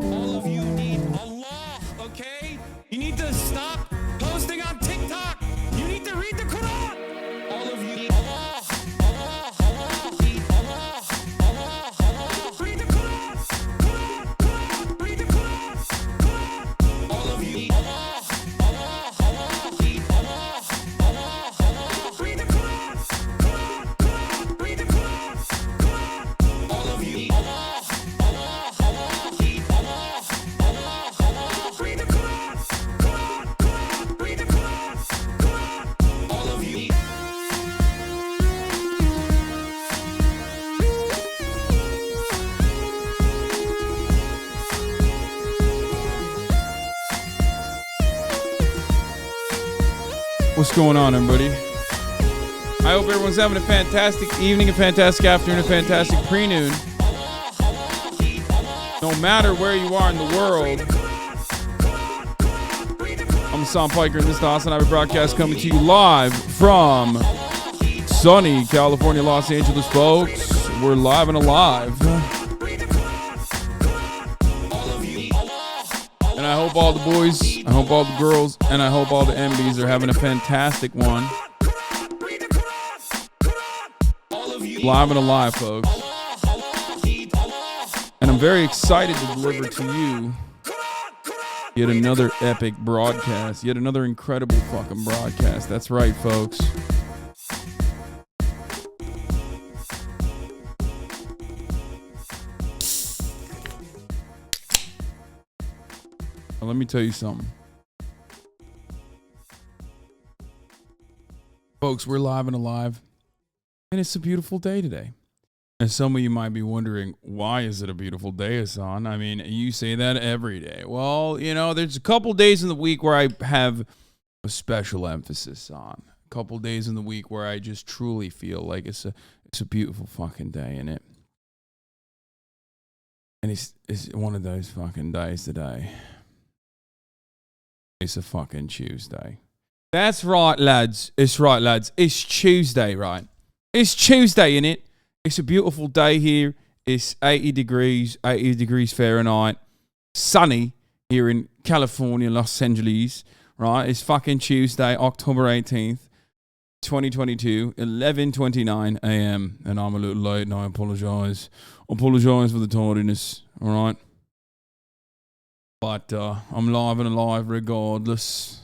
All of you need Allah, okay? You need to stop posting on TikTok. You need to read the Quran. All of you need Allah, Allah, Allah, need Allah, Allah, Allah. Read the Quran, Quran, Quran, read the Quran, Quran. All of you need Allah, Allah, Allah, need Allah, Allah, Allah. Read the Quran, Quran, Quran, read the Quran, Quran. All of you need Allah, Allah, Allah, need Allah, Allah, Allah. Read the Quran, Quran, Quran, read the Quran, Quran. All of you need What's going on, everybody? I hope everyone's having a fantastic evening, a fantastic afternoon, a fantastic pre-noon. No matter where you are in the world. I'm Hasan Piker, and this is the HasanAbi broadcast coming to you live from sunny California, Los Angeles, folks. We're live and alive. And I hope all the boys, I hope all the girls, and I hope all the MBs are having a fantastic one. Live and alive, folks. And I'm very excited to deliver to you yet another epic broadcast, yet another incredible fucking broadcast. That's right, folks. Now, let me tell you something. Folks, we're live and alive, and it's a beautiful day today. And some of you might be wondering, why is it a beautiful day, Hasan? I mean, you say that every day. Well, you know, there's a couple days in the week where I have a special emphasis on. A couple days in the week where I just truly feel like it's a beautiful fucking day, isn't it? And it's one of those fucking days today. It's a fucking CHEWSDAY. That's right, lads. It's right, lads. It's CHEWSDAY, right? It's CHEWSDAY, innit? It's a beautiful day here. It's 80 degrees Fahrenheit. Sunny here in California, Los Angeles, right? It's fucking CHEWSDAY, October 18th, 2022, 11:29 a.m. And I'm a little late and I apologize. Apologize for the tardiness, all right? But I'm live and alive regardless.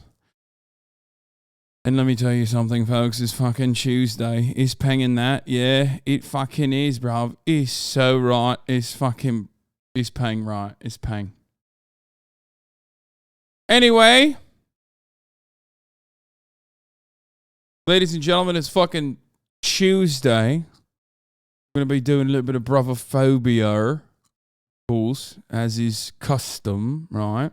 And let me tell you something, folks. It's fucking CHEWSDAY. It's penging that. Yeah, it fucking is, bruv. It's so right. It's peng right. It's peng. Anyway. Ladies and gentlemen, it's fucking CHEWSDAY. We're going to be doing a little bit of brotherphobia. Course, as is custom, right?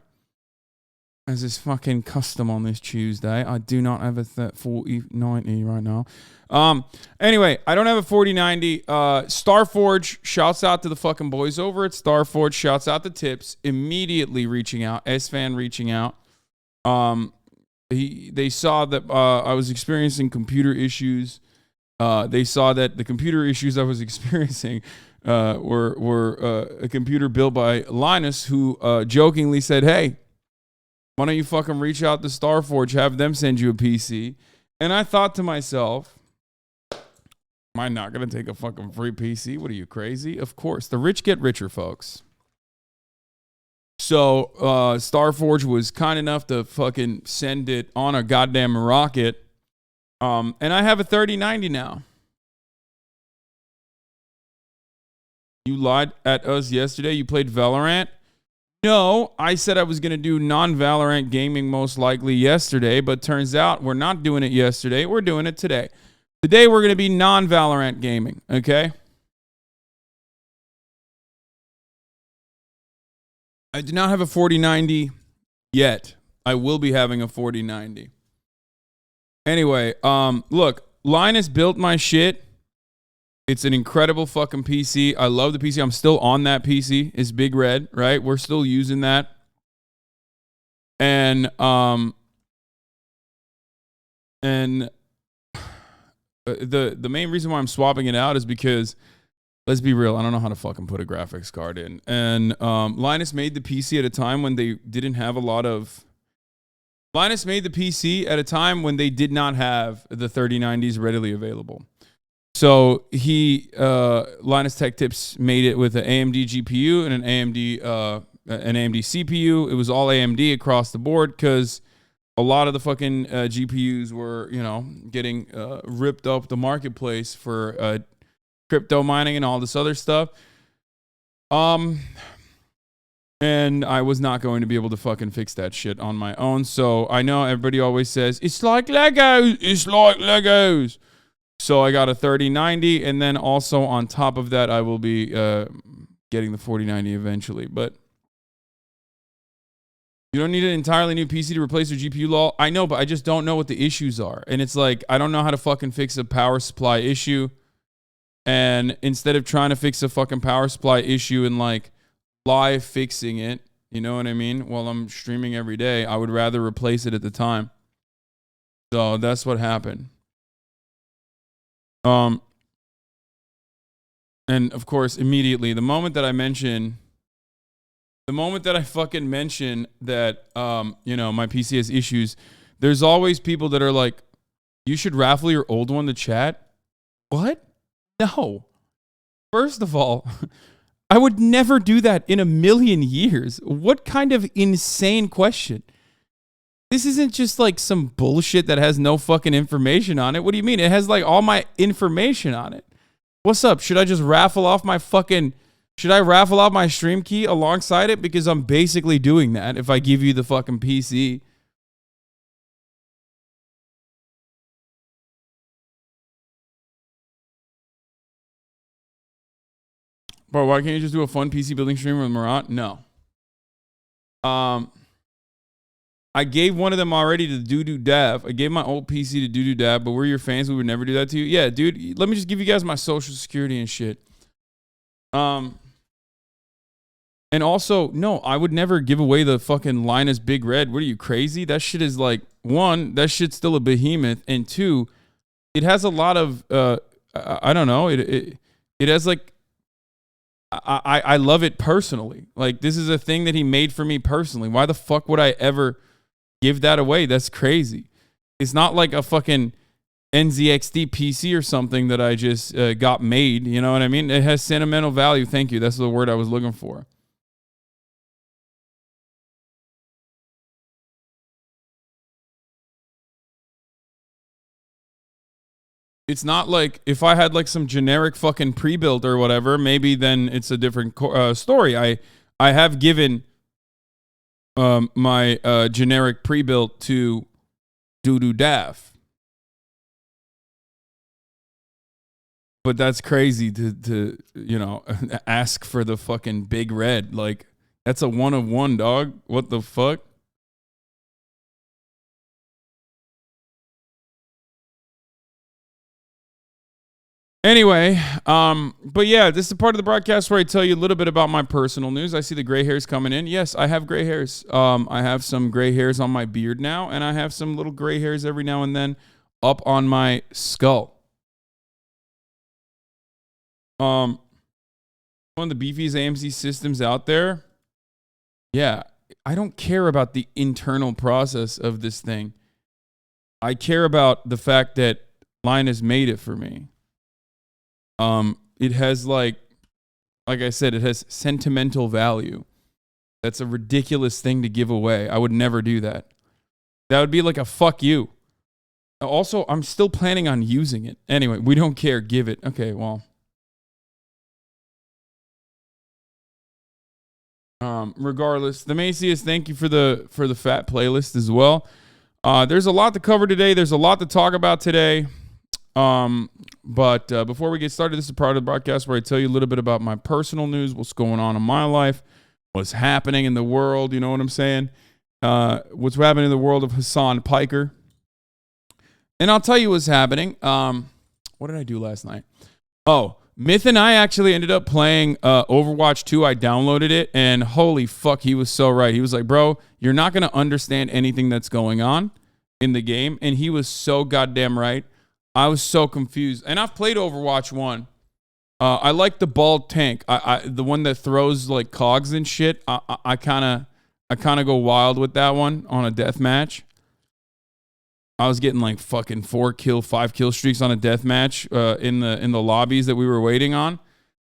As is fucking custom on this Tuesday. I do not have a 4090 right now. Anyway, I don't have a 4090. Starforge, shouts out to the fucking boys over at Starforge. Shouts out to Tips. Immediately reaching out. S-Fan reaching out. They saw that I was experiencing computer issues. They saw that the computer issues I was experiencing were a computer built by Linus, who jokingly said, hey, why don't you fucking reach out to Starforge, have them send you a PC? And I thought to myself, am I not going to take a fucking free PC? What are you, crazy? Of course. The rich get richer, folks. So Starforge was kind enough to fucking send it on a goddamn rocket. And I have a 3090 now. You lied at us yesterday. You played Valorant. No, I said I was going to do non-Valorant gaming most likely yesterday, but turns out we're not doing it yesterday. We're doing it today. Today we're going to be non-Valorant gaming, okay? I do not have a 4090 yet. I will be having a 4090. Anyway, look, Linus built my shit. It's an incredible fucking PC. I love the PC. I'm still on that PC. It's Big Red, right? We're still using that. And the main reason why I'm swapping it out is because, let's be real, I don't know how to fucking put a graphics card in. And Linus made the PC at a time when they didn't have a lot of... Linus made the PC at a time when they did not have the 3090s readily available. So Linus Tech Tips made it with an AMD GPU and an AMD CPU. It was all AMD across the board because a lot of the fucking GPUs were, getting ripped up the marketplace for crypto mining and all this other stuff. And I was not going to be able to fucking fix that shit on my own. So I know everybody always says, it's like Legos. It's like Legos. So I got a 3090. And then also on top of that, I will be getting the 4090 eventually. But you don't need an entirely new PC to replace your GPU, lol. I know, but I just don't know what the issues are. And it's like, I don't know how to fucking fix a power supply issue. And instead of trying to fix a fucking power supply issue and like live fixing it, you know what I mean, while I'm streaming every day, I would rather replace it at the time. So that's what happened. And of course, immediately, the moment that I fucking mention that, my PC has issues, there's always people that are like, you should raffle your old one to chat. What? No. First of all, I would never do that in a million years. What kind of insane question? This isn't just like some bullshit that has no fucking information on it. What do you mean? It has like all my information on it. What's up? Should I just raffle off my stream key alongside it? Because I'm basically doing that if I give you the fucking PC. Bro, why can't you just do a fun PC building stream with Amouranth? No. I gave one of them already to Doodoo Dav. I gave my old PC to Doodoo Dav, but we're your fans. We would never do that to you. Yeah, dude, let me just give you guys my social security and shit. And also, no, I would never give away the fucking Linus Big Red. What are you, crazy? That shit is like, one, that shit's still a behemoth. And two, it has a lot of, I don't know. It has like, I love it personally. Like, this is a thing that he made for me personally. Why the fuck would I ever give that away? That's crazy. It's not like a fucking NZXT PC or something that I just got made. You know what I mean? It has sentimental value. Thank you. That's the word I was looking for. It's not like if I had like some generic fucking pre-built or whatever, maybe then it's a different story. I have given my generic pre-built to Doodoo Dav. But that's crazy to ask for the fucking Big Red. Like, that's a one of one, dog. What the fuck? Anyway, but yeah, this is the part of the broadcast where I tell you a little bit about my personal news. I see the gray hairs coming in. Yes, I have gray hairs. I have some gray hairs on my beard now, and I have some little gray hairs every now and then up on my skull. One of the beefiest AMC systems out there. Yeah, I don't care about the internal process of this thing. I care about the fact that Linus made it for me. It has like I said, it has sentimental value. That's a ridiculous thing to give away. I would never do that. That would be like a fuck you. Also, I'm still planning on using it. Anyway, we don't care. Give it. Okay, well. Regardless, the Macy's, thank you for the fat playlist as well. There's a lot to cover today. There's a lot to talk about today. But before we get started, this is part of the broadcast where I tell you a little bit about my personal news, what's going on in my life, what's happening in the world. You know what I'm saying? What's happening in the world of Hasan Piker. And I'll tell you what's happening. What did I do last night? Oh, Myth and I actually ended up playing Overwatch 2. I downloaded it, and holy fuck, he was so right. He was like, bro, you're not going to understand anything that's going on in the game. And he was so goddamn right. I was so confused. And I've played Overwatch 1. I like the bald tank. The one that throws like cogs and shit. I kind of go wild with that one on a death match. I was getting like fucking 4-kill, 5-kill streaks on a death match in the lobbies that we were waiting on.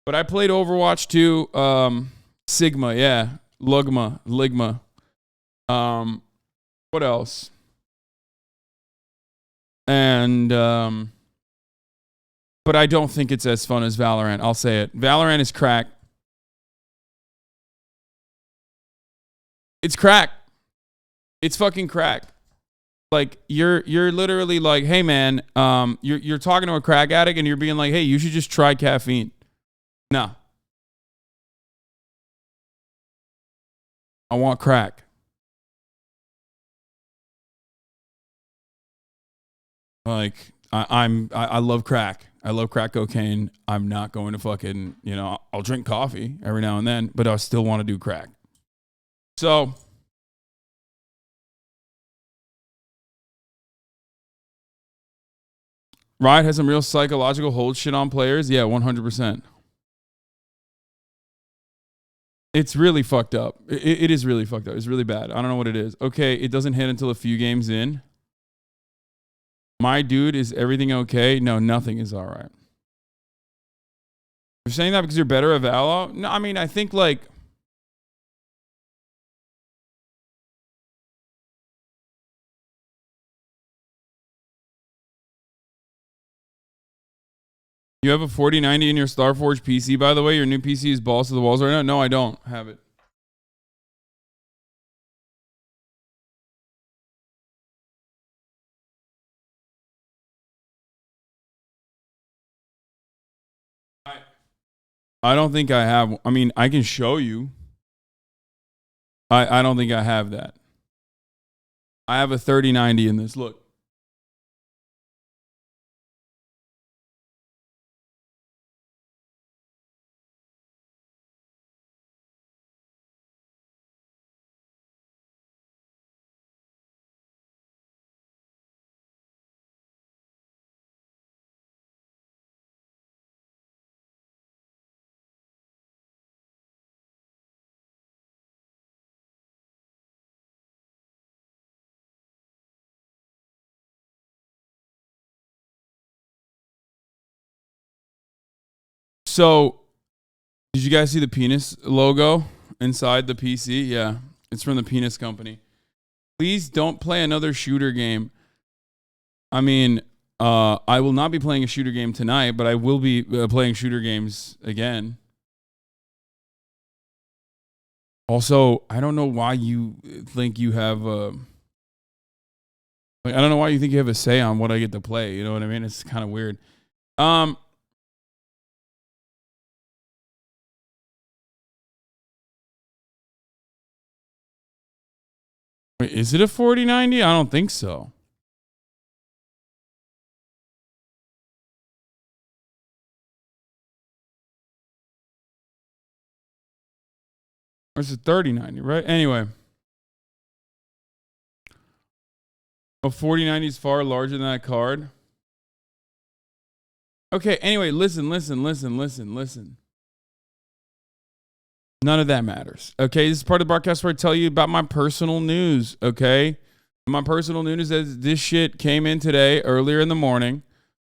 But I played Overwatch 2, Sigma, yeah, Ligma. What else? And but I don't think it's as fun as Valorant. I'll say it. Valorant is crack. It's crack. It's fucking crack. Like you're literally like, hey man, you're talking to a crack addict and you're being like, hey, you should just try caffeine. No. I want crack. Like I love crack. I love crack cocaine. I'm not going to fucking, I'll drink coffee every now and then, but I still want to do crack. So Riot has some real psychological hold shit on players. Yeah, 100%. It's really fucked up. It is really fucked up. It's really bad. I don't know what it is. Okay, it doesn't hit until a few games in. My dude, is everything okay? No, nothing is all right. You're saying that because you're better at Valo? No, I mean, I think like... You have a 4090 in your Starforge PC, by the way? Your new PC is balls to the walls right now? No, I don't have it. I don't think I have. I mean, I can show you. I don't think I have that. I have a 3090 in this. Look. So, did you guys see the penis logo inside the PC? Yeah, it's from the penis company. Please don't play another shooter game. I mean, I will not be playing a shooter game tonight, but I will be playing shooter games again. Also, I don't know why you think you have like, I don't know why you think you have a say on what I get to play. You know what I mean? It's kind of weird. Wait, is it a 4090? I don't think so. Or is it 3090, right? Anyway. A 4090 is far larger than that card. Okay, anyway, listen. None of that matters. Okay, this is part of the broadcast where I tell you about my personal news. Okay, my personal news is this shit came in today earlier in the morning.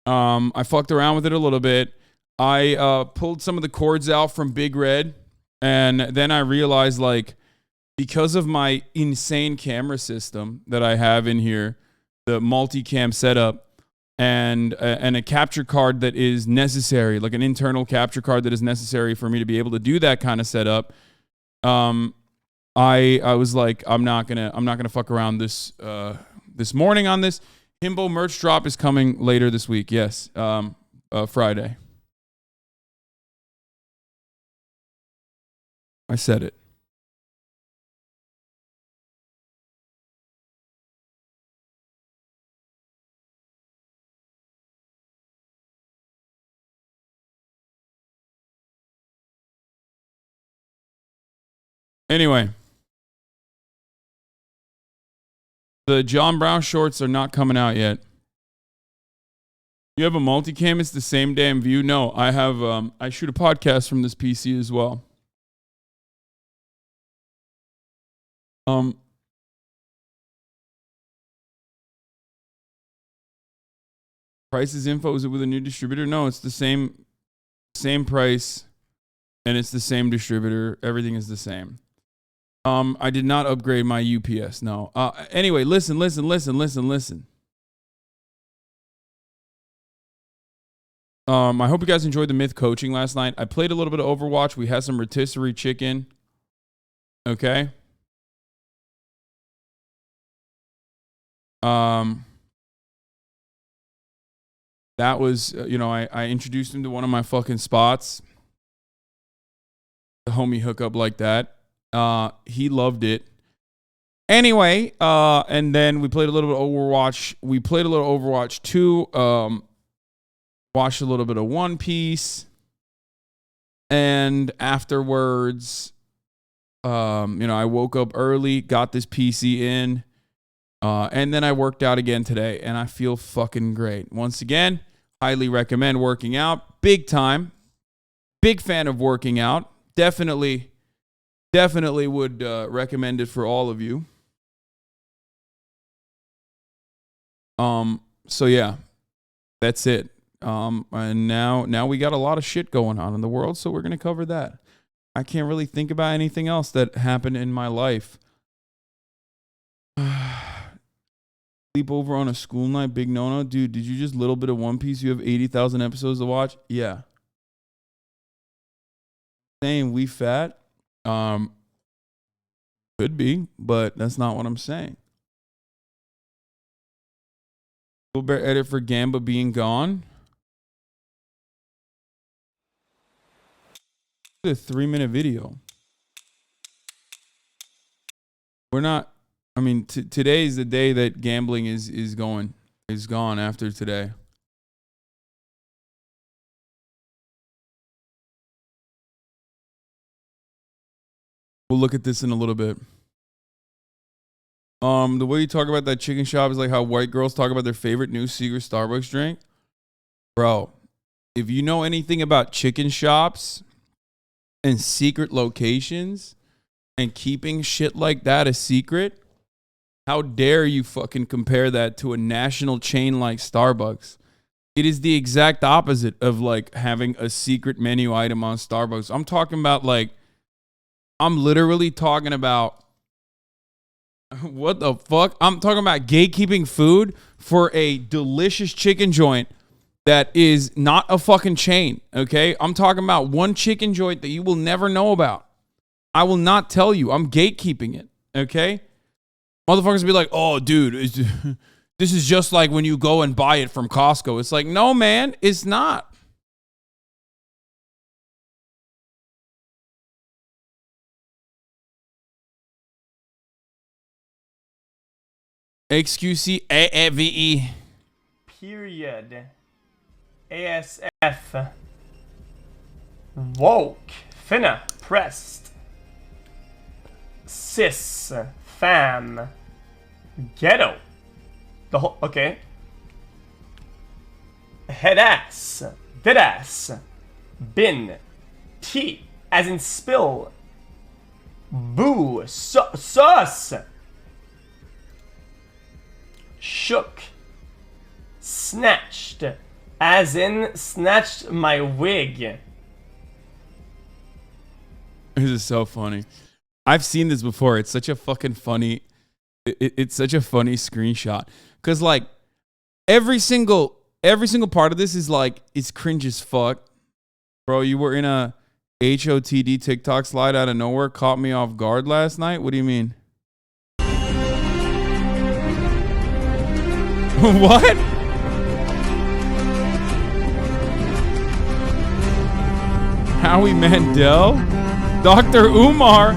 I fucked around with it a little bit. I pulled some of the cords out from Big Red, and then I realized, like, because of my insane camera system that I have in here, the multicam setup, and a capture card that is necessary, like an internal capture card that is necessary for me to be able to do that kind of setup. I was like, I'm not gonna fuck around this morning on this. Himbo merch drop is coming later this week. Yes, Friday. I said it. Anyway, the John Brown shorts are not coming out yet. You have a multicam, it's the same damn view. No, I have I shoot a podcast from this PC as well. Prices info, is it with a new distributor? No, it's the same price, and it's the same distributor. Everything is the same. I did not upgrade my UPS. No. Anyway, listen. I hope you guys enjoyed the myth coaching last night. I played a little bit of Overwatch. We had some rotisserie chicken. Okay. That was, I introduced him to one of my fucking spots. The homie hookup like that. He loved it. Anyway, and then we played a little bit of Overwatch. We played a little Overwatch 2. Watched a little bit of One Piece. And afterwards, I woke up early, got this PC in. And then I worked out again today, and I feel fucking great. Once again, highly recommend working out. Big time. Big fan of working out. Definitely would recommend it for all of you. So yeah, that's it. And now we got a lot of shit going on in the world, so we're going to cover that. I can't really think about anything else that happened in my life. Sleep over on a school night, big no-no. Dude, did you just little bit of One Piece? You have 80,000 episodes to watch? Yeah. Saying we fat? Could be, but that's not what I'm saying. Bear edit for Gamba being gone. It's a 3-minute video. We're not. I mean, today is the day that gambling is gone after today. We'll look at this in a little bit. The way you talk about that chicken shop is like how white girls talk about their favorite new secret Starbucks drink. Bro, if you know anything about chicken shops and secret locations and keeping shit like that a secret, how dare you fucking compare that to a national chain like Starbucks? It is the exact opposite of like having a secret menu item on Starbucks. I'm literally talking about what the fuck? I'm talking about gatekeeping food for a delicious chicken joint that is not a fucking chain, okay? I'm talking about one chicken joint that you will never know about. I will not tell you. I'm gatekeeping it, okay? Motherfuckers be like, oh, dude, this is just like when you go and buy it from Costco. It's like, no, man, it's not. XQC AAVE. Period. ASF. Woke. Finna. Pressed. Cis. Fam. Ghetto. The whole. Okay. Head ass. Dead ass. Bin. Tea. As in spill. Boo. Sus. Shook. Snatched. As in snatched my wig. This is so funny. I've seen this before. It's such a fucking funny. It's such a funny screenshot. Cause like every single part of this is like it's cringe as fuck. Bro, you were in a HOTD TikTok slide out of nowhere. Caught me off guard last night. What do you mean? What? Howie Mandel? Dr. Umar?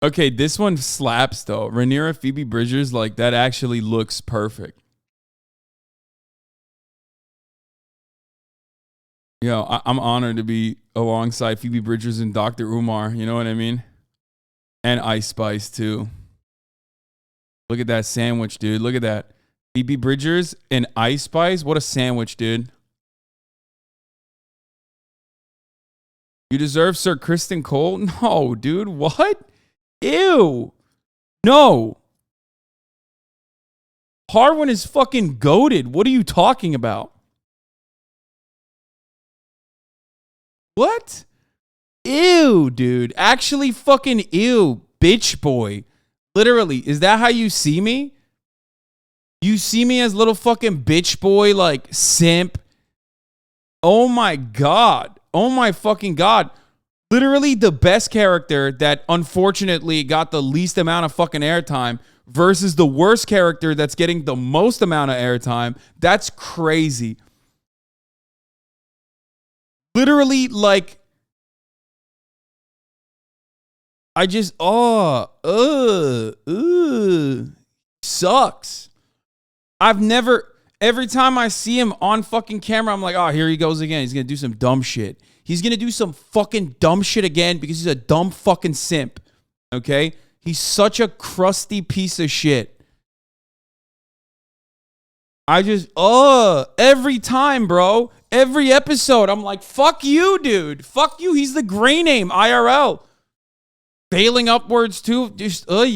Okay, this one slaps though. Rhaenyra Phoebe Bridgers, like that actually looks perfect. Yo, I'm honored to be alongside Phoebe Bridgers and Dr. Umar. You know what I mean? And Ice Spice too. Look at that sandwich, dude. Look at that. BB Bridgers and Ice Spice. What a sandwich, dude. You deserve Sir Kristen Cole? No, dude. What? Ew. No. Harwin is fucking goated. What are you talking about? What? Ew, dude. Actually fucking ew. Bitch boy. Literally. Is that how you see me? You see me as little fucking bitch boy, like simp. Oh my God. Oh my fucking God. Literally the best character that unfortunately got the least amount of fucking airtime versus the worst character that's getting the most amount of airtime. That's crazy. Literally, like, I just, sucks. I've never, every time I see him on fucking camera, I'm like, oh, here he goes again. He's going to do some dumb shit. He's going to do some fucking dumb shit again because he's a dumb fucking simp. Okay? He's such a crusty piece of shit. I just, every time, bro. Every episode, I'm like, fuck you, dude. Fuck you. He's the gray name, IRL. Failing upwards, too. Just, Let's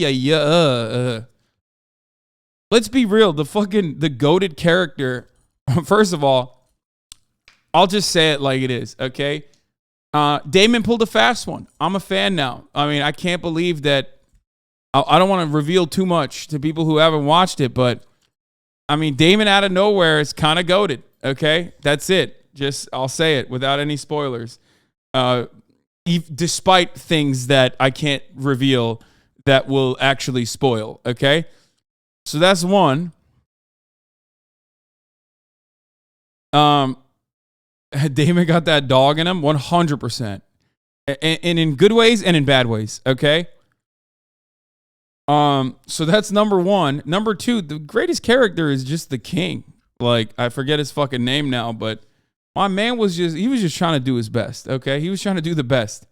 be real. The goated character, first of all, I'll just say it like it is, okay? Damon pulled a fast one. I'm a fan now. I mean, I can't believe that. I don't want to reveal too much to people who haven't watched it, but I mean, Damon out of nowhere is kind of goated, okay? That's it. Just, I'll say it without any spoilers. Despite things that I can't reveal that will actually spoil, okay? So that's one. Damon got that dog in him 100%. And in good ways and in bad ways, okay? So that's number one. Number two, the greatest character is just the king. Like, I forget his fucking name now, but my man was just trying to do his best, okay? He was trying to do the best.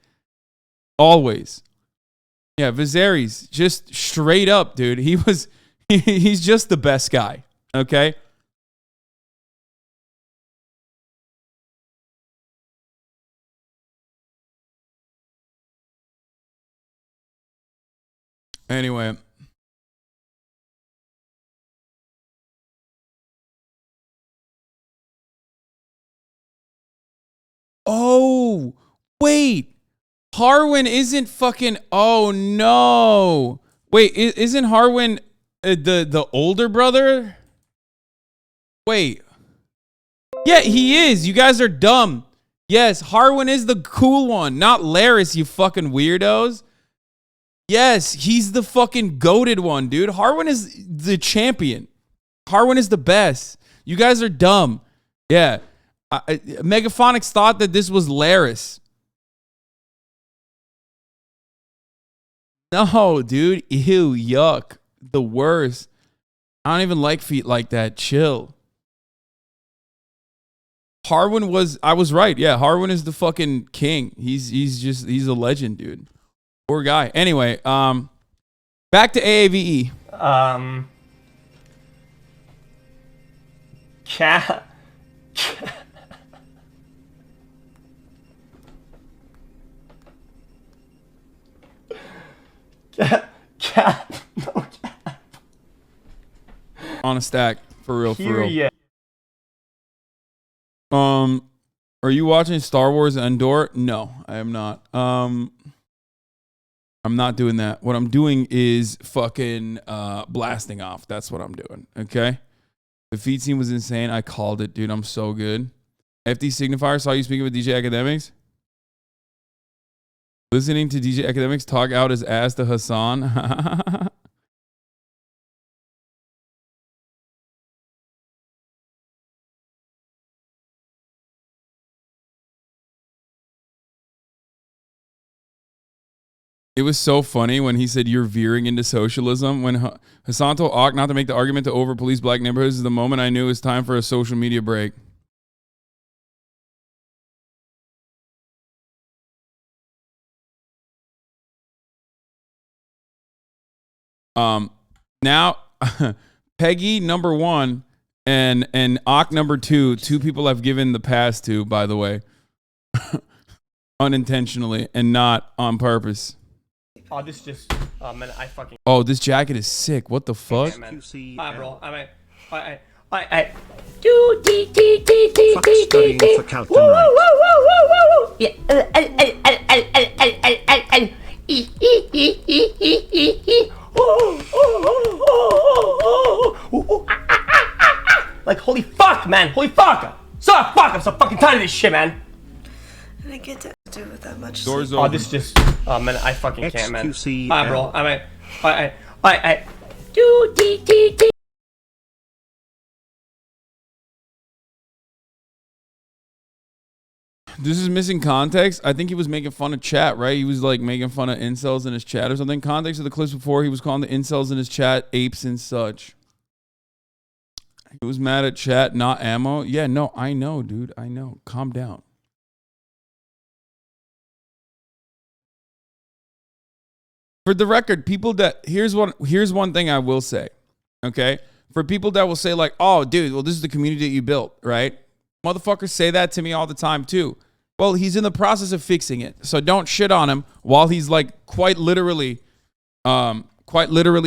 Always. Yeah, Viserys, just straight up, dude. He's just the best guy, okay? Anyway. Oh, wait. Harwin isn't fucking. Oh no. Wait, isn't Harwin the older brother? Wait. Yeah, he is. You guys are dumb. Yes, Harwin is the cool one, not Laris, you fucking weirdos. Yes, he's the fucking goated one, dude. Harwin is the champion. Harwin is the best. You guys are dumb. Yeah. Megaphonics thought that this was Laris. No, dude. Ew, yuck. The worst. I don't even like feet like that. Chill. I was right. Yeah, Harwin is the fucking king. He's a legend, dude. Poor guy. Anyway, back to AAVE. Cat. Cat. No cat. On a stack. For real, for real. Period. Are you watching Star Wars Andor? No, I am not. I'm not doing that. What I'm doing is fucking blasting off. That's what I'm doing. Okay? The feed scene was insane. I called it, dude. I'm so good. FD Signifier, saw you speaking with DJ Academics. Listening to DJ Academics talk out his ass to Hasan. It was so funny when he said you're veering into socialism. When Hasan told Ak not to make the argument to over-police black neighborhoods is the moment I knew it was time for a social media break. Now, Peggy number 1 and Ock number 2, 2 people I've given the pass to, by the way, unintentionally and not on purpose. Oh, this just. Oh man, I fucking. Oh, this jacket is sick. What the fuck? Yeah, man. Bro, I. Do dee dee dee dee dee dee dee. Woo woo woo woo woo. Yeah. Like holy fuck, man. Holy fuck. So fuck. I'm so fucking tired of this shit, man. And I get to do with that much. Doors Oh, open. this just. Oh man, I fucking can't, man. Bro, I. Do dee dee dee. This is missing context. I think he was making fun of chat, right? He was like making fun of incels in his chat or something. Context of the clips before, he was calling the incels in his chat apes and such. He was mad at chat, not ammo. Yeah, no, I know, dude. I know. Calm down. For the record, people that here's one thing I will say. Okay? For people that will say like, "Oh, dude, well this is the community that you built," right? Motherfuckers say that to me all the time too. Well, he's in the process of fixing it. So don't shit on him while he's like quite literally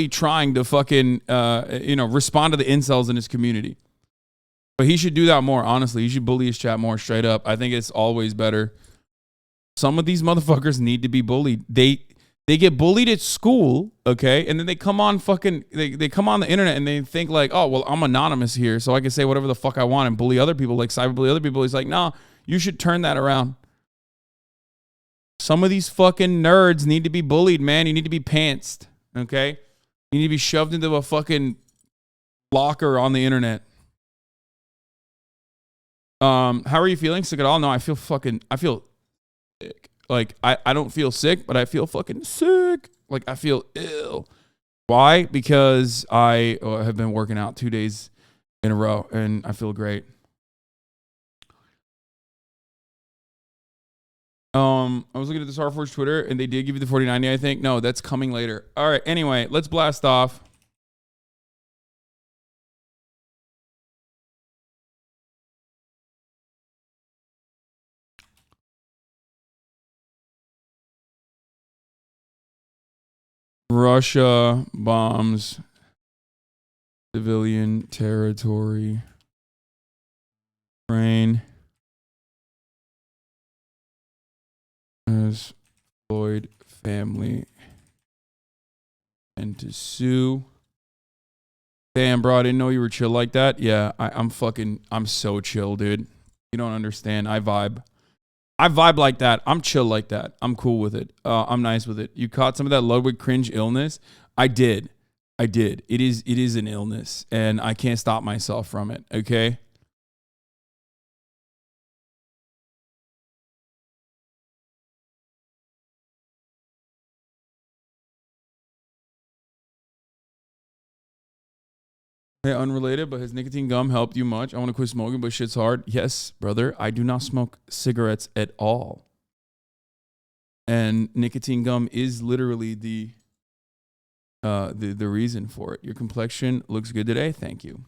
trying to fucking respond to the incels in his community. But he should do that more, honestly. He should bully his chat more straight up. I think it's always better. Some of these motherfuckers need to be bullied. They get bullied at school, okay? And then they come on they come on the internet and they think like, "Oh, well, I'm anonymous here, so I can say whatever the fuck I want and bully other people, like cyberbully other people." He's like, "No, you should turn that around." Some of these fucking nerds need to be bullied, man. You need to be pantsed, okay? You need to be shoved into a fucking locker on the internet. How are you feeling? Sick at all? No, I feel sick. Like, I don't feel sick, but I feel fucking sick. Like, I feel ill. Why? Because I have been working out 2 days in a row, and I feel great. I was looking at the Starforge Twitter, and they did give you the 4090, I think. No, that's coming later. All right, anyway, let's blast off. Russia bombs civilian territory. Ukraine as Floyd family and to sue. Damn, bro, I didn't know you were chill like that. Yeah, I'm so chill, dude. You don't understand. I vibe like that. I'm chill like that. I'm cool with it. I'm nice with it. You caught some of that Ludwig cringe illness? I did. It is an illness, and I can't stop myself from it, okay? Hey, unrelated, but has nicotine gum helped you much? I want to quit smoking, but shit's hard. Yes, brother. I do not smoke cigarettes at all. And nicotine gum is literally the reason for it. Your complexion looks good today. Thank you.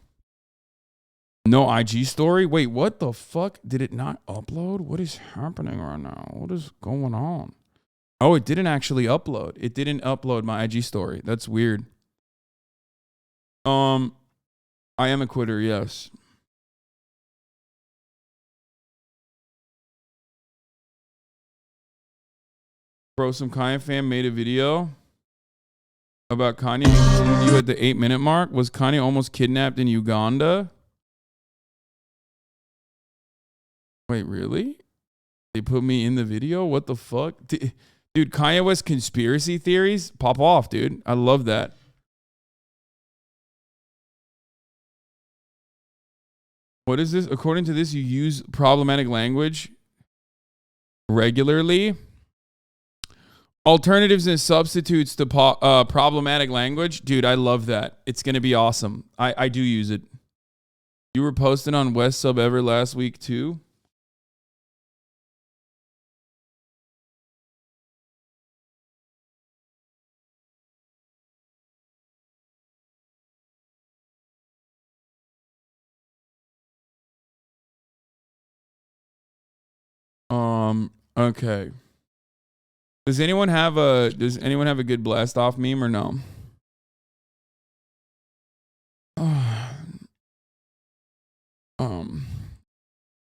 No IG story? Wait, what the fuck? Did it not upload? What is happening right now? What is going on? Oh, it didn't actually upload. It didn't upload my IG story. That's weird. I am a quitter, yes. Bro, some Kanye fan made a video about Kanye including you at the 8-minute mark. Was Kanye almost kidnapped in Uganda? Wait, really? They put me in the video? What the fuck? Dude, Kanye West conspiracy theories? Pop off, dude. I love that. What is this? According to this, you use problematic language regularly. Alternatives and substitutes to problematic language. Dude, I love that. It's going to be awesome. I do use it. You were posting on West Sub Ever last week too? Okay. Does anyone have a good blast off meme or no?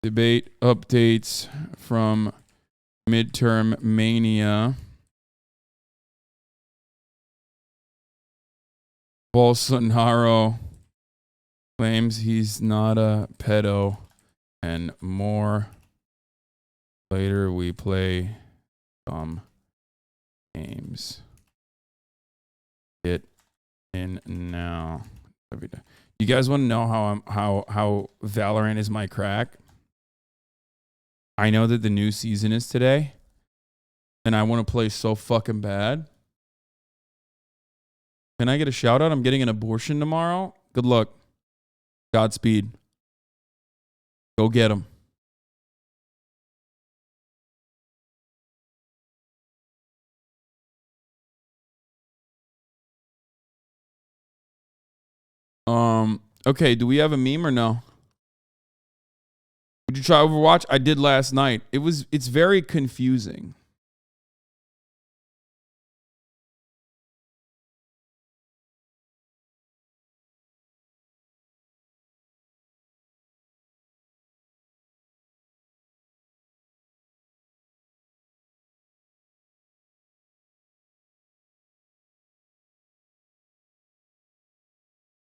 Debate updates from midterm mania. Bolsonaro claims he's not a pedo, and more. Later we play some games. Get in now. You guys want to know how Valorant is my crack? I know that the new season is today, and I want to play so fucking bad. Can I get a shout out? I'm getting an abortion tomorrow. Good luck. Godspeed. Go get him. Okay, do we have a meme or no? Would you try Overwatch? I did last night. It's very confusing.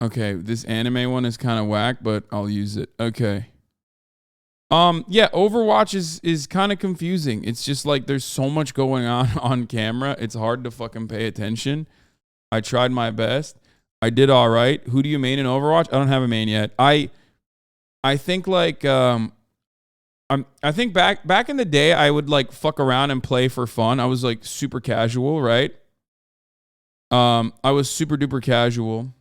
Okay, this anime one is kind of whack, but I'll use it. Okay. Yeah, Overwatch is kind of confusing. It's just like there's so much going on camera. It's hard to fucking pay attention. I tried my best. I did all right. Who do you main in Overwatch? I don't have a main yet. I think like I think back in the day I would like fuck around and play for fun. I was like super casual, right? I was super duper casual.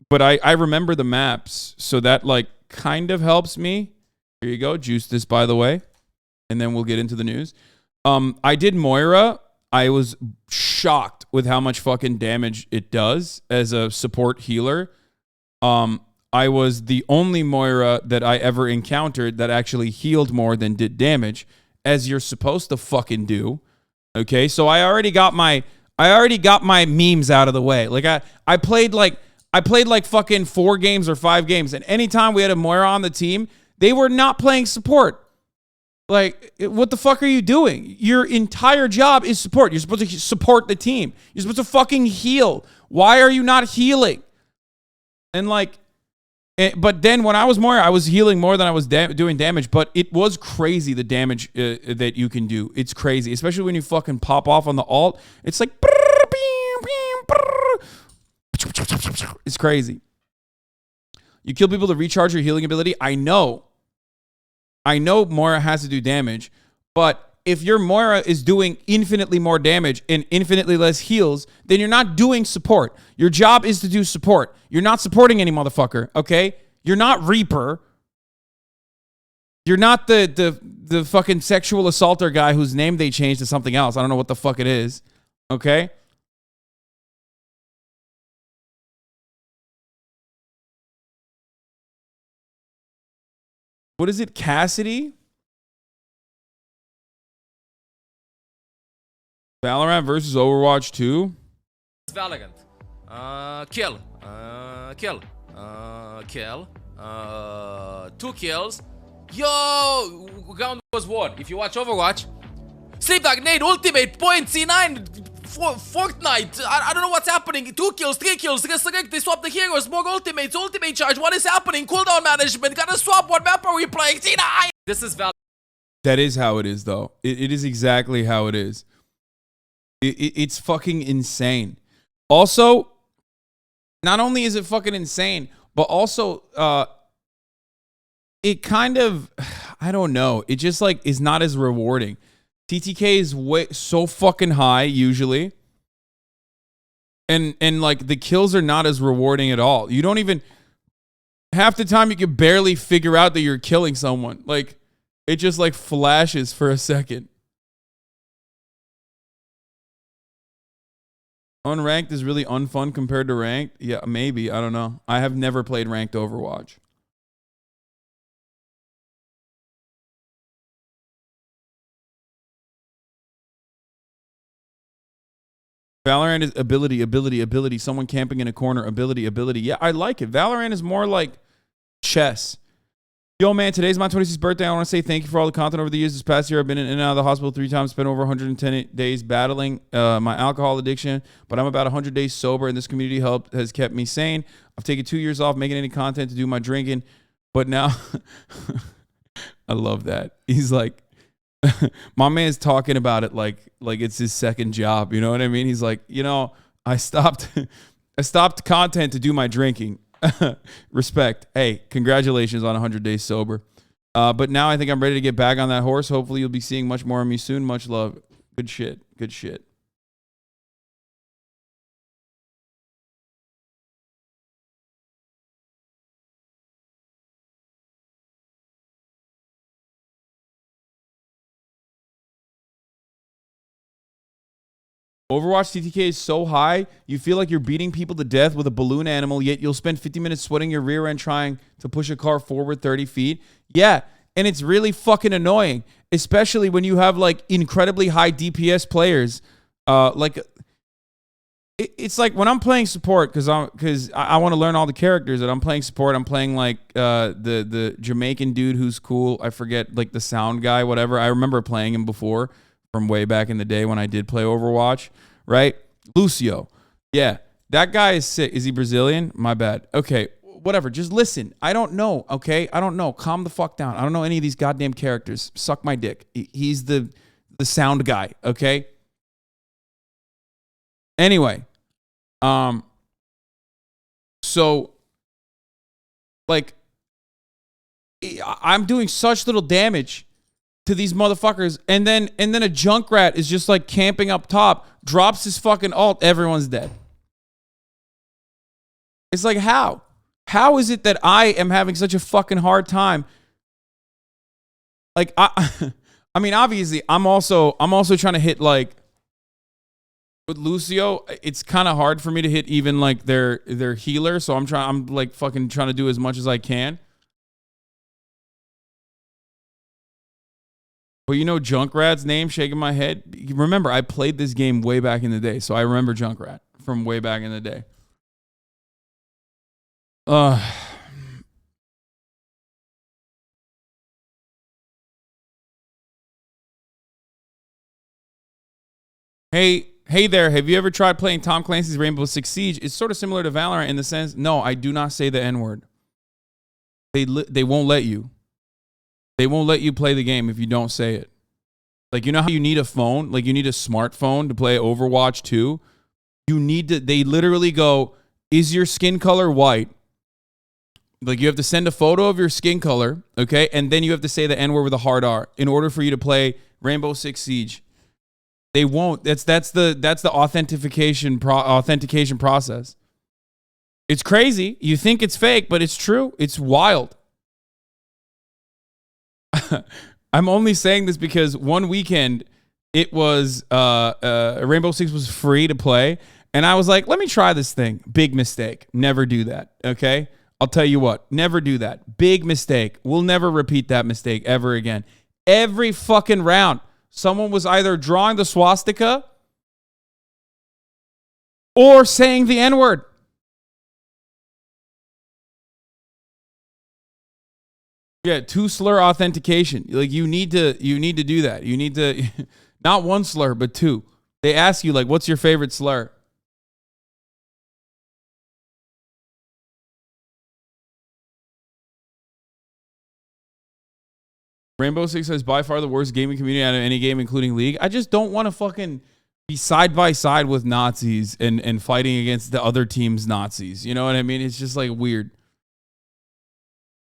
But I remember the maps, so that like kind of helps me. Here you go. Juice this, by the way. And then we'll get into the news. I did Moira. I was shocked with how much fucking damage it does as a support healer. I was the only Moira that I ever encountered that actually healed more than did damage, as you're supposed to fucking do. Okay, so I already got my memes out of the way. Like I played like fucking 4 games or 5 games, and anytime we had a Moira on the team, they were not playing support. Like, what the fuck are you doing? Your entire job is support. You're supposed to support the team. You're supposed to fucking heal. Why are you not healing? And like, but then when I was Moira, I was healing more than I was doing damage. But it was crazy the damage that you can do. It's crazy, especially when you fucking pop off on the ult. It's like, it's crazy. You kill people to recharge your healing ability. I know Moira has to do damage, but if your Moira is doing infinitely more damage and infinitely less heals, then you're not doing support. Your job is to do support. You're not supporting any motherfucker, okay? You're not Reaper. You're not the fucking sexual assaulter guy whose name they changed to something else. I don't know what the fuck it is, okay? What is it, Cassidy? Valorant versus Overwatch 2? Valorant. Kill. Kill. 2 kills. Yo! Round was won. If you watch Overwatch. Sleepdog, nade, ultimate, point, C9, Fortnite. I don't know what's happening. 2 kills, 3 kills, resurrect, they swap the heroes, more ultimates, ultimate charge. What is happening? Cooldown management, gotta swap. What map are we playing? C9! This is Valorant. That is how it is, though. It is exactly how it is. It's fucking insane. Also, not only is it fucking insane, but also it kind of, I don't know, it just like is not as rewarding. TTK is so fucking high usually, and like the kills are not as rewarding at all. You don't even, half the time you can barely figure out that you're killing someone. Like it just like flashes for a second. Unranked is really unfun compared to ranked. Yeah, maybe. I don't know. I have never played ranked Overwatch. Valorant is ability. Someone camping in a corner, ability. Yeah, I like it. Valorant is more like chess. Yo, man, today's my 26th birthday. I want to say thank you for all the content over the years. This past year, I've been in and out of the hospital 3 times, spent over 110 days battling my alcohol addiction, but I'm about 100 days sober, and this community help has kept me sane. I've taken 2 years off making any content to do my drinking, but now I love that. He's like, my man's talking about it like it's his second job. You know what I mean? He's like, you know, I stopped content to do my drinking. Respect. Hey, congratulations on 100 days sober. But now I think I'm ready to get back on that horse. Hopefully you'll be seeing much more of me soon. Much love. Good shit. Good shit. Overwatch TTK is so high, you feel like you're beating people to death with a balloon animal, yet you'll spend 50 minutes sweating your rear end trying to push a car forward 30 feet. Yeah, and it's really fucking annoying, especially when you have like incredibly high DPS players. It's like when I'm playing support, because I want to learn all the characters, and I'm playing support. I'm playing like the Jamaican dude who's cool. I forget, like the sound guy, whatever. I remember playing him before from way back in the day when I did play Overwatch, right? Lucio. Yeah, that guy is sick. Is he Brazilian? My bad. Okay, whatever. Just listen. I don't know, okay? I don't know. Calm the fuck down. I don't know any of these goddamn characters. Suck my dick. He's the sound guy, okay? Anyway, so like I'm doing such little damage to these motherfuckers, and then a Junkrat is just like camping up top, drops his fucking ult, everyone's dead. It's like, how is it that I am having such a fucking hard time? Like I mean, obviously I'm also trying to hit, like with Lucio, it's kind of hard for me to hit even like their healer, so I'm like fucking trying to do as much as I can. But you know Junkrat's name, shaking my head. Remember, I played this game way back in the day, so I remember Junkrat from way back in the day. Hey there, have you ever tried playing Tom Clancy's Rainbow Six Siege? It's sort of similar to Valorant in the sense, no, I do not say the N-word. They won't let you. They won't let you play the game if you don't say it. Like, you know how you need a phone? Like, you need a smartphone to play Overwatch 2? You need to, they literally go, is your skin color white? Like, you have to send a photo of your skin color, okay? And then you have to say the N-word with a hard R in order for you to play Rainbow Six Siege. They won't. That's the authentication process. It's crazy. You think it's fake, but it's true. It's wild. I'm only saying this because one weekend it was Rainbow Six was free to play, and I was like, let me try this thing. Big mistake. Never do that. Okay? I'll tell you what. Never do that. Big mistake. We'll never repeat that mistake ever again. Every fucking round, someone was either drawing the swastika or saying the N-word. Yeah, 2 slur authentication. Like, you need to do that. You need to, not 1 slur, but 2. They ask you, like, what's your favorite slur? Rainbow Six is by far the worst gaming community out of any game, including League. I just don't want to fucking be side by side with Nazis and fighting against the other team's Nazis. You know what I mean? It's just like weird.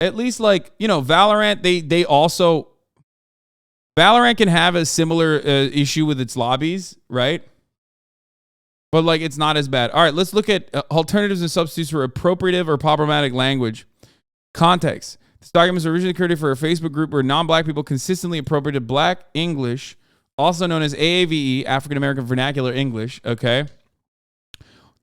At least, like, you know, Valorant, they also, Valorant can have a similar issue with its lobbies, right? But, like, it's not as bad. All right, let's look at alternatives and substitutes for appropriative or problematic language. Context. This document was originally created for a Facebook group where non-black people consistently appropriated black English, also known as AAVE, African American Vernacular English, okay?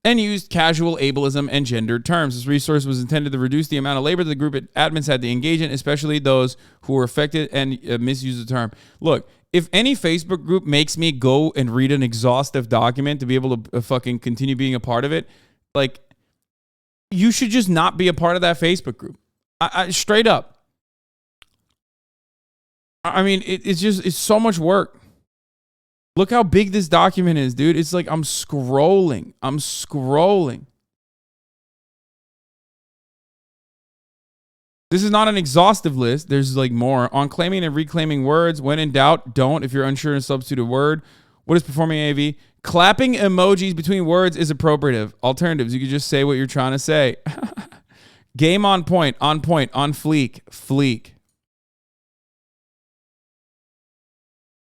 And used casual ableism and gendered terms. This resource was intended to reduce the amount of labor the group admins had to engage in, especially those who were affected and misuse the term. Look, if any Facebook group makes me go and read an exhaustive document to be able to fucking continue being a part of it, like, you should just not be a part of that Facebook group. I straight up. I mean, it's so much work. Look how big this document is, dude. It's like I'm scrolling. This is not an exhaustive list. There's like more. On claiming and reclaiming words. When in doubt, don't. If you're unsure of a substitute word. What is performing AAVE? Clapping emojis between words is appropriative. Alternatives, you could just say what you're trying to say. Game on point, on fleek.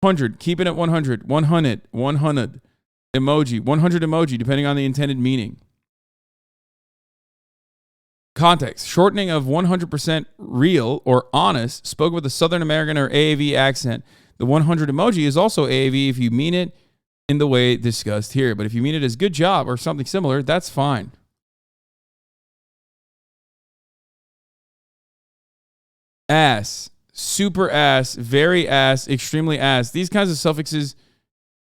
100, keeping it 100. 100. Emoji, 100 emoji, depending on the intended meaning. Context, shortening of 100% real or honest, spoken with a Southern American or AAVE accent. The 100 emoji is also AAVE if you mean it in the way discussed here. But if you mean it as good job or something similar, that's fine. Ass, super ass, very ass, extremely ass. These kinds of suffixes...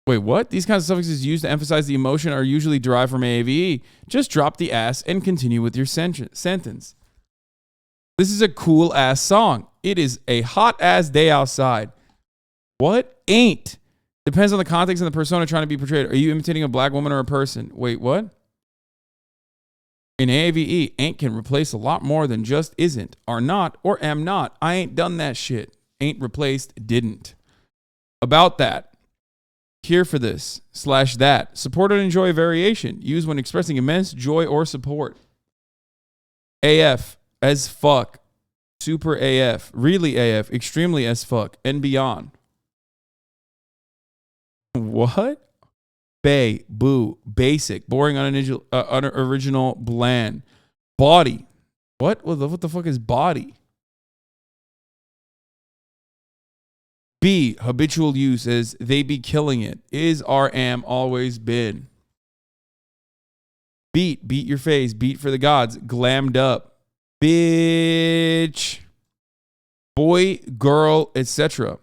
Wait, what? These kinds of suffixes used to emphasize the emotion are usually derived from AAVE. Just drop the ass and continue with your sentence. This is a cool ass song. It is a hot ass day outside. What? Ain't. Depends on the context and the persona trying to be portrayed. Are you imitating a black woman or a person? Wait, what? In AAVE, ain't can replace a lot more than just isn't, are not, or am not. I ain't done that shit. Ain't replaced, didn't. About that. Here for this, /that. Support and enjoy variation. Used when expressing immense joy or support. AF, as fuck. Super AF, really AF, extremely as fuck, and beyond. What? Bay, boo, basic, boring, unoriginal, bland. Body. What? What the fuck is body? B, habitual use as they be killing it. Is, are, am, always been. Beat your face. Beat for the gods. Glammed up. Bitch. Boy, girl, etc.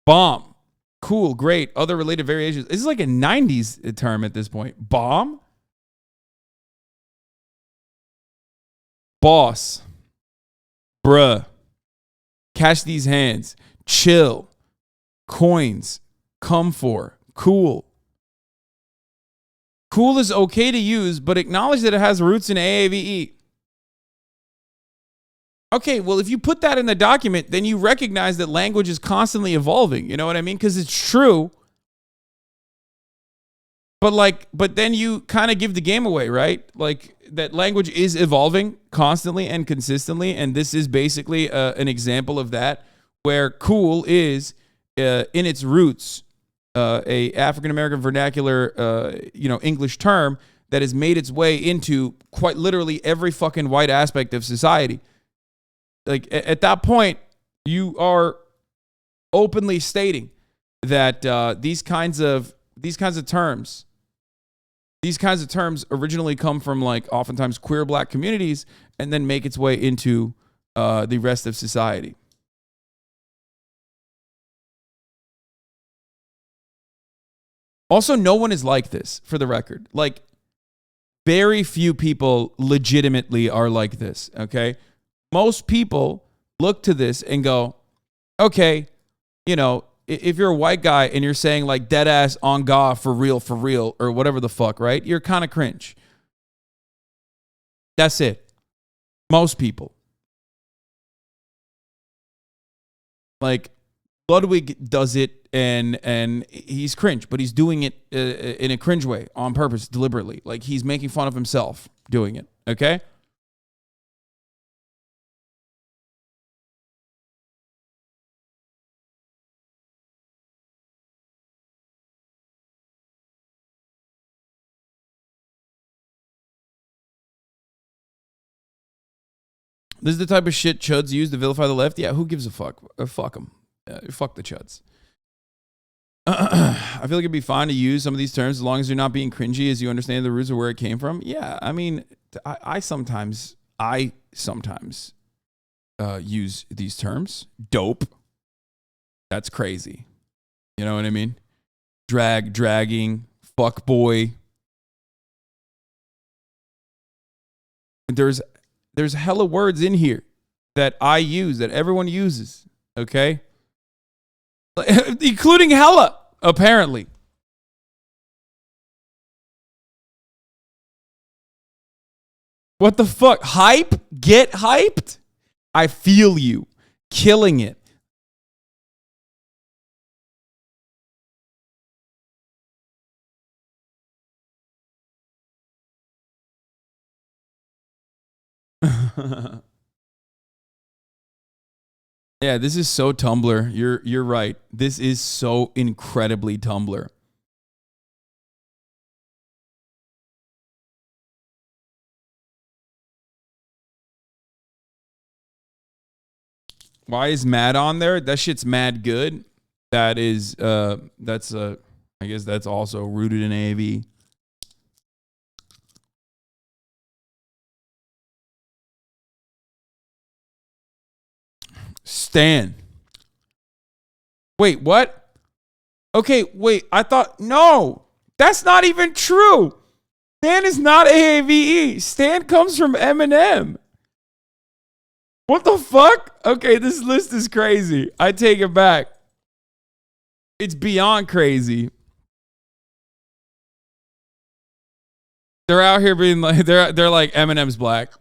Bomb. Cool, great. Other related variations. This is like a 90s term at this point. Bomb. Boss. Bruh. Catch these hands. Chill. Coins. Come for. Cool. Cool is okay to use, but acknowledge that it has roots in AAVE. Okay, well, if you put that in the document, then you recognize that language is constantly evolving. You know what I mean? Because it's true. But then you kind of give the game away, right? Like, that language is evolving constantly and consistently, and this is basically an example of that, where cool is... in its roots, a African-American vernacular, English term that has made its way into quite literally every fucking white aspect of society. Like at that point, you are openly stating that these kinds of terms originally come from like oftentimes queer black communities and then make its way into the rest of society. Also, no one is like this, for the record. Like, very few people legitimately are like this, okay? Most people look to this and go, okay, if you're a white guy and you're saying, like, dead ass on God for real, or whatever the fuck, right? You're kind of cringe. That's it. Most people. Like, Ludwig does it and he's cringe, but he's doing it in a cringe way on purpose, deliberately. Like he's making fun of himself doing it. Okay. This is the type of shit chuds use to vilify the left. Yeah, who gives a fuck? Fuck them. Fuck the chuds. I feel like it'd be fine to use some of these terms as long as you're not being cringy, as you understand the roots of where it came from. Yeah, I mean, I sometimes use these terms. Dope. That's crazy. You know what I mean? Dragging, fuck boy. There's hella words in here that I use, that everyone uses, okay? Including hella, apparently. What the fuck? Hype? Get hyped? I feel you. Killing it. Yeah, this is so Tumblr. You're right. This is so incredibly Tumblr. Why is mad on there? That shit's mad good. That is that's I guess that's also rooted in AAVE. Stan. Wait, what? Okay, wait, I thought, no, that's not even true. Stan is not AAVE. Stan comes from Eminem. What the fuck? Okay, this list is crazy. I take it back. It's beyond crazy. They're out here being like, they're like, Eminem's black.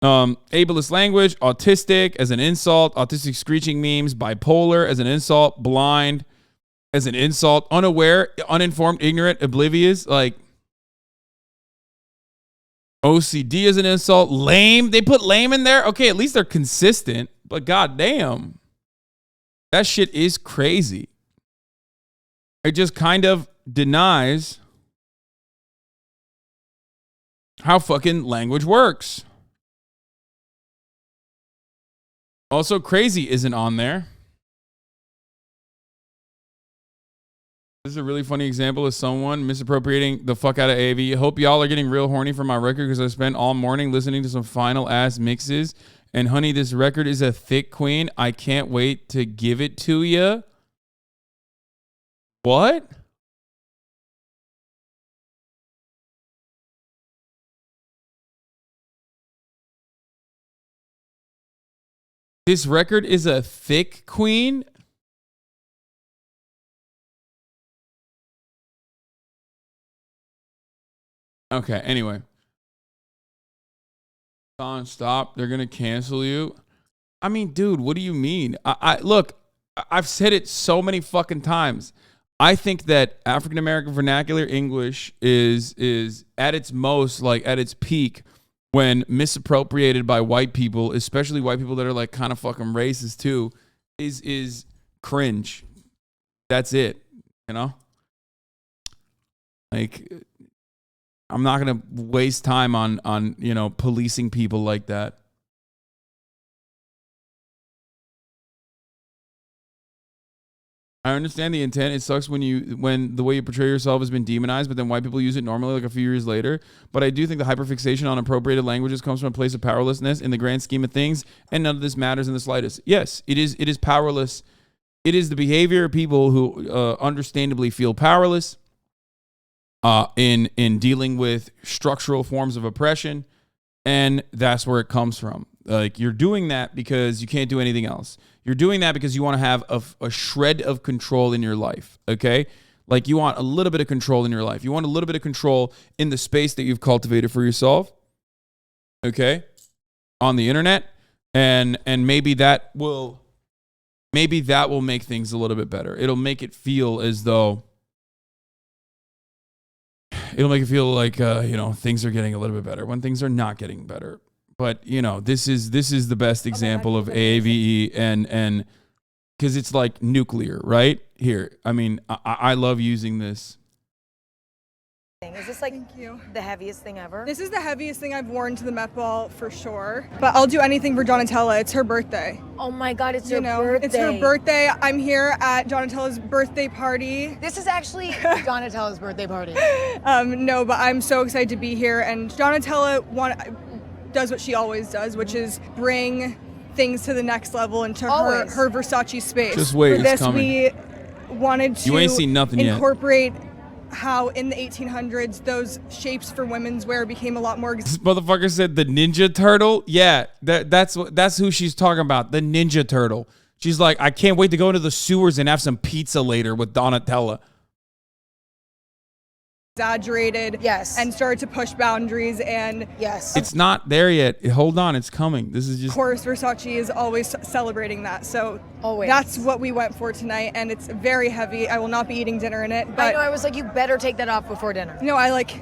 Ableist language, autistic as an insult, autistic screeching memes, bipolar as an insult, blind as an insult, unaware, uninformed, ignorant, oblivious, like OCD as an insult, lame. They put lame in there. Okay, at least they're consistent, but goddamn, that shit is crazy. It just kind of denies how fucking language works. Also, crazy isn't on there. This is a really funny example of someone misappropriating the fuck out of AAVE. Hope y'all are getting real horny for my record because I spent all morning listening to some final ass mixes. And honey, this record is a thick queen. I can't wait to give it to you. What? This record is a thick queen? Okay, anyway. Stop. They're going to cancel you. I mean, dude, what do you mean? Look, I've said it so many fucking times. I think that African American vernacular English is at its most, like at its peak, when misappropriated by white people, especially white people that are like kind of fucking racist too, is cringe. That's it, you know? Like, I'm not going to waste time on, you know, policing people like that. I understand the intent. It sucks when the way you portray yourself has been demonized, but then white people use it normally like a few years later. But I do think the hyperfixation on appropriated languages comes from a place of powerlessness in the grand scheme of things, and none of this matters in the slightest. Yes, it is powerless. It is the behavior of people who understandably feel powerless in dealing with structural forms of oppression, and that's where it comes from. Like, you're doing that because you can't do anything else. You're doing that because you want to have a shred of control in your life, okay? Like, you want a little bit of control in your life. You want a little bit of control in the space that you've cultivated for yourself, okay? On the internet, and maybe that will make things a little bit better. It'll make it feel as though it'll make it feel like you know, things are getting a little bit better when things are not getting better. But, you know, this is the best example of AAVE, and because it's like nuclear, right? Here, I mean, I love using this. Is this like the heaviest thing ever? This is the heaviest thing I've worn to the Met Ball for sure. But I'll do anything for Donatella. It's her birthday. Oh my God, it's your birthday. It's her birthday. I'm here at Donatella's birthday party. This is actually Donatella's birthday party. No, but I'm so excited to be here. And Donatella does what she always does, which is bring things to the next level into Always. her Versace space. Just wait, For it's this, coming. we wanted to You ain't seen nothing yet. incorporate how in the 1800s those shapes for women's wear became a lot more. This motherfucker said the Ninja Turtle. Yeah, that's who she's talking about. The Ninja Turtle. She's like, I can't wait to go into the sewers and have some pizza later with Donatella. Exaggerated, Yes. and started to push boundaries. And Yes. It's not there yet. Hold on, it's coming. This is of just. course, Versace is always celebrating that. So Always. that's what we went for tonight, and it's very heavy. I will not be eating dinner in it. I But know. I was like, you better take that off before dinner. no, I like.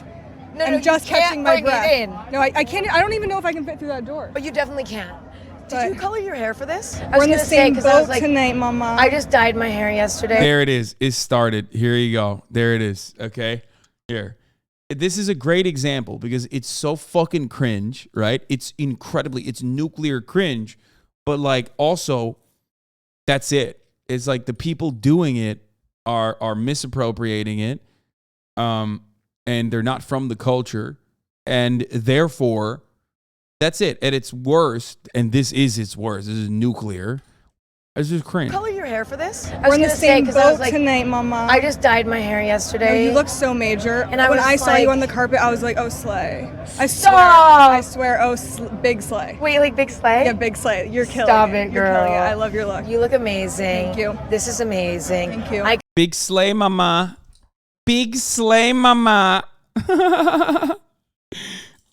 No, I'm you just can't catching my bring breath. it in. No, I can't. I don't even know if I can fit through that door. But you definitely can. Did But- you color your hair for this? I We're was in the gonna say same because I was boat like, tonight, Mama. I just dyed my hair yesterday. There it is. It started. Here you go. There it is. Okay. Here. This is a great example because it's so fucking cringe, right? It's nuclear cringe, but like also that's it. It's like the people doing it are misappropriating it. And they're not from the culture. And therefore, that's it. At its worst, and this is its worst, this is nuclear. It's just cringe. Color your hair for this? I We're was in the gonna say same because I was boat like, tonight, Mama. I just dyed my hair No, yesterday. you look so major. And I when was I saw you like- on the carpet, I was like, oh, slay. Stop! I swear, oh, big slay. Wait, like big slay? Yeah, big slay. You're killing Stop it. it, You're killing it. girl. I love your look. You look amazing. Thank you. This is amazing. Thank you. I Big slay mama. Big slay mama.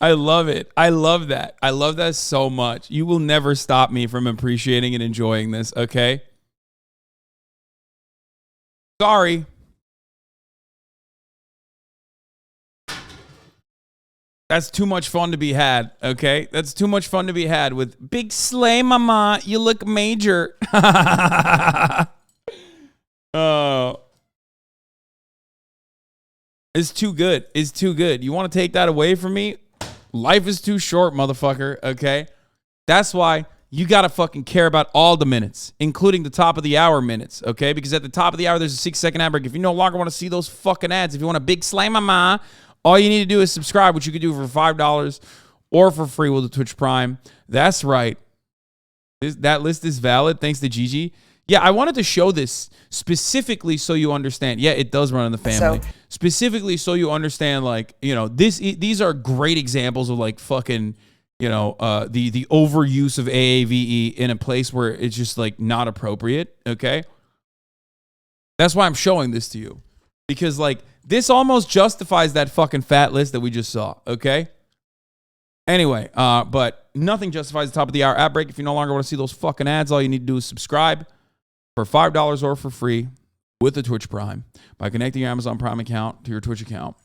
I love it. I love that. I love that so much. You will never stop me from appreciating and enjoying this, okay? Sorry. That's too much fun to be had, okay? That's too much fun to be had with big slay mama. You look major. Oh. It's too good. It's too good. You want to take that away from me? Life is too short, motherfucker, okay? That's why you got to fucking care about all the minutes, including the top of the hour minutes, okay? Because at the top of the hour, there's a 6-second ad break. If you no longer want to see those fucking ads, if you want a big slay mama, all you need to do is subscribe, which you can do for $5 or for free with the Twitch Prime. That's right. That list is valid, thanks to Gigi. Yeah, I wanted to show this specifically so you understand. Yeah, it does run in the family. Specifically so you understand, like, you know, these are great examples of like fucking, you know, the overuse of AAVE in a place where it's just like not appropriate, okay? That's why I'm showing this to you. Because like this almost justifies that fucking fat list that we just saw, okay? Anyway, but nothing justifies the top of the hour ad break. If you no longer want to see those fucking ads, all you need to do is subscribe for $5 or for free with the Twitch Prime by connecting your Amazon Prime account to your Twitch account.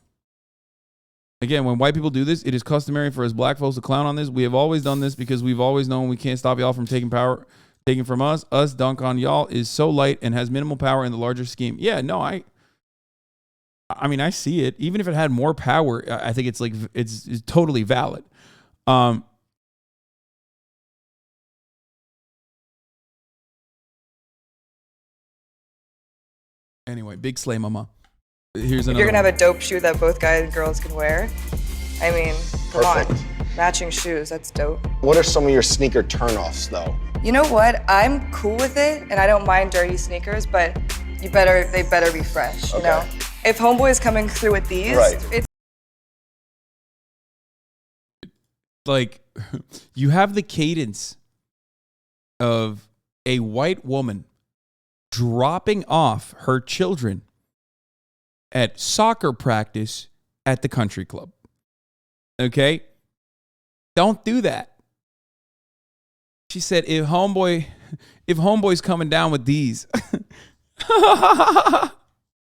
Again, when white people do this, it is customary for us black folks to clown on this. We have always done this because we've always known we can't stop y'all from taking power, taking from us. Us dunk on y'all is so light and has minimal power in the larger scheme. Yeah, no, I mean, I see it. Even if it had more power, I think it's like it's totally valid. Anyway, big slay mama. Here's another. You're gonna one. have a dope shoe that both guys and girls can wear. I mean, come on. Matching shoes, that's dope. What are some of your sneaker turnoffs, though? You know what? I'm cool with it, and I don't mind dirty sneakers, but they better be fresh, you know? If Homeboy's coming through with these, it's like you have the cadence of a white woman dropping off her children at soccer practice at the country club. Okay? Don't do that. She said, if homeboy's coming down with these.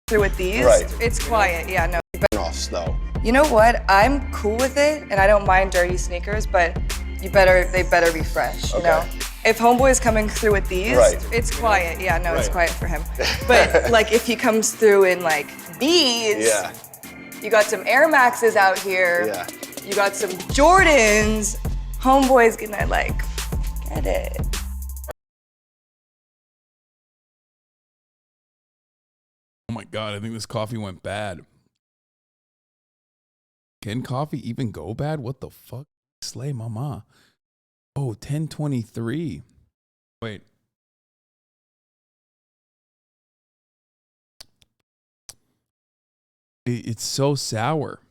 through with these, it's quiet. Yeah, no. Turnoffs, though. You know what? I'm cool with it, and I don't mind dirty sneakers, but they better be fresh, you know? If Homeboy's coming through with these, it's quiet. Yeah, no, it's quiet for him. But like if he comes through in like these, you got some Air Maxes out here, you got some Jordans, Homeboy's gonna like get it. Oh my God, I think this coffee went bad. Can coffee even go bad? What the fuck? Slay mama. Oh, 1023. Wait. It's so sour.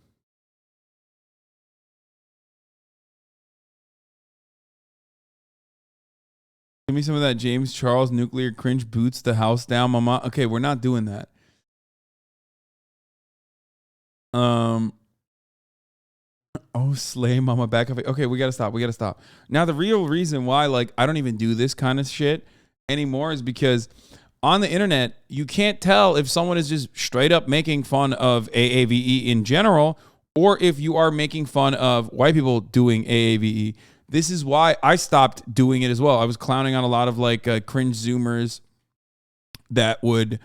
Give me some of that James Charles nuclear cringe boots the house down, mama. Okay, we're not doing that. Oh, slay mama back up. Okay, we gotta stop. We gotta stop. Now, the real reason why, like, I don't even do this kind of shit anymore is because on the internet, you can't tell if someone is just straight up making fun of AAVE in general, or if you are making fun of white people doing AAVE. This is why I stopped doing it as well. I was clowning on a lot of like cringe Zoomers that would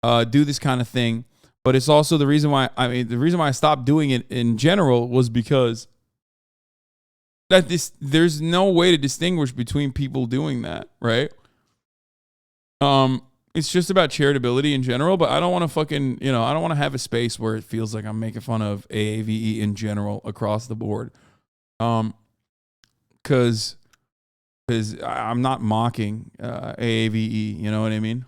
do this kind of thing. But it's also the reason why, the reason why I stopped doing it in general was because there's no way to distinguish between people doing that, right? It's just about charitability in general, but I don't want to fucking, I don't want to have a space where it feels like I'm making fun of AAVE in general across the board. Because I'm not mocking AAVE, you know what I mean?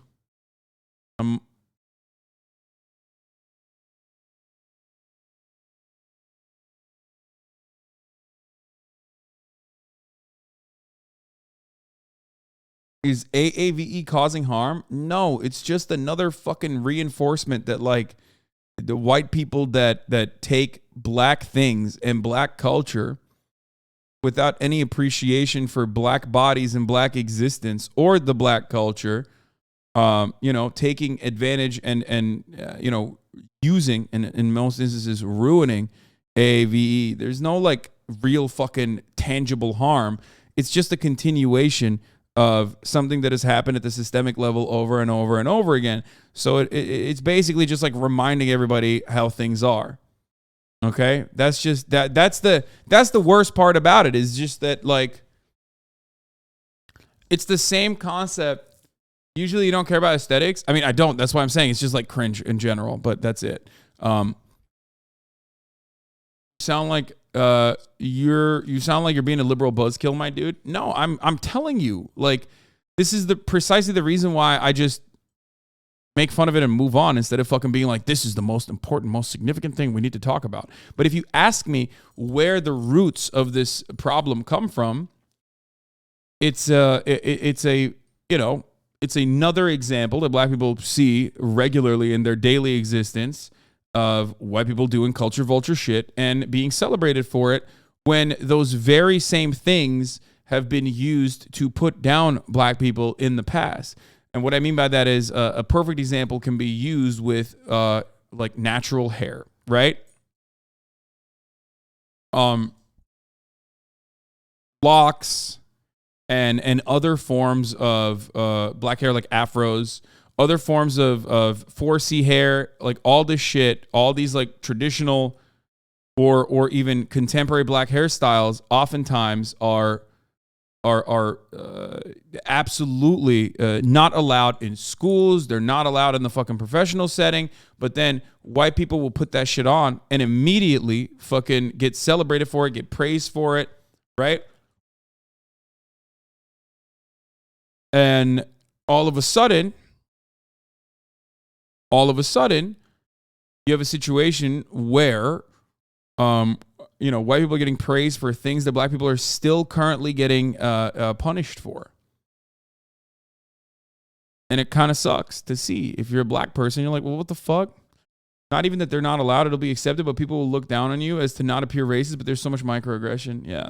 Is AAVE causing harm? No, it's just another fucking reinforcement that like the white people that take black things and black culture without any appreciation for black bodies and black existence or the black culture, taking advantage and using and in most instances ruining AAVE. There's no like real fucking tangible harm. It's just a continuation of something that has happened at the systemic level over and over and over again. So it's basically just like reminding everybody how things are. Okay, that's just that's the worst part about it, is just that like it's the same concept. Usually you don't care about aesthetics. I mean, I don't. That's why I'm saying it's just like cringe in general, but that's it. Sound like you sound like you're being a liberal buzzkill, my dude. No, I'm telling you, like, this is precisely the reason why I just make fun of it and move on instead of fucking being like, this is the most important, most significant thing we need to talk about. But if you ask me where the roots of this problem come from, it's another example that black people see regularly in their daily existence of white people doing culture vulture shit and being celebrated for it, when those very same things have been used to put down black people in the past. And what I mean by that is a perfect example can be used with like natural hair, right? Locks and other forms of black hair, like afros, other forms of 4C hair, like all this shit, all these like traditional or even contemporary black hairstyles oftentimes are absolutely not allowed in schools. They're not allowed in the fucking professional setting. But then white people will put that shit on and immediately fucking get celebrated for it, get praised for it, right? And all of a sudden, you have a situation where white people are getting praised for things that black people are still currently getting punished for. And it kind of sucks to see. If you're a black person, you're like, well, what the fuck? Not even that they're not allowed, it'll be accepted, but people will look down on you as to not appear racist, but there's so much microaggression. Yeah.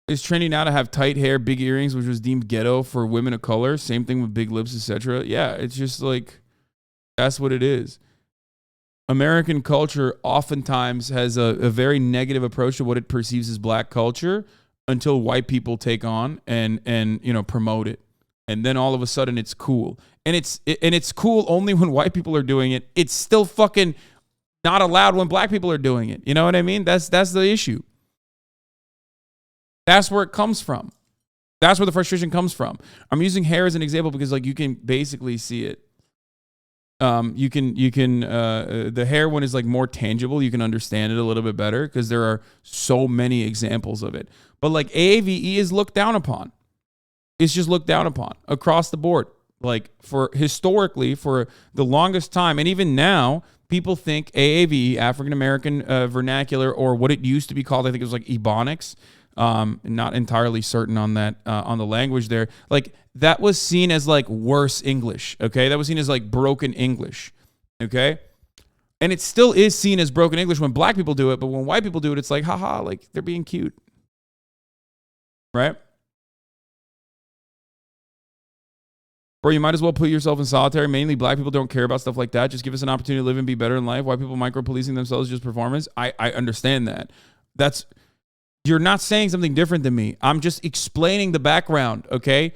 It's trendy now to have tight hair, big earrings, which was deemed ghetto for women of color. Same thing with big lips, etc. Yeah, it's just like, that's what it is. American culture oftentimes has a very negative approach to what it perceives as black culture until white people take on and promote it. And then all of a sudden it's cool. And it's cool only when white people are doing it. It's still fucking not allowed when black people are doing it. You know what I mean? That's the issue. That's where it comes from. That's where the frustration comes from. I'm using hair as an example because like you can basically see it. The hair one is like more tangible. You can understand it a little bit better because there are so many examples of it. But like AAVE is looked down upon. It's just looked down upon across the board. Like for historically, for the longest time, and even now, people think AAVE, African American vernacular, or what it used to be called, I think it was like Ebonics. Not entirely certain on that, on the language there. Like that was seen as like worse English. Okay. That was seen as like broken English. Okay. And it still is seen as broken English when black people do it. But when white people do it, it's like, haha, like they're being cute. Right. Or you might as well put yourself in solitary. Mainly black people don't care about stuff like that. Just give us an opportunity to live and be better in life. White people micro-policing themselves just performance. I understand that. You're not saying something different than me. I'm just explaining the background, okay?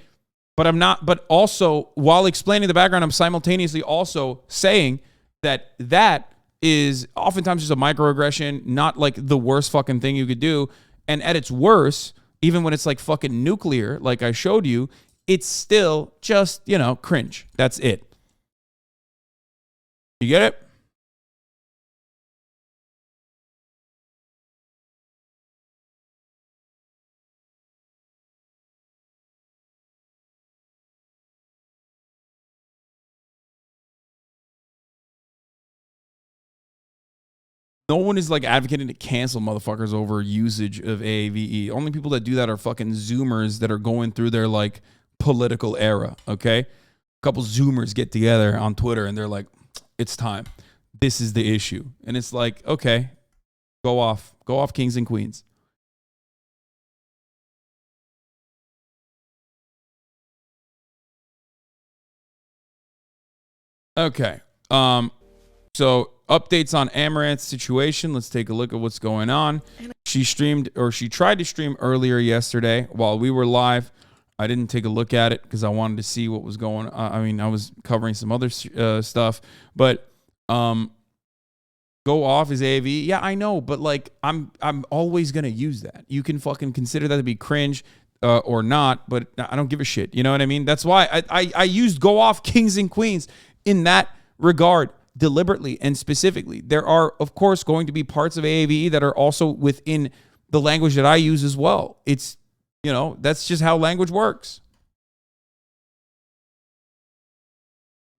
But also, while explaining the background, I'm simultaneously also saying that is oftentimes just a microaggression, not like the worst fucking thing you could do. And at its worst, even when it's like fucking nuclear, like I showed you, it's still just, cringe. That's it. You get it? No one is like advocating to cancel motherfuckers over usage of AAVE. Only people that do that are fucking Zoomers that are going through their like political era, okay? A couple Zoomers get together on Twitter and they're like, it's time. This is the issue. And it's like, okay, go off kings and queens. Okay. So updates on Amouranth's situation. Let's take a look at what's going on. She tried to stream earlier yesterday while we were live. I didn't take a look at it because I wanted to see what was going on. I was covering some other stuff, but go off is AAVE. Yeah, I know, but like I'm always gonna use that. You can fucking consider that to be cringe or not, but I don't give a shit. You know what I mean? That's why I used go off kings and queens in that regard. Deliberately and specifically. There are, of course, going to be parts of AAVE that are also within the language that I use as well. It's, that's just how language works.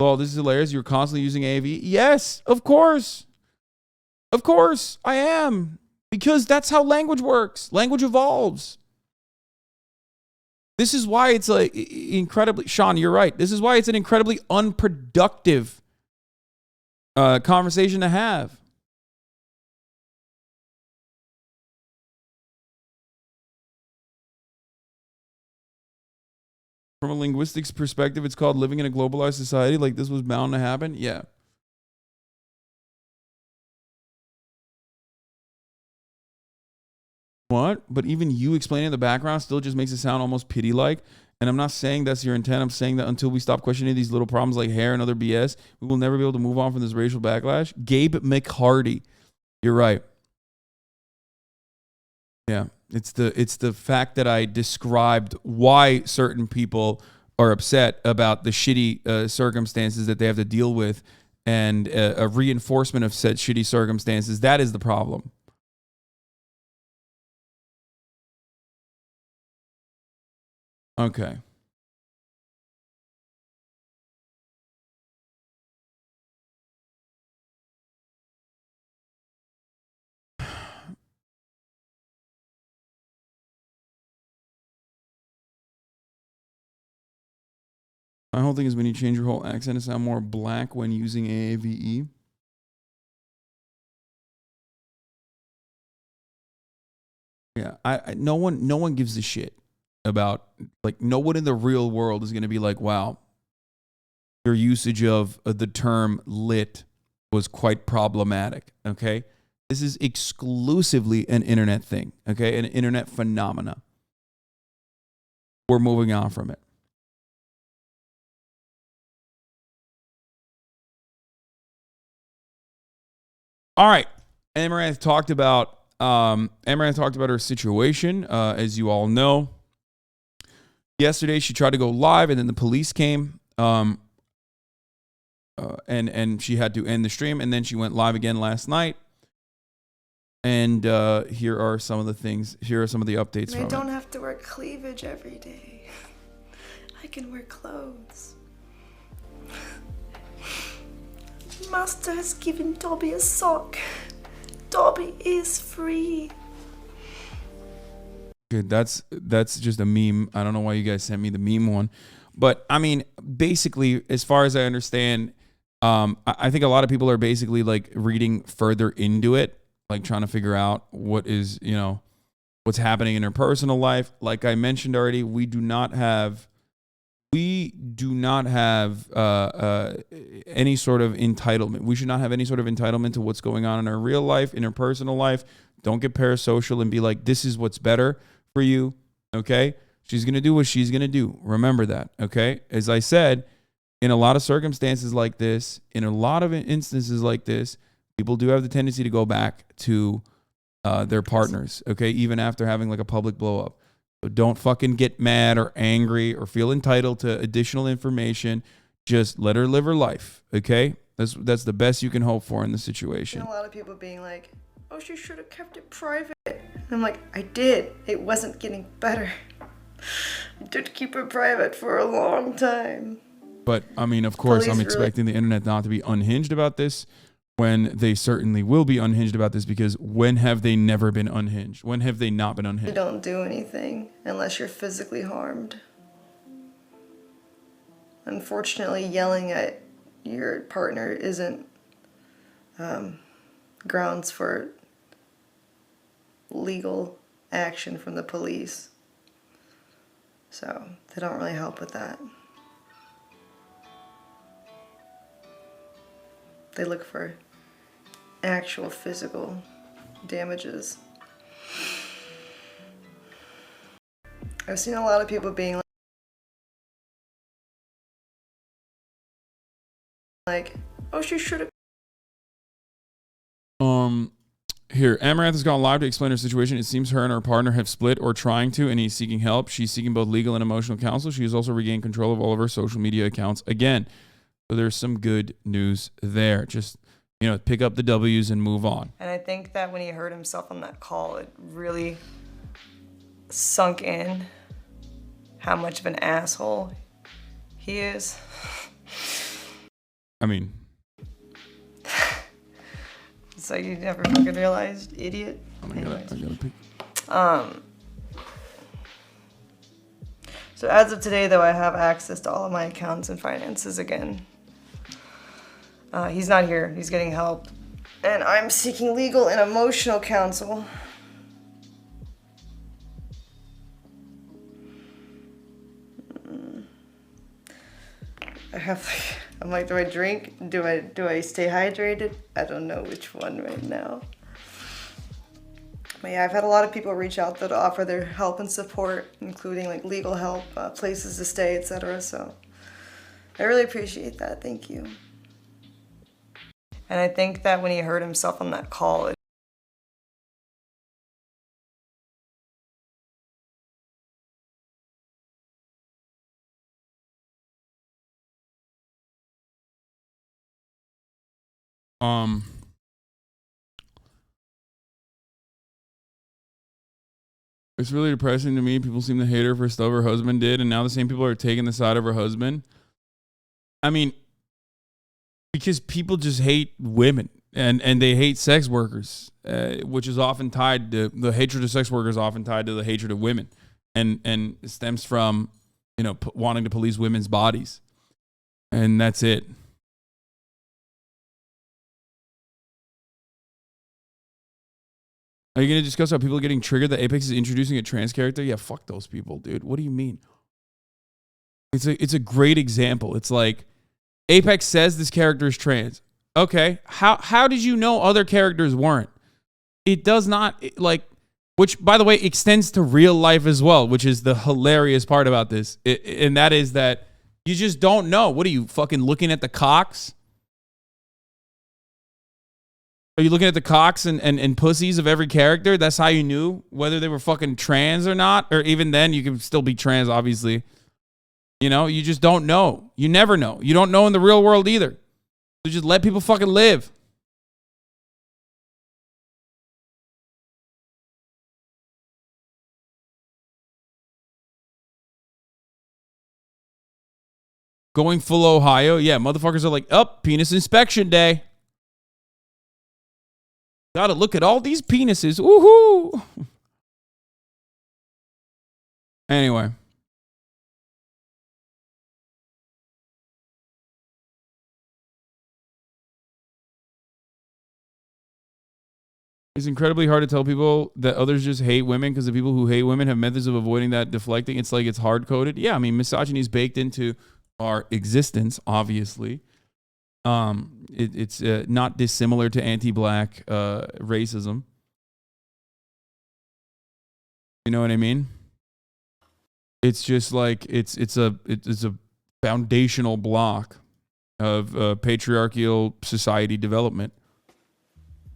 Oh, this is hilarious. You're constantly using AAVE. Yes, of course. Of course, I am. Because that's how language works. Language evolves. This is why it's like incredibly, Shawn, you're right. This is why it's an incredibly unproductive conversation to have. From a linguistics perspective, it's called living in a globalized society. Like this was bound to happen. Yeah. What? But even you explaining the background still just makes it sound almost pity-like. And I'm not saying that's your intent. I'm saying that until we stop questioning these little problems like hair and other BS, we will never be able to move on from this racial backlash. Gabe McHardy. You're right. Yeah. It's the fact that I described why certain people are upset about the shitty circumstances that they have to deal with and a reinforcement of said shitty circumstances. That is the problem. Okay. My whole thing is when you change your whole accent to sound more black when using AAVE. Yeah, no one gives a shit about, like, no one in the real world is going to be like, wow, your usage of the term lit was quite problematic, okay? This is exclusively an internet thing, okay? An internet phenomena. We're moving on from it. All right. Amouranth talked about her situation, as you all know. Yesterday, she tried to go live, and then the police came, and she had to end the stream, and then she went live again last night. And here are some of the things. Here are some of the updates from it. I don't have to wear cleavage every day. I can wear clothes. Master has given Dobby a sock. Dobby is free. Good. That's just a meme. I don't know why you guys sent me the meme one, but I mean, basically, as far as I understand, I think a lot of people are basically like reading further into it, like trying to figure out what is, what's happening in her personal life. Like I mentioned already, we do not have any sort of entitlement. We should not have any sort of entitlement to what's going on in her real life, in her personal life. Don't get parasocial and be like, this is what's better for you. Okay. She's going to do what she's going to do. Remember that. Okay. As I said, in a lot of circumstances like this, in a lot of instances like this, people do have the tendency to go back to their partners. Okay. Even after having like a public blow up. So don't fucking get mad or angry or feel entitled to additional information. Just let her live her life. Okay. That's the best you can hope for in the situation. And a lot of people being like, oh, she should have kept it private. And I'm like, I did. It wasn't getting better. I did keep it private for a long time. But, I mean, of course, I'm expecting the internet not to be unhinged about this when they certainly will be unhinged about this, because when have they never been unhinged? When have they not been unhinged? You don't do anything unless you're physically harmed. Unfortunately, yelling at your partner isn't grounds for legal action from the police. So they don't really help with that. They look for actual physical damages. I've seen a lot of people being like, oh, she should have. Here, Amouranth has gone live to explain her situation. It seems her and her partner have split or trying to, and he's seeking help. She's seeking both legal and emotional counsel. She has also regained control of all of her social media accounts again. So there's some good news there. Just, pick up the W's and move on. And I think that when he heard himself on that call, it really sunk in how much of an asshole he is. I mean, it's like you never fucking realized, idiot. I gotta pick. So as of today, though, I have access to all of my accounts and finances again. He's not here. He's getting help. And I'm seeking legal and emotional counsel. I'm like, do I drink? Do I stay hydrated? I don't know which one right now. But yeah, I've had a lot of people reach out that offer their help and support, including like legal help, places to stay, etc. So I really appreciate that. Thank you. And I think that when he heard himself on that call, it's really depressing to me. People seem to hate her for stuff her husband did, and now the same people are taking the side of her husband. I mean, because people just hate women and they hate sex workers, which is often tied to the hatred of sex workers, often tied to the hatred of women, and it stems from wanting to police women's bodies, and that's it. Are you going to discuss how people are getting triggered that Apex is introducing a trans character? Yeah, fuck those people, dude. What do you mean? It's a great example. It's like Apex says this character is trans. Okay, how did you know other characters weren't? It does not, which, by the way, extends to real life as well, which is the hilarious part about this. And that is that you just don't know. What are you, fucking looking at the cocks? Are you looking at the cocks and pussies of every character? That's how you knew whether they were fucking trans or not? Or even then, you can still be trans, obviously. You know, you just don't know. You never know. You don't know in the real world either. So just let people fucking live. Going full Ohio. Yeah, motherfuckers are like, penis inspection day. Gotta look at all these penises. Woohoo! Anyway. It's incredibly hard to tell people that others just hate women because the people who hate women have methods of avoiding that deflecting. It's like it's hard-coded. Yeah, I mean, misogyny is baked into our existence, obviously. It's not dissimilar to anti-black racism. You know what I mean? It's just like it's a foundational block of patriarchal society development.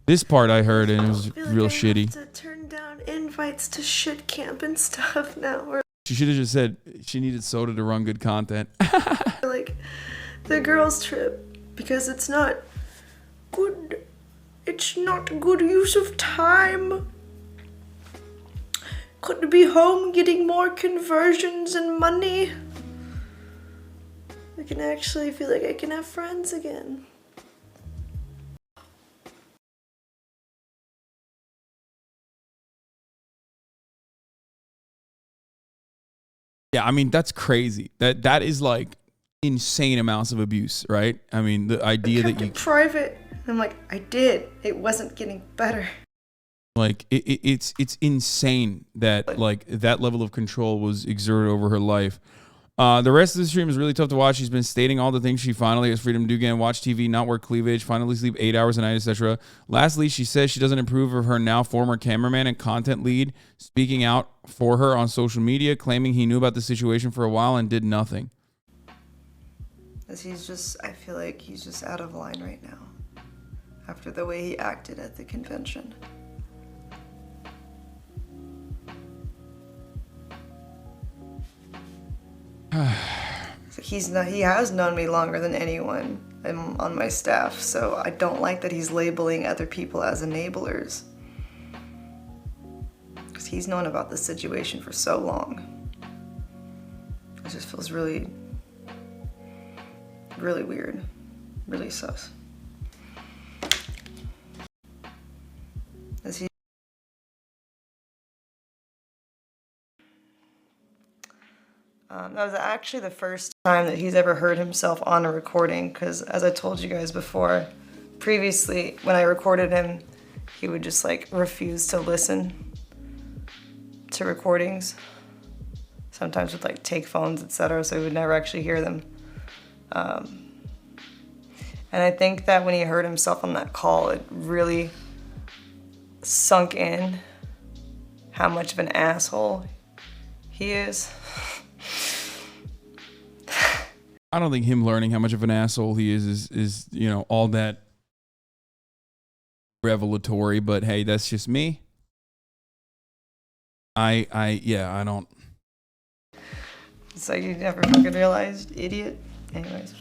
This part I heard and it was real shitty. To turn down invites to shit camp and stuff now. Or She should have just said she needed soda to run good content. like the girls' trip because it's not good. It's not good use of time. Could be home getting more conversions and money. I can actually feel like I can have friends again. Yeah, I mean, that's crazy. That is like insane amounts of abuse, right? I mean, the idea that you private. I'm like, I did. It wasn't getting better. Like it's insane that like that level of control was exerted over her life. The rest of the stream is really tough to watch. She's been stating all the things she finally has freedom to do again: watch TV, not wear cleavage, finally sleep 8 hours a night, etc. Lastly, she says she doesn't approve of her now former cameraman and content lead speaking out for her on social media, claiming he knew about the situation for a while and did nothing. As I feel like he's just out of line right now after the way he acted at the convention. He has known me longer than anyone on my staff, so I don't like that he's labeling other people as enablers. Because he's known about this situation for so long. It just feels really, really weird, really sus. That was actually the first time that he's ever heard himself on a recording, because as I told you guys before, previously when I recorded him, he would just like refuse to listen to recordings. Sometimes with like take phones, etc., so he would never actually hear them. And I think that when he heard himself on that call, it really sunk in how much of an asshole he is. I don't think him learning how much of an asshole he is you know, all that revelatory, but hey, that's just me. I don't. So you never fucking realized, idiot. Anyways.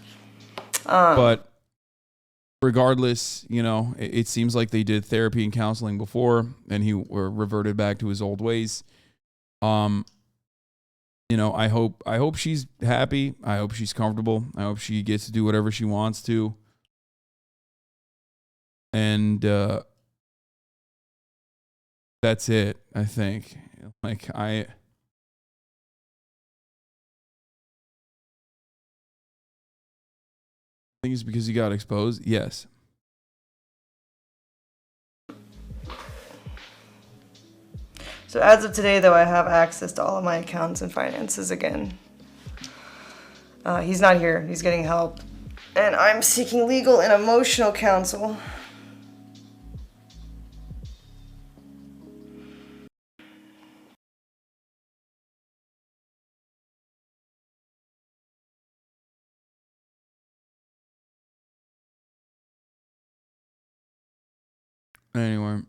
But regardless, you know, it seems like they did therapy and counseling before, and he reverted back to his old ways. You know, I hope she's happy. I hope she's comfortable. I hope she gets to do whatever she wants to. And that's it, I think. Like I think it's because he got exposed. Yes. So as of today, though, I have access to all of my accounts and finances again. He's not here. He's getting help. And I'm seeking legal and emotional counsel. Anyway.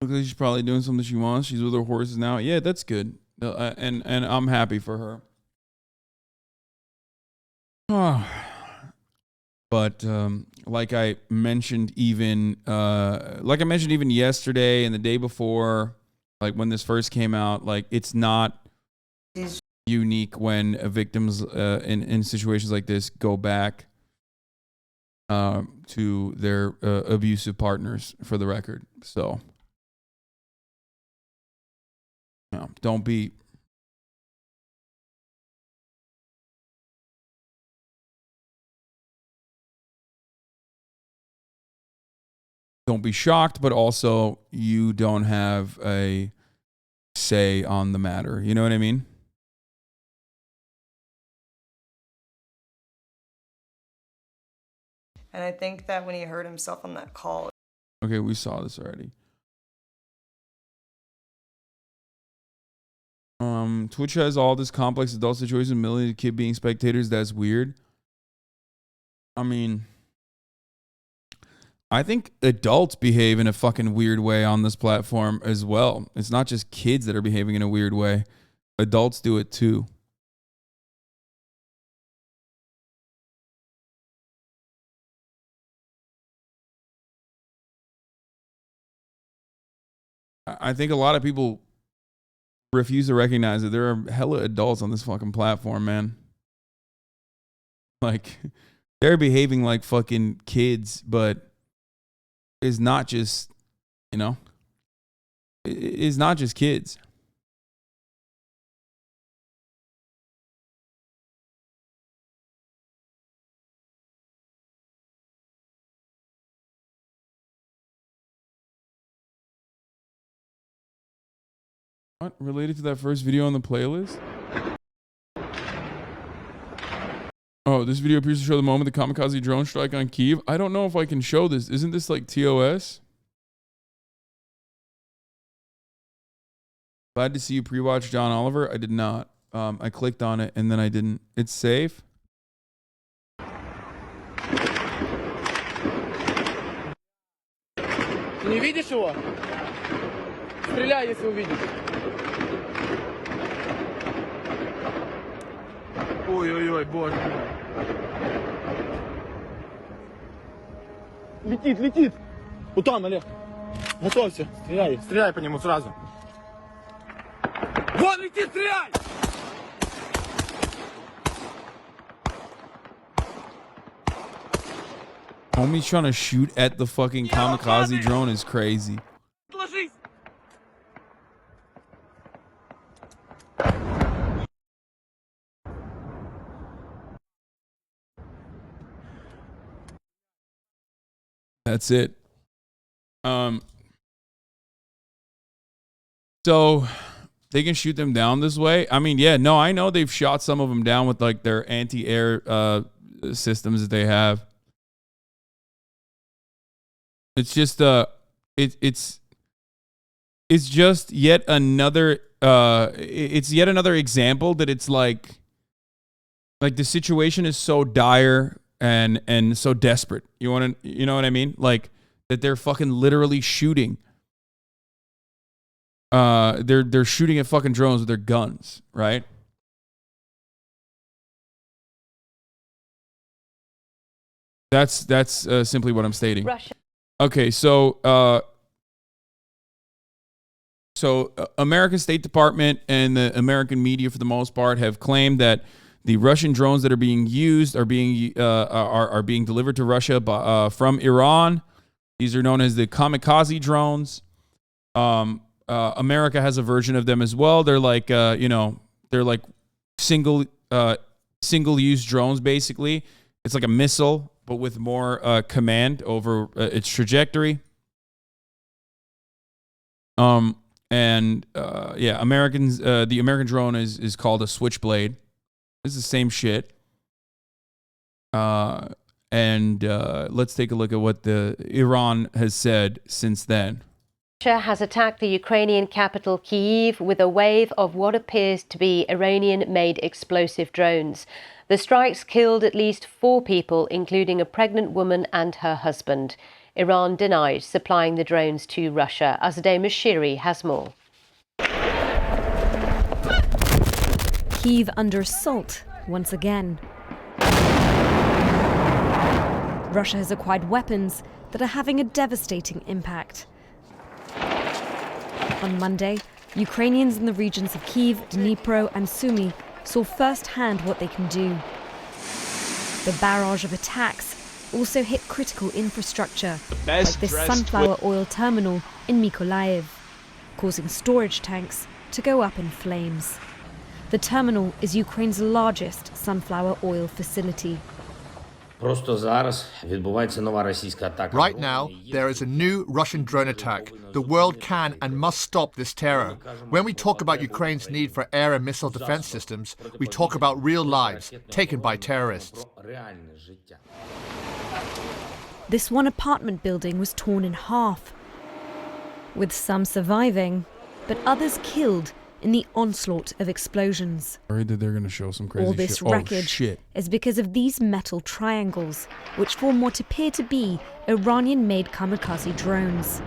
Looks like she's probably doing something she wants. She's with her horses now. Yeah, that's good. And I'm happy for her. But like I mentioned even yesterday and the day before, like when this first came out, like it's not unique when victims in situations like this go back to their abusive partners, for the record. So no, don't be shocked, but also you don't have a say on the matter. You know what I mean? And I think that when he heard himself on that call. Okay, we saw this already. Twitch has all this complex adult situation, millions of kids being spectators. That's weird. I mean, I think adults behave in a fucking weird way on this platform as well. It's not just kids that are behaving in a weird way. Adults do it too. I think a lot of people refuse to recognize that there are hella adults on this fucking platform, man. Like, they're behaving like fucking kids, but it's not just, you know, it's not just kids. What? Related to that first video on the playlist? Oh, this video appears to show the moment the kamikaze drone strike on Kyiv. I don't know if I can show this. Isn't this like TOS? Glad to see you pre-watch John Oliver. I did not. I clicked on it and then I didn't. It's safe. Ты не видишь его? Стреляй, если увидишь. Ой-ой-ой, боже мой. Летит, летит. Вот там, Олег. Готовься. Стреляй, стреляй по нему сразу. Вон летит, стреляй! Homie's trying to shoot at the fucking kamikaze drone is crazy. Ложись! That's it. So they can shoot them down this way. I mean, yeah, no, I know they've shot some of them down with like their anti-air systems that they have. It's just it's just yet another it's yet another example that it's like the situation is so dire and so desperate. You know what I mean? Like that they're fucking literally shooting. They're shooting at fucking drones with their guns, right? That's simply what I'm stating. Russia. Okay, so American State Department and the American media, for the most part, have claimed that the Russian drones that are being used are being delivered to Russia from Iran. These are known as the kamikaze drones. America has a version of them as well. They're like they're like single use drones basically. It's like a missile, but with more command over its trajectory. The American drone is called a Switchblade. It's the same shit. Let's take a look at what the Iran has said since then. Russia has attacked the Ukrainian capital Kyiv with a wave of what appears to be Iranian-made explosive drones. The strikes killed at least 4 people, including a pregnant woman and her husband. Iran denied supplying the drones to Russia. Azadeh Mashiri has more. Kyiv under assault once again. Russia has acquired weapons that are having a devastating impact. On Monday, Ukrainians in the regions of Kyiv, Dnipro and Sumy saw firsthand what they can do. The barrage of attacks also hit critical infrastructure, like this sunflower oil terminal in Mykolaiv, causing storage tanks to go up in flames. The terminal is Ukraine's largest sunflower oil facility. Right now, there is a new Russian drone attack. The world can and must stop this terror. When we talk about Ukraine's need for air and missile defense systems, we talk about real lives taken by terrorists. This one apartment building was torn in half, with some surviving, but others killed in the onslaught of explosions. Worried that they're going to show some crazy All this shit. wreckage is because of these metal triangles, which form what appear to be Iranian-made kamikaze drones.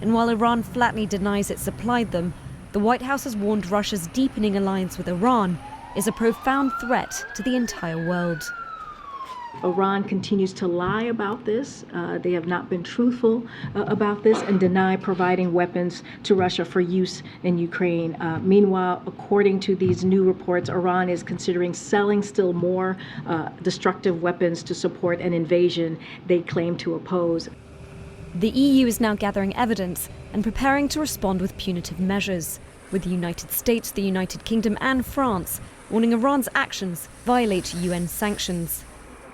And while Iran flatly denies it supplied them, the White House has warned Russia's deepening alliance with Iran is a profound threat to the entire world. Iran continues to lie about this. They have not been truthful about this and deny providing weapons to Russia for use in Ukraine. Meanwhile, according to these new reports, Iran is considering selling still more destructive weapons to support an invasion they claim to oppose. The EU is now gathering evidence and preparing to respond with punitive measures, with the United States, the United Kingdom and France warning Iran's actions violate UN sanctions.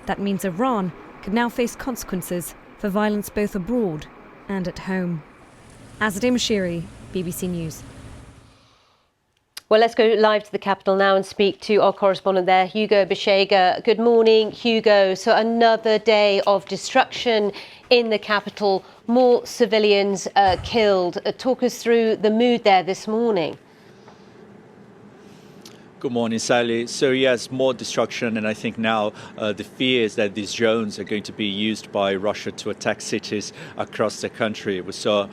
That means Iran could now face consequences for violence both abroad and at home. Azadeh Mashiri, BBC News. Well, let's go live to the capital now and speak to our correspondent there, Hugo Bishega. Good morning, Hugo. So another day of destruction in the capital, more civilians killed. Talk us through the mood there this morning. Good morning, Sally. So yes, more destruction, and I think now the fear is that these drones are going to be used by Russia to attack cities across the country. We saw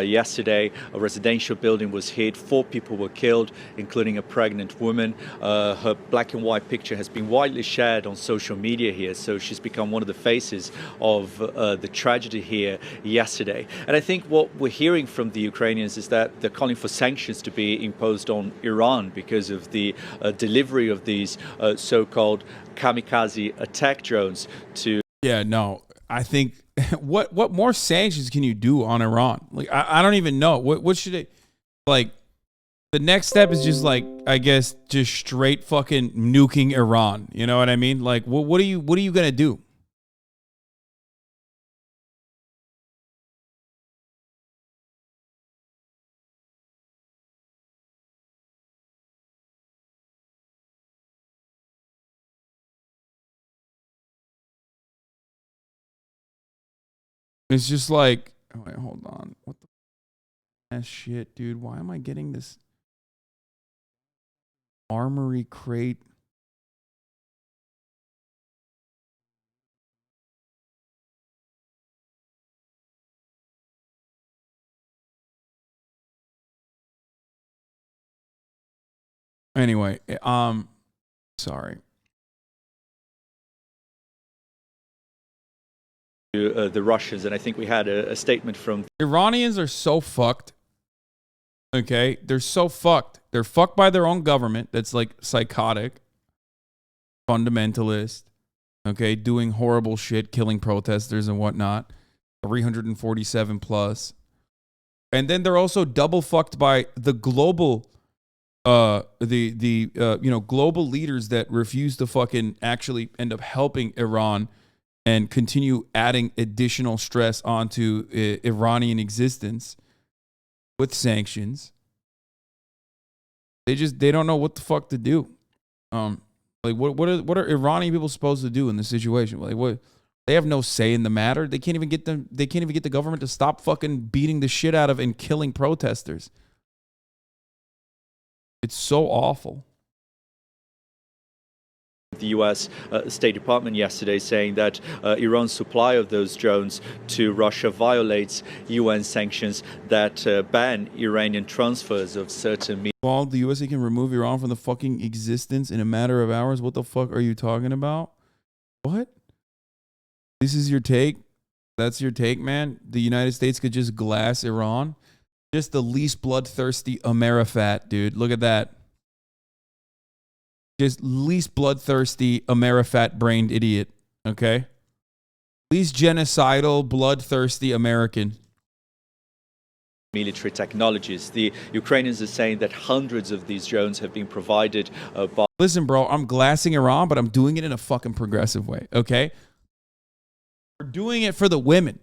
yesterday a residential building was hit, 4 people were killed, including a pregnant woman. Her black and white picture has been widely shared on social media here, so she's become one of the faces of the tragedy here yesterday. And I think what we're hearing from the Ukrainians is that they're calling for sanctions to be imposed on Iran because of the delivery of these so-called kamikaze attack drones to... Yeah, no, I think what more sanctions can you do on Iran? Like, I don't even know. What should it, like, the next step is just like, I guess, just straight fucking nuking Iran. You know what I mean? Like, what are you going to do? It's just like, oh, wait, hold on. What the ass shit, dude? Why am I getting this armory crate? Anyway, sorry. The Russians, and I think we had a statement from... Iranians are so fucked. Okay? They're so fucked. They're fucked by their own government that's like psychotic, fundamentalist, okay, doing horrible shit, killing protesters and whatnot, 347 plus. And then they're also double fucked by the global global leaders that refuse to fucking actually end up helping Iran and continue adding additional stress onto Iranian existence with sanctions. They don't know what the fuck to do. Like what are Iranian people supposed to do in this situation? Like what They have no say in the matter. They can't even get the government to stop fucking beating the shit out of and killing protesters. It's so awful. The U.S. State Department yesterday saying that Iran's supply of those drones to Russia violates UN sanctions that ban Iranian transfers of certain. While the USA can remove Iran from the fucking existence in a matter of hours, what the fuck are you talking about? What? This is your take? That's your take, man? The United States could just glass Iran? Just the least bloodthirsty Amouranth, dude. Look at that. Just least bloodthirsty Amouranth-brained idiot, okay? Least genocidal, bloodthirsty American. Military technologies. The Ukrainians are saying that hundreds of these drones have been provided by... Listen, bro, I'm glassing Iran, but I'm doing it in a fucking progressive way, okay? We're doing it for the women.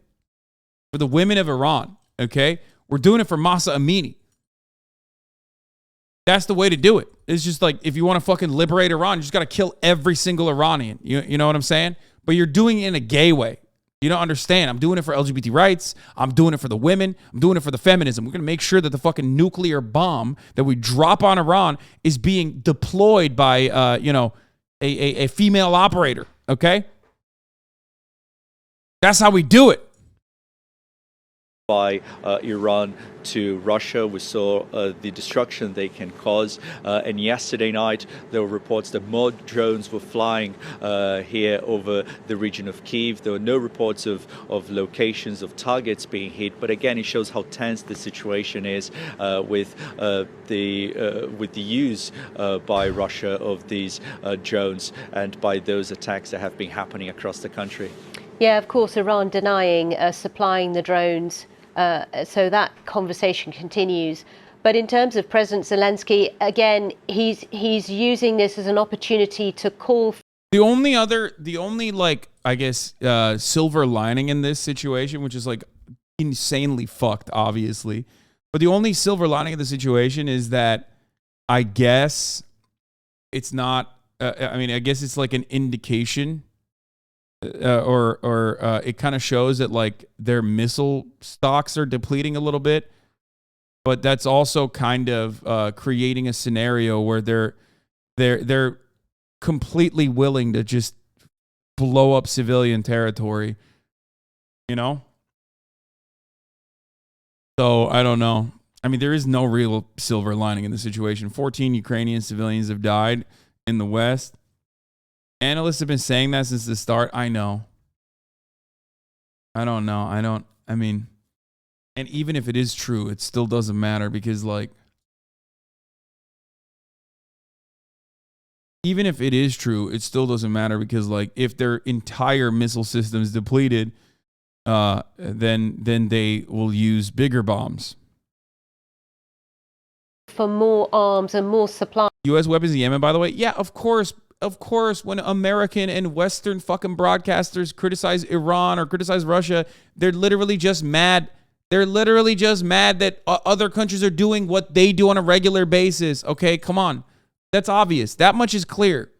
For the women of Iran, okay? We're doing it for Mahsa Amini. That's the way to do it. It's just like, if you want to fucking liberate Iran, you just got to kill every single Iranian. You know what I'm saying? But you're doing it in a gay way. You don't understand. I'm doing it for LGBT rights. I'm doing it for the women. I'm doing it for the feminism. We're going to make sure that the fucking nuclear bomb that we drop on Iran is being deployed by, a female operator. Okay? That's how we do it. By Iran to Russia. We saw the destruction they can cause. And yesterday night, there were reports that more drones were flying here over the region of Kyiv. There were no reports of locations of targets being hit. But again, it shows how tense the situation is with the use by Russia of these drones and by those attacks that have been happening across the country. Yeah, of course, Iran denying supplying the drones. So that conversation continues. But in terms of President Zelensky, again, he's using this as an opportunity to call. The only I guess, silver lining in this situation, which is like insanely fucked, obviously. But the only silver lining of the situation is that I guess it's not, I guess it's like an indication. Or it kind of shows that like their missile stocks are depleting a little bit, but that's also kind of creating a scenario where they're completely willing to just blow up civilian territory, you know? So I don't know. I mean, there is no real silver lining in the situation. 14 Ukrainian civilians have died in the West. Analysts have been saying that since the start. I know. I don't know. And even if it is true, it still doesn't matter because, like, even if it is true, it still doesn't matter because, like, if their entire missile system is depleted, then they will use bigger bombs. For more arms and more supply. U.S. weapons in Yemen, by the way? Yeah, of course. Of course, when American and Western fucking broadcasters criticize Iran or criticize Russia, they're literally just mad. They're literally just mad that other countries are doing what they do on a regular basis. Okay, come on. That's obvious. That much is clear.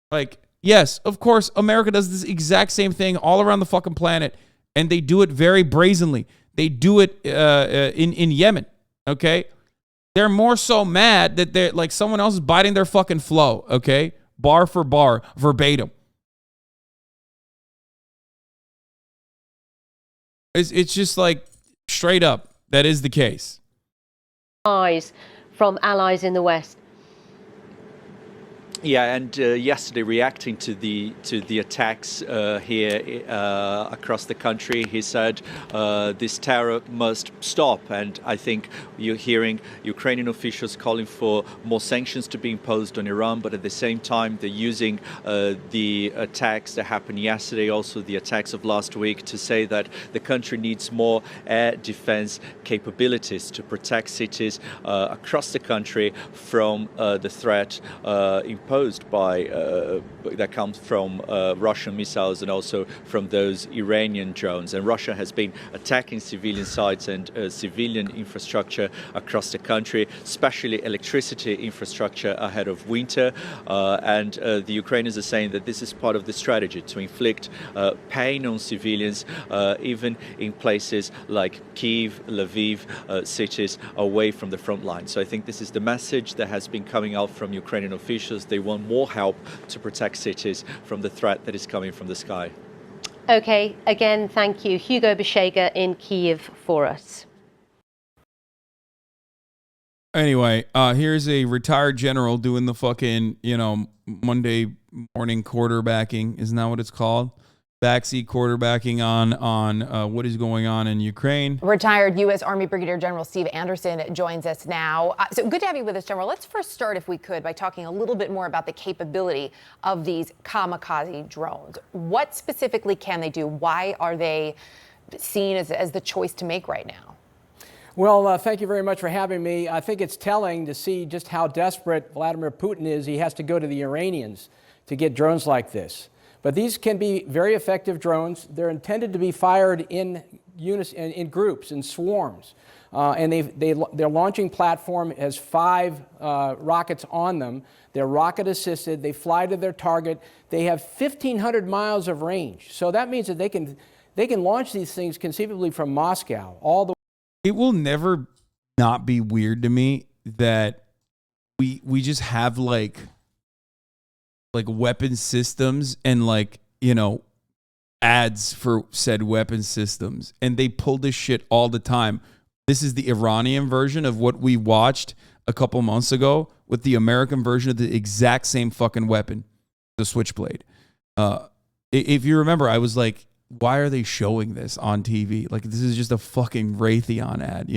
Like, yes, of course, America does this exact same thing all around the fucking planet, and they do it very brazenly. They do it in Yemen, okay? They're more so mad that they're like someone else is biting their fucking flow, okay? Bar for bar, verbatim. It's just like straight up. That is the case. Eyes from allies in the West. Yeah, and yesterday, reacting to the attacks here across the country, he said this terror must stop. And I think you're hearing Ukrainian officials calling for more sanctions to be imposed on Iran, but at the same time, they're using the attacks that happened yesterday, also the attacks of last week, to say that the country needs more air defense capabilities to protect cities across the country from the threat imposed posed by that comes from Russian missiles and also from those Iranian drones. And Russia has been attacking civilian sites and civilian infrastructure across the country, especially electricity infrastructure ahead of winter. And the Ukrainians are saying that this is part of the strategy to inflict pain on civilians, even in places like Kyiv, Lviv, cities away from the front line. So I think this is the message that has been coming out from Ukrainian officials. They want more help to protect cities from the threat that is coming from the sky. Okay, again, thank you. Hugo Beshega in Kyiv for us. Anyway, here's a retired general doing the fucking, Monday morning quarterbacking. Isn't that what it's called? Backseat quarterbacking on what is going on in Ukraine. Retired U.S. Army Brigadier General Steve Anderson joins us now. So good to have you with us, General. Let's first start, if we could, by talking a little bit more about the capability of these kamikaze drones. What specifically can they do? Why are they seen as the choice to make right now? Well, thank you very much for having me. I think it's telling to see just how desperate Vladimir Putin is. He has to go to the Iranians to get drones like this. But these can be very effective drones. They're intended to be fired in groups, in swarms. And their launching platform has 5 rockets on them. They're rocket assisted. They fly to their target. They have 1,500 miles of range. So that means that they can launch these things conceivably from Moscow all the way. It will never not be weird to me that we just have like weapon systems and ads for said weapon systems, and they pull this shit all the time. This is the Iranian version of what we watched a couple months ago with the American version of the exact same fucking weapon, the Switchblade. If you remember, I was like, why are they showing this on TV? Like, this is just a fucking Raytheon ad,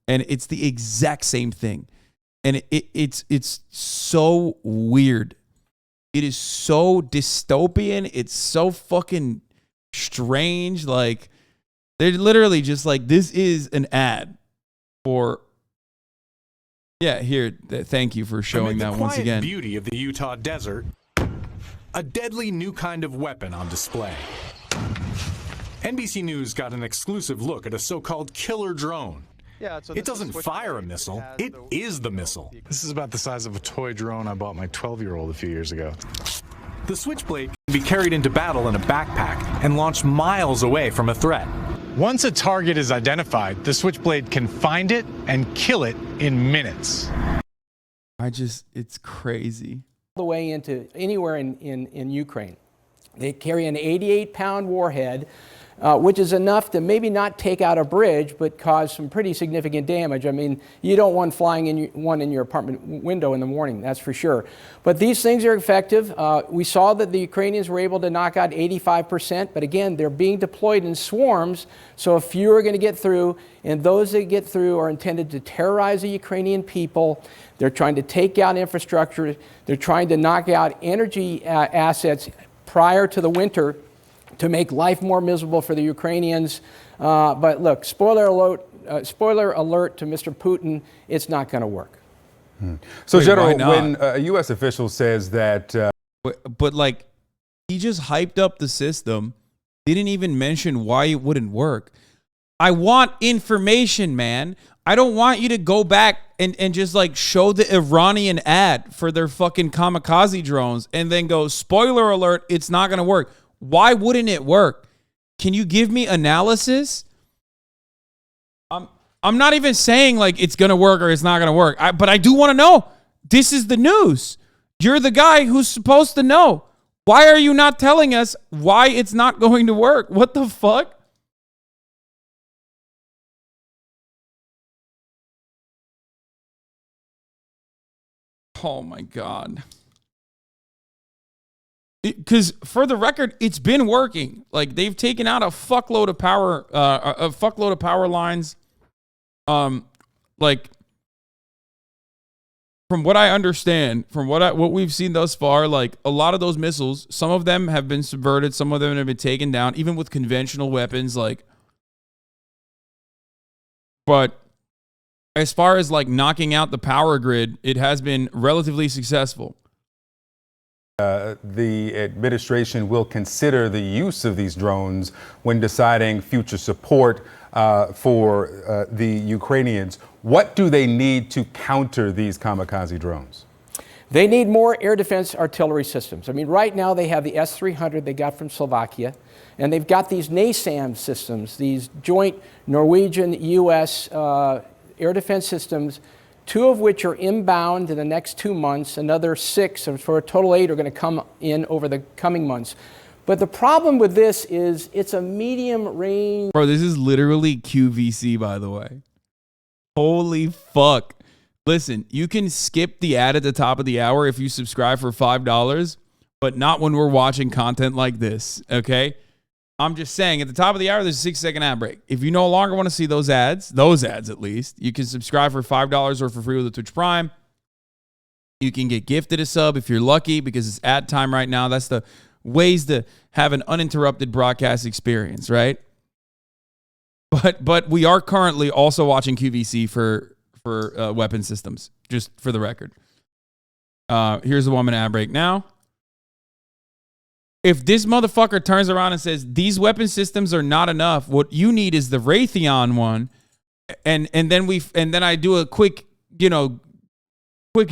And it's the exact same thing. And it's so weird. It is so dystopian. It's so fucking strange. Like, they're literally just like, this is an ad for. Yeah, here. Thank you for showing that once again. The beauty of the Utah desert, a deadly new kind of weapon on display. NBC News got an exclusive look at a so-called killer drone. It doesn't fire a missile, it is the missile. This is about the size of a toy drone I bought my 12-year-old a few years ago. The Switchblade can be carried into battle in a backpack and launched miles away from a threat. Once a target is identified, the Switchblade can find it and kill it in minutes. It's crazy. All the way into anywhere in Ukraine. They carry an 88-pound warhead, which is enough to maybe not take out a bridge, but cause some pretty significant damage. I mean, you don't want flying in your apartment window in the morning, that's for sure. But these things are effective. We saw that the Ukrainians were able to knock out 85%, but again, they're being deployed in swarms, so a few are going to get through, and those that get through are intended to terrorize the Ukrainian people. They're trying to take out infrastructure. They're trying to knock out energy assets prior to the winter to make life more miserable for the Ukrainians. But look, spoiler alert to Mr. Putin, it's not going to work. So, wait, General, when a U.S. official says that... But like, he just hyped up the system, didn't even mention why it wouldn't work. I want information, man. I don't want you to go back and just like show the Iranian ad for their fucking kamikaze drones and then go, spoiler alert, it's not going to work. Why wouldn't it work? Can you give me analysis? I'm not even saying like it's going to work or it's not going to work. But I do want to know. This is the news. You're the guy who's supposed to know. Why are you not telling us why it's not going to work? What the fuck? Oh my God. Because for the record, it's been working. Like, they've taken out a fuckload of power lines. Like, from what I understand, from what we've seen thus far, like, a lot of those missiles, some of them have been subverted, some of them have been taken down, even with conventional weapons. Like, but as far as like knocking out the power grid, it has been relatively successful. the administration will consider the use of these drones when deciding future support for the Ukrainians. What do they need to counter these kamikaze drones? They need more air defense artillery systems. I mean, right now they have the S-300 they got from Slovakia, and they've got these NASAM systems, these joint Norwegian-U.S. Air defense systems, 2 of which are inbound in the next 2 months. Another 6, for a total 8, are going to come in over the coming months. But the problem with this is it's a medium range. Bro, this is literally QVC, by the way. Holy fuck. Listen, you can skip the ad at the top of the hour if you subscribe for $5, but not when we're watching content like this, okay? I'm just saying, at the top of the hour, there's a 6-second ad break. If you no longer want to see those ads at least, you can subscribe for $5 or for free with a Twitch Prime. You can get gifted a sub if you're lucky because it's ad time right now. That's the ways to have an uninterrupted broadcast experience, right? But we are currently also watching QVC for weapon systems, just for the record. Here's the 1-minute ad break now. If this motherfucker turns around and says these weapon systems are not enough, what you need is the Raytheon one, and then I do a quick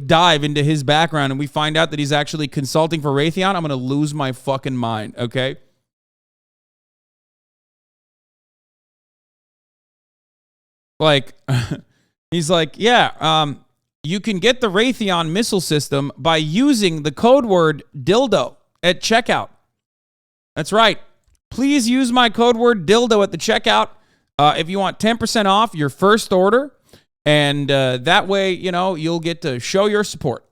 dive into his background and we find out that he's actually consulting for Raytheon, I'm gonna lose my fucking mind. Okay. Like, he's like, yeah, you can get the Raytheon missile system by using the code word dildo at checkout. That's right. Please use my code word dildo at the checkout if you want 10% off your first order. And that way, you'll get to show your support.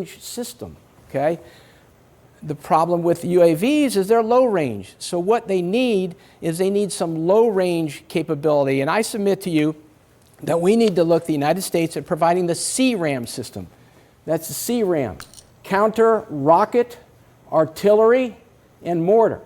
System, okay? The problem with UAVs is they're low range. So what they need is they need some low range capability. And I submit to you that we need to look the United States at providing the CRAM system. That's the CRAM, counter rocket, artillery, and mortar.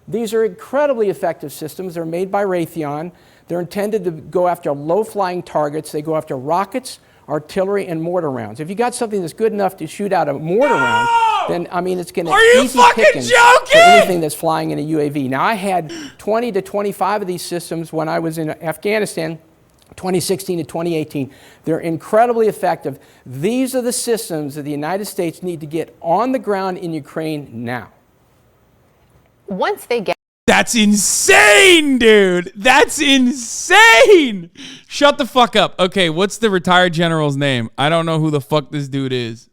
These are incredibly effective systems. They're made by Raytheon. They're intended to go after low-flying targets. They go after rockets, artillery, and mortar rounds. If you got something that's good enough to shoot out a mortar round, then, I mean, it's going to be easy pickings for anything that's flying in a UAV. Now, I had 20 to 25 of these systems when I was in Afghanistan, 2016 to 2018. They're incredibly effective. These are the systems that the United States need to get on the ground in Ukraine now. Once they get... That's insane, dude. That's insane. Shut the fuck up. Okay, what's the retired general's name? I don't know who the fuck this dude is.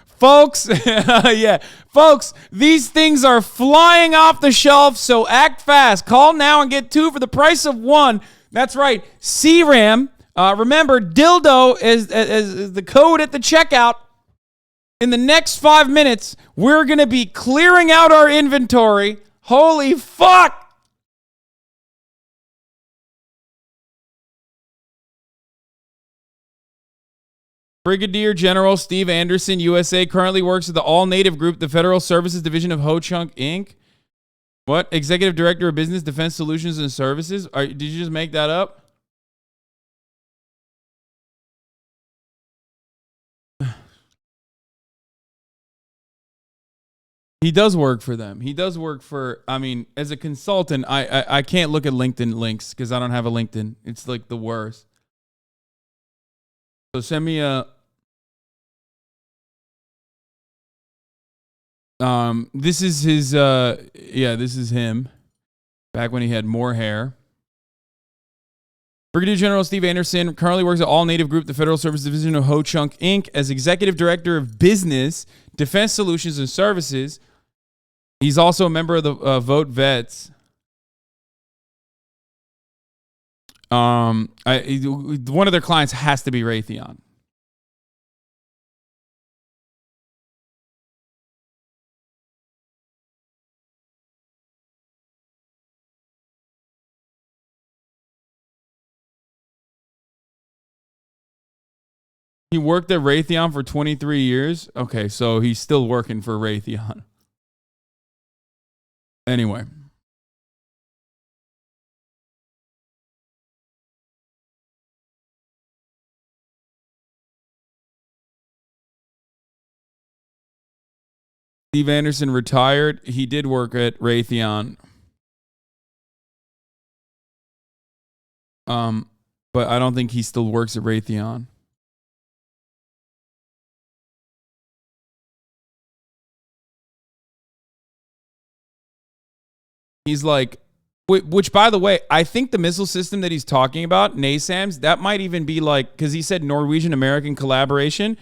Folks, yeah. Folks, these things are flying off the shelf, so act fast. Call now and get 2 for the price of 1. That's right. CRAM. Remember, dildo is the code at the checkout. In the next 5 minutes, we're going to be clearing out our inventory. Holy fuck! Brigadier General Steve Anderson, USA, currently works at the All-Native Group, the Federal Services Division of Ho Chunk, Inc. What? Executive Director of Business, Defense Solutions, and Services? Did you just make that up? He does work for them. He does work for, I mean, as a consultant, I can't look at LinkedIn links because I don't have a LinkedIn. It's like the worst. So send me a... this is his, yeah, this is him. Back when he had more hair. Brigadier General Steve Anderson currently works at All Native Group, the Federal Service Division of Ho Chunk, Inc. as Executive Director of Business, Defense Solutions, and Services. He's also a member of the Vote Vets. One of their clients has to be Raytheon. He worked at Raytheon for 23 years. Okay, so he's still working for Raytheon. Anyway. Steve Anderson retired. He did work at Raytheon. But I don't think he still works at Raytheon. He's like, which by the way, I think the missile system that he's talking about, NASAMS, that might even be like, because he said Norwegian-American collaboration.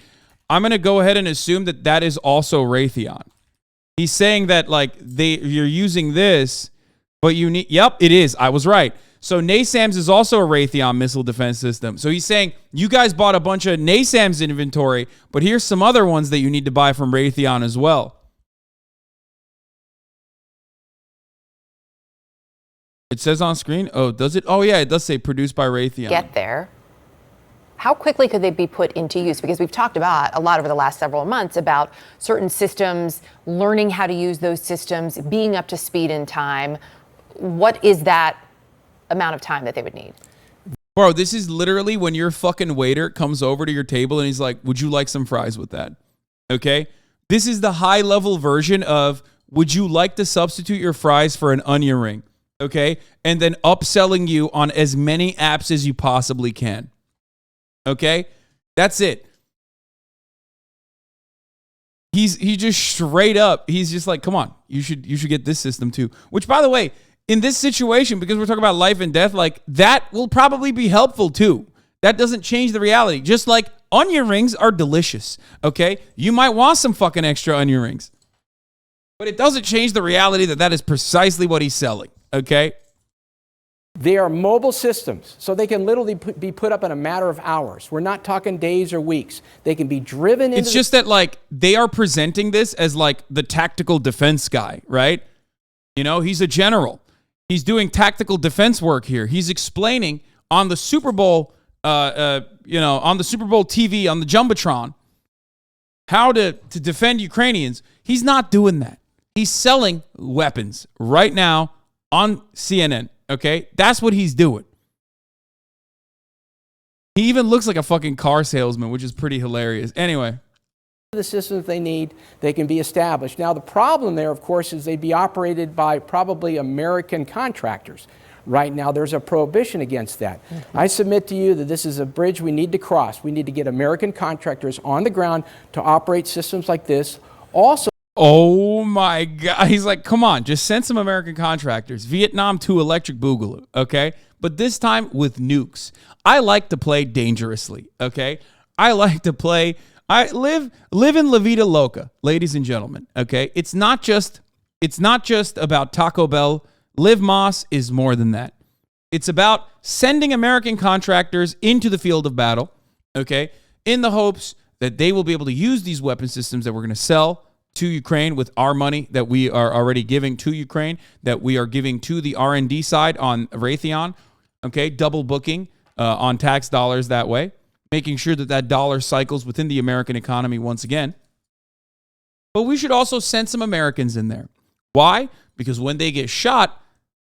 I'm going to go ahead and assume that that is also Raytheon. He's saying that like you're using this, but you need, yep, it is. I was right. So NASAMS is also a Raytheon missile defense system. So he's saying you guys bought a bunch of NASAMS inventory, but here's some other ones that you need to buy from Raytheon as well. It says on screen. Oh, does it? Oh, yeah, it does say produced by Raytheon. Get there. How quickly could they be put into use? Because we've talked about a lot over the last several months about certain systems, learning how to use those systems, being up to speed in time. What is that amount of time that they would need? Bro, this is literally when your fucking waiter comes over to your table and he's like, would you like some fries with that? Okay? This is the high level version of, would you like to substitute your fries for an onion ring? Okay? And then upselling you on as many apps as you possibly can. Okay? That's it. He just straight up, he's just like, come on, you should get this system too. Which, by the way, in this situation, because we're talking about life and death, like that will probably be helpful too. That doesn't change the reality. Just like onion rings are delicious. Okay? You might want some fucking extra onion rings. But it doesn't change the reality that that is precisely what he's selling. Okay? They are mobile systems, so they can literally be put up in a matter of hours. We're not talking days or weeks. They can be driven into... It's just that, like, they are presenting this as, like, the tactical defense guy, right? You know, he's a general. He's doing tactical defense work here. He's explaining on the Super Bowl, on the Super Bowl TV, on the Jumbotron, how to defend Ukrainians. He's not doing that. He's selling weapons right now on CNN. Okay, that's what he's doing. He even looks like a fucking car salesman, which is pretty hilarious. Anyway. The systems they need, they can be established. Now, the problem there, of course, is they'd be operated by probably American contractors. Right now, there's a prohibition against that. Mm-hmm. I submit to you that this is a bridge we need to cross. We need to get American contractors on the ground to operate systems like this. Also, oh my God. He's like, come on, just send some American contractors. Vietnam to Electric Boogaloo, okay? But this time with nukes. I like to play dangerously, okay? I like to play, I live in La Vida Loca, ladies and gentlemen, okay? It's not just about Taco Bell. Live Moss is more than that. It's about sending American contractors into the field of battle, okay? In the hopes that they will be able to use these weapon systems that we're going to sell to Ukraine with our money that we are already giving to Ukraine, that we are giving to the R&D side on Raytheon, okay? Double booking on tax dollars that way, making sure that that dollar cycles within the American economy once again. But we should also send some Americans in there. Why? Because when they get shot,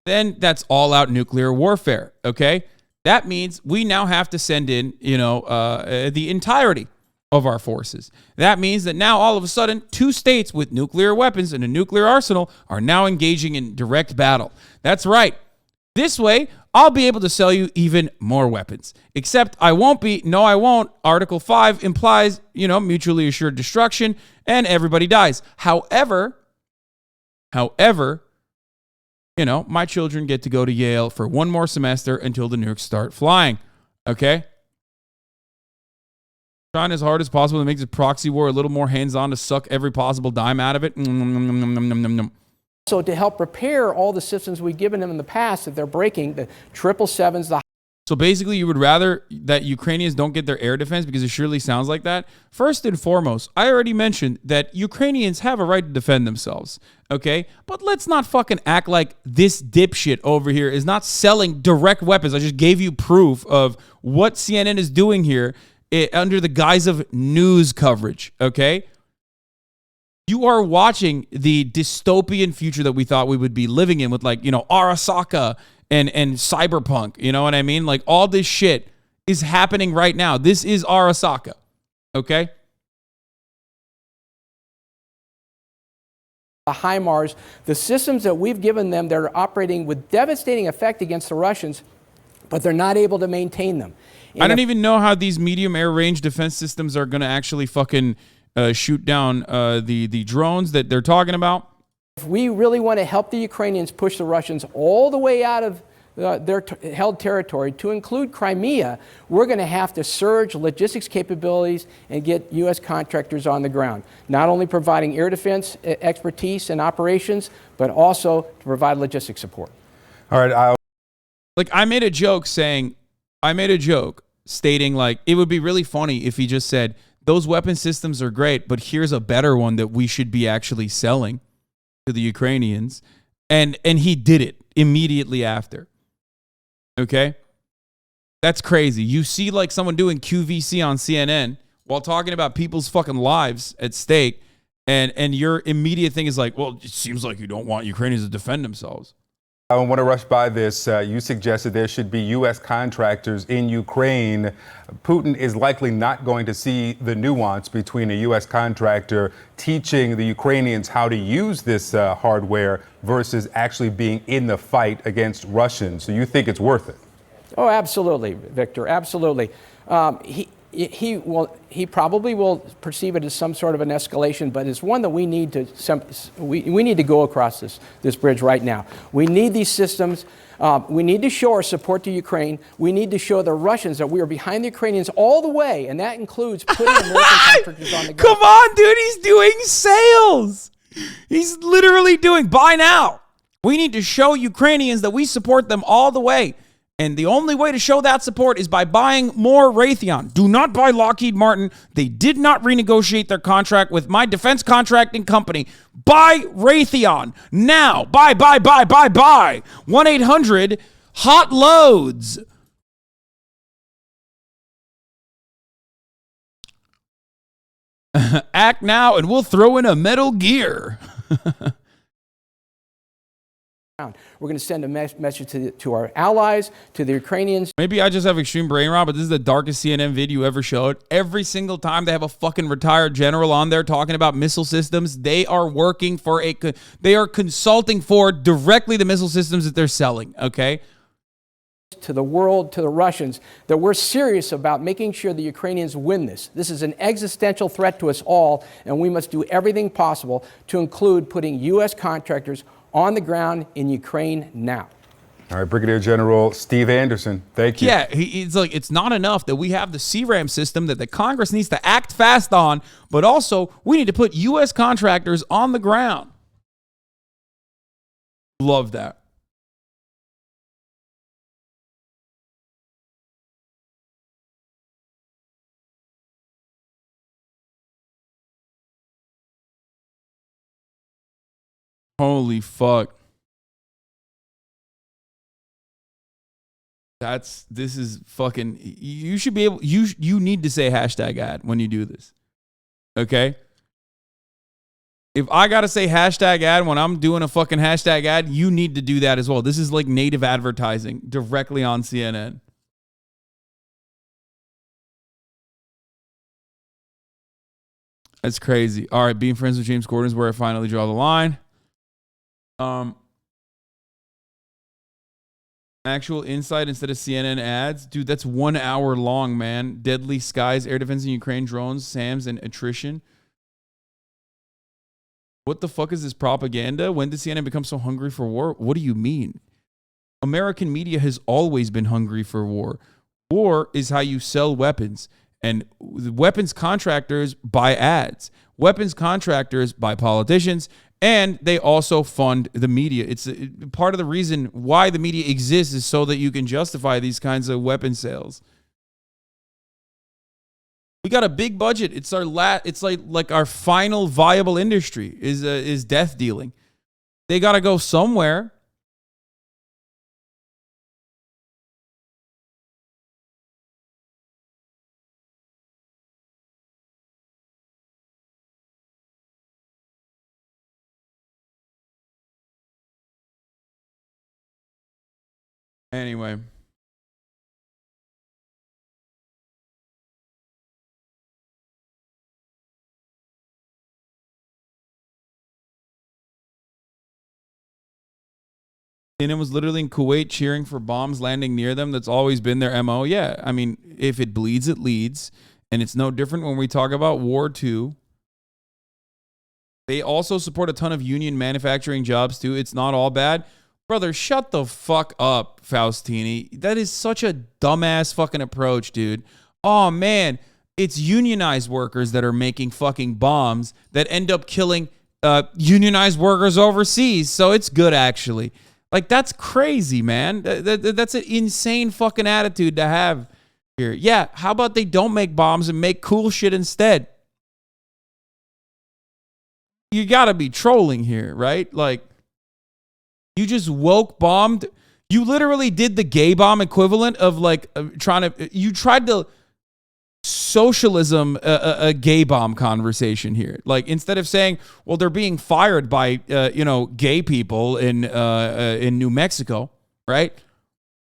then that's all-out nuclear warfare, okay? That means we now have to send in, the entirety of our forces. That means that now all of a sudden 2 states with nuclear weapons and a nuclear arsenal are now engaging in direct battle. That's right. This way, I'll be able to sell you even more weapons. Except I won't be, no I won't. Article 5 implies, mutually assured destruction and everybody dies. However, my children get to go to Yale for 1 more semester until the nukes start flying. Okay? Trying as hard as possible to make the proxy war a little more hands-on to suck every possible dime out of it. So to help repair all the systems we've given them in the past that they're breaking, the 777s, the... So basically, you would rather that Ukrainians don't get their air defense because it surely sounds like that. First and foremost, I already mentioned that Ukrainians have a right to defend themselves, okay? But let's not fucking act like this dipshit over here is not selling direct weapons. I just gave you proof of what CNN is doing here under the guise of news coverage, okay? You are watching the dystopian future that we thought we would be living in with Arasaka and cyberpunk, you know what I mean? Like all this shit is happening right now. This is Arasaka, okay? The HIMARS, the systems that we've given them that are operating with devastating effect against the Russians, but they're not able to maintain them. I don't even know how these medium air range defense systems are going to actually fucking shoot down the drones that they're talking about. If we really want to help the Ukrainians push the Russians all the way out of their held territory, to include Crimea, we're going to have to surge logistics capabilities and get U.S. contractors on the ground, not only providing air defense expertise and operations, but also to provide logistics support. All right. I made a joke stating like it would be really funny if he just said those weapon systems are great, but here's a better one that we should be actually selling to the Ukrainians, and he did it immediately after. Okay, that's crazy. You see like someone doing QVC on CNN while talking about people's fucking lives at stake, and your immediate thing is like, well, it seems like you don't want Ukrainians to defend themselves. I want to rush by this. You suggested there should be U.S. contractors in Ukraine. Putin is likely not going to see the nuance between a U.S. contractor teaching the Ukrainians how to use this hardware versus actually being in the fight against Russians. So you think it's worth it? Oh, absolutely, Victor. Absolutely. He probably will perceive it as some sort of an escalation, but it's one that we need to we need to go across this bridge right now. We need these systems. We need to show our support to Ukraine. We need to show the Russians that we are behind the Ukrainians all the way, and that includes putting American contractors on the ground. Come on, dude. He's doing sales. He's literally doing buy now. We need to show Ukrainians that we support them all the way. And the only way to show that support is by buying more Raytheon. Do not buy Lockheed Martin. They did not renegotiate their contract with my defense contracting company. Buy Raytheon now. Buy. 1-800-HOT-LOADS. Act now and we'll throw in a Metal Gear. We're going to send a message to our allies, to the Ukrainians. Maybe I just have extreme brain rot, but this is the darkest CNN video ever showed. Every single time they have a fucking retired general on there talking about missile systems, they are working for they are consulting for directly the missile systems that they're selling, okay? To the world, to the Russians, that we're serious about making sure the Ukrainians win this. This is an existential threat to us all, and we must do everything possible to include putting U.S. contractors on the ground in Ukraine now. All right, Brigadier General Steve Anderson, thank you. Yeah, it's like it's not enough that we have the CRAM system that the Congress needs to act fast on, but also we need to put U.S. contractors on the ground. Love that. Holy fuck. This is fucking, you should be able, you need to say hashtag ad when you do this. Okay? If I got to say hashtag ad when I'm doing a fucking hashtag ad, you need to do that as well. This is like native advertising directly on CNN. That's crazy. All right, being friends with James Corden is where I finally draw the line. Actual insight instead of CNN ads. Dude, that's 1 hour long, man. Deadly skies, air defense in Ukraine, drones, SAMs, and attrition. What the fuck is this propaganda? When did CNN become so hungry for war? What do you mean? American media has always been hungry for war. War is how you sell weapons. And weapons contractors buy ads. Weapons contractors buy politicians. And they also fund the media. It's part of the reason why the media exists is so that you can justify these kinds of weapon sales. We got a big budget. It's our it's like our final viable industry is death dealing. They got to go somewhere. Anyway. CNN was literally in Kuwait cheering for bombs landing near them. That's always been their MO. Yeah, I mean, if it bleeds, it leads. And it's no different when we talk about war too. They also support a ton of union manufacturing jobs too. It's not all bad. Brother, shut the fuck up, Faustini. That is such a dumbass fucking approach, dude. Oh, man. It's unionized workers that are making fucking bombs that end up killing unionized workers overseas. So it's good, actually. Like, that's crazy, man. That's an insane fucking attitude to have here. Yeah, how about they don't make bombs and make cool shit instead? You gotta be trolling here, right? Like, you just woke bombed. You literally did the gay bomb equivalent of like you tried to socialism a gay bomb conversation here. Like, instead of saying, well, they're being fired by, gay people in New Mexico, right?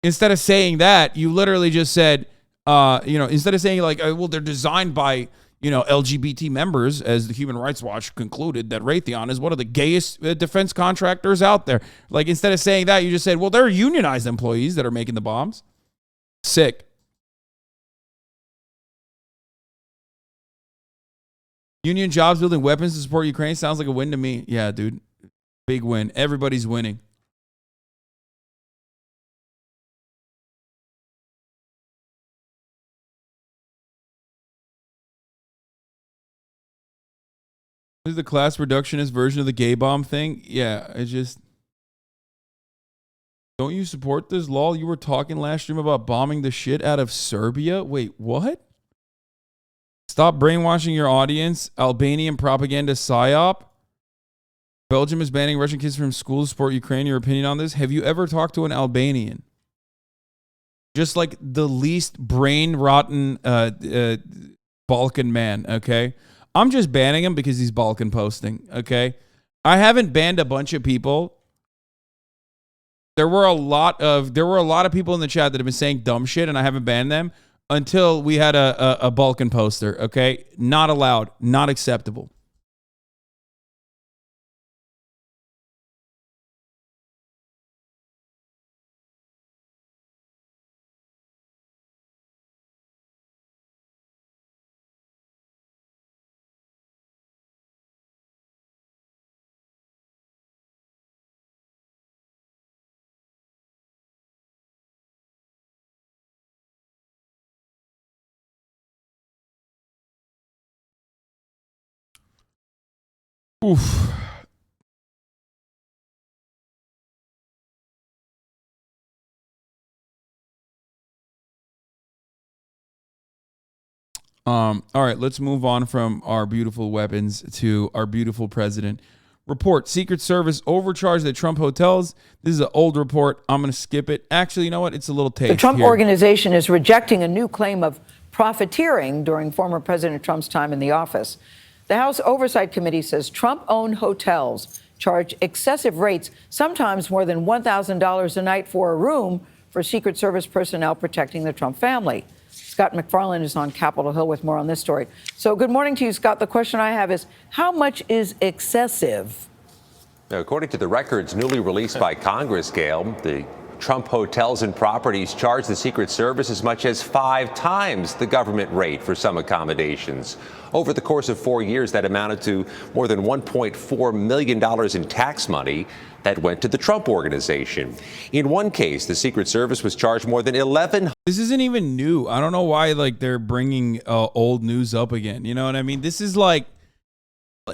Instead of saying that, you literally just said, instead of saying like, well, they're designed by, LGBT members, as the Human Rights Watch concluded that Raytheon is one of the gayest defense contractors out there. Like, instead of saying that, you just said, well, they're unionized employees that are making the bombs. Sick. Union jobs building weapons to support Ukraine sounds like a win to me. Yeah, dude. Big win. Everybody's winning. This is the class reductionist version of the gay bomb thing. Yeah, it's just... Don't you support this, lol? You were talking last stream about bombing the shit out of Serbia? Wait, what? Stop brainwashing your audience. Albanian propaganda psyop. Belgium is banning Russian kids from school to support Ukraine. Your opinion on this? Have you ever talked to an Albanian? Just like the least brain-rotten Balkan man, okay? I'm just banning him because he's Balkan posting, okay? I haven't banned a bunch of people. There were a lot of people in the chat that have been saying dumb shit, and I haven't banned them until we had a Balkan poster, okay? Not allowed, not acceptable. Oof. All right, let's move on from our beautiful weapons to our beautiful president. Report, Secret Service overcharged at Trump hotels. This is an old report. I'm going to skip it. Actually, you know what? It's a little taste. The Trump here. organization is rejecting a new claim of profiteering during former President Trump's time in the office. The House Oversight Committee says Trump-owned hotels charge excessive rates, sometimes more than $1,000 a night for a room for Secret Service personnel protecting the Trump family. Scott McFarland is on Capitol Hill with more on this story. So good morning to you, Scott. The question I have is, how much is excessive? Now, according to the records newly released by Congress, Gail, the Trump hotels and properties charge the Secret Service as much as 5 times the government rate for some accommodations. Over the course of 4 years, that amounted to more than $1.4 million in tax money that went to the Trump organization. In one case, the Secret Service was charged more than $1,100. This isn't even new. I don't know why they're bringing old news up again. You know what I mean? This is like,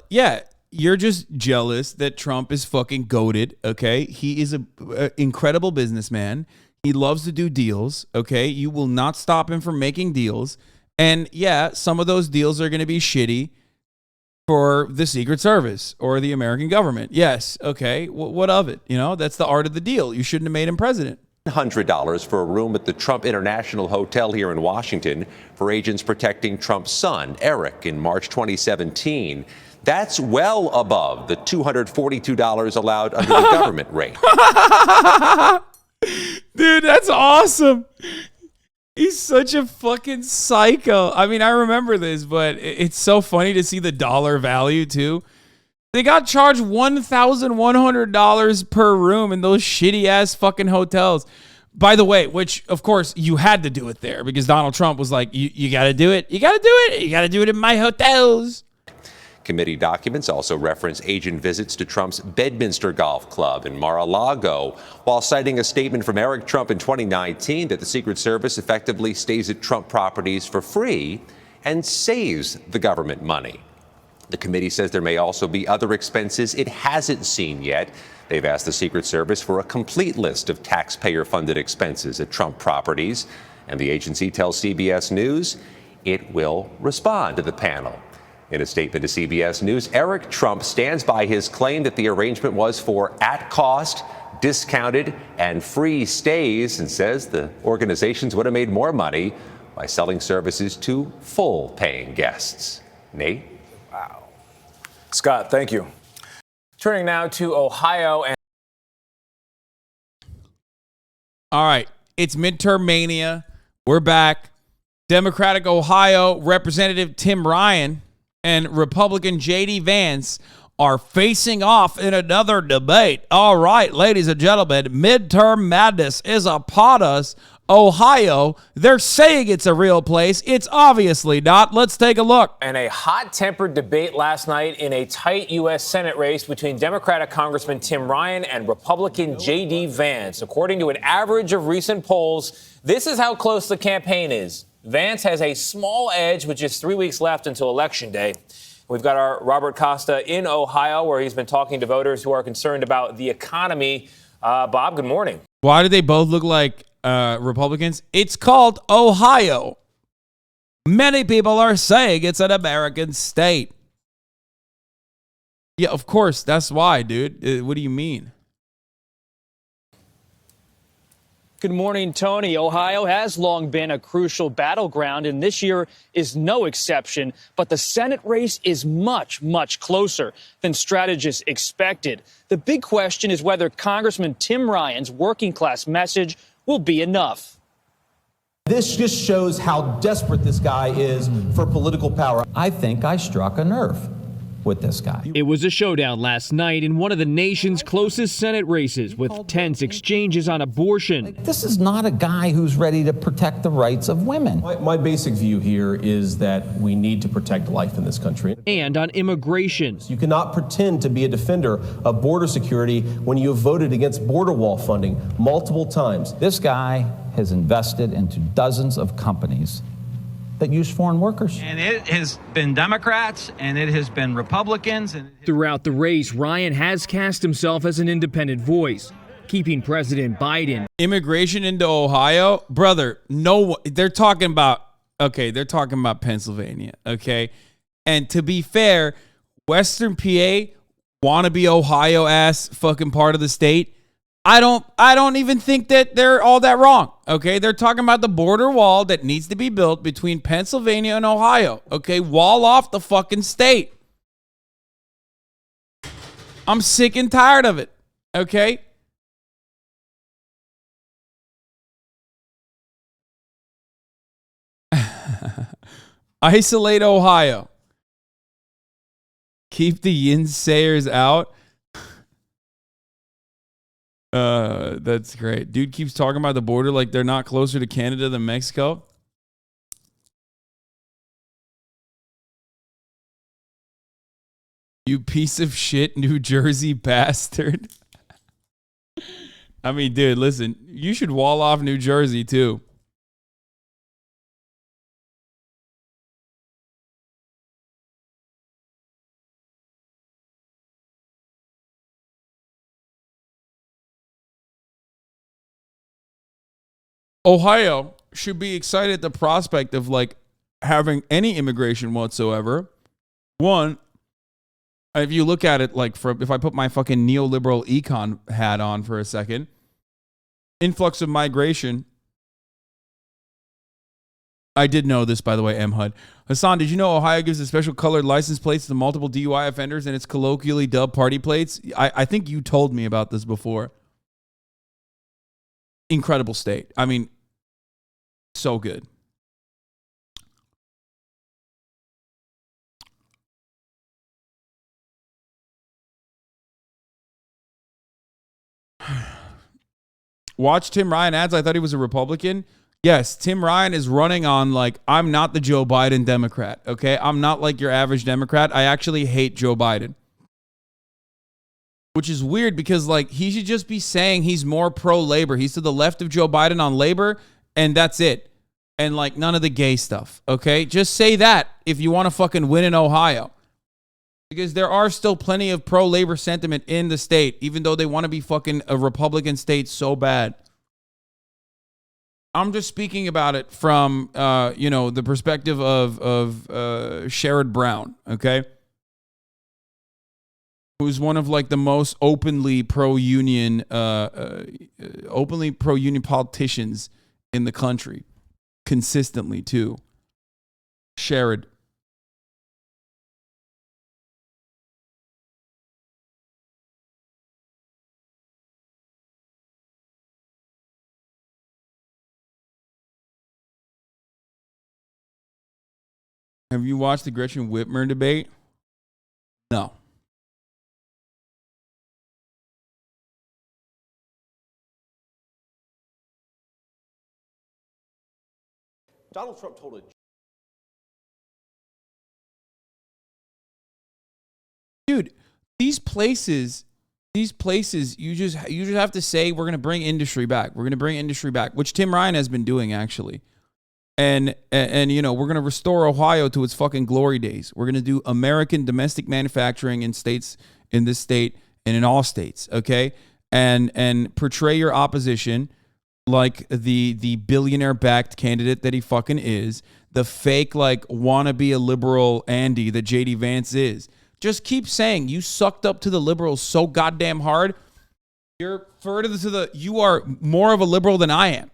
yeah, you're just jealous that Trump is fucking goated, okay? He is an incredible businessman. He loves to do deals, okay? You will not stop him from making deals. And yeah, some of those deals are going to be shitty for the Secret Service or the American government. Yes, okay, what of it? You know, that's the art of the deal. You shouldn't have made him president. $100 for a room at the Trump International Hotel here in Washington for agents protecting Trump's son, Eric, in March 2017. That's well above the $242 allowed under the government rate. Dude, that's awesome. He's such a fucking psycho. I mean, I remember this, but it's so funny to see the dollar value too. They got charged $1,100 per room in those shitty ass fucking hotels. By the way, which of course you had to do it there because Donald Trump was like, you got to do it. You got to do it. You got to do it in my hotels. Committee documents also reference agent visits to Trump's Bedminster Golf Club in Mar-a-Lago, while citing a statement from Eric Trump in 2019 that the Secret Service effectively stays at Trump properties for free and saves the government money. The committee says there may also be other expenses it hasn't seen yet. They've asked the Secret Service for a complete list of taxpayer-funded expenses at Trump properties, and the agency tells CBS News it will respond to the panel. In a statement to CBS News, Eric Trump stands by his claim that the arrangement was for at-cost, discounted, and free stays, and says the organizations would have made more money by selling services to full-paying guests. Nate? Wow. Scott, thank you. Turning now to Ohio and... All right, it's midterm mania. We're back. Democratic Ohio Representative Tim Ryan and Republican JD Vance are facing off in another debate. All right, ladies and gentlemen, midterm madness is upon us. Ohio, they're saying it's a real place. It's obviously not. Let's take a look. And a hot-tempered debate last night in a tight U.S. Senate race between Democratic Congressman Tim Ryan and Republican JD Vance. According to an average of recent polls, this is how close the campaign is. Vance has a small edge with just 3 weeks left until Election Day. We've got our Robert Costa in Ohio, where he's been talking to voters who are concerned about the economy. Bob, good morning. Why do they both look like Republicans? It's called Ohio. Many people are saying it's an American state. Yeah, of course. That's why, dude. What do you mean? Good morning, Tony. Ohio has long been a crucial battleground, and this year is no exception. But the Senate race is much, much closer than strategists expected. The big question is whether Congressman Tim Ryan's working class message will be enough. This just shows how desperate this guy is for political power. I think I struck a nerve with this guy. It was a showdown last night in one of the nation's closest Senate races with tense exchanges on abortion. This is not a guy who's ready to protect the rights of women. My basic view here is that we need to protect life in this country. And on immigration. You cannot pretend to be a defender of border security when you have voted against border wall funding multiple times. This guy has invested into dozens of companies that use foreign workers. And it has been Democrats and it has been Republicans. Throughout the race, Ryan has cast himself as an independent voice, keeping President Biden. Immigration into Ohio? Brother, no, they're talking about Pennsylvania, okay? And to be fair, Western PA, wannabe Ohio ass fucking part of the state, I don't even think that they're all that wrong. Okay, they're talking about the border wall that needs to be built between Pennsylvania and Ohio. Okay, wall off the fucking state. I'm sick and tired of it. Okay. Isolate Ohio. Keep the yin-sayers out. That's great. Dude keeps talking about the border like they're not closer to Canada than Mexico. You piece of shit New Jersey bastard. I mean, dude, listen, you should wall off New Jersey too. Ohio should be excited at the prospect of like having any immigration whatsoever. One, if you look at it like if I put my fucking neoliberal econ hat on for a second, influx of migration. I did know this, by the way, MHUD. Hasan, did you know Ohio gives a special colored license plates to multiple DUI offenders and it's colloquially dubbed party plates? I think you told me about this before. Incredible state. I mean, so good. watch Tim Ryan ads. I thought he was a Republican. Yes, Tim Ryan is running on like, I'm not the Joe Biden Democrat, okay? I'm not like your average Democrat. I actually hate Joe Biden. Which is weird because like he should just be saying he's more pro-labor. He's to the left of Joe Biden on labor, and that's it. And like none of the gay stuff, okay? Just say that if you want to fucking win in Ohio. Because there are still plenty of pro-labor sentiment in the state, even though they want to be fucking a Republican state so bad. I'm just speaking about it from, the perspective of Sherrod Brown, okay? Who's one of like the most openly pro-union politicians in the country. Consistently, too. Sherrod. Have you watched the Gretchen Whitmer debate? No. Donald Trump told a dude, these places, you just have to say we're gonna bring industry back. We're gonna bring industry back, which Tim Ryan has been doing actually. And we're gonna restore Ohio to its fucking glory days. We're gonna do American domestic manufacturing in states, in this state and in all states, okay? And portray your opposition like the billionaire-backed candidate that he fucking is, the fake like wannabe a liberal Andy that JD Vance is. Just keep saying you sucked up to the liberals so goddamn hard. You are more of a liberal than I am.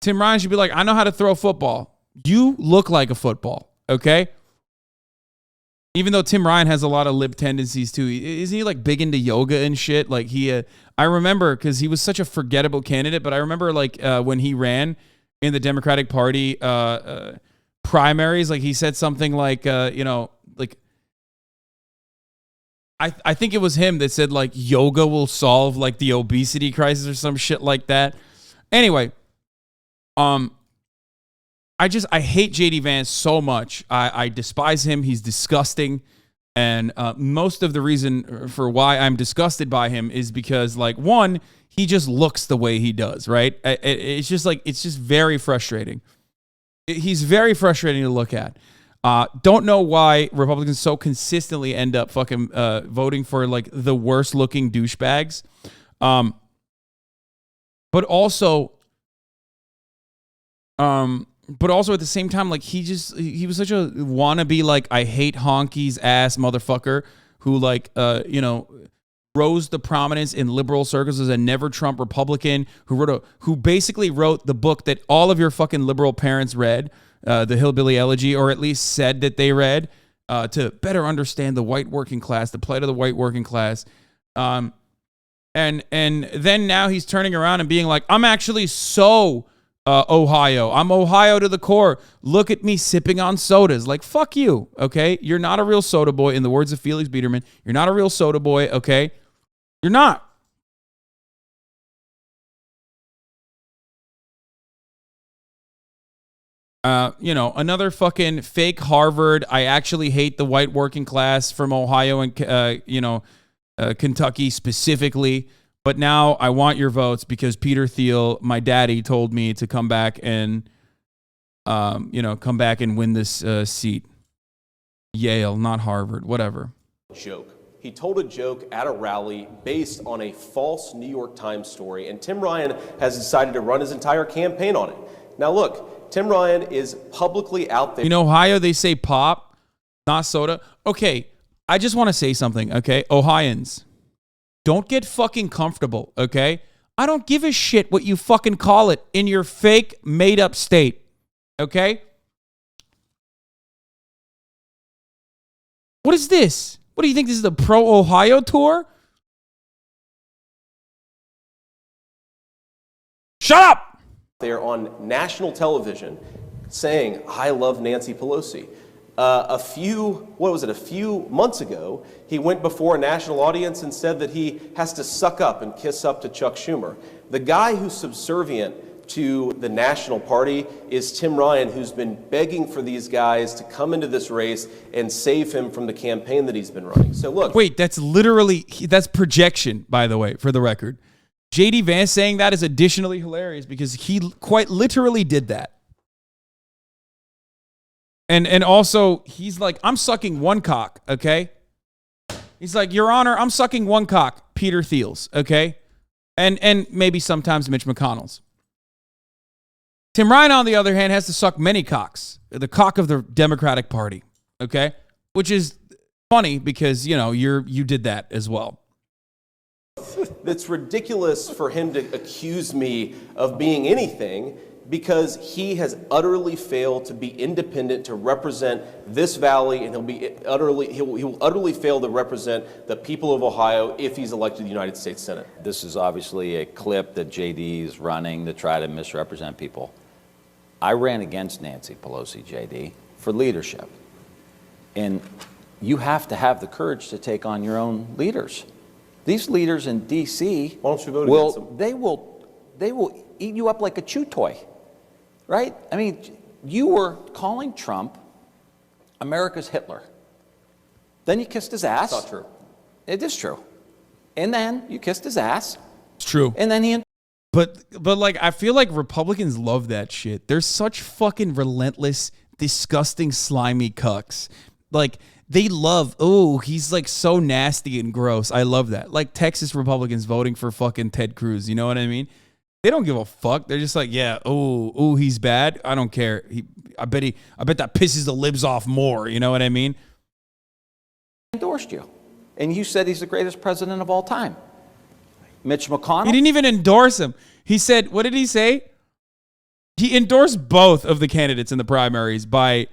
Tim Ryan should be like, I know how to throw a football. You look like a football, okay? Even though Tim Ryan has a lot of lib tendencies too. Isn't he like big into yoga and shit? Like I remember because he was such a forgettable candidate, but I remember like when he ran in the Democratic Party primaries, like he said something like, I think it was him that said like yoga will solve like the obesity crisis or some shit like that. Anyway, I hate JD Vance so much. I despise him. He's disgusting. And most of the reason for why I'm disgusted by him is because, like, one, he just looks the way he does, right? It's just very frustrating. He's very frustrating to look at. Don't know why Republicans so consistently end up fucking voting for, like, the worst looking douchebags. But also at the same time, like he was such a wannabe, like I hate honkies ass motherfucker who like, rose to prominence in liberal circles as a never Trump Republican who basically wrote the book that all of your fucking liberal parents read, the Hillbilly Elegy, or at least said that they read, to better understand the white working class, the plight of the white working class. And then now he's turning around and being like, I'm actually so Ohio. I'm Ohio to the core. Look at me sipping on sodas. Like, fuck you, okay? You're not a real soda boy, in the words of Felix Biederman. You're not a real soda boy, okay? You're not. Another fucking fake Harvard. I actually hate the white working class from Ohio and, Kentucky specifically. But now I want your votes because Peter Thiel, my daddy, told me to come back and, win this seat. Yale, not Harvard, whatever. Joke. He told a joke at a rally based on a false New York Times story, and Tim Ryan has decided to run his entire campaign on it. Now look, Tim Ryan is publicly out there. In Ohio, they say pop, not soda. Okay, I just want to say something, okay? Ohioans. Don't get fucking comfortable, okay? I don't give a shit what you fucking call it in your fake, made-up state, okay? What is this? What do you think this is, the pro-Ohio tour? Shut up! They're on national television saying, I love Nancy Pelosi. a few months ago, he went before a national audience and said that he has to suck up and kiss up to Chuck Schumer. The guy who's subservient to the national party is Tim Ryan, who's been begging for these guys to come into this race and save him from the campaign that he's been running. So look. Wait, that's projection, by the way, for the record. JD Vance saying that is additionally hilarious because he quite literally did that. And also, he's like, I'm sucking one cock, okay? He's like, Your Honor, I'm sucking one cock, Peter Thiel's, okay? And maybe sometimes Mitch McConnell's. Tim Ryan, on the other hand, has to suck many cocks. The cock of the Democratic Party, okay? Which is funny because, you know, you did that as well. It's ridiculous for him to accuse me of being anything because he has utterly failed to be independent to represent this valley, and he will utterly fail to represent the people of Ohio if he's elected to the United States Senate. This is obviously a clip that JD is running to try to misrepresent people. I ran against Nancy Pelosi, JD, for leadership. And you have to have the courage to take on your own leaders. These leaders in D.C. they will eat you up like a chew toy, right? I mean, you were calling Trump America's Hitler. Then you kissed his ass. That's not true. It is true. And then you kissed his ass. It's true. And then he... But like, I feel like Republicans love that shit. They're such fucking relentless, disgusting, slimy cucks. Like, they love, oh, he's like so nasty and gross. I love that. Like Texas Republicans voting for fucking Ted Cruz. You know what I mean? They don't give a fuck. They're just like, yeah, oh, he's bad. I don't care. I bet that pisses the libs off more. You know what I mean? Endorsed you. And you said he's the greatest president of all time. Mitch McConnell. He didn't even endorse him. He said, what did he say? He endorsed both of the candidates in the primaries by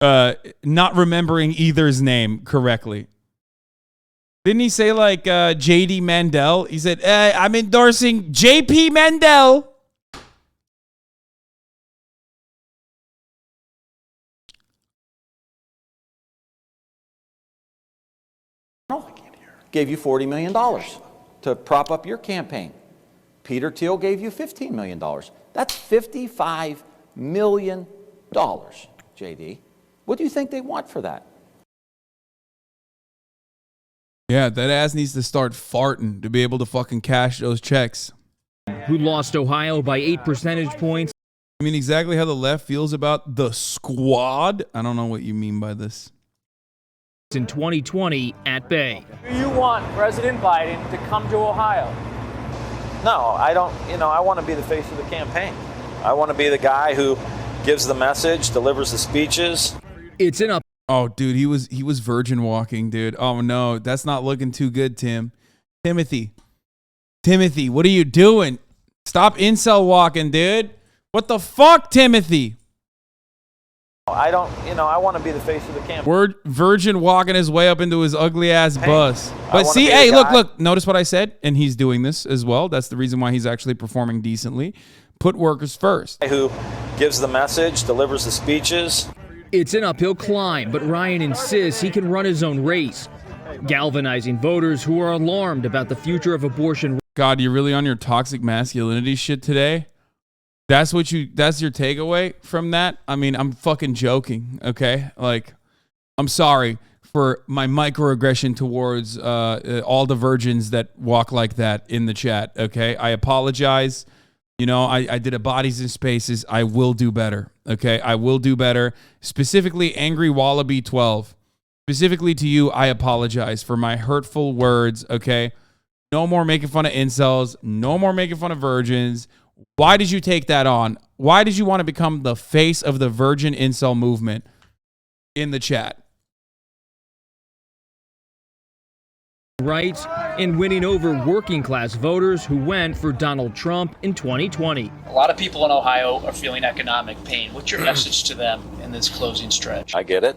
not remembering either's name correctly. Didn't he say like JD Mandel? He said, I'm endorsing JP Mandel. Gave you $40 million to prop up your campaign. Peter Thiel gave you $15 million. That's $55 million, JD. What do you think they want for that? Yeah, that ass needs to start farting to be able to fucking cash those checks. Who lost Ohio by 8 percentage points. I mean, exactly how the left feels about the squad. I don't know what you mean by this. In 2020 at Bay. Do you want President Biden to come to Ohio? No, I don't. You know, I want to be the face of the campaign. I want to be the guy who gives the message, delivers the speeches. It's an up. Oh, dude, he was virgin walking, dude. Oh no, that's not looking too good, Timothy, what are you doing? Stop incel walking, dude. What the fuck, Timothy? I don't. You know, I want to be the face of the campaign. Word virgin walking his way up into his ugly ass bus. But see, hey, look. Notice what I said, and he's doing this as well. That's the reason why he's actually performing decently. Put workers first. Who gives the message, delivers the speeches. It's an uphill climb, but Ryan insists he can run his own race, galvanizing voters who are alarmed about the future of abortion. God, you're really on your toxic masculinity shit today? That's your takeaway from that? I mean, I'm fucking joking, okay? Like, I'm sorry for my microaggression towards all the virgins that walk like that in the chat, okay? I apologize. You know, I did a Bodies in Spaces. I will do better, okay? I will do better. Specifically, Angry Wallaby 12. Specifically to you, I apologize for my hurtful words, okay? No more making fun of incels. No more making fun of virgins. Why did you take that on? Why did you want to become the face of the virgin incel movement in the chat? Rights and winning over working class voters who went for Donald Trump in 2020. A lot of people in Ohio are feeling economic pain. What's your message to them in this closing stretch? I get it.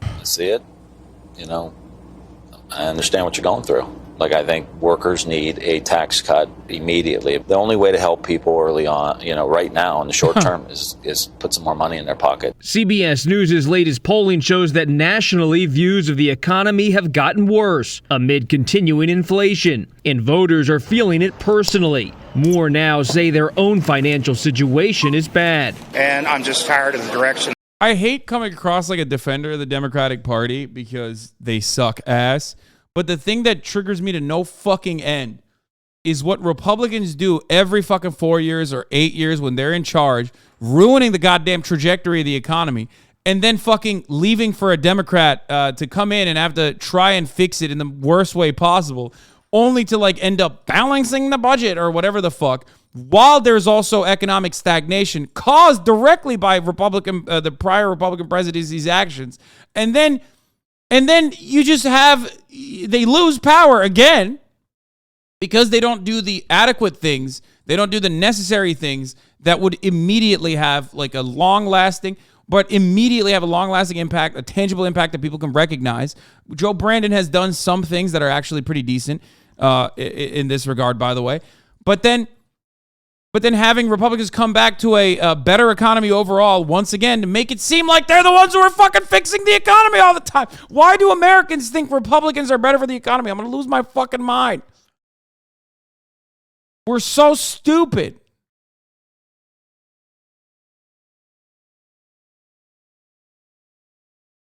I see it. You know, I understand what you're going through. Like, I think workers need a tax cut immediately. The only way to help people early on, right now in the short term is put some more money in their pocket. CBS News' latest polling shows that nationally views of the economy have gotten worse amid continuing inflation, and voters are feeling it personally. More now say their own financial situation is bad. And I'm just tired of the direction. I hate coming across like a defender of the Democratic Party because they suck ass. But the thing that triggers me to no fucking end is what Republicans do every fucking 4 years or 8 years when they're in charge, ruining the goddamn trajectory of the economy, and then fucking leaving for a Democrat to come in and have to try and fix it in the worst way possible, only to like end up balancing the budget or whatever the fuck, while there's also economic stagnation caused directly by the prior Republican presidency's actions. And then you just they lose power again because they don't do the adequate things. They don't do the necessary things that would immediately have like a long-lasting impact, a tangible impact that people can recognize. Joe Brandon has done some things that are actually pretty decent in this regard, by the way. But then having Republicans come back to a better economy overall, once again, to make it seem like they're the ones who are fucking fixing the economy all the time. Why do Americans think Republicans are better for the economy? I'm going to lose my fucking mind. We're so stupid.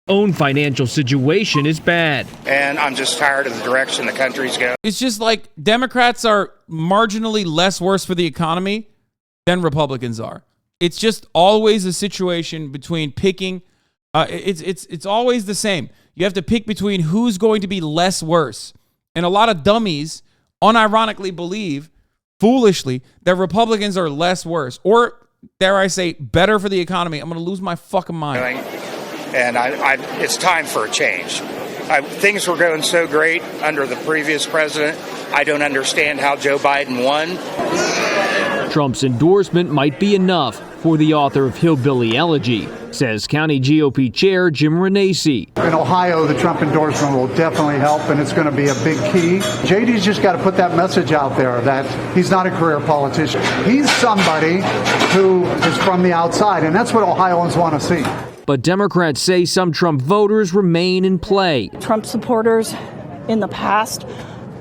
Own financial situation is bad. And I'm just tired of the direction the country's going. It's just like Democrats are marginally less worse for the economy than Republicans are. It's just always a situation between picking. It's always the same. You have to pick between who's going to be less worse. And a lot of dummies unironically believe, foolishly, that Republicans are less worse. Or, dare I say, better for the economy. I'm going to lose my fucking mind. And it's time for a change. Things were going so great under the previous president. I don't understand how Joe Biden won. Trump's endorsement might be enough for the author of Hillbilly Elegy, says County GOP Chair Jim Renacci. In Ohio, the Trump endorsement will definitely help, and it's going to be a big key. JD's just got to put that message out there that he's not a career politician. He's somebody who is from the outside, and that's what Ohioans want to see. But Democrats say some Trump voters remain in play. Trump supporters in the past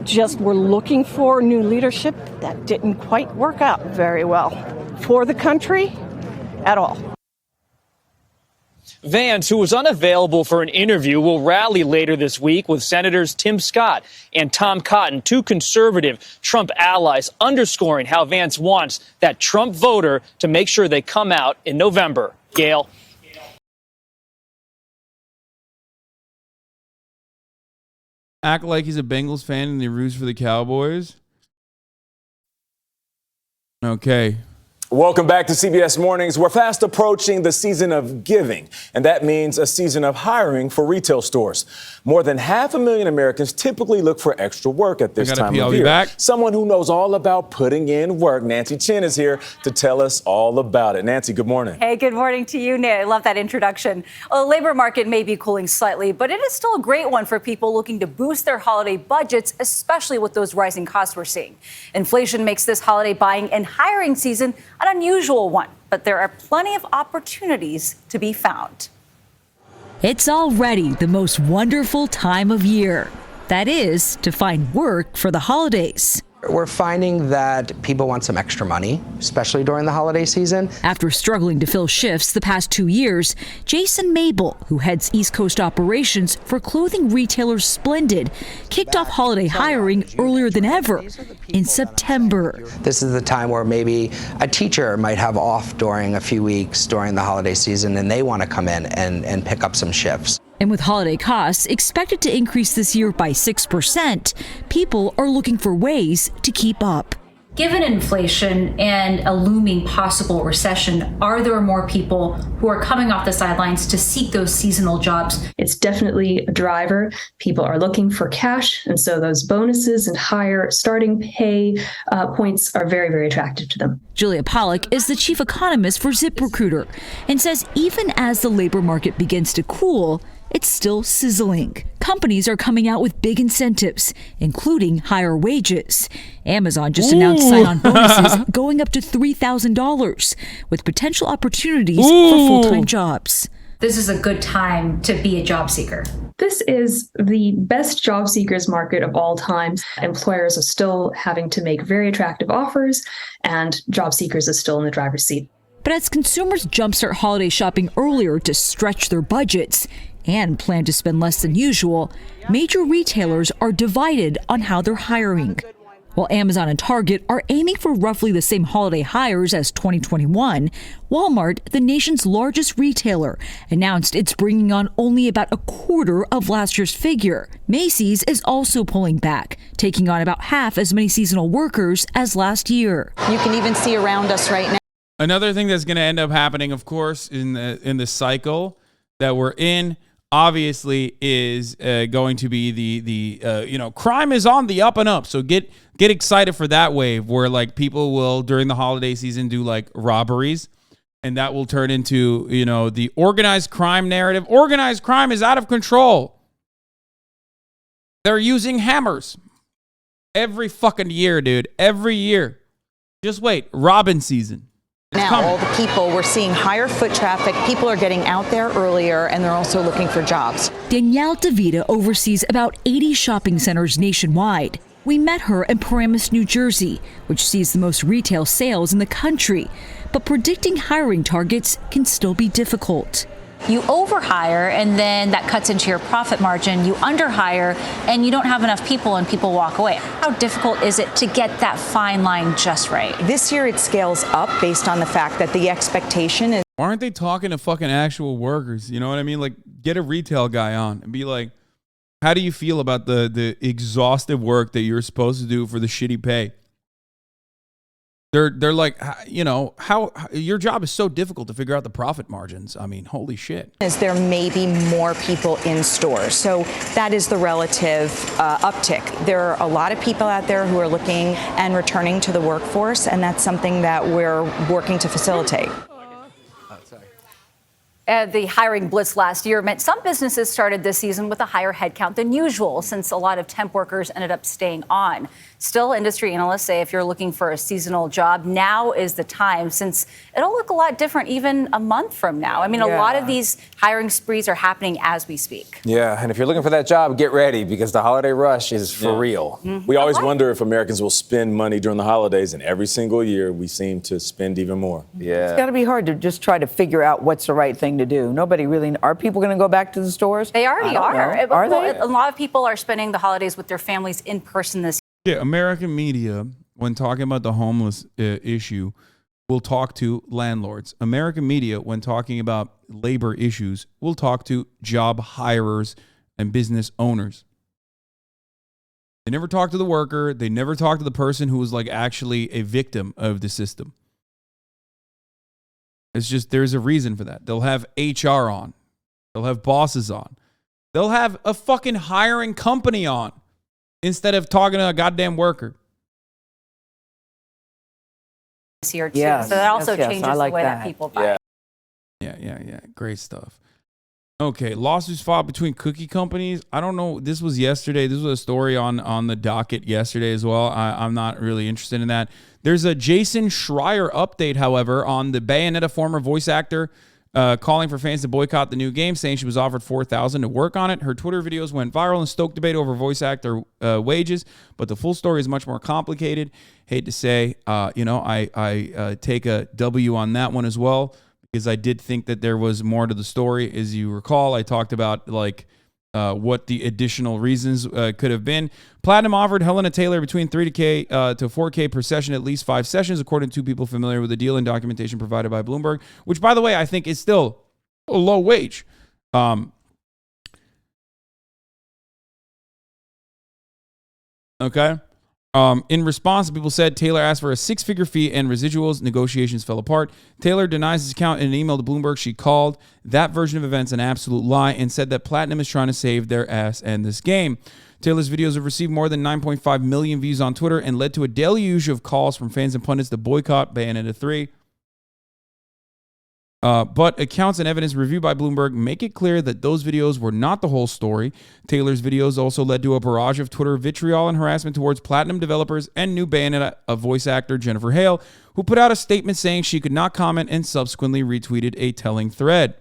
just were looking for new leadership that didn't quite work out very well for the country at all. Vance, who was unavailable for an interview, will rally later this week with Senators Tim Scott and Tom Cotton, two conservative Trump allies, underscoring how Vance wants that Trump voter to make sure they come out in November. Gail. Act like he's a Bengals fan and he roots for the Cowboys. Okay. Welcome back to CBS Mornings. We're fast approaching the season of giving, and that means a season of hiring for retail stores. More than 500,000 Americans typically look for extra work at this time of year. Back. Someone who knows all about putting in work, Nancy Chen, is here to tell us all about it. Nancy, good morning. Hey, good morning to you, Nick. I love that introduction. Well, the labor market may be cooling slightly, but it is still a great one for people looking to boost their holiday budgets, especially with those rising costs we're seeing. Inflation makes this holiday buying and hiring season an unusual one, but there are plenty of opportunities to be found. It's already the most wonderful time of year. That is, to find work for the holidays. We're finding that people want some extra money, especially during the holiday season. After struggling to fill shifts the past 2 years, Jason Mabel, who heads East Coast operations for clothing retailer Splendid, kicked off holiday hiring earlier than ever in September. This is the time where maybe a teacher might have off during a few weeks during the holiday season and they want to come in and pick up some shifts. And with holiday costs expected to increase this year by 6%, people are looking for ways to keep up. Given inflation and a looming possible recession, are there more people who are coming off the sidelines to seek those seasonal jobs? It's definitely a driver. People are looking for cash, and so those bonuses and higher starting pay points are very, very attractive to them. Julia Pollack is the chief economist for ZipRecruiter and says even as the labor market begins to cool, it's still sizzling. Companies are coming out with big incentives, including higher wages. Amazon just announced sign-on bonuses going up to $3,000, with potential opportunities for full-time jobs. This is a good time to be a job seeker. This is the best job seekers market of all time. Employers are still having to make very attractive offers, and job seekers are still in the driver's seat. But as consumers jumpstart holiday shopping earlier to stretch their budgets and plan to spend less than usual, major retailers are divided on how they're hiring. While Amazon and Target are aiming for roughly the same holiday hires as 2021, Walmart, the nation's largest retailer, announced it's bringing on only about a quarter of last year's figure. Macy's is also pulling back, taking on about half as many seasonal workers as last year. You can even see around us right now. Another thing that's going to end up happening, of course, in the cycle that we're in, obviously, is going to be the crime is on the up and up. So get excited for that wave where like people will during the holiday season do like robberies, and that will turn into the organized crime narrative. Organized crime is out of control. They're using hammers every fucking year, dude. Every year. Just wait, robbing season. Now, all the people, we're seeing higher foot traffic. People are getting out there earlier, and they're also looking for jobs. Danielle DeVita oversees about 80 shopping centers nationwide. We met her in Paramus, New Jersey, which sees the most retail sales in the country. But predicting hiring targets can still be difficult. You overhire, and then that cuts into your profit margin. You underhire, and you don't have enough people, and people walk away. How difficult is it to get that fine line just right? This year, it scales up based on the fact that the expectation is. Why aren't they talking to fucking actual workers? You know what I mean? Like, get a retail guy on and be like, how do you feel about the exhaustive work that you're supposed to do for the shitty pay? They're like, how your job is so difficult to figure out the profit margins. I mean, holy shit. Is there may be more people in stores. So that is the relative uptick. There are a lot of people out there who are looking and returning to the workforce, and that's something that we're working to facilitate. The hiring blitz last year meant some businesses started this season with a higher headcount than usual, since a lot of temp workers ended up staying on. Still, industry analysts say if you're looking for a seasonal job, now is the time, since it'll look a lot different even a month from now. I mean, a lot of these hiring sprees are happening as we speak. Yeah, and if you're looking for that job, get ready, because the holiday rush is for real. We always wonder if Americans will spend money during the holidays, and every single year we seem to spend even more. It's got to be hard to just try to figure out what's the right thing to do. Nobody really. Are people going to go back to the stores? They already are. Are they? A lot of people are spending the holidays with their families in person this year. Yeah, American media, when talking about the homeless issue, will talk to landlords. American media, when talking about labor issues, will talk to job hirers and business owners. They never talk to the worker. They never talk to the person who was like actually a victim of the system. It's just, there's a reason for that. They'll have HR on. They'll have bosses on. They'll have a fucking hiring company on instead of talking to a goddamn worker. This year too. So that also changes the way that people buy. Yeah. Great stuff. Okay, lawsuits filed between cookie companies. I don't know. This was yesterday. This was a story on the docket yesterday as well. I'm not really interested in that. There's a Jason Schreier update, however, on the Bayonetta former voice actor calling for fans to boycott the new game, saying she was offered $4,000 to work on it. Her Twitter videos went viral and stoked debate over voice actor wages, but the full story is much more complicated. Hate to say, I take a W on that one as well, because I did think that there was more to the story. As you recall, I talked about what the additional reasons could have been. Platinum offered Helena Taylor between 3K to 4K per session, at least 5 sessions, according to people familiar with the deal and documentation provided by Bloomberg, which, by the way, I think is still a low wage. Okay. In response, people said Taylor asked for a 6-figure fee and residuals. Negotiations fell apart. Taylor denies his account in an email to Bloomberg. She called that version of events an absolute lie and said that Platinum is trying to save their ass and this game. Taylor's videos have received more than 9.5 million views on Twitter and led to a deluge of calls from fans and pundits to boycott Bayonetta 3. But accounts and evidence reviewed by Bloomberg make it clear that those videos were not the whole story. Taylor's videos also led to a barrage of Twitter vitriol and harassment towards Platinum developers and new Bayonetta voice actor Jennifer Hale, who put out a statement saying she could not comment and subsequently retweeted a telling thread.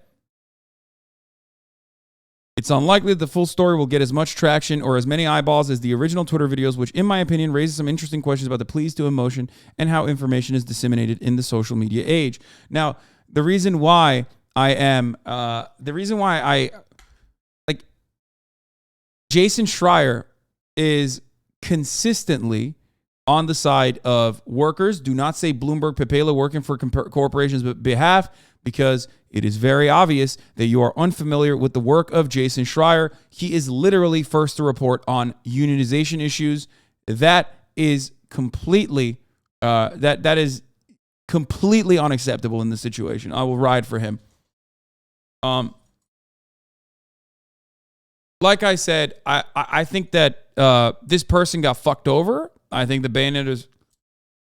It's unlikely that the full story will get as much traction or as many eyeballs as the original Twitter videos, which in my opinion raises some interesting questions about the pleas to emotion and how information is disseminated in the social media age. Now, the reason why I like Jason Schreier is consistently on the side of workers. Do not say Bloomberg Pepela working for corporations' behalf, because it is very obvious that you are unfamiliar with the work of Jason Schreier. He is literally first to report on unionization issues. That is completely that is completely unacceptable in this situation. I will ride for him. Like I said, I think that this person got fucked over. I think the Bayonetta's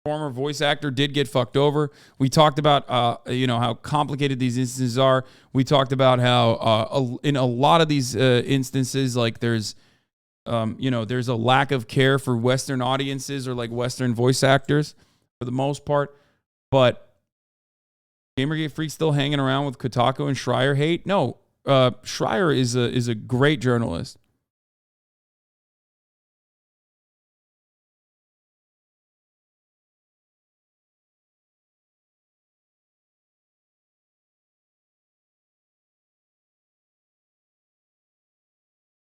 former voice actor did get fucked over. We talked about how complicated these instances are. We talked about how in a lot of these instances, like there's a lack of care for Western audiences or like Western voice actors for the most part. But Gamergate Freak still hanging around with Kotaku and Schreier hate? No, Schreier is a great journalist.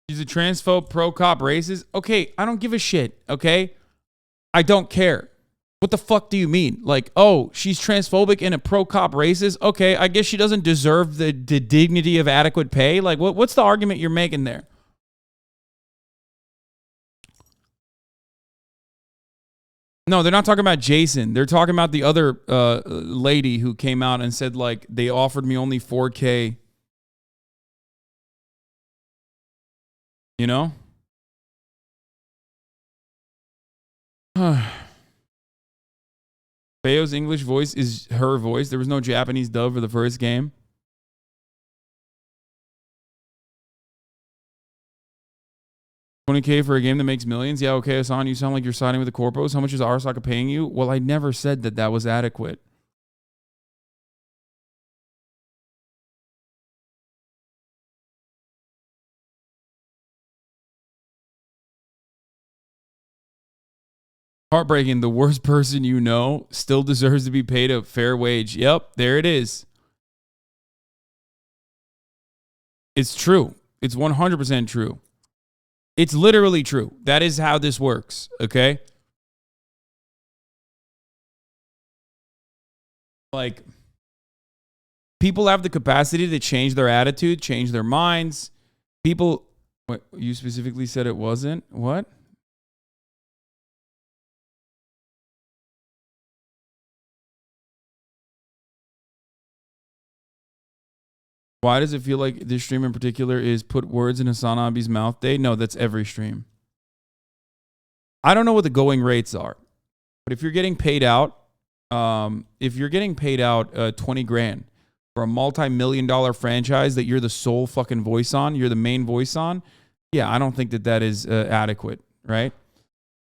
He's a transphobe, pro-cop, racist. Okay, I don't give a shit, okay? I don't care. What the fuck do you mean? Like, oh, she's transphobic and a pro-cop racist? Okay, I guess she doesn't deserve the dignity of adequate pay? Like, what's the argument you're making there? No, they're not talking about Jason. They're talking about the other lady who came out and said, like, they offered me only $4K. You know? Bayo's English voice is her voice. There was no Japanese dub for the first game. $20K for a game that makes millions? Yeah, okay, Hasan, you sound like you're siding with the corpos. How much is Arasaka paying you? Well, I never said that that was adequate. Heartbreaking. The worst person you know still deserves to be paid a fair wage. Yep, there it is. It's true. It's 100% true. It's literally true. That is how this works, okay? Like, people have the capacity to change their attitude, change their minds. People, what, you specifically said it wasn't? What? Why does it feel like this stream in particular is put words in HasanAbi's mouth day? No, that's every stream. I don't know what the going rates are, but if you're getting paid out, 20 grand for a multi-million-dollar franchise that you're the sole fucking voice on, you're the main voice on, yeah, I don't think that that is adequate, right?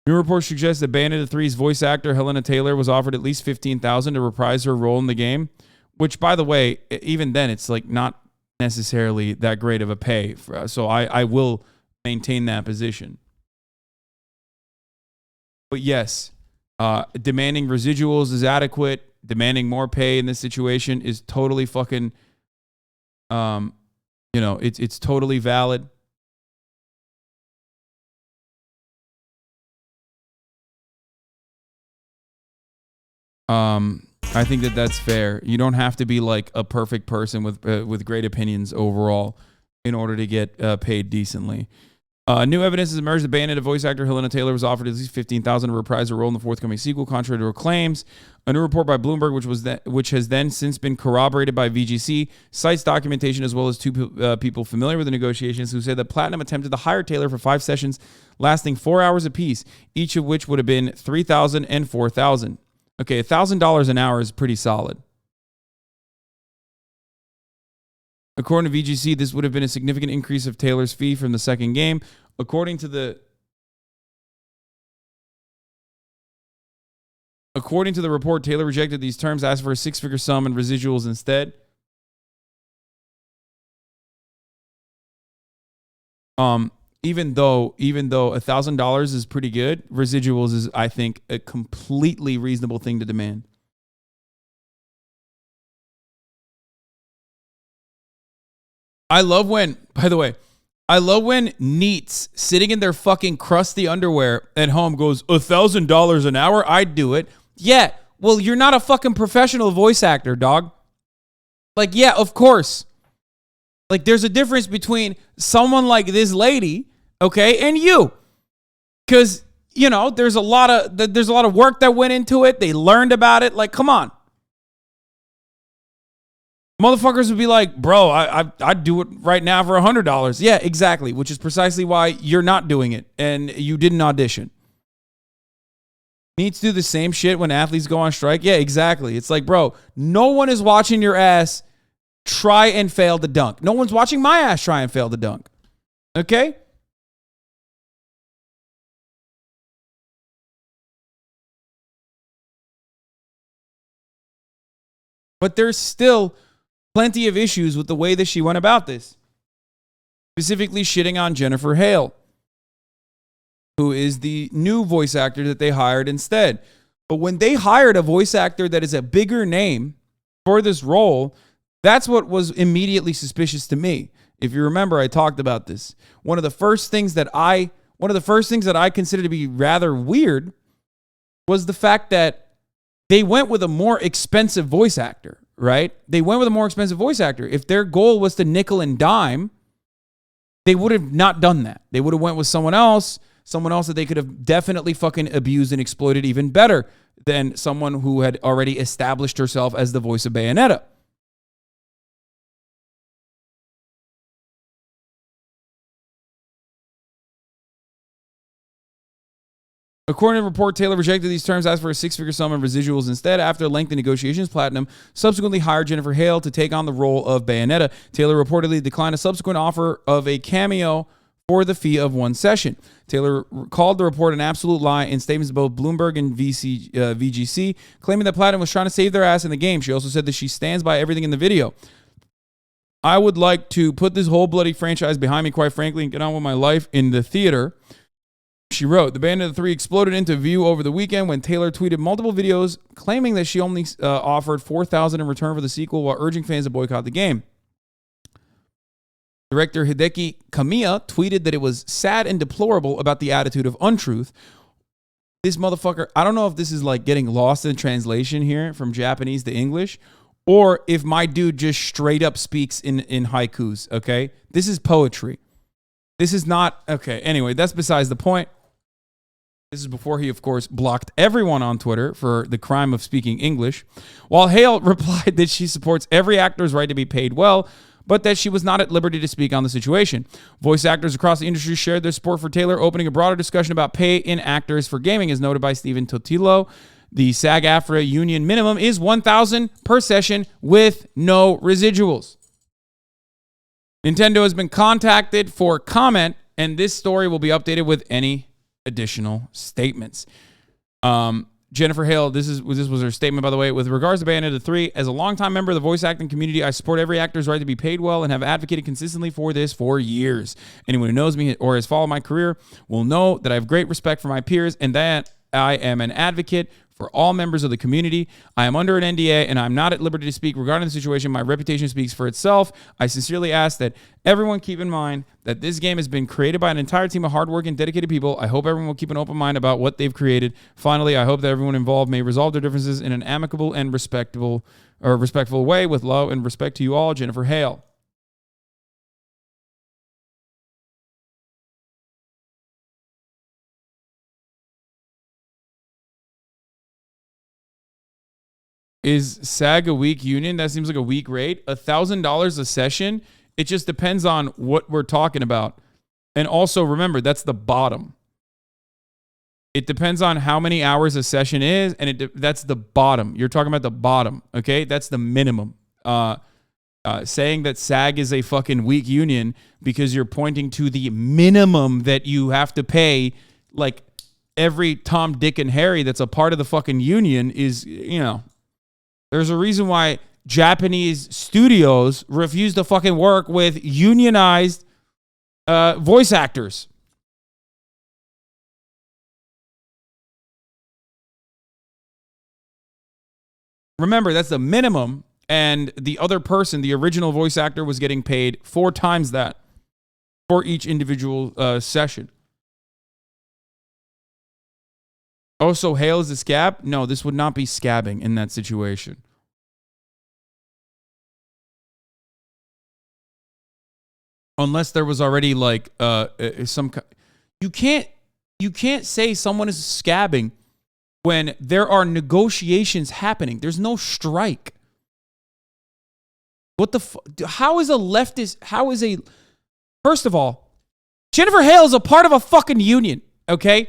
New report suggests that Bayonetta 3's voice actor Helena Taylor was offered at least $15,000 to reprise her role in the game. Which, by the way, even then, it's like not necessarily that great of a pay. So I will maintain that position. But yes, demanding residuals is adequate. Demanding more pay in this situation is totally fucking, it's totally valid. I think that that's fair. You don't have to be like a perfect person with great opinions overall in order to get paid decently. New evidence has emerged that Bayonetta voice actor Helena Taylor was offered at least $15,000 to reprise her role in the forthcoming sequel, contrary to her claims. A new report by Bloomberg, which has then since been corroborated by VGC, cites documentation as well as two people familiar with the negotiations who said that Platinum attempted to hire Taylor for 5 sessions lasting 4 hours apiece, each of which would have been $3,000 and $4,000. Okay, $1,000 an hour is pretty solid. According to VGC, this would have been a significant increase of Taylor's fee from the second game. According to the report, Taylor rejected these terms, asked for a six-figure sum and residuals instead. Even though $1,000 is pretty good, residuals is, I think, a completely reasonable thing to demand. I love when NEETs sitting in their fucking crusty underwear at home goes, $1,000 an hour? I'd do it. Yeah, well, you're not a fucking professional voice actor, dog. Like, yeah, of course. Like, there's a difference between someone like this lady, okay, and you. Because, you know, there's a lot of work that went into it. They learned about it. Like, come on. Motherfuckers would be like, bro, I'd do it right now for $100. Yeah, exactly, which is precisely why you're not doing it and you didn't audition. Needs to do the same shit when athletes go on strike? Yeah, exactly. It's like, bro, no one is watching your ass try and fail to dunk. No one's watching my ass try and fail to dunk. Okay? But there's still plenty of issues with the way that she went about this. Specifically shitting on Jennifer Hale, who is the new voice actor that they hired instead. But when they hired a voice actor that is a bigger name for this role, that's what was immediately suspicious to me. If you remember, I talked about this. One of the first things that I consider to be rather weird was the fact that they went with a more expensive voice actor, right? They went with a more expensive voice actor. If their goal was to nickel and dime, they would have not done that. They would have went with someone else that they could have definitely fucking abused and exploited even better than someone who had already established herself as the voice of Bayonetta. According to the report, Taylor rejected these terms, asked for a six-figure sum and residuals instead. After lengthy negotiations, Platinum subsequently hired Jennifer Hale to take on the role of Bayonetta. Taylor reportedly declined a subsequent offer of a cameo for the fee of one session. Taylor called the report an absolute lie in statements to both Bloomberg and VGC, claiming that Platinum was trying to save their ass in the game. She also said that she stands by everything in the video. I would like to put this whole bloody franchise behind me, quite frankly, and get on with my life in the theater. She wrote, the Bayonetta 3 exploded into view over the weekend when Taylor tweeted multiple videos claiming that she only offered $4,000 in return for the sequel while urging fans to boycott the game. Director Hideki Kamiya tweeted that it was sad and deplorable about the attitude of untruth. This motherfucker, I don't know if this is like getting lost in translation here from Japanese to English, or if my dude just straight up speaks in haikus, okay? This is poetry. This is not, okay, anyway, that's besides the point. This is before he, of course, blocked everyone on Twitter for the crime of speaking English, while Hale replied that she supports every actor's right to be paid well, but that she was not at liberty to speak on the situation. Voice actors across the industry shared their support for Taylor, opening a broader discussion about pay in actors for gaming, as noted by Stephen Totilo. The SAG-AFTRA union minimum is $1,000 per session with no residuals. Nintendo has been contacted for comment, and this story will be updated with any additional statements. Jennifer Hale, this was her statement, by the way. With regards to Bayonetta 3, as a longtime member of the voice acting community, I support every actor's right to be paid well and have advocated consistently for this for years. Anyone who knows me or has followed my career will know that I have great respect for my peers and that I am an advocate for all members of the community. I am under an NDA and I'm not at liberty to speak regarding the situation. My reputation speaks for itself. I sincerely ask that everyone keep in mind that this game has been created by an entire team of hardworking, dedicated people. I hope everyone will keep an open mind about what they've created. Finally, I hope that everyone involved may resolve their differences in an amicable and respectful way with love and respect to you all. Jennifer Hale. Is SAG a weak union? That seems like a weak rate. $1,000 a session. It just depends on what we're talking about. And also remember, that's the bottom. It depends on how many hours a session is, and that's the bottom. You're talking about the bottom, okay? That's the minimum. saying that SAG is a fucking weak union because you're pointing to the minimum that you have to pay, like every Tom, Dick, and Harry that's a part of the fucking union is, you know, there's a reason why Japanese studios refuse to fucking work with unionized voice actors. Remember, that's the minimum, and the other person, the original voice actor, was getting paid 4 times that for each individual session. Oh, so Hale is a scab? No, this would not be scabbing in that situation. Unless there was already like some, you can't say someone is scabbing when there are negotiations happening. There's no strike. What the how is a leftist, first of all, Jennifer Hale is a part of a fucking union, okay?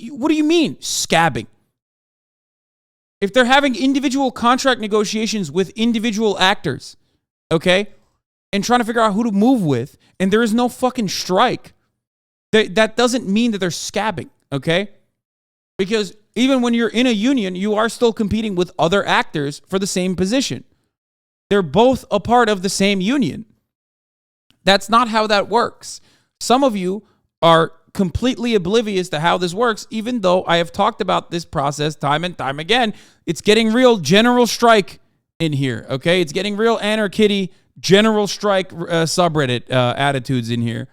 What do you mean, scabbing? If they're having individual contract negotiations with individual actors, okay, and trying to figure out who to move with, and there is no fucking strike, that doesn't mean that they're scabbing, okay? Because even when you're in a union, you are still competing with other actors for the same position. They're both a part of the same union. That's not how that works. Some of you are completely oblivious to how this works, even though I have talked about this process time and time again. It's getting real general strike in here, okay? It's getting real anarchy, general strike subreddit attitudes in here.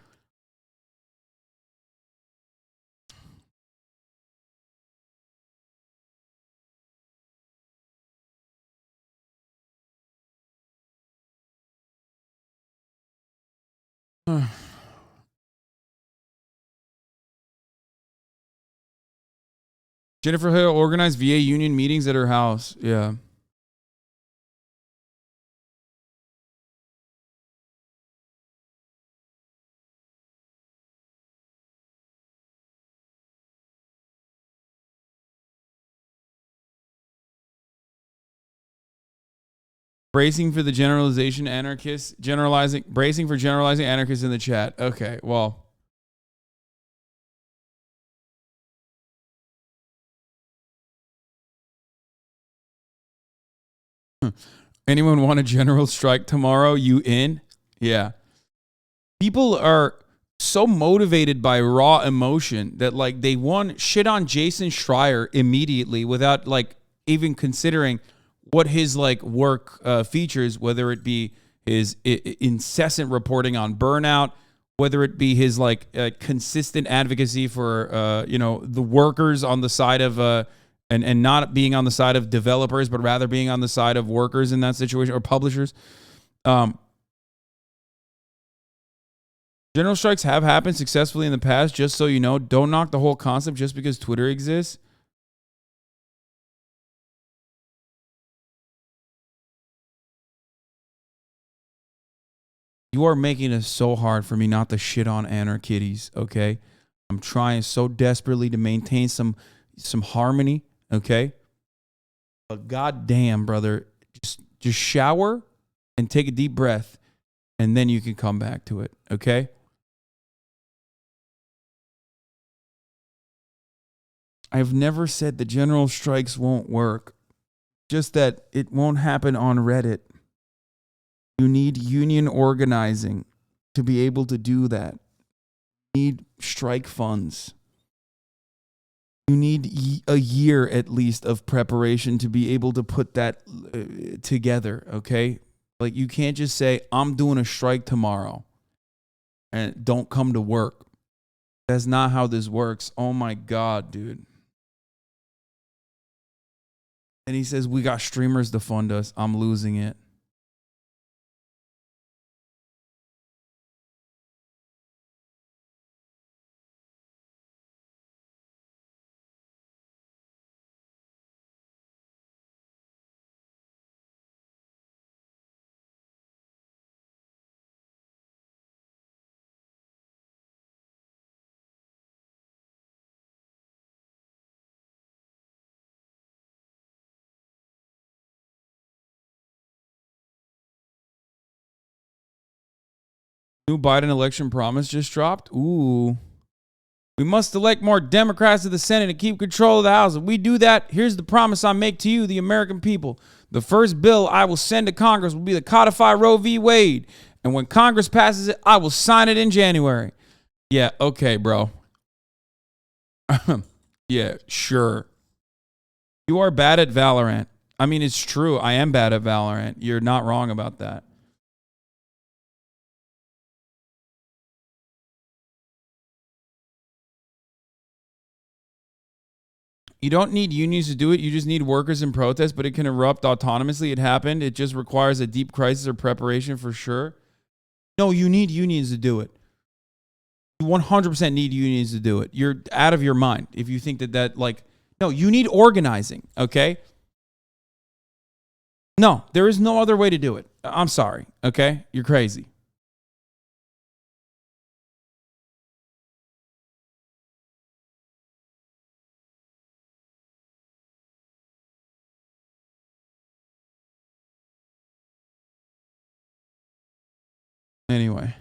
Jennifer Hale organized VA union meetings at her house. Yeah. Bracing for the generalization anarchists, bracing for generalizing anarchists in the chat. Okay, well. Anyone want a general strike tomorrow? You in? Yeah. People are so motivated by raw emotion that like they shit on Jason Schreier immediately without like even considering what his like work features, whether it be his incessant reporting on burnout, whether it be his like consistent advocacy for the workers on the side of and not being on the side of developers, but rather being on the side of workers in that situation, or publishers. General strikes have happened successfully in the past, just so you know. Don't knock the whole concept just because Twitter exists. You are making it so hard for me not to shit on anarchities, okay? I'm trying so desperately to maintain some harmony, okay? But goddamn, brother, just shower and take a deep breath, and then you can come back to it, okay? I've never said the general strikes won't work, just that it won't happen on Reddit. You need union organizing to be able to do that. You need strike funds. You need a year at least of preparation to be able to put that together, okay? Like you can't just say, I'm doing a strike tomorrow and don't come to work. That's not how this works. Oh my God, dude. And he says, we got streamers to fund us. I'm losing it. New Biden election promise just dropped. Ooh. We must elect more Democrats to the Senate and keep control of the House. If we do that, here's the promise I make to you, the American people. The first bill I will send to Congress will be to codify Roe v. Wade. And when Congress passes it, I will sign it in January. Yeah, okay, bro. Yeah, sure. You are bad at Valorant. I mean, it's true. I am bad at Valorant. You're not wrong about that. You don't need unions to do it. You just need workers in protest, but it can erupt autonomously. It happened. It just requires a deep crisis or preparation for sure. No, you need unions to do it. You 100% need unions to do it. You're out of your mind if you think no, you need organizing, okay? No, there is no other way to do it. I'm sorry, okay? You're crazy. Anyway.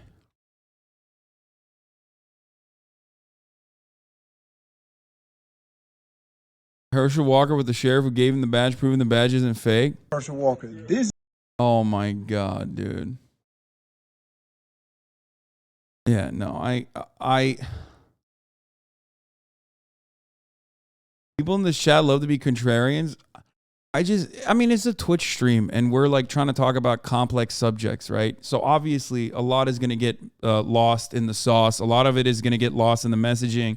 Herschel Walker with the sheriff who gave him the badge, proving the badge isn't fake. Herschel Walker, this. Oh my God, dude. Yeah, no, I people in this chat love to be contrarians. I mean, it's a Twitch stream and we're like trying to talk about complex subjects, right? So obviously a lot is going to get lost in the sauce. A lot of it is going to get lost in the messaging.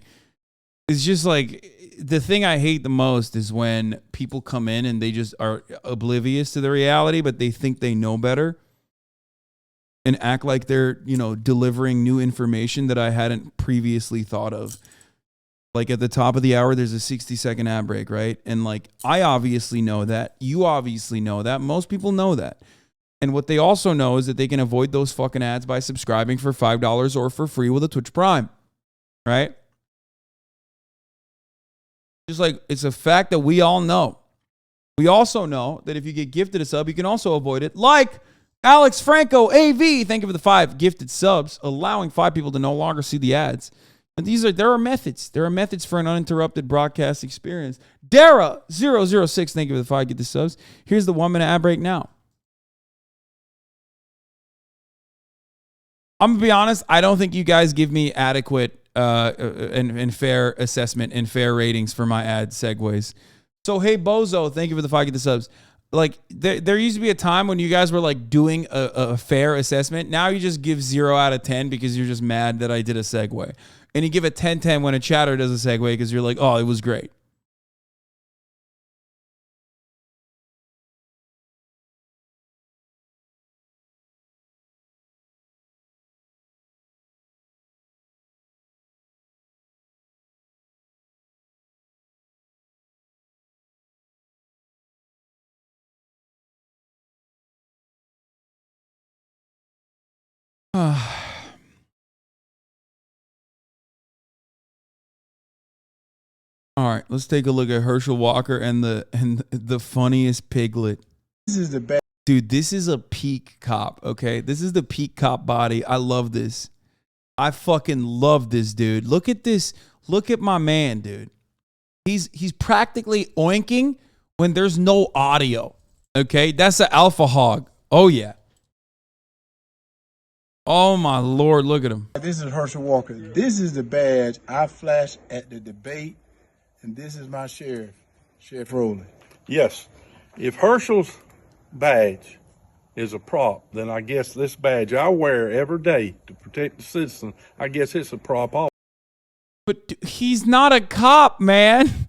It's just like the thing I hate the most is when people come in and they just are oblivious to the reality, but they think they know better and act like they're, delivering new information that I hadn't previously thought of. Like at the top of the hour, there's a 60-second ad break, right? And like, I obviously know that. You obviously know that. Most people know that. And what they also know is that they can avoid those fucking ads by subscribing for $5 or for free with a Twitch Prime, right? Just like, it's a fact that we all know. We also know that if you get gifted a sub, you can also avoid it. Like Alex Franco, AV, thank you for the 5 gifted subs, allowing 5 people to no longer see the ads. And there are methods. There are methods for an uninterrupted broadcast experience. Dara006, thank you for the 5 gifted subs. Here's the 1-minute ad break now. I'm going to be honest, I don't think you guys give me adequate and fair assessment and fair ratings for my ad segues. So, hey, Bozo, thank you for the 5 gifted subs. Like, there used to be a time when you guys were like doing a fair assessment. Now you just give 0 out of 10 because you're just mad that I did a segue. And you give it 10-10 when a chatter does a segue because you're like, oh, it was great. All right, let's take a look at Herschel Walker and the funniest piglet. This is the best. Dude, this is a peak cop, okay? This is the peak cop body. I love this. I fucking love this, dude. Look at this. Look at my man, dude. He's practically oinking when there's no audio, okay? That's an alpha hog. Oh, yeah. Oh, my Lord, look at him. This is Herschel Walker. This is the badge I flashed at the debate. And this is my sheriff, Sheriff Rowley. Yes. If Herschel's badge is a prop, then I guess this badge I wear every day to protect the citizen, I guess it's a prop also. But he's not a cop, man.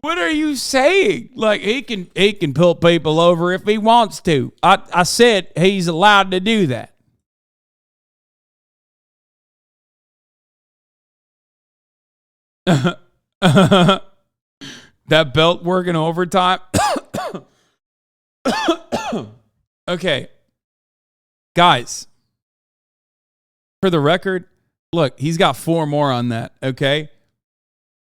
What are you saying? Like, he can pull people over if he wants to. I said he's allowed to do that. That belt working overtime. Okay. Guys, for the record, look, he's got 4 more on that, okay?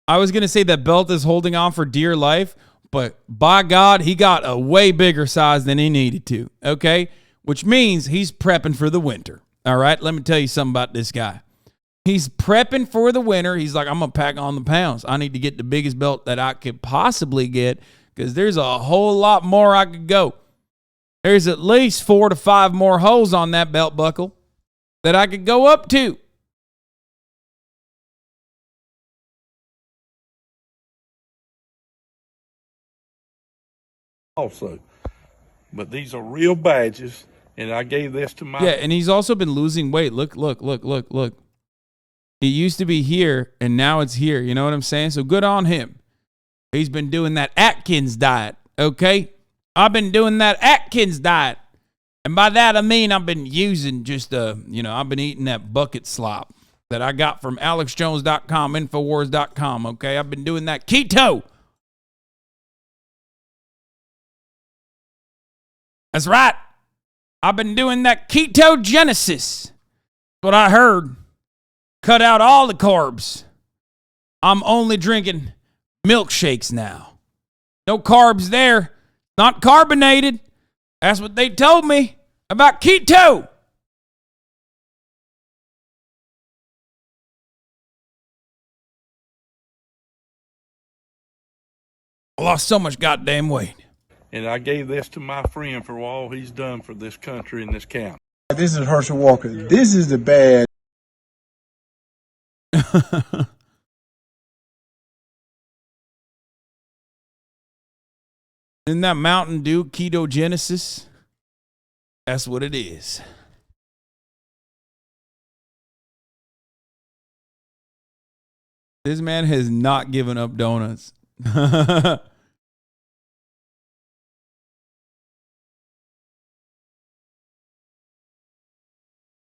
I was going to say that belt is holding on for dear life, but by God, he got a way bigger size than he needed to, okay? which means he's prepping for the winter. All right, let me tell you something about this guy. He's prepping for the winter. He's like, I'm going to pack on the pounds. I need to get the biggest belt that I could possibly get because there's a whole lot more I could go. There's at least 4 to 5 more holes on that belt buckle that I could go up to. Also, but these are real badges, and I gave this to my... Yeah, and he's also been losing weight. Look. It used to be here, and now it's here. You know what I'm saying? So good on him. He's been doing that Atkins diet, okay? I've been doing that Atkins diet. And by that, I mean I've been using just, I've been eating that bucket slop that I got from AlexJones.com, Infowars.com, okay? I've been doing that keto. That's right. I've been doing that ketogenesis. That's what I heard. Cut out all the carbs. I'm only drinking milkshakes now. No carbs there. Not carbonated. That's what they told me about keto. I lost so much goddamn weight. And I gave this to my friend for all he's done for this country and this county. This is Herschel Walker. This is the badge. Isn't that Mountain Dew ketogenesis? That's what it is. This man has not given up donuts.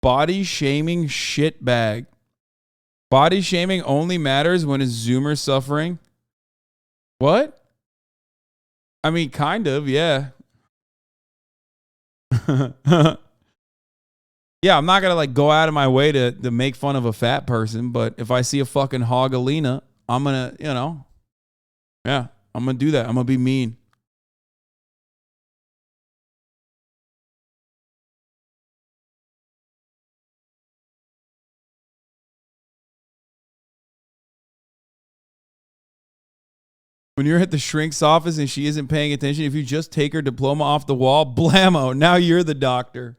Body shaming shitbag. Body shaming only matters when a Zoomer suffering. What? I mean, kind of, yeah. Yeah, I'm not going to go out of my way to make fun of a fat person, but if I see a fucking hogalina, I'm going to, yeah, I'm going to do that. I'm going to be mean. When you're at the shrink's office and she isn't paying attention, if you just take her diploma off the wall, blammo, now you're the doctor.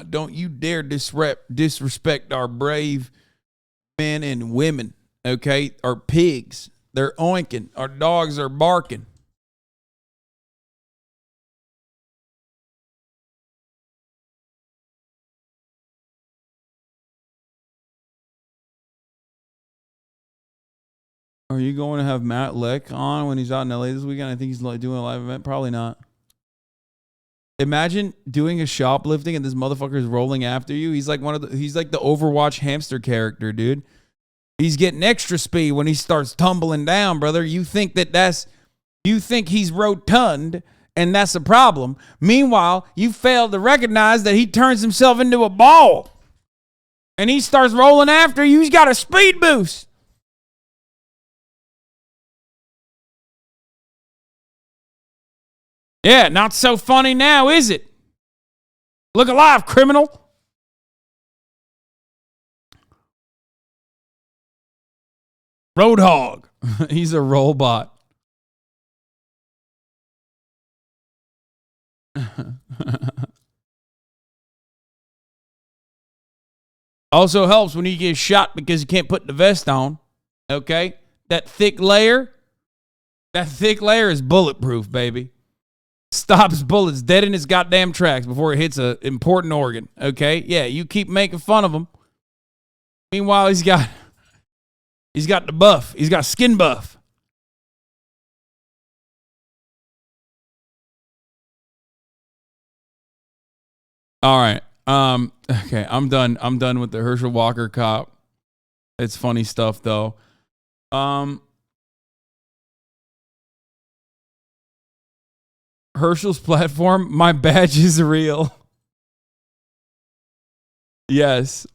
Don't you dare disrespect our brave men and women, okay? Our pigs. They're oinking. Our dogs are barking. Are you going to have Matt Leck on when he's out in LA this weekend? I think he's doing a live event. Probably not. Imagine doing a shoplifting and this motherfucker is rolling after you. He's like he's like the Overwatch hamster character, dude. He's getting extra speed when he starts tumbling down, brother. You think he's rotund and that's a problem. Meanwhile, you fail to recognize that he turns himself into a ball and he starts rolling after you. He's got a speed boost. Yeah, not so funny now, is it? Look alive, criminal. Roadhog. He's a robot. Also helps when you get shot because you can't put the vest on. Okay? That thick layer is bulletproof, baby. Stops bullets dead in its goddamn tracks before it hits an important organ. Okay? Yeah, you keep making fun of him. Meanwhile, he's got the buff. He's got skin buff. All right. Okay, I'm done. I'm done with the Herschel Walker cop. It's funny stuff though. Herschel's platform, my badge is real. Yes.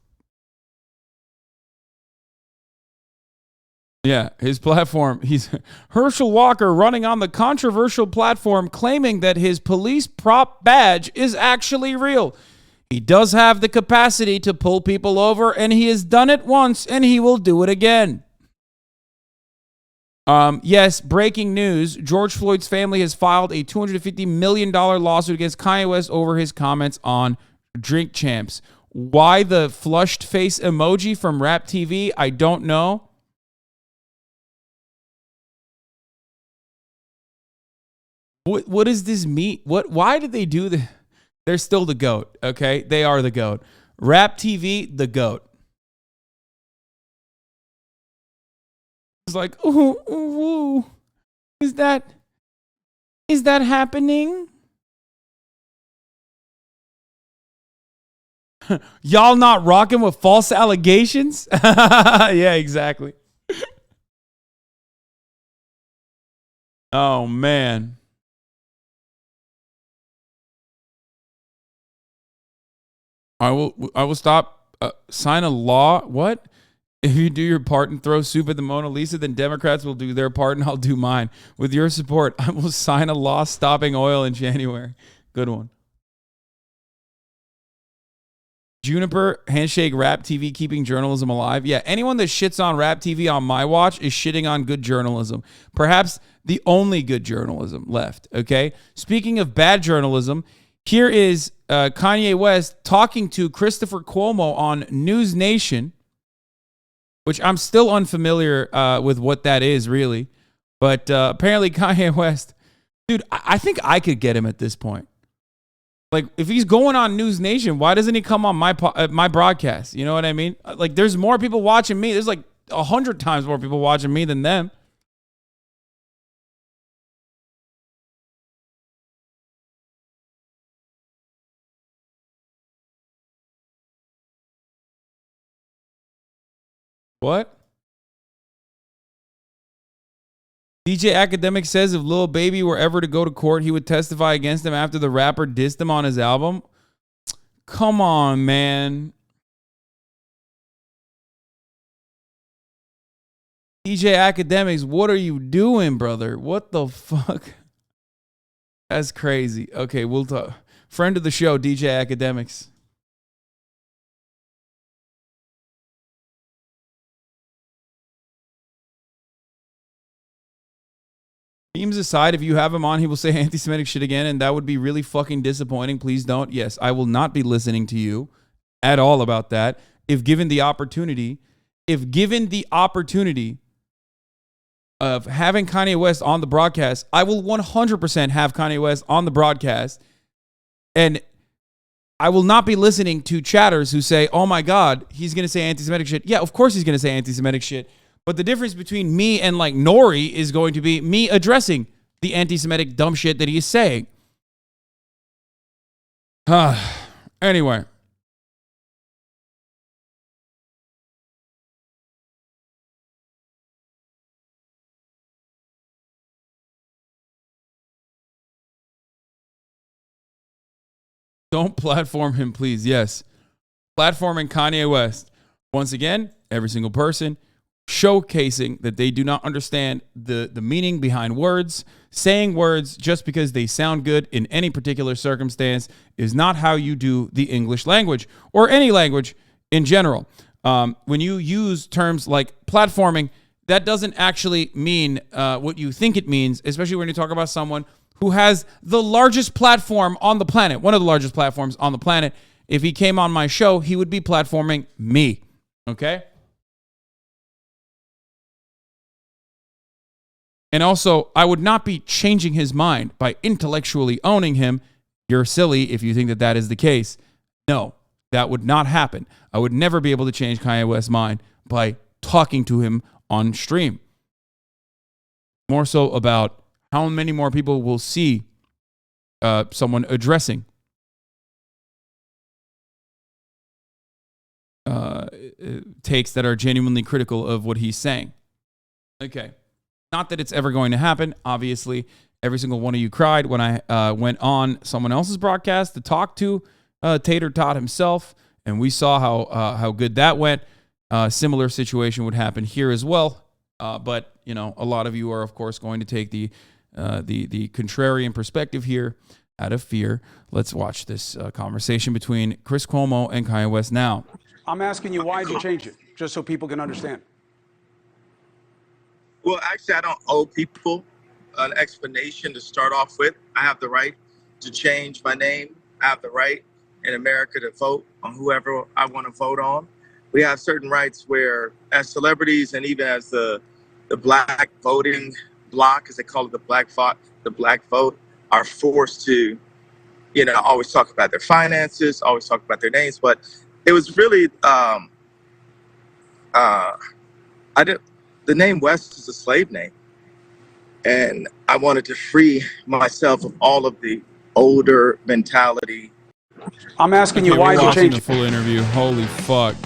Yeah, his platform. He's Herschel Walker running on the controversial platform claiming that his police prop badge is actually real. He does have the capacity to pull people over, and he has done it once, and he will do it again. Yes, breaking news. George Floyd's family has filed a $250 million lawsuit against Kanye West over his comments on Drink Champs. Why the flushed face emoji from Rap TV? I don't know. What does this mean? Why did they do this? They're still the GOAT, okay? They are the GOAT. Rap TV, the GOAT. It's like, ooh, ooh, ooh. Is that happening? Y'all not rocking with false allegations? Yeah, exactly. Oh, man. I will stop. Sign a law. What? If you do your part and throw soup at the Mona Lisa, then Democrats will do their part and I'll do mine. With your support, I will sign a law stopping oil in January. Good one. Juniper, handshake, Rap TV, keeping journalism alive. Yeah, anyone that shits on Rap TV on my watch is shitting on good journalism. Perhaps the only good journalism left, okay? Speaking of bad journalism, here is Kanye West talking to Christopher Cuomo on News Nation, which I'm still unfamiliar with what that is, really. But apparently Kanye West, dude, I think I could get him at this point. Like, if he's going on News Nation, why doesn't he come on my broadcast? You know what I mean? Like, there's more people watching me. There's like 100 times more people watching me than them. What? DJ Academic says if Lil Baby were ever to go to court, he would testify against him after the rapper dissed him on his album. Come on, man. DJ Academics, what are you doing, brother? What the fuck? That's crazy. Okay, we'll talk. Friend of the show, DJ Academics. Memes aside, if you have him on, he will say anti-Semitic shit again, and that would be really fucking disappointing. Please don't. Yes, I will not be listening to you at all about that. If given the opportunity of having Kanye West on the broadcast, I will 100% have Kanye West on the broadcast, and I will not be listening to chatters who say, oh my God, he's going to say anti-Semitic shit. Yeah, of course he's going to say anti-Semitic shit. But the difference between me and like Nori is going to be me addressing the anti-Semitic dumb shit that he is saying. Anyway. Don't platform him, please. Yes. Platforming Kanye West. Once again, every single person showcasing that they do not understand the meaning behind words. Saying words just because they sound good in any particular circumstance is not how you do the English language or any language in general. When you use terms like platforming, that doesn't actually mean what you think it means, especially when you talk about someone who has the largest platform on the planet, one of the largest platforms on the planet. If he came on my show, he would be platforming me. Okay? And also, I would not be changing his mind by intellectually owning him. You're silly if you think that that is the case. No, that would not happen. I would never be able to change Kanye West's mind by talking to him on stream. More so about how many more people will see someone addressing takes that are genuinely critical of what he's saying. Okay. Not that it's ever going to happen. Obviously, every single one of you cried when I went on someone else's broadcast to talk to Tater Tot himself And we saw how good that went. Similar situation would happen here as well. But, you know, a lot of you are, of course, going to take the contrarian perspective here out of fear. Let's watch this conversation between Chris Cuomo and Kanye West now. I'm asking you, why did you change it? Just so people can understand. Well, actually, I don't owe people an explanation to start off with. I have the right to change my name. I have the right in America to vote on whoever I want to vote on. We have certain rights where, as celebrities and even as the black voting bloc, as they call it, the black vote, are forced to, you know, always talk about their finances, always talk about their names. But it was really, the name West is a slave name. And I wanted to free myself of all of the older mentality. I'm asking you, why did you change the full interview? Holy fuck.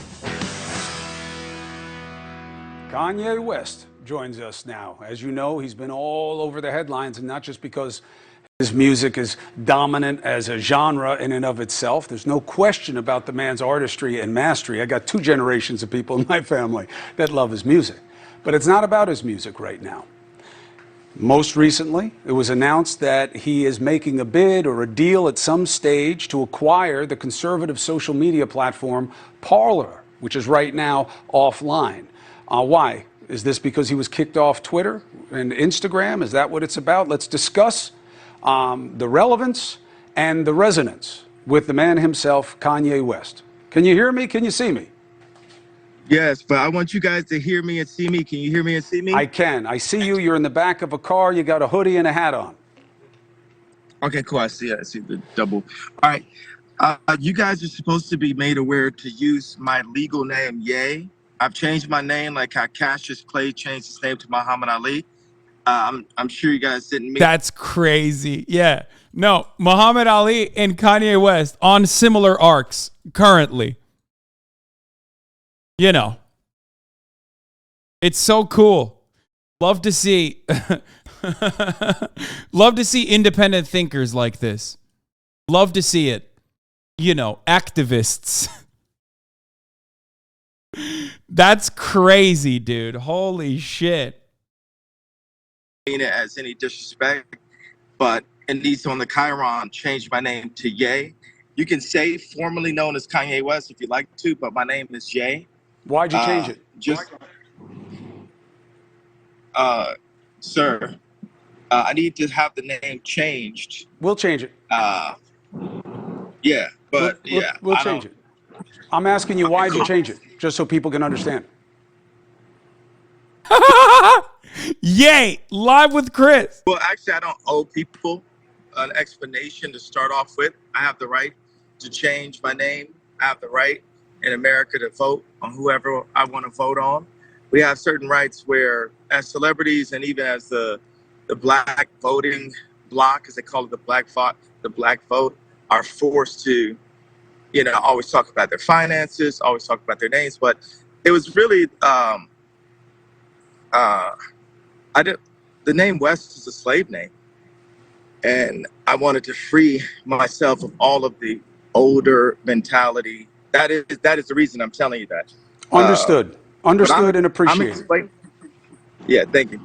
Kanye West joins us now. As you know, he's been all over the headlines, and not just because his music is dominant as a genre in and of itself. There's no question about the man's artistry and mastery. I got 2 generations of people in my family that love his music. But it's not about his music right now. Most recently, it was announced that he is making a bid or a deal at some stage to acquire the conservative social media platform Parler, which is right now offline. Why? Is this because he was kicked off Twitter and Instagram? Is that what it's about? Let's discuss the relevance and the resonance with the man himself, Kanye West. Can you hear me? Can you see me? Yes, but I want you guys to hear me and see me. Can you hear me and see me? I can. I see you. You're in the back of a car. You got a hoodie and a hat on. Okay, cool. I see the double. All right. You guys are supposed to be made aware to use my legal name, Ye. I've changed my name like how Cassius Clay changed his name to Muhammad Ali. I'm sure you guys didn't meet. That's crazy. Yeah. No, Muhammad Ali and Kanye West on similar arcs currently. You know, it's so cool. Love to see independent thinkers like this. Love to see it. You know, activists. That's crazy, dude. Holy shit. It as any disrespect, but at least on the Chiron, changed my name to Ye. You can say formerly known as Kanye West if you like to, but my name is Ye. Why'd you change it? Sir, I need to have the name changed. We'll change it. Yeah, but we'll change it. I'm asking you, why'd you change it? Just so people can understand. Yay! Live with Chris. Well, actually, I don't owe people an explanation to start off with. I have the right to change my name. I have the right in America to vote on whoever I want to vote on. We have certain rights where, as celebrities and even as the black voting bloc, as they call it, the black vote, are forced to, you know, always talk about their finances, always talk about their names. But it was really, the name West is a slave name. And I wanted to free myself of all of the older mentality. That is the reason I'm telling you that. Understood. Understood and appreciated. Yeah, thank you.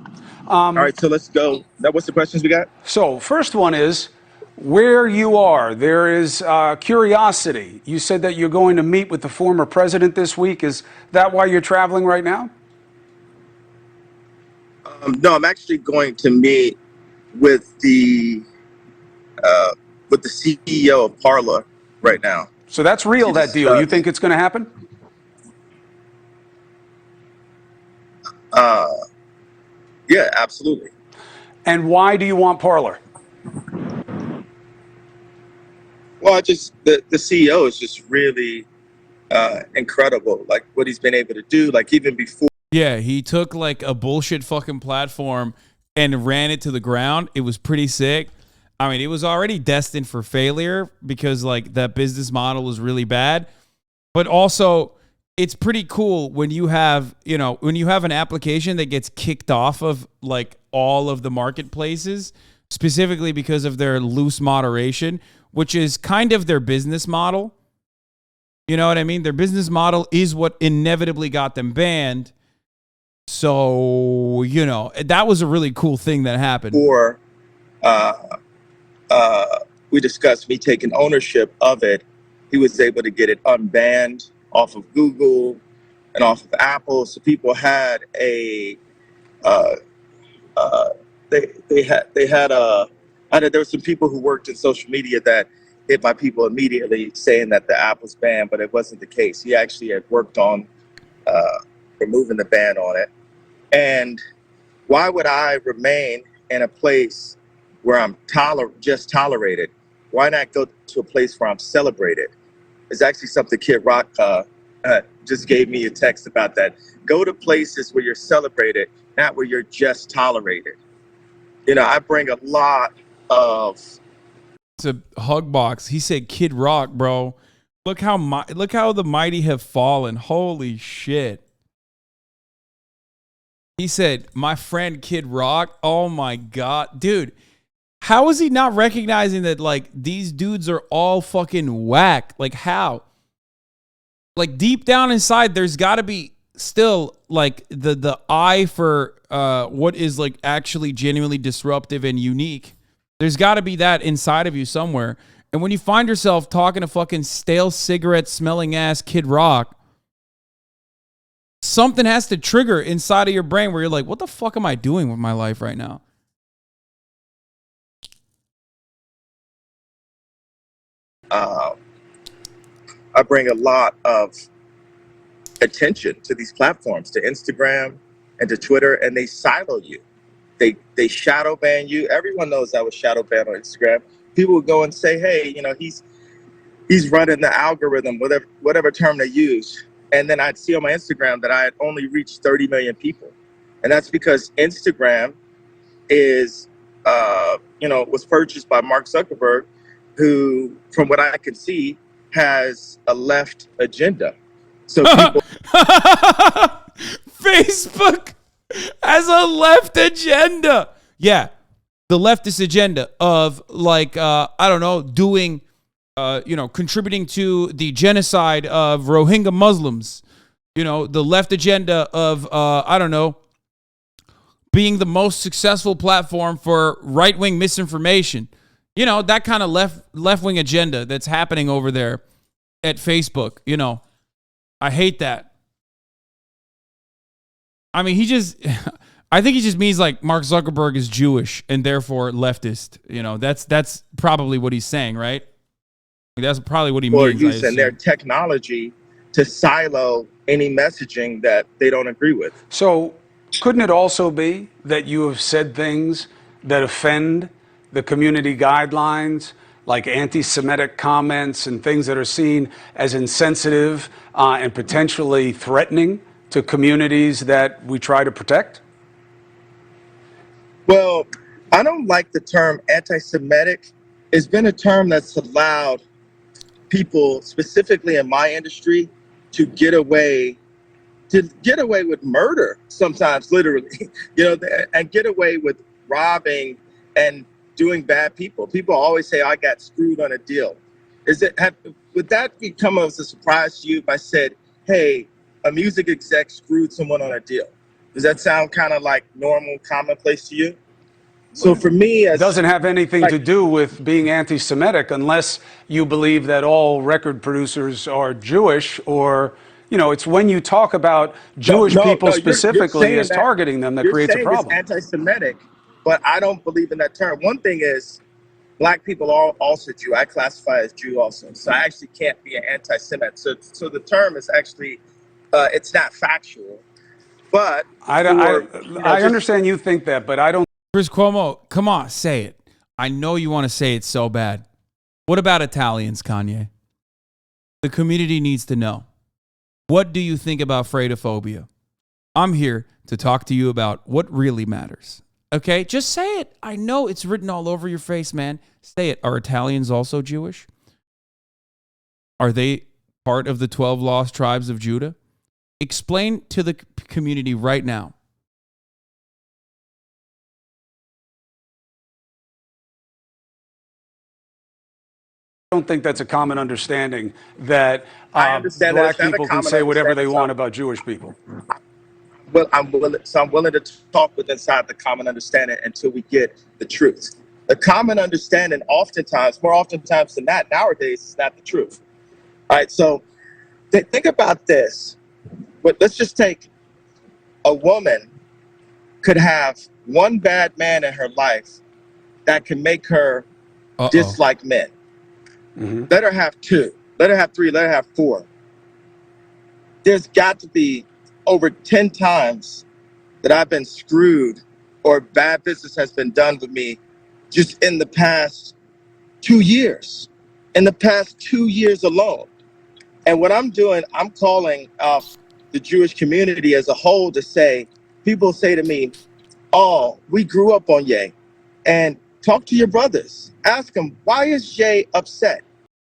All right, so let's go. Now, what's the questions we got? So, first one is, where you are, there is curiosity. You said that you're going to meet with the former president this week. Is that why you're traveling right now? No, I'm actually going to meet with the CEO of Parler right now. So that's real, that deal. You think it's going to happen? Yeah, absolutely. And why do you want Parler? Well, the CEO is just really incredible. Like what he's been able to do, like even before. Yeah, he took like a bullshit fucking platform and ran it to the ground. It was pretty sick. I mean, it was already destined for failure because like that business model was really bad. But also, it's pretty cool when you have, you know, when you have an application that gets kicked off of like all of the marketplaces, specifically because of their loose moderation, which is kind of their business model. You know what I mean? Their business model is what inevitably got them banned. So, you know, that was a really cool thing that happened. Or we discussed me taking ownership of it. He was able to get it unbanned off of Google and off of Apple. So people had a there were some people who worked in social media that hit my people immediately saying that the app was banned, but it wasn't the case. He actually had worked on removing the ban on it. And why would I remain in a place where I'm just tolerated? Why not go to a place where I'm celebrated? It's actually something Kid Rock just gave me a text about that. Go to places where you're celebrated, not where you're just tolerated. You know, I bring a lot of... It's a hug box. He said Kid Rock, bro. Look how the mighty have fallen. Holy shit. He said, my friend Kid Rock. Oh my God. Dude, how is he not recognizing that, like, these dudes are all fucking whack? Like, how? Like, deep down inside, there's got to be still, like, the eye for what is, like, actually genuinely disruptive and unique. There's got to be that inside of you somewhere. And when you find yourself talking to fucking stale cigarette smelling ass Kid Rock, something has to trigger inside of your brain where you're like, what the fuck am I doing with my life right now? I bring a lot of attention to these platforms, to Instagram and to Twitter, and they silo you. They shadow ban you. Everyone knows I was shadow banned on Instagram. People would go and say, hey, you know, he's running the algorithm, whatever term they use. And then I'd see on my Instagram that I had only reached 30 million people. And that's because Instagram is, was purchased by Mark Zuckerberg, who, from what I can see, has a left agenda. So people... Facebook has a left agenda. Yeah. The leftist agenda of, like, I don't know, doing... contributing to the genocide of Rohingya Muslims, the left agenda of, being the most successful platform for right-wing misinformation. That kind of left-wing agenda that's happening over there at Facebook. I hate that. I mean, I think he just means, like, Mark Zuckerberg is Jewish and therefore leftist. That's probably what he's saying, right? That's probably what he means. Or using their technology to silo any messaging that they don't agree with. So couldn't it also be that you have said things that offend the community guidelines, like anti-Semitic comments and things that are seen as insensitive and potentially threatening to communities that we try to protect? Well, I don't like the term anti-Semitic. It's been a term that's allowed people, specifically in my industry, to get away with murder sometimes, literally, and get away with robbing and doing bad people. People always say, I got screwed on a deal. Would that become as a surprise to you if I said, hey, a music exec screwed someone on a deal? Does that sound kind of like normal, commonplace to you? So for me, it doesn't have anything to do with being anti-Semitic unless you believe that all record producers are Jewish, or, it's when you talk about Jewish people specifically as targeting them that creates a problem. It's anti-Semitic, but I don't believe in that term. One thing is, black people are also Jew. I classify as Jew also, so I actually can't be an anti-Semite. So the term is actually, it's not factual. But I understand you think that, but I don't. Chris Cuomo, come on, say it. I know you want to say it so bad. What about Italians, Kanye? The community needs to know. What do you think about Freightophobia? I'm here to talk to you about what really matters. Okay? Just say it. I know it's written all over your face, man. Say it. Are Italians also Jewish? Are they part of the 12 lost tribes of Judah? Explain to the community right now. don't think that's a common understanding that I understand that black it's not a people can common say whatever they understanding, want so about Jewish people. well, I'm willing to talk with inside the common understanding until we get the truth. The common understanding, more oftentimes than that, nowadays is not the truth. All right, so think about this. But let's just take a woman could have one bad man in her life that can make her dislike men. Let her have two, let her have three, let her have four. There's got to be over 10 times that I've been screwed or bad business has been done with me just in the past 2 years, in the past 2 years alone. And what I'm doing, I'm calling the Jewish community as a whole to say, people say to me, oh, we grew up on Ye. And talk to your brothers. Ask them, why is Ye upset?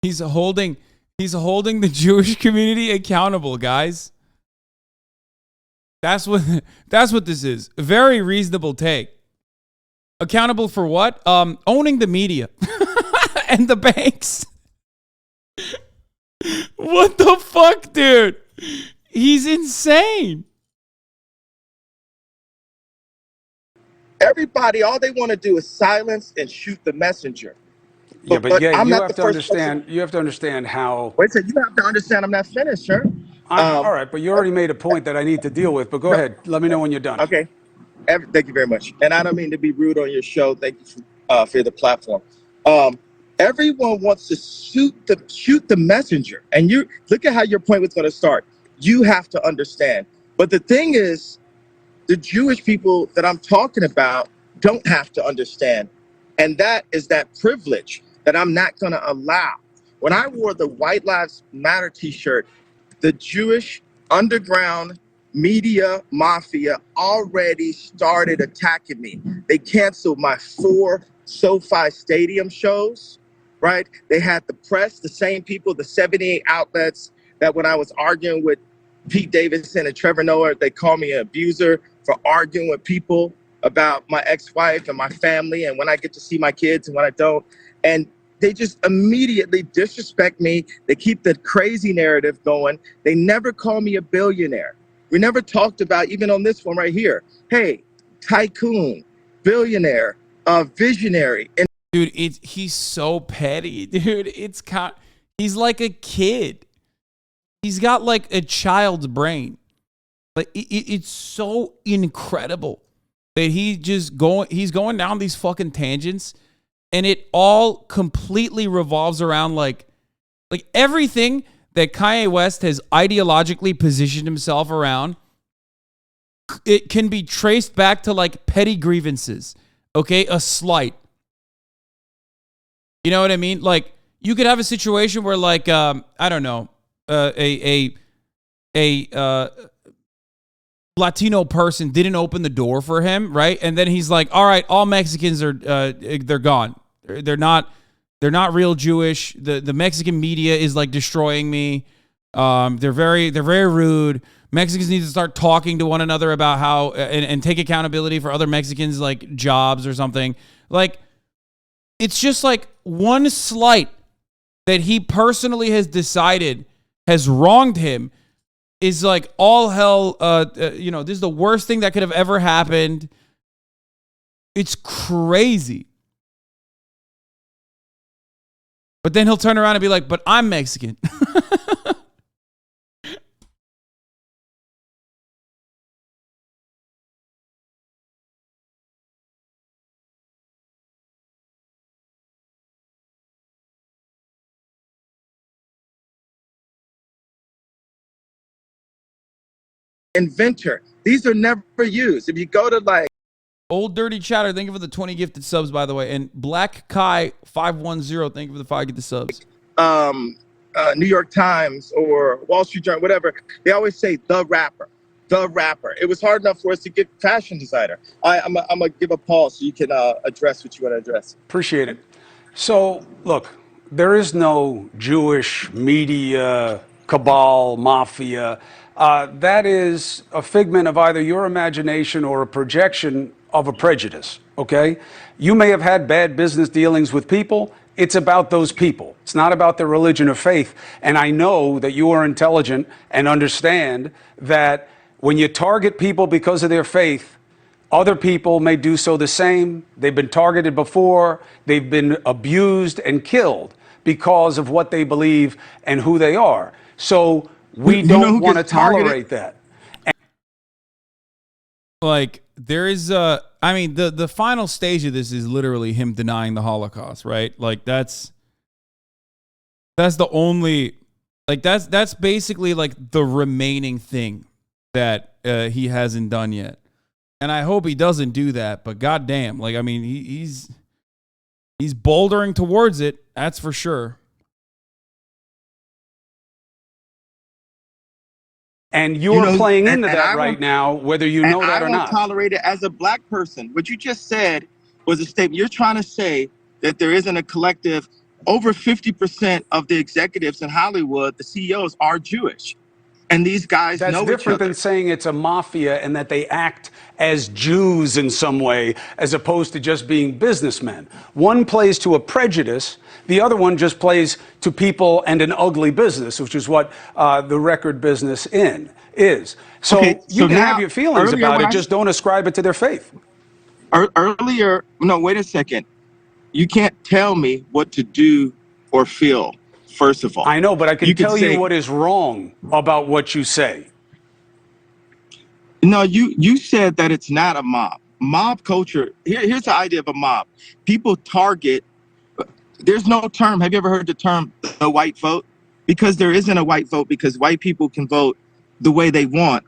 He's holding the Jewish community accountable, guys. That's what this is. A very reasonable take. Accountable for what? Owning the media and the banks. What the fuck, dude? He's insane. Everybody, all they want to do is silence and shoot the messenger. Yeah, but yeah, I'm you not have the to first understand. person. You have to understand how. Wait a second, you have to understand I'm not finished, sir. All right, but you already made a point that I need to deal with. But go ahead. Let me know when you're done. Okay. Thank you very much. And I don't mean to be rude on your show. Thank you for the platform. Everyone wants to shoot the messenger. And you look at how your point was going to start. You have to understand. But the thing is, the Jewish people that I'm talking about don't have to understand. And that is that privilege that I'm not going to allow. When I wore the White Lives Matter t-shirt, the Jewish underground media mafia already started attacking me. They canceled my 4 SoFi Stadium shows, right? They had the press, the same people, the 78 outlets that when I was arguing with Pete Davidson and Trevor Noah, they called me an abuser for arguing with people about my ex-wife and my family and when I get to see my kids and when I don't. And they just immediately disrespect me. They keep the crazy narrative going. They never call me a billionaire. We never talked about, even on this one right here, hey, tycoon, billionaire, visionary. And dude, he's so petty, dude. He's like a kid. He's got like a child's brain. Like it's so incredible that he's going down these fucking tangents, and it all completely revolves around like everything that Kanye West has ideologically positioned himself around. It can be traced back to like petty grievances, okay, a slight. You know what I mean? Like you could have a situation where like I don't know, a Latino person didn't open the door for him, right? And then he's like, "All right, all Mexicans are they're gone. They're not real Jewish. The Mexican media is like destroying me. They're very rude. Mexicans need to start talking to one another about how and take accountability for other Mexicans like jobs or something." Like it's just like one slight that he personally has decided has wronged him is like all hell, this is the worst thing that could have ever happened. It's crazy. But then he'll turn around and be like, but I'm Mexican. inventor. These are never used. If you go to like Old Dirty Chatter, thank you for the 20 gifted subs, by the way. And Black Kai 510, thank you for the 5 gifted subs. New York Times or Wall Street Journal, whatever, they always say the rapper. The rapper. It was hard enough for us to get fashion designer. I'm gonna give a pause so you can address what you want to address. Appreciate it. So, look, there is no Jewish media cabal, mafia. That is a figment of either your imagination or a projection of a prejudice, okay? You may have had bad business dealings with people. It's about those people. It's not about their religion or faith. And I know that you are intelligent and understand that when you target people because of their faith, other people may do so the same. They've been targeted before. They've been abused and killed because of what they believe and who they are. So we don't want to tolerate that. Like, there is I mean, the final stage of this is literally him denying the Holocaust, right? Like, that's the only, like, that's basically like the remaining thing that he hasn't done yet. And I hope he doesn't do that, but goddamn, like, I mean, he's bouldering towards it, that's for sure. And you're playing into that right now, whether you know that or not. I won't tolerate it as a black person. What you just said was a statement. You're trying to say that there isn't a collective. Over 50% of the executives in Hollywood, the CEOs, are Jewish. And these guys know each other. That's different than saying it's a mafia and that they act as Jews in some way, as opposed to just being businessmen. One plays to a prejudice. The other one just plays to people and an ugly business, which is what the record business is. So Okay, you so can now- have your feelings earlier about when it, I- just don't ascribe it to their faith. Earlier, no, wait a second. You can't tell me what to do or feel, first of all. I know, but I can You could tell say- you what is wrong about what you say. No, you said that it's not a mob. Mob culture, here's the idea of a mob. People target, there's no term. Have you ever heard the term the white vote? Because there isn't a white vote, because white people can vote the way they want.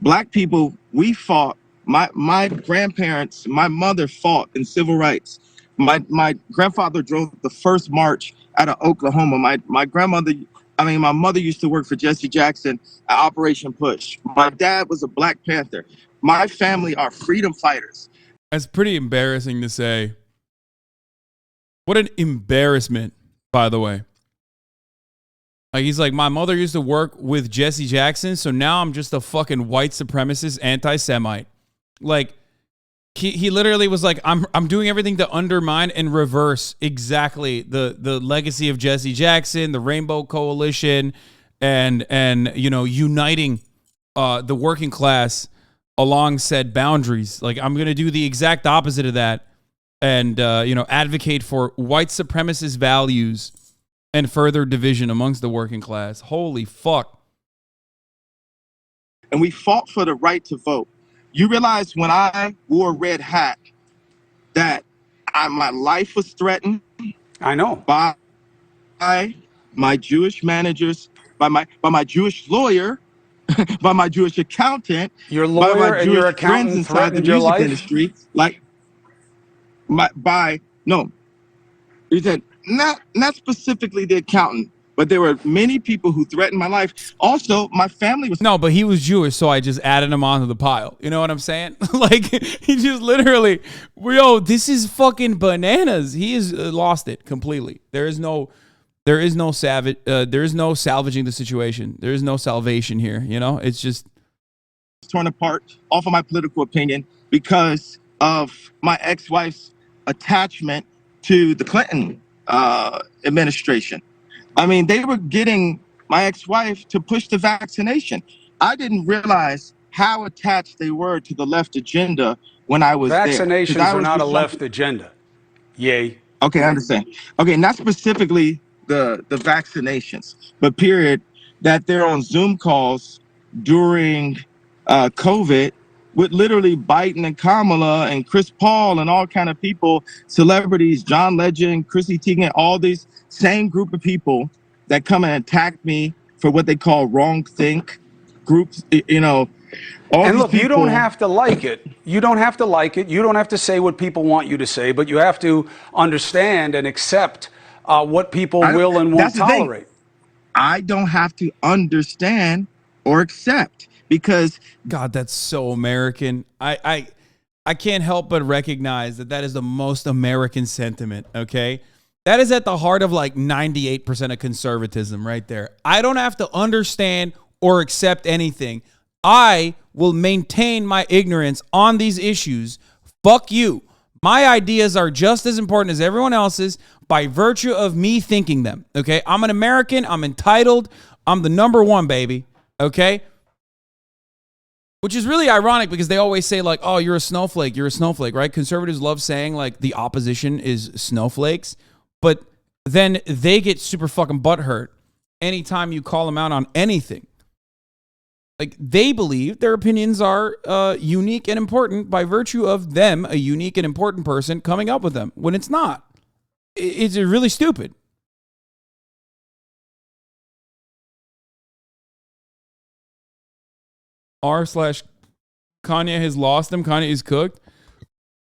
Black people, we fought. My grandparents, my mother fought in civil rights. My grandfather drove the first march out of Oklahoma. My mother used to work for Jesse Jackson at Operation Push. My dad was a Black Panther. My family are freedom fighters. That's pretty embarrassing to say. What an embarrassment, by the way. Like, he's like, my mother used to work with Jesse Jackson, so now I'm just a fucking white supremacist anti-Semite. Like, he literally was like, I'm doing everything to undermine and reverse exactly the legacy of Jesse Jackson, the Rainbow Coalition, and you know, uniting the working class along said boundaries. Like, I'm gonna do the exact opposite of that, and you know, advocate for white supremacist values and further division amongst the working class. Holy fuck. And we fought for the right to vote. You realize when I wore a red hat that my life was threatened? I know. By my Jewish managers, by my Jewish lawyer, by my Jewish accountant, Your by lawyer my and Jewish your friends accountant inside the threatened your music life? industry. Like, you said, not specifically the accountant, but there were many people who threatened my life. Also, my family was... No, but he was Jewish, so I just added him onto the pile. You know what I'm saying? Like, he just literally, yo, this is fucking bananas. He has lost it completely. There is no salvaging the situation. There is no salvation here. You know, it's just torn apart off of my political opinion because of my ex-wife's attachment to the Clinton administration. I mean, they were getting my ex-wife to push the vaccination. I didn't realize how attached they were to the left agenda when I was Vaccinations there. are not a left agenda. Yay. Okay, I understand. Okay, not specifically the vaccinations, but period, that they're on Zoom calls during COVID with literally Biden and Kamala and Chris Paul and all kind of people, celebrities, John Legend, Chrissy Teigen, all these same group of people that come and attack me for what they call wrong think groups, you know. And look, you don't have to like it. You don't have to like it. You don't have to say what people want you to say, but you have to understand and accept what people will and won't tolerate. I don't have to understand or accept because... God, that's so American. I can't help but recognize that is the most American sentiment, okay? That is at the heart of like 98% of conservatism right there. I don't have to understand or accept anything. I will maintain my ignorance on these issues. Fuck you. My ideas are just as important as everyone else's. by virtue of me thinking them. Okay, I'm an American. I'm entitled. I'm the number one, baby. Okay. Which is really ironic because they always say like, oh, you're a snowflake, right? Conservatives love saying like the opposition is snowflakes, but then they get super fucking butthurt anytime you call them out on anything. Like they believe their opinions are unique and important by virtue of them, a unique and important person coming up with them, when it's not. It's really stupid. r/Kanye has lost him. Kanye is cooked.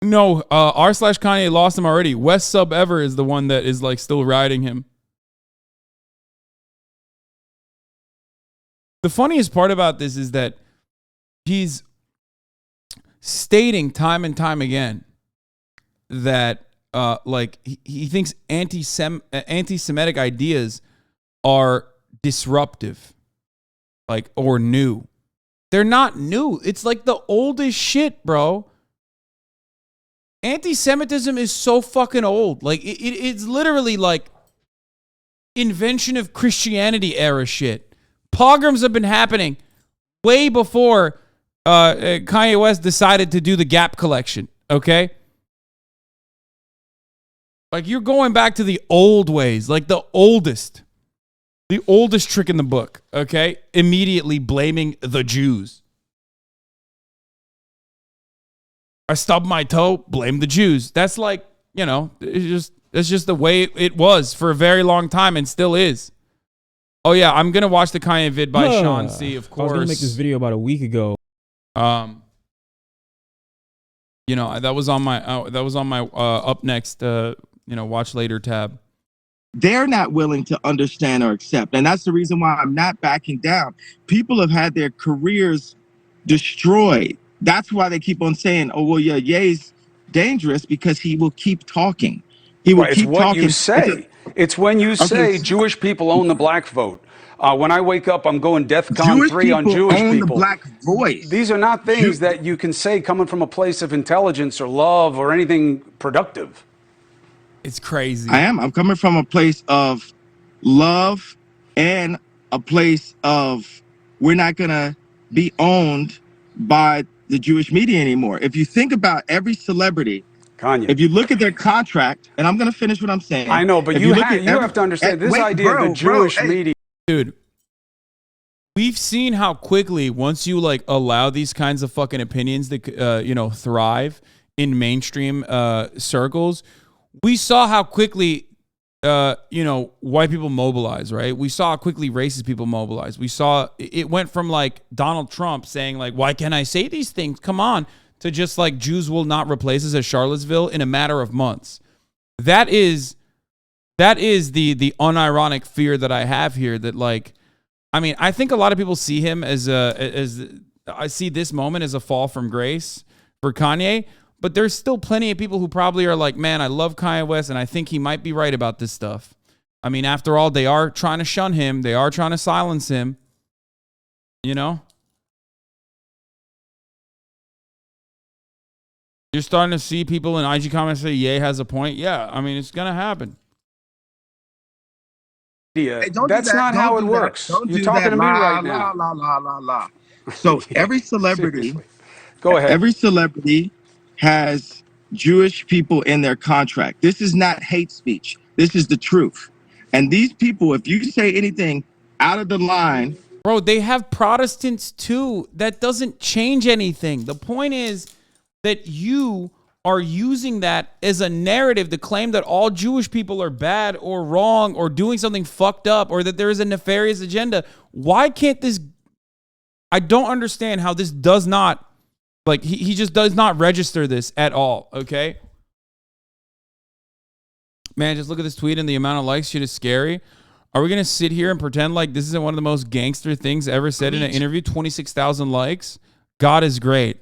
No, r/Kanye lost him already. West Sub Ever is the one that is like still riding him. The funniest part about this is that he's stating time and time again that like he thinks anti-Semitic ideas are disruptive, like, or new. They're not new. It's like the oldest shit, bro. Anti-Semitism is so fucking old. Like it's literally like invention of Christianity era shit. Pogroms have been happening way before Kanye West decided to do the Gap collection. Okay, like you're going back to the old ways, like the oldest trick in the book, okay? Immediately blaming the Jews. I stubbed my toe, blame the Jews. That's like, you know, it's just the way it was for a very long time and still is. Oh yeah, I'm gonna watch the Kanye vid by Shawn C, of course. I was gonna make this video about a week ago. You know, that was on my up next watch later tab. They're not willing to understand or accept. And that's the reason why I'm not backing down. People have had their careers destroyed. That's why they keep on saying, oh, well, yeah, Ye's dangerous, because he will keep talking. He will keep talking. You say. It's when you say Jewish people own the black vote. When I wake up, I'm going DEFCON 3 on Jewish people. The black voice. These are not things that you can say coming from a place of intelligence or love or anything productive. It's crazy. I'm coming from a place of love and a place of we're not going to be owned by the Jewish media anymore. If you think about every celebrity, Kanye, if you look at their contract, and I'm going to finish what I'm saying. I know, but you have to understand this idea of the Jewish media. Dude, we've seen how quickly once you like allow these kinds of fucking opinions that thrive in mainstream circles. We saw how quickly, white people mobilize, right? We saw how quickly racist people mobilize. We saw it went from like Donald Trump saying like, why can't I say these things? Come on, to just like Jews will not replace us at Charlottesville in a matter of months. That is the unironic fear that I have here. That like, I mean, I think a lot of people see him as I see this moment as a fall from grace for Kanye. But there's still plenty of people who probably are like, man, I love Kanye West, and I think he might be right about this stuff. I mean, after all, they are trying to shun him. They are trying to silence him. You know? You're starting to see people in IG comments say, Ye has a point. Yeah, I mean, it's going to happen. Hey, that's not how it works. You're talking to me right now. So every celebrity, go ahead. Every celebrity has Jewish people in their contract. This is not hate speech. This is the truth. And these people, if you say anything out of the line. Bro, they have Protestants too. That doesn't change anything. The point is that you are using that as a narrative to claim that all Jewish people are bad or wrong or doing something fucked up or that there is a nefarious agenda. Why can't this? I don't understand how this does not. Like, he just does not register this at all, okay? Man, just look at this tweet and the amount of likes. Shit is scary. Are we going to sit here and pretend like this isn't one of the most gangster things ever said in an interview? 26,000 likes? God is great.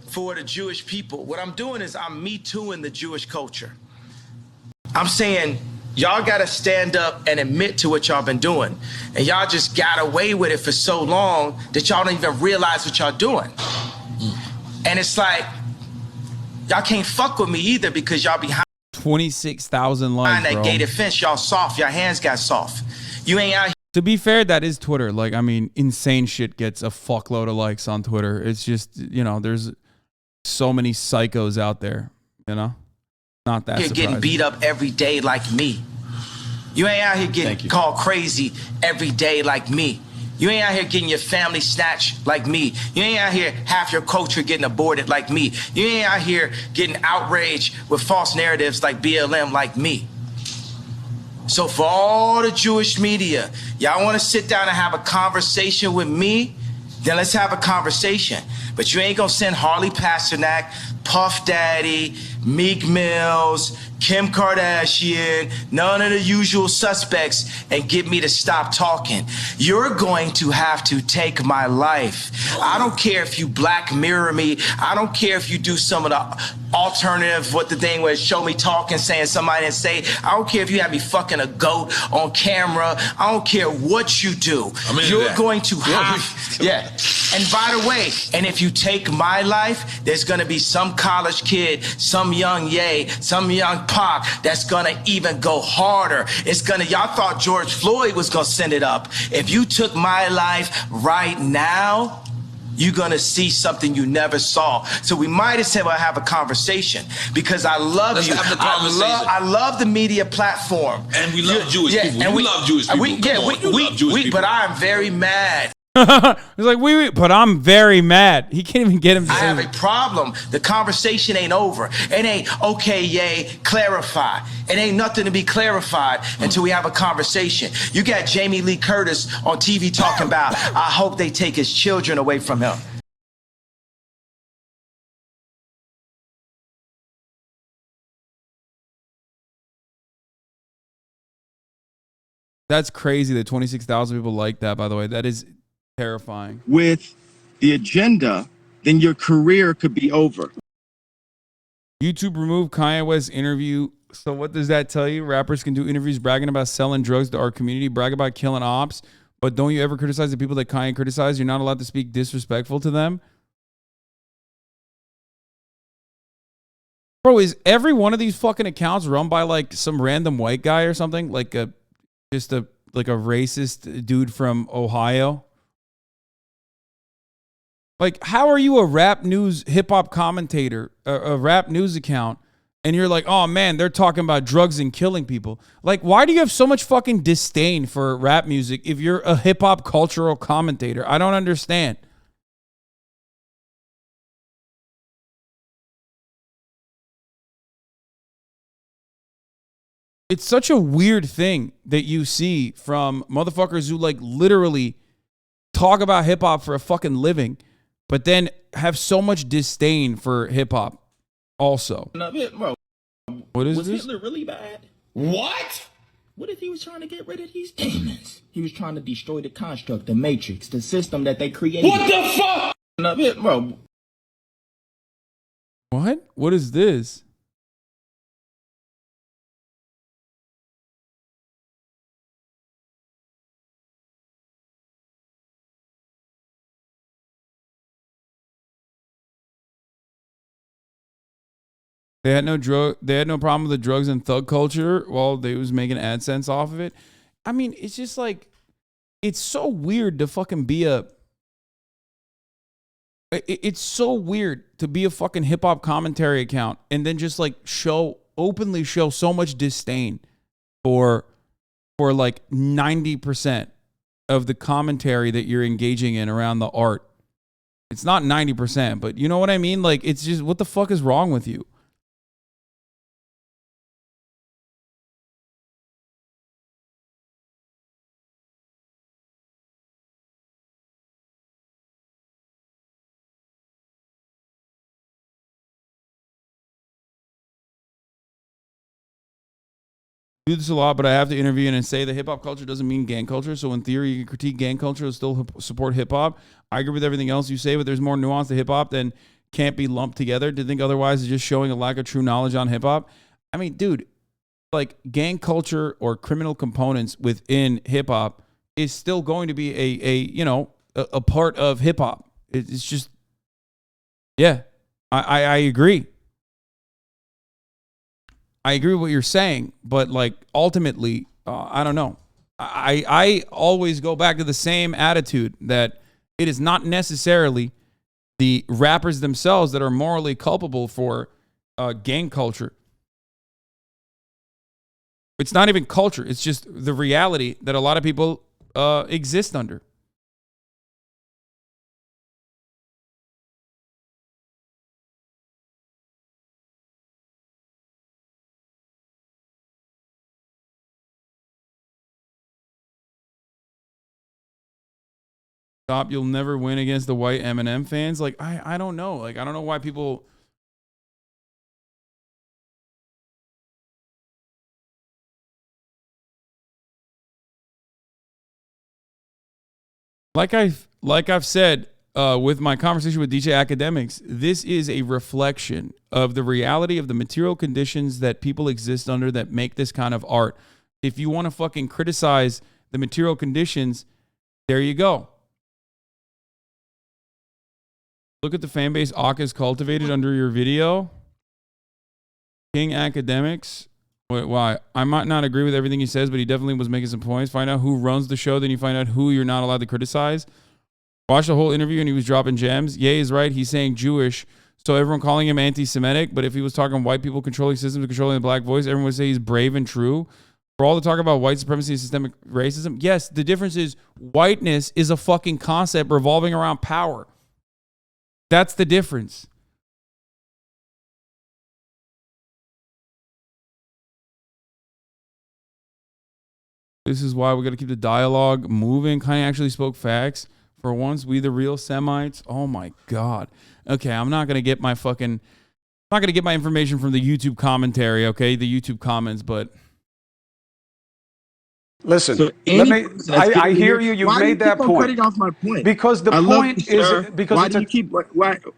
For the Jewish people, what I'm doing is I'm me too in the Jewish culture. I'm saying y'all got to stand up and admit to what y'all been doing. And y'all just got away with it for so long that y'all don't even realize what y'all doing. And it's like, y'all can't fuck with me either because y'all behind. 26,000 likes, Behind bro. that gated fence, y'all soft. Y'all hands got soft. You ain't out here. To be fair, that is Twitter. Like, I mean, insane shit gets a fuckload of likes on Twitter. It's just, you know, there's so many psychos out there, you know? Not that Here surprising. getting beat up every day like me. You ain't out here getting called crazy every day like me. You ain't out here getting your family snatched like me. You ain't out here half your culture getting aborted like me. You ain't out here getting outraged with false narratives like BLM like me. So for all the Jewish media, y'all want to sit down and have a conversation with me? Then let's have a conversation. But you ain't gonna send Harley Pasternak, Puff Daddy, Meek Mills, Kim Kardashian, none of the usual suspects and get me to stop talking. You're going to have to take my life. I don't care if you Black Mirror me. I don't care if you do some of the alternative, what the thing was, show me talking, saying somebody didn't say. I don't care if you have me fucking a goat on camera. I don't care what you do. You're going to have, yeah. And by the way, and if you take my life, there's gonna be some college kid, some young Ye, some young Pac that's gonna even go harder. It's gonna, y'all thought George Floyd was gonna send it up. If you took my life right now, you're gonna see something you never saw. So we might as well have a conversation because I love Let's you. have the conversation. I love the media platform. And we love Jewish people. And we love Jewish people. We love Jewish people. But I'm very mad. He's like, but I'm very mad. He can't even get him to I say have it. a problem. The conversation ain't over. It ain't okay, yay, clarify. It ain't nothing to be clarified until we have a conversation. You got Jamie Lee Curtis on TV talking about, I hope they take his children away from him. That's crazy that 26,000 people like that, by the way. That is terrifying. With the agenda, then your career could be over. YouTube removed Kanye West's interview. So what does that tell you? Rappers can do interviews bragging about selling drugs to our community, brag about killing ops, but don't you ever criticize the people that Kanye criticized? You're not allowed to speak disrespectful to them? Bro, is every one of these fucking accounts run by like some random white guy or something? Like a racist dude from Ohio? Like, how are you a rap news hip hop commentator, a rap news account, and you're like, oh man, they're talking about drugs and killing people? Like, why do you have so much fucking disdain for rap music if you're a hip hop cultural commentator? I don't understand. It's such a weird thing that you see from motherfuckers who like literally talk about hip hop for a fucking living, but then have so much disdain for hip hop also. Bro, What is was this? Hitler really bad? What? What if he was trying to get rid of these demons? He was trying to destroy the construct, the matrix, the system that they created. What the fuck? Bro. What? What is this? They had no problem with the drugs and thug culture while they was making AdSense off of it. I mean, it's just like, it's so weird to fucking be it's so weird to be a fucking hip hop commentary account and then just like openly show so much disdain for like 90% of the commentary that you're engaging in around the art. It's not 90%, but you know what I mean? Like, it's just, what the fuck is wrong with you? Do this a lot, but I have to intervene and say that hip hop culture doesn't mean gang culture. So in theory, you can critique gang culture and still support hip hop. I agree with everything else you say, but there's more nuance to hip hop than can't be lumped together. To think otherwise is just showing a lack of true knowledge on hip hop. I mean, dude, like gang culture or criminal components within hip hop is still going to be a part of hip hop. It's just, yeah, I agree. I agree with what you're saying, but like ultimately, I don't know. I always go back to the same attitude that it is not necessarily the rappers themselves that are morally culpable for gang culture. It's not even culture. It's just the reality that a lot of people exist under. Stop, you'll never win against the white Eminem fans. Like, I don't know. Like, I don't know why people... Like I've said with my conversation with DJ Academics, this is a reflection of the reality of the material conditions that people exist under that make this kind of art. If you want to fucking criticize the material conditions, there you go. Look at the fan base Aka's cultivated under your video. King Academics. Why? I might not agree with everything he says, but he definitely was making some points. Find out who runs the show, then you find out who you're not allowed to criticize. Watch the whole interview and he was dropping gems. Ye is right. He's saying Jewish, so everyone calling him anti-Semitic. But if he was talking white people controlling systems, controlling the black voice, everyone would say he's brave and true. For all the talk about white supremacy and systemic racism, yes, the difference is whiteness is a fucking concept revolving around power. That's the difference. This is why we got to keep the dialogue moving. Kanye actually spoke facts. For once, we the real Semites. Oh my God. Okay, I'm not going to get my information from the YouTube commentary, okay? The YouTube comments, but... Listen, So I hear you. You've made that point. Cutting off my point. Because the point is because why it's do you keep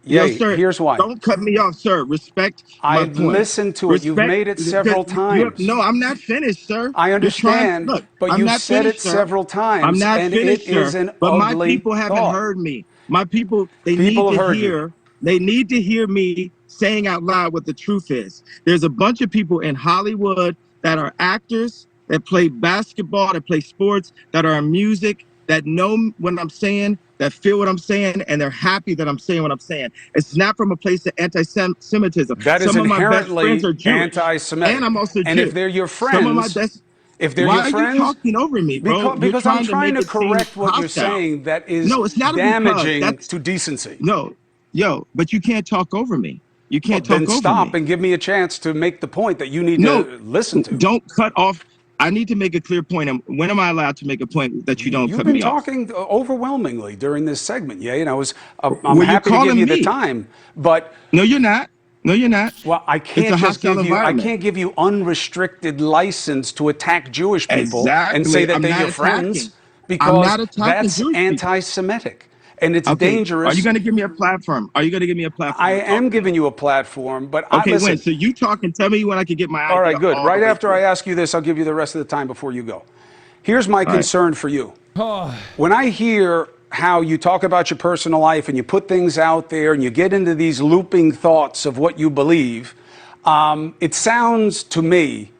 yo, sir, here's why. Don't cut me off, sir. Respect my point. Listened to it. You've made it several times. No, I'm not finished, sir. I understand, but you said it several times. I'm not and finished, it is sir. an But my ugly people haven't thought. heard me. My people, they People need have to heard hear. They need to hear me saying out loud what the truth is. There's a bunch of people in Hollywood that are actors, that play basketball, that play sports, that are in music, that know what I'm saying, that feel what I'm saying, and they're happy that I'm saying what I'm saying. It's not from a place of anti-Semitism. That is Some of my best inherently friends are Jewish, anti-Semitic. and I'm also And Jewish. if they're your friends, Some of my best. if they're Why your are friends, you talking over me, bro? because I'm trying to correct what you're saying that is damaging to decency. No, yo, but you can't talk over me. You can't talk then over stop me. and give me a chance to make the point that you need to listen to. Don't cut off. I need to make a clear point. When am I allowed to make a point that you don't cut me off? You've been talking overwhelmingly during this segment, yeah. And I'm Well, you're happy to give calling you the me. time, but no, you're not. No, you're not. Well, I It's can't a just hostile give you. I environment. can't give you unrestricted license to attack Jewish people Exactly. and say that I'm they're not your attacking. friends I'm because not attacking that's Jewish people. anti-Semitic and it's Okay. dangerous. Are you going to give me a platform? Are you going to give me a platform? I am giving you a platform, but Okay, listen. when? So you talk and tell me when I can get my idea. All right, good. all Right the way after through. I ask you this, I'll give you the rest of the time before you go. Here's my concern for you. When I hear how you talk about your personal life and you put things out there and you get into these looping thoughts of what you believe, it sounds to me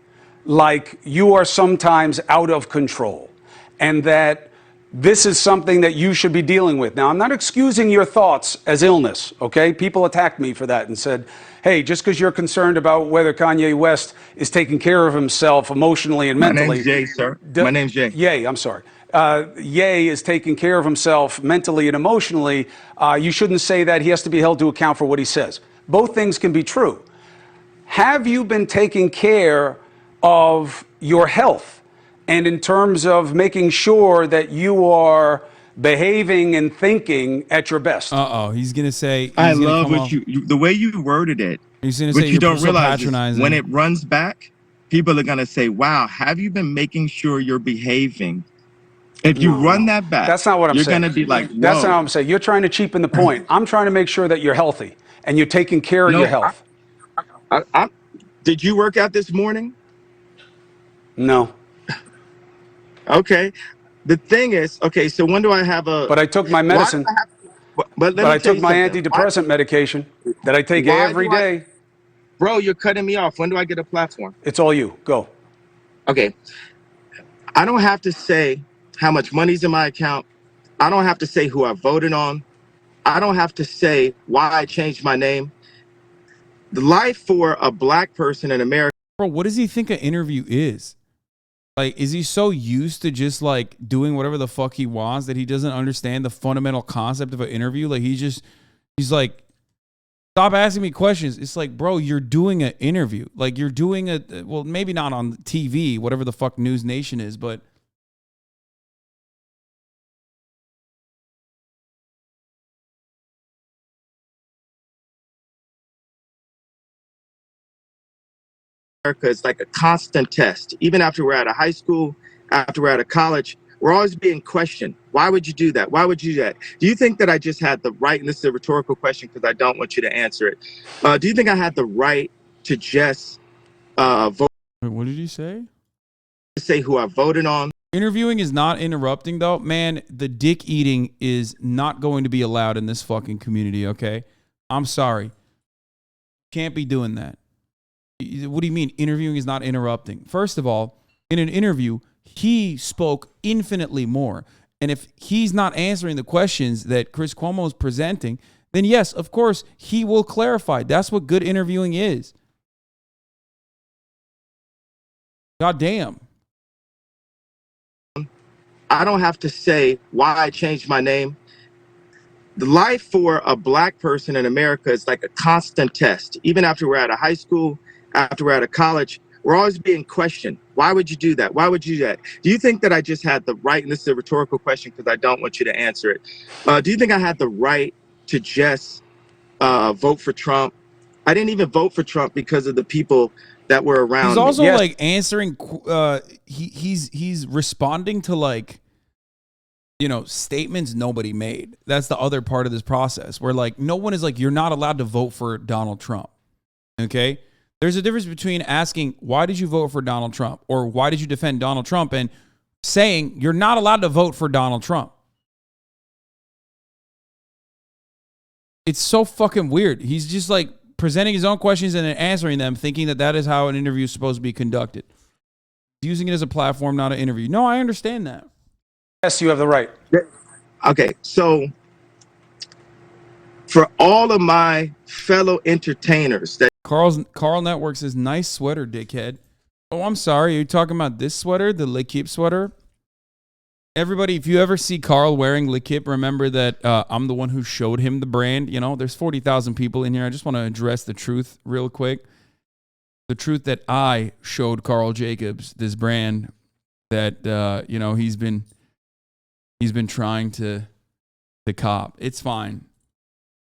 like you are sometimes out of control and that this is something that you should be dealing with. Now, I'm not excusing your thoughts as illness, okay? People attacked me for that and said, hey, just because you're concerned about whether Kanye West is taking care of himself emotionally and mentally. My name's Jay, sir. My name's Jay. Ye, I'm sorry. Ye is taking care of himself mentally and emotionally. You shouldn't say that. He has to be held to account for what he says. Both things can be true. Have you been taking care of your health? And in terms of making sure that you are behaving and thinking at your best. He's gonna say. I love what the way you worded it. He's gonna what say you you're don't so realize is patronizing. when it runs back, people are gonna say, "Wow, have you been making sure you're behaving?" If you run that back, that's not what I'm you're saying. You're gonna be like, whoa. That's not what I'm saying. You're trying to cheapen the point. I'm trying to make sure that you're healthy and you're taking care of your health. Did you work out this morning? No. Okay. The thing is, okay, so when do I have a... But I took my medicine. But I took my antidepressant medication that I take every day. Bro, you're cutting me off. When do I get a platform? It's all you. Go. Okay. I don't have to say how much money's in my account. I don't have to say who I voted on. I don't have to say why I changed my name. The life for a black person in America. Bro, what does he think an interview is? Like, is he so used to just like doing whatever the fuck he wants that he doesn't understand the fundamental concept of an interview? Like, he's like, stop asking me questions. It's like, bro, you're doing an interview. Like, you're doing well, maybe not on TV, whatever the fuck News Nation is, but America is like a constant test. Even after we're out of high school, after we're out of college, we're always being questioned. Why would you do that? Why would you do that? Do you think that I just had the right, and this is a rhetorical question because I don't want you to answer it. Do you think I had the right to just vote? Wait, what did you say? Say who I voted on. Interviewing is not interrupting, though. Man, the dick eating is not going to be allowed in this fucking community, okay? I'm sorry. Can't be doing that. What do you mean interviewing is not interrupting? First of all, in an interview, he spoke infinitely more. And if he's not answering the questions that Chris Cuomo is presenting, then yes, of course, he will clarify. That's what good interviewing is. God damn. I don't have to say why I changed my name. The life for a black person in America is like a constant test. Even after we're out of high school, after we're out of college, we're always being questioned. Why would you do that? Why would you do that? Do you think that I just had the right, and this is a rhetorical question because I don't want you to answer it. Do you think I had the right to just vote for Trump? I didn't even vote for Trump because of the people that were around. He's also me. Yes. like answering, he's responding to like, you know, statements nobody made. That's the other part of this process where like no one is like, you're not allowed to vote for Donald Trump. Okay? There's a difference between asking, why did you vote for Donald Trump? Or why did you defend Donald Trump? And saying, you're not allowed to vote for Donald Trump. It's so fucking weird. He's just like presenting his own questions and then answering them, thinking that that is how an interview is supposed to be conducted. Using it as a platform, not an interview. No, I understand that. Yes, you have the right. Okay, so for all of my fellow entertainers that Carl Network says, nice sweater, dickhead. Oh, I'm sorry. Are you talking about this sweater, the L'Equipe sweater? Everybody, if you ever see Carl wearing L'Equipe, remember that I'm the one who showed him the brand. You know, there's 40,000 people in here. I just want to address the truth real quick. The truth that I showed Carl Jacobs this brand that, you know, he's been trying to cop. It's fine.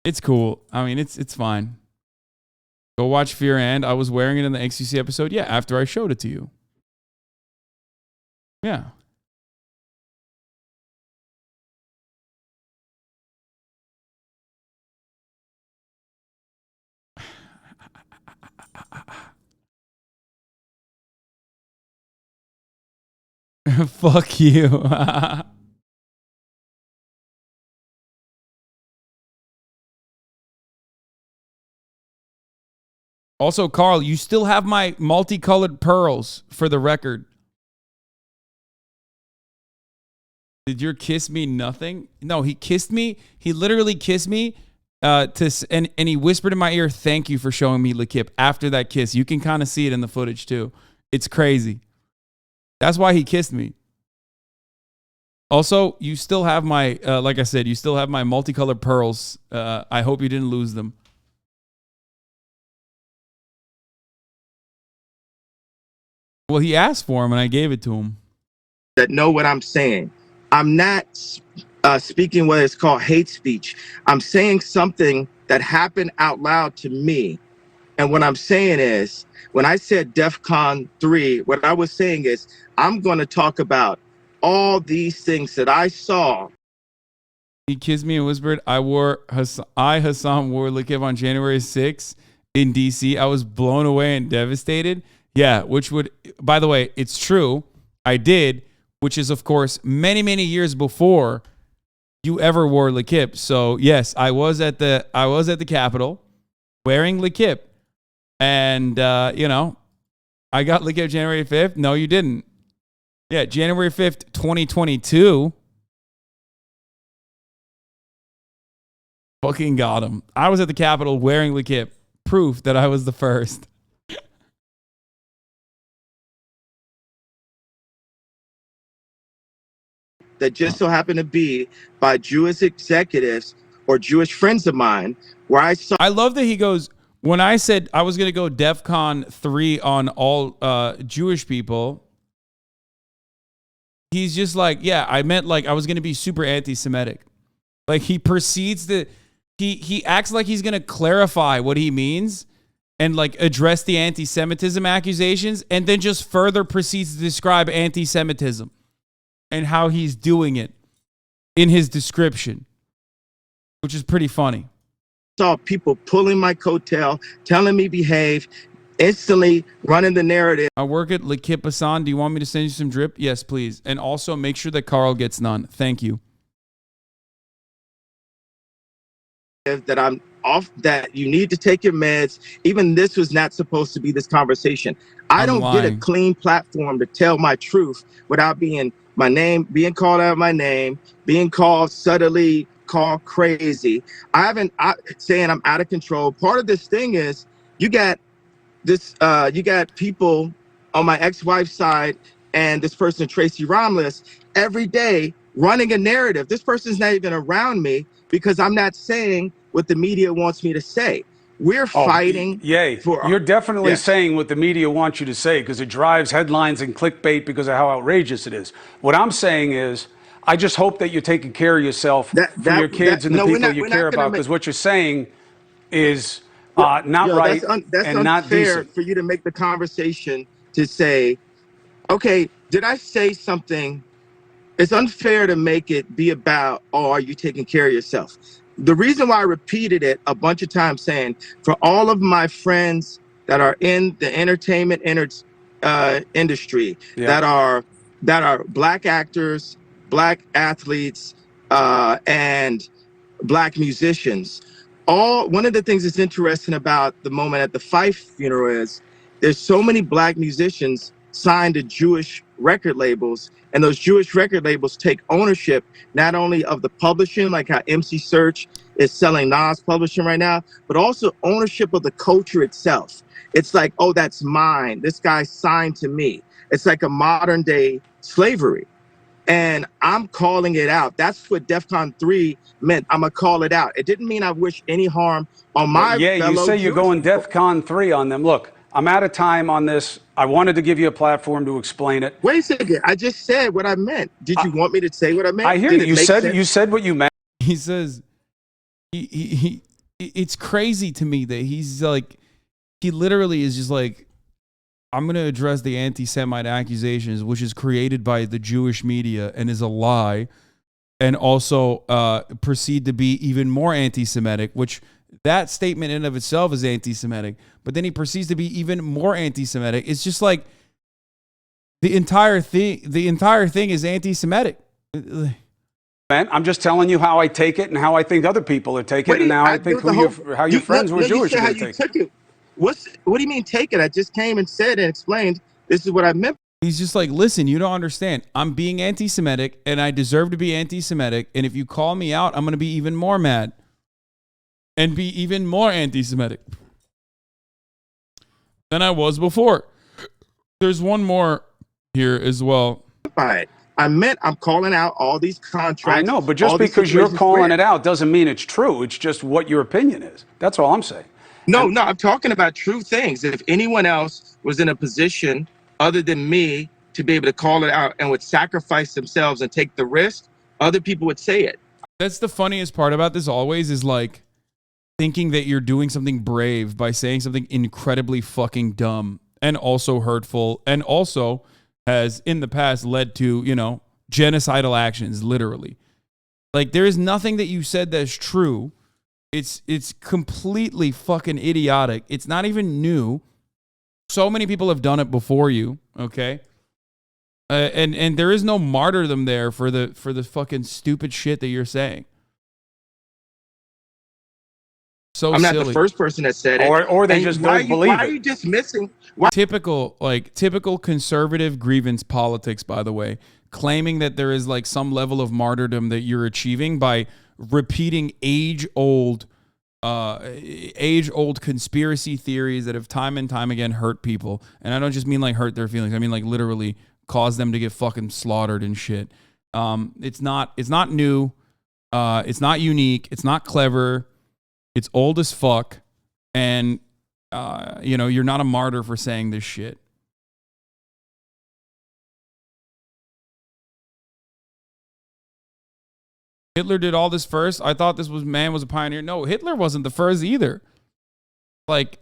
It's cool. I mean, it's fine. Go watch Fear and. I was wearing it in the XQC episode. Yeah, after I showed it to you. Yeah. Fuck you. Also, Carl, you still have my multicolored pearls for the record. Did your kiss mean nothing? No, he kissed me. He literally kissed me and he whispered in my ear, thank you for showing me L'Equipe after that kiss. You can kind of see it in the footage too. It's crazy. That's why he kissed me. Also, you still have my, like I said, you still have my multicolored pearls. I hope you didn't lose them. Well, he asked for him and I gave it to him. that know what I'm saying. I'm not speaking what is called hate speech. I'm saying something that happened out loud to me. And what I'm saying is, when I said DEFCON 3, what I was saying is, I'm going to talk about all these things that I saw. He kissed me and whispered, Hasan wore L'Equipe on January 6th in DC. I was blown away and devastated. Yeah, which would, by the way, it's true. I did, which is, of course, many, many years before you ever wore L'Equipe. So, yes, I was at the Capitol wearing L'Equipe. And, you know, I got Likip January 5th. No, you didn't. Yeah, January 5th, 2022. Fucking got him. I was at the Capitol wearing Likip. Proof that I was the first. That just so happened to be by Jewish executives or Jewish friends of mine, where I saw. I love that he goes, when I said I was going to go DEFCON 3 on all Jewish people, he's just like, yeah, I meant like I was going to be super anti-Semitic. Like he proceeds to, he acts like he's going to clarify what he means and like address the anti-Semitism accusations, and then just further proceeds to describe anti-Semitism and how he's doing it in his description, which is pretty funny. Saw people pulling my coattail, telling me behave, instantly running the narrative. I work at Likip Hasan. Do you want me to send you some drip? Yes, please. And also make sure that Carl gets none. Thank you. That I'm off, that you need to take your meds. Even this was not supposed to be this conversation. I don't get a clean platform to tell my truth without being my name, being called out my name, being called subtly, called crazy. I'm saying I'm out of control. Part of this thing is you got this, you got people on my ex-wife's side and this person, Tracy Romulus, every day running a narrative. This person's not even around me because I'm not saying what the media wants me to say. We're fighting. You're definitely saying what the media wants you to say because it drives headlines and clickbait because of how outrageous it is. What I'm saying is, I just hope that you're taking care of yourself for your kids and the people you care about, because what you're saying is not right that's and not unfair decent. for you to make the conversation to say, okay, did I say something? It's unfair to make it be about, oh, are you taking care of yourself? The reason why I repeated it a bunch of times, saying for all of my friends that are in the entertainment industry, that are Black actors, Black athletes, and Black musicians. One of the things that's interesting about the moment at the Fife funeral is there's so many Black musicians signed to Jewish record labels, and those Jewish record labels take ownership not only of the publishing, like how MC Search is selling Nas publishing right now, but also ownership of the culture itself. It's like, oh, that's mine. This guy signed to me. It's like a modern day slavery. And I'm calling it out. That's what DEFCON 3 meant. I'm going to call it out. It didn't mean I wish any harm on my fellow You say you're Jewish going people. DEFCON 3 on them. Look, I'm out of time on this. I wanted to give you a platform to explain it. Wait a second. I just said what I meant. Did you want me to say what I meant? I hear Did you. it make sense? You said what you meant. He says, it's crazy to me that he's like, he literally is just like, I'm going to address the anti-Semite accusations, which is created by the Jewish media and is a lie, and also proceed to be even more anti-Semitic, which that statement in and of itself is anti-Semitic, but then he proceeds to be even more anti-Semitic. It's just like the entire thing is anti-Semitic. I'm just telling you how I take it and how I think other people are taking it, and how I think how your friends who are Jewish are going to take it. What do you mean take it? I just came and said and explained this is what I meant. He's just like, listen, you don't understand. I'm being anti-Semitic and I deserve to be anti-Semitic. And if you call me out, I'm going to be even more mad and be even more anti-Semitic than I was before. There's one more here as well. I meant I'm calling out all these contracts. I know, but just because you're calling it out doesn't mean it's true. It's just what your opinion is. That's all I'm saying. No, I'm talking about true things. If anyone else was in a position other than me to be able to call it out and would sacrifice themselves and take the risk, other people would say it. That's the funniest part about this always, is like thinking that you're doing something brave by saying something incredibly fucking dumb and also hurtful, and also has in the past led to, you know, genocidal actions, literally. Like, there is nothing that you said that's true. It's completely fucking idiotic. It's not even new. So many people have done it before you, okay? And there is no martyrdom there for the fucking stupid shit that you're saying. So I'm not silly. the first person that said it. Or they And just why don't believe Why are it. you dismissing? Typical conservative grievance politics, by the way, claiming that there is like some level of martyrdom that you're achieving by repeating age-old conspiracy theories that have time and time again hurt people. And I don't just mean like hurt their feelings. I mean like literally cause them to get fucking slaughtered and shit. It's not new. It's not unique. It's not clever. It's old as fuck. And you're not a martyr for saying this shit. Hitler did all this first. I thought man was a pioneer. No, Hitler wasn't the first either. Like,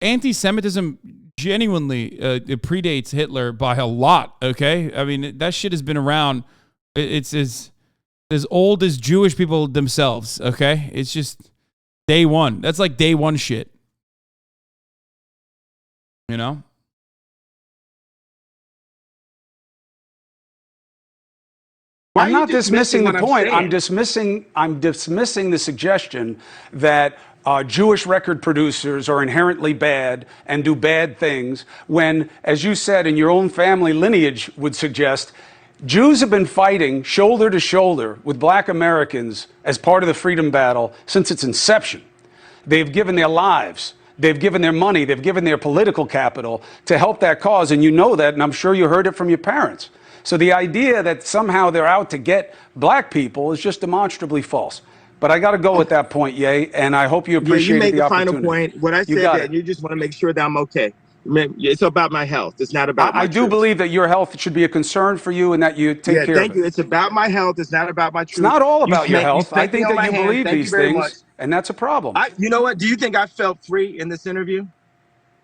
anti-Semitism genuinely it predates Hitler by a lot, okay? I mean, that shit has been around. It's as old as Jewish people themselves, okay? It's just day one. That's like day one shit. You know? I'm not dismissing the point. I'm dismissing the suggestion that Jewish record producers are inherently bad and do bad things when, as you said, in your own family lineage would suggest, Jews have been fighting shoulder to shoulder with black Americans as part of the freedom battle since its inception. They've given their lives. They've given their money. They've given their political capital to help that cause. And you know that, and I'm sure you heard it from your parents. So the idea that somehow they're out to get black people is just demonstrably false. But I got to go at that point, Ye, and I hope you appreciate you make the the opportunity. final point. What I said that you just want to make sure that I'm okay. It's about my health. It's not about my I do believe that your health should be a concern for you and that you take care thank of you. it. It's about my health. It's not about my truth. It's not all about your health. I think that you believe Thank these you very things, much. and that's a problem. You know what? Do you think I felt free in this interview?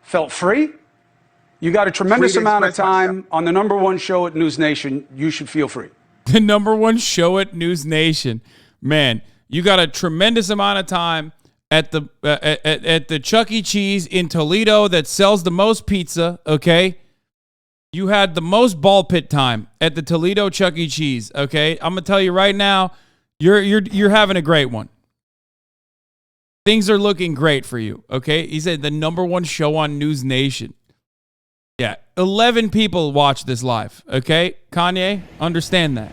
Felt free? You got a tremendous amount of time on the #1 show at News Nation. You should feel free. The #1 show at News Nation. Man, you got a tremendous amount of time at the Chuck E. Cheese in Toledo that sells the most pizza, okay? You had the most ball pit time at the Toledo Chuck E. Cheese, okay? I'm going to tell you right now, you're having a great one. Things are looking great for you, okay? He said the #1 show on News Nation. Yeah, 11 people watch this live, okay? Kanye, understand that.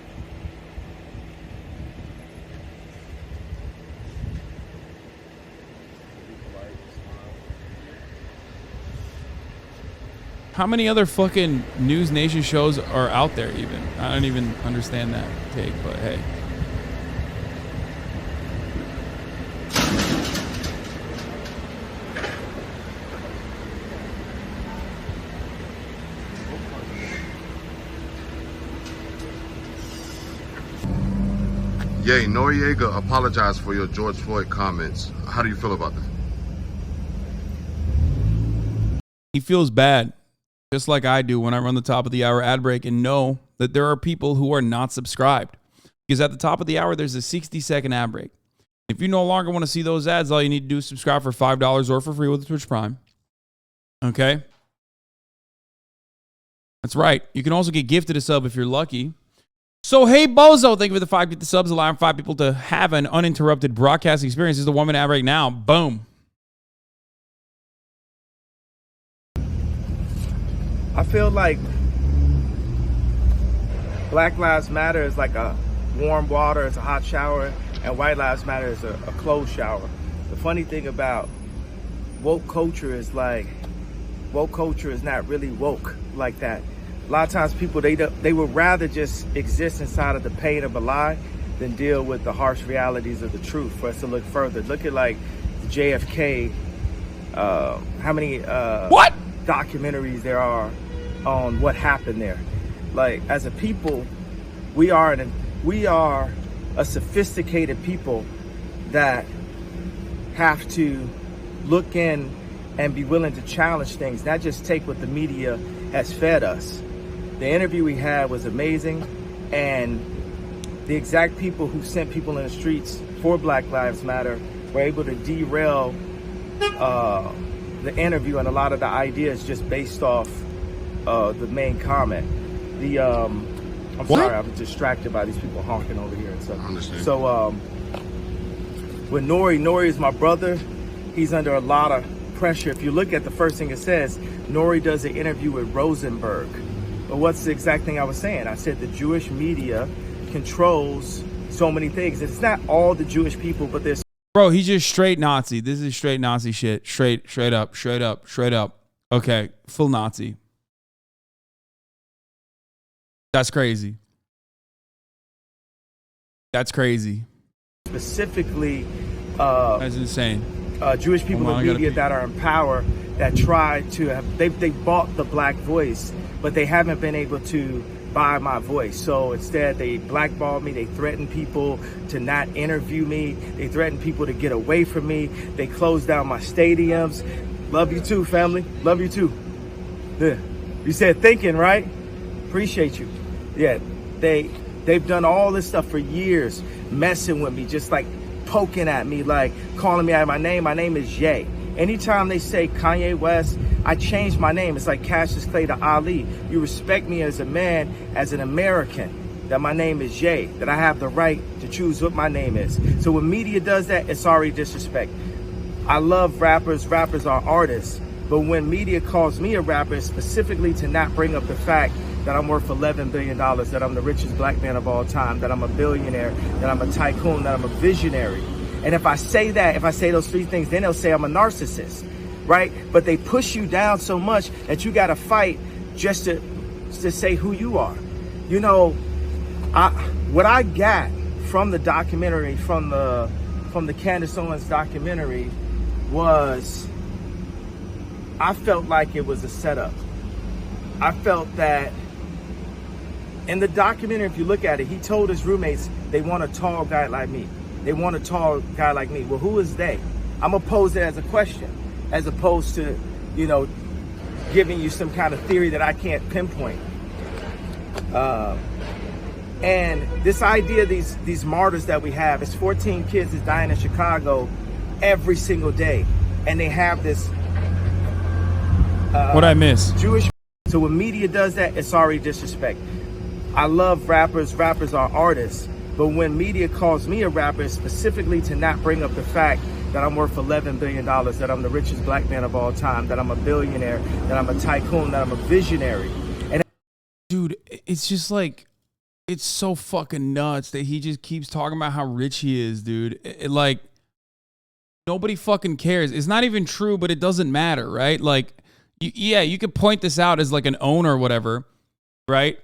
How many other fucking News Nation shows are out there even? I don't even understand that take, but hey. Yay, Noriega apologized for your George Floyd comments. How do you feel about that? He feels bad, just like I do when I run the top of the hour ad break and know that there are people who are not subscribed. Because at the top of the hour, there's a 60-second ad break. If you no longer want to see those ads, all you need to do is subscribe for $5 or for free with Twitch Prime. Okay? That's right. You can also get gifted a sub if you're lucky. So, hey, Bozo, thank you for the 5 gift subs, allowing 5 people to have an uninterrupted broadcast experience. This is the 1 minute ad break now. Boom. I feel like Black Lives Matter is like a warm water, it's a hot shower, and White Lives Matter is a cold shower. The funny thing about woke culture is like, woke culture is not really woke like that. A lot of times people, they would rather just exist inside of the pain of a lie than deal with the harsh realities of the truth for us to look further. Look at like JFK, how many documentaries there are on what happened there. Like, as a people, we are a sophisticated people that have to look in and be willing to challenge things, not just take what the media has fed us. The interview we had was amazing, and the exact people who sent people in the streets for Black Lives Matter were able to derail the interview and a lot of the ideas just based off the main comment. I'm sorry, I was distracted by these people honking over here and stuff. I understand. So with Nori is my brother. He's under a lot of pressure. If you look at the first thing it says, Nori does an interview with Rosenberg. But what's the exact thing I was saying? I said the Jewish media controls so many things. It's not all the Jewish people, but there's... Bro, he's just straight Nazi. This is straight Nazi shit. Straight up. Okay, full Nazi. That's crazy. That's crazy. Specifically, that's insane. Jewish people in media that are in power that try to have, they bought the black voice, but they haven't been able to buy my voice. So instead they blackball me, they threaten people to not interview me, they threaten people to get away from me, they close down my stadiums. Love you too, family. Love you too. Yeah. You said thinking, right? Appreciate you. Yeah, they've done all this stuff for years, messing with me, just like poking at me, like calling me out my name. My name is Jay. Anytime they say Kanye West, I change my name. It's like Cassius Clay to Ali. You respect me as a man, as an American, that my name is Jay, that I have the right to choose what my name is. So when media does that, it's already disrespect. I love rappers. Rappers are artists. But when media calls me a rapper, specifically to not bring up the fact that I'm worth $11 billion, that I'm the richest black man of all time, that I'm a billionaire, that I'm a tycoon, that I'm a visionary. And if I say that, if I say those three things, then they'll say I'm a narcissist, right? But they push you down so much that you got to fight just to say who you are. You know, what I got from the documentary, from the Candace Owens documentary, was I felt like it was a setup. I felt that in the documentary, if you look at it, he told his roommates they want a tall guy like me. They want a tall guy like me. Well, who is they? I'm going to pose it as a question, as opposed to, you know, giving you some kind of theory that I can't pinpoint. And this idea, these martyrs that we have, it's 14 kids that's dying in Chicago every single day. And they have this... What'd I miss? Jewish. So when media does that, it's already disrespect. I love rappers. Rappers are artists. But when media calls me a rapper, specifically to not bring up the fact that I'm worth $11 billion, that I'm the richest black man of all time, that I'm a billionaire, that I'm a tycoon, that I'm a visionary. And dude, it's just like, it's so fucking nuts that he just keeps talking about how rich he is, dude. Like, nobody fucking cares. It's not even true, but it doesn't matter, right? Like, yeah, you could point this out as like an owner or whatever, right?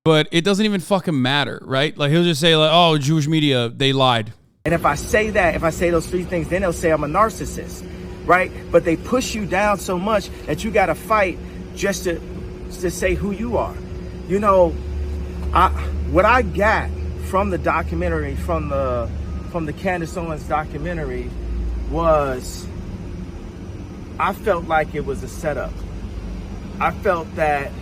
But it doesn't even fucking matter, right? Like, he'll just say, like, oh, Jewish media, they lied. And if I say that, if I say those three things, then they'll say I'm a narcissist, right? But they push you down so much that you got to fight just to say who you are. You know, what I got from the documentary, from the Candace Owens documentary, was I felt like it was a setup. I felt that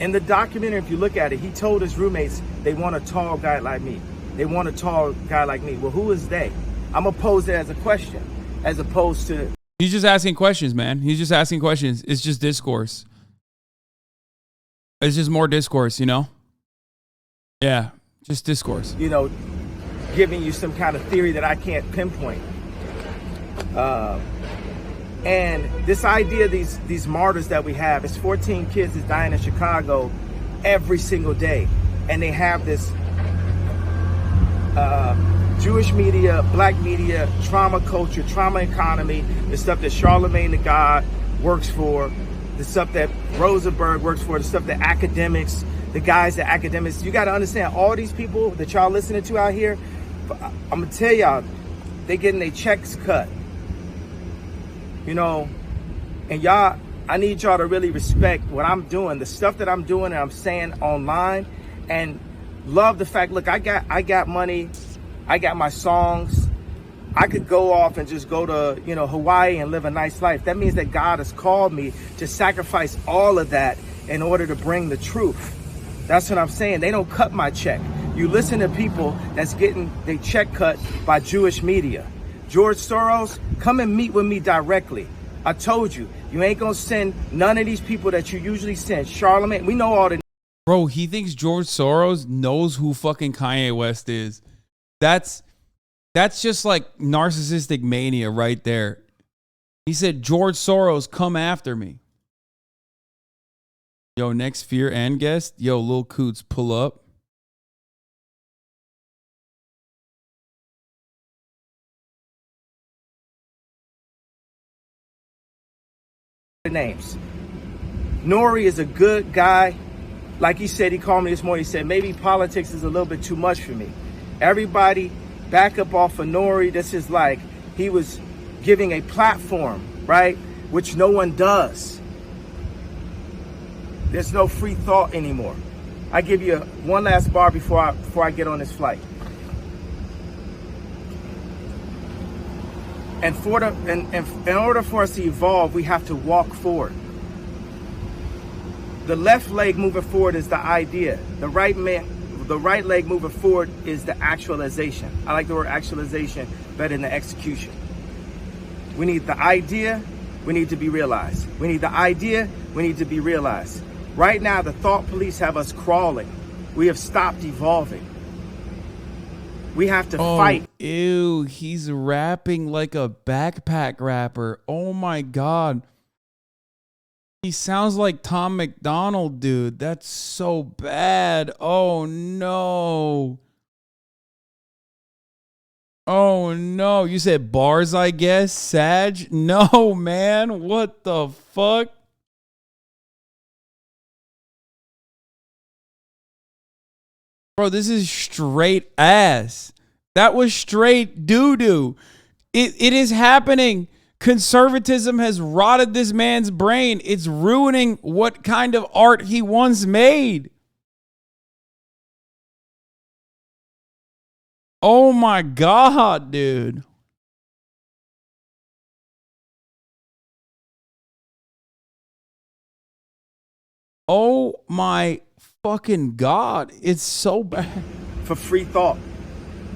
in the documentary, if you look at it, he told his roommates they want a tall guy like me. They want a tall guy like me. Well, who is they? I'm going to pose it as a question, as opposed to... He's just asking questions, man. He's just asking questions. It's just discourse. It's just more discourse, you know? Yeah, just discourse. You know, giving you some kind of theory that I can't pinpoint. And this idea, these martyrs that we have, it's 14 kids that's dying in Chicago every single day. And they have this Jewish media, black media, trauma culture, trauma economy, the stuff that Charlemagne the God works for, the stuff that Rosenberg works for, the stuff that academics, the guys that academics, you got to understand, all these people that y'all listening to out here, I'm going to tell y'all, they getting their checks cut. You know, and y'all, I need y'all to really respect what I'm doing, the stuff that I'm doing and I'm saying online, and love the fact, look, I got money, I got my songs, I could go off and just go to, you know, Hawaii and live a nice life. That means that God has called me to sacrifice all of that in order to bring the truth. That's what I'm saying. They don't cut my check. You listen to people that's getting their check cut by Jewish media. George Soros, come and meet with me directly. I told you, you ain't gonna send none of these people that you usually send. Charlemagne, we know all the... Bro, he thinks George Soros knows who fucking Kanye West is. That's just like narcissistic mania right there. He said, George Soros, come after me. Yo, next fear and guest. Yo, Lil Coots, pull up. Names. Nori is a good guy. Like he said, he called me this morning. He said, maybe politics is a little bit too much for me. Everybody back up off of Nori. This is like he was giving a platform, right? Which no one does. There's no free thought anymore. I give you one last bar before I get on this flight. And in order for us to evolve, we have to walk forward. The left leg moving forward is the idea. The right leg moving forward is the actualization. I like the word actualization better than the execution. We need the idea, we need to be realized. We need the idea, we need to be realized. Right now, the thought police have us crawling. We have stopped evolving. We have to fight. Ew, he's rapping like a backpack rapper. Oh my God. He sounds like Tom McDonald, dude. That's so bad. Oh no. Oh no. You said bars, I guess? Sag? No, man. What the fuck? Bro, this is straight ass. That was straight doo-doo. It is happening. Conservatism has rotted this man's brain. It's ruining what kind of art he once made. Oh my God, dude. Oh my fucking God. It's so bad. For free thought,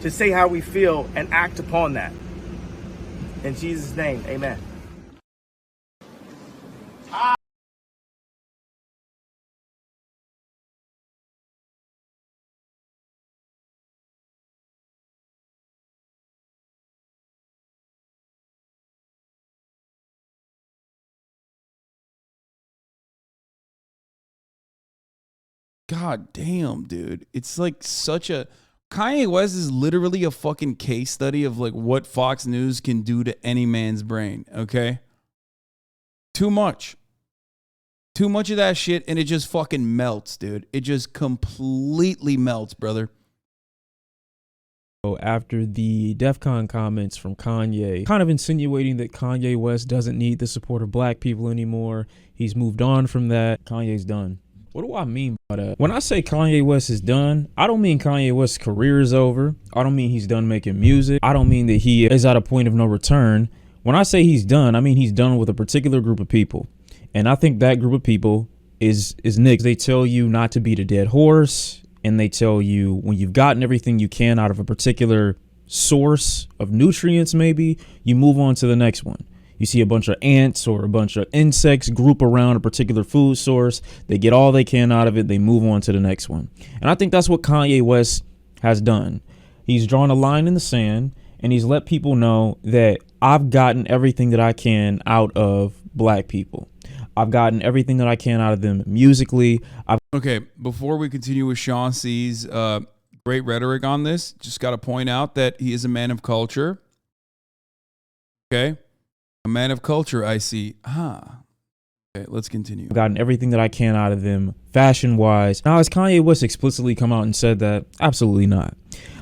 to say how we feel and act upon that. In Jesus' name, amen. God damn, dude. It's like such a... Kanye West is literally a fucking case study of like what Fox News can do to any man's brain, okay? Too much. Too much of that shit and it just fucking melts, dude. It just completely melts, brother. After the DEF CON comments from Kanye, kind of insinuating that Kanye West doesn't need the support of black people anymore. He's moved on from that. Kanye's done. What do I mean by that? When I say Kanye West is done, I don't mean Kanye West's career is over. I don't mean he's done making music. I don't mean that he is at a point of no return. When I say he's done, I mean he's done with a particular group of people. And I think that group of people is niggas. They tell you not to beat a dead horse. And they tell you when you've gotten everything you can out of a particular source of nutrients, maybe, you move on to the next one. You see a bunch of ants or a bunch of insects group around a particular food source. They get all they can out of it. They move on to the next one. And I think that's what Kanye West has done. He's drawn a line in the sand and he's let people know that I've gotten everything that I can out of black people. I've gotten everything that I can out of them musically. Okay, before we continue with Shawn C's great rhetoric on this, just got to point out that he is a man of culture. Okay? A man of culture, I see. Okay, let's continue. I've gotten everything that I can out of them fashion-wise. Now, has Kanye West explicitly come out and said that? Absolutely not.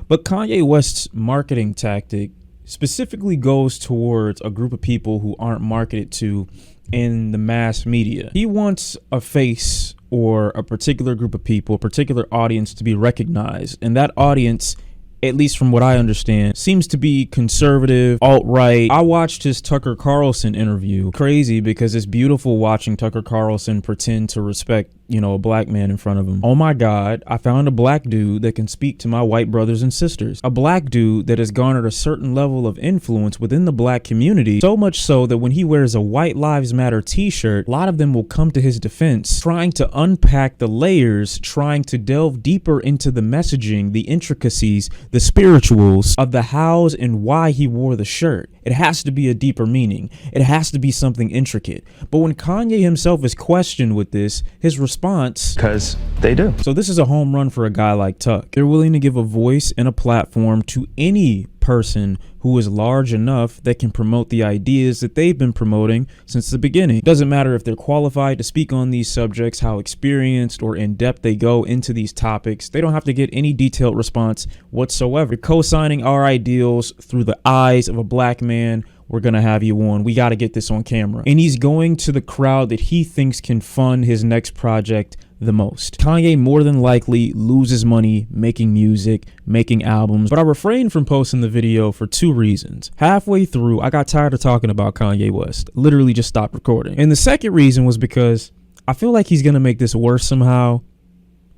But Kanye West's marketing tactic specifically goes towards a group of people who aren't marketed to in the mass media. He wants a face or a particular group of people, a particular audience to be recognized. And that audience, at least from what I understand, seems to be conservative, alt-right. I watched his Tucker Carlson interview. Crazy because it's beautiful watching Tucker Carlson pretend to respect, a black man in front of him. Oh my God, I found a black dude that can speak to my white brothers and sisters. A black dude that has garnered a certain level of influence within the black community, so much so that when he wears a White Lives Matter t-shirt, a lot of them will come to his defense, trying to unpack the layers, trying to delve deeper into the messaging, the intricacies, the spirituals of the hows and why he wore the shirt. It has to be a deeper meaning. It has to be something intricate. But when Kanye himself is questioned with this, his response, because they do. So this is a home run for a guy like Tuck. They're willing to give a voice and a platform to any person who is large enough that can promote the ideas that they've been promoting since the beginning. It doesn't matter if they're qualified to speak on these subjects, how experienced or in depth they go into these topics. They don't have to get any detailed response whatsoever. Co-signing our ideals through the eyes of a black man. We're going to have you on. We got to get this on camera. And he's going to the crowd that he thinks can fund his next project the most. Kanye more than likely loses money making music, making albums, but I refrained from posting the video for two reasons. Halfway through, I got tired of talking about Kanye West. Literally just stopped recording. And the second reason was because I feel like he's going to make this worse somehow,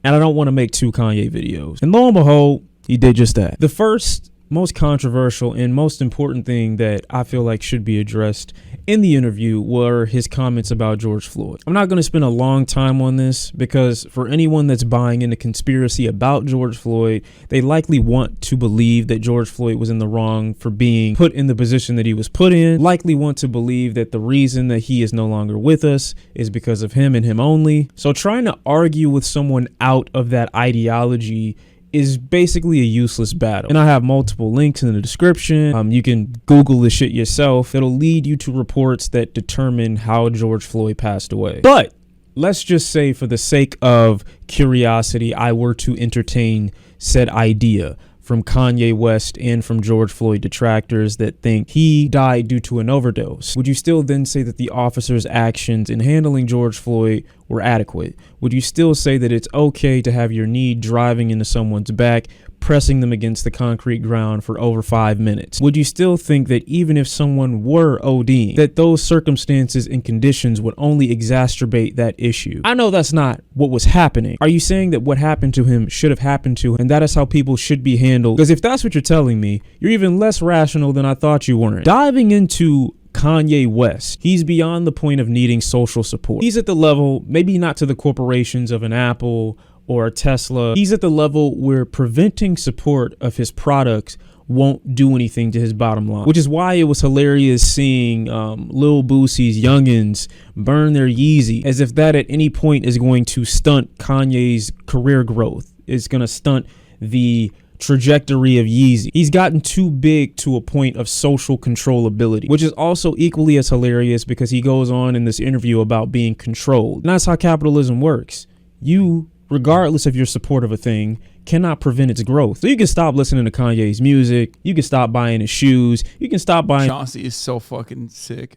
and I don't want to make two Kanye videos. And lo and behold, he did just that. The first, most controversial and most important thing that I feel like should be addressed in the interview were his comments about George Floyd. I'm not going to spend a long time on this because for anyone that's buying into conspiracy about George Floyd, they likely want to believe that George Floyd was in the wrong for being put in the position that he was put in, likely want to believe that the reason that he is no longer with us is because of him and him only. So trying to argue with someone out of that ideology is basically a useless battle. And I have multiple links in the description. You can Google this shit yourself. It'll lead you to reports that determine how George Floyd passed away. But let's just say for the sake of curiosity, I were to entertain said idea from Kanye West and from George Floyd detractors that think he died due to an overdose. Would you still then say that the officer's actions in handling George Floyd were adequate? Would you still say that it's okay to have your knee driving into someone's back, pressing them against the concrete ground for over 5 minutes? Would you still think that even if someone were ODing, that those circumstances and conditions would only exacerbate that issue? I know that's not what was happening. Are you saying that what happened to him should have happened to him and that is how people should be handled? Because if that's what you're telling me, you're even less rational than I thought you weren't. Diving into Kanye West, he's beyond the point of needing social support. He's at the level, maybe not to the corporations of an Apple or a Tesla. He's at the level where preventing support of his products won't do anything to his bottom line, which is why it was hilarious seeing Lil Boosie's youngins burn their Yeezy, as if that at any point is going to stunt Kanye's career growth. It's going to stunt the trajectory of Yeezy. He's gotten too big to a point of social controllability, which is also equally as hilarious because he goes on in this interview about being controlled. And that's how capitalism works. You, regardless of your support of a thing, cannot prevent its growth. So you can stop listening to Kanye's music. You can stop buying his shoes. You can stop buying. Chauncey is so fucking sick.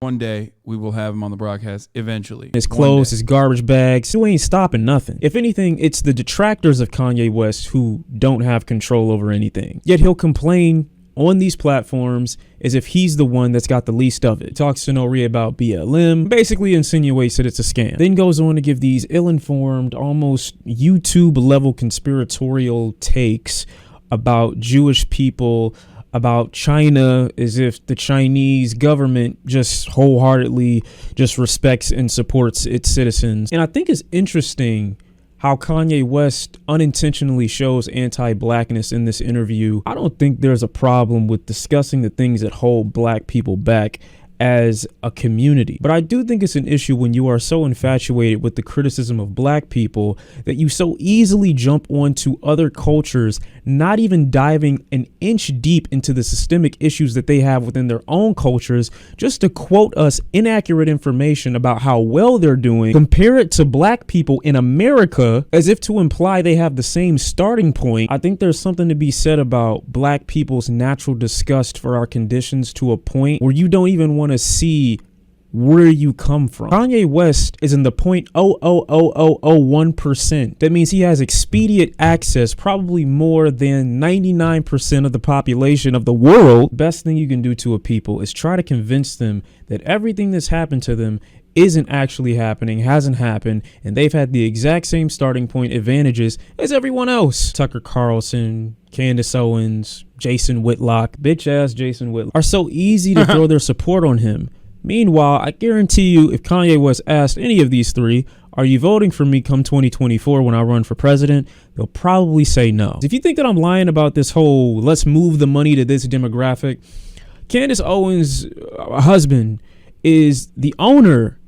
One day we will have him on the broadcast eventually. His clothes, his garbage bags. You ain't stopping nothing. If anything, it's the detractors of Kanye West who don't have control over anything. Yet he'll complain on these platforms as if he's the one that's got the least of it. Talks to Nori about BLM, basically insinuates that it's a scam. Then goes on to give these ill-informed, almost YouTube-level conspiratorial takes about Jewish people, about China, as if the Chinese government just wholeheartedly just respects and supports its citizens. And I think it's interesting how Kanye West unintentionally shows anti-blackness in this interview. I don't think there's a problem with discussing the things that hold black people back as a community. But I do think it's an issue when you are so infatuated with the criticism of black people that you so easily jump onto other cultures, not even diving an inch deep into the systemic issues that they have within their own cultures, just to quote us inaccurate information about how well they're doing, compare it to black people in America as if to imply they have the same starting point. I think there's something to be said about black people's natural disgust for our conditions to a point where you don't even want to see where you come from. Kanye West is in the 0.00001%. That means he has expedient access, probably more than 99% of the population of the world. Best thing you can do to a people is try to convince them that everything that's happened to them isn't actually happening, hasn't happened, and they've had the exact same starting point advantages as everyone else. Tucker Carlson, Candace Owens, Jason Whitlock, bitch ass Jason Whitlock, are so easy to throw their support on him. Meanwhile, I guarantee you, if Kanye West asked any of these three, are you voting for me come 2024 when I run for president? They'll probably say no. If you think that I'm lying about this whole let's move the money to this demographic, Candace Owens' husband is the owner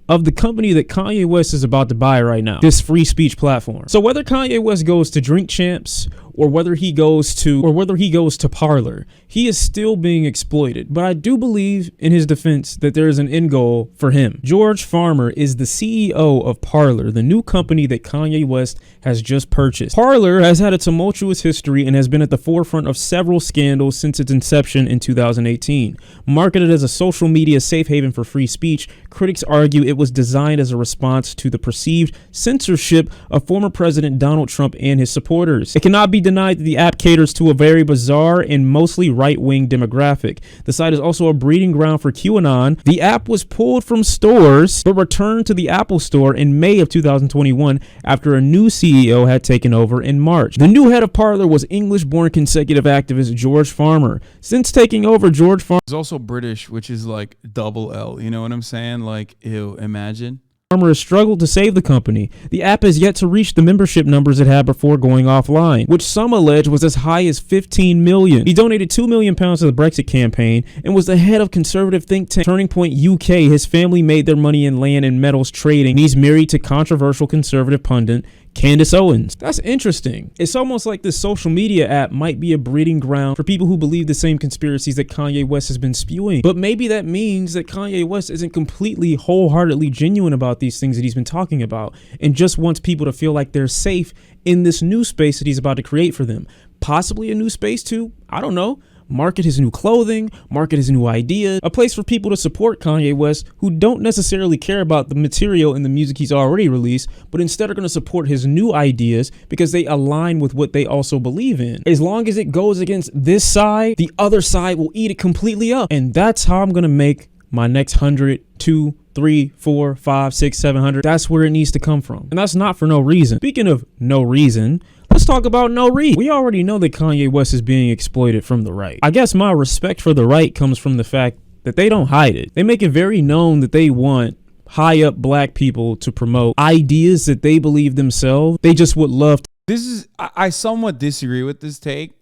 of the company that Kanye West is about to buy right now, this free speech platform. So whether Kanye West goes to Drink Champs or whether he goes to Parler, he is still being exploited. But I do believe, in his defense, that there is an end goal for him. George Farmer is the CEO of Parler, the new company that Kanye West has just purchased. Parler has had a tumultuous history and has been at the forefront of several scandals since its inception in 2018. Marketed as a social media safe haven for free speech, critics argue it was designed as a response to the perceived censorship of former President Donald Trump and his supporters. It cannot be denied that the app caters to a very bizarre and mostly right-wing demographic. The site is also a breeding ground for QAnon. The app was pulled from stores but returned to the Apple Store in May of 2021 after a new CEO had taken over in March. The new head of Parler was English-born consecutive activist George Farmer. Since taking over, George Farmer is also British, which is like double L. You know what I'm saying? Like, ew, imagine. Farmer has struggled to save the company. The app has yet to reach the membership numbers it had before going offline, which some allege was as high as 15 million. He donated £2 million to the Brexit campaign and was the head of conservative think tank Turning Point UK. His family made their money in land and metals trading. He's married to controversial conservative pundit Candace Owens. That's interesting. It's almost like this social media app might be a breeding ground for people who believe the same conspiracies that Kanye West has been spewing. But maybe that means that Kanye West isn't completely wholeheartedly genuine about these things that he's been talking about and just wants people to feel like they're safe in this new space that he's about to create for them. Possibly a new space to, I don't know, market his new clothing, market his new idea, a place for people to support Kanye West who don't necessarily care about the material and the music he's already released, but instead are going to support his new ideas because they align with what they also believe in. As long as it goes against this side, the other side will eat it completely up. And that's how I'm going to make my next 100, 2, 3, 4, 5, 6, 700. That's where it needs to come from. And that's not for no reason. Speaking of no reason, let's talk about no reason. We already know that Kanye West is being exploited from the right. I guess my respect for the right comes from the fact that they don't hide it. They make it very known that they want high up black people to promote ideas that they believe themselves. They just would love to. I somewhat disagree with this take.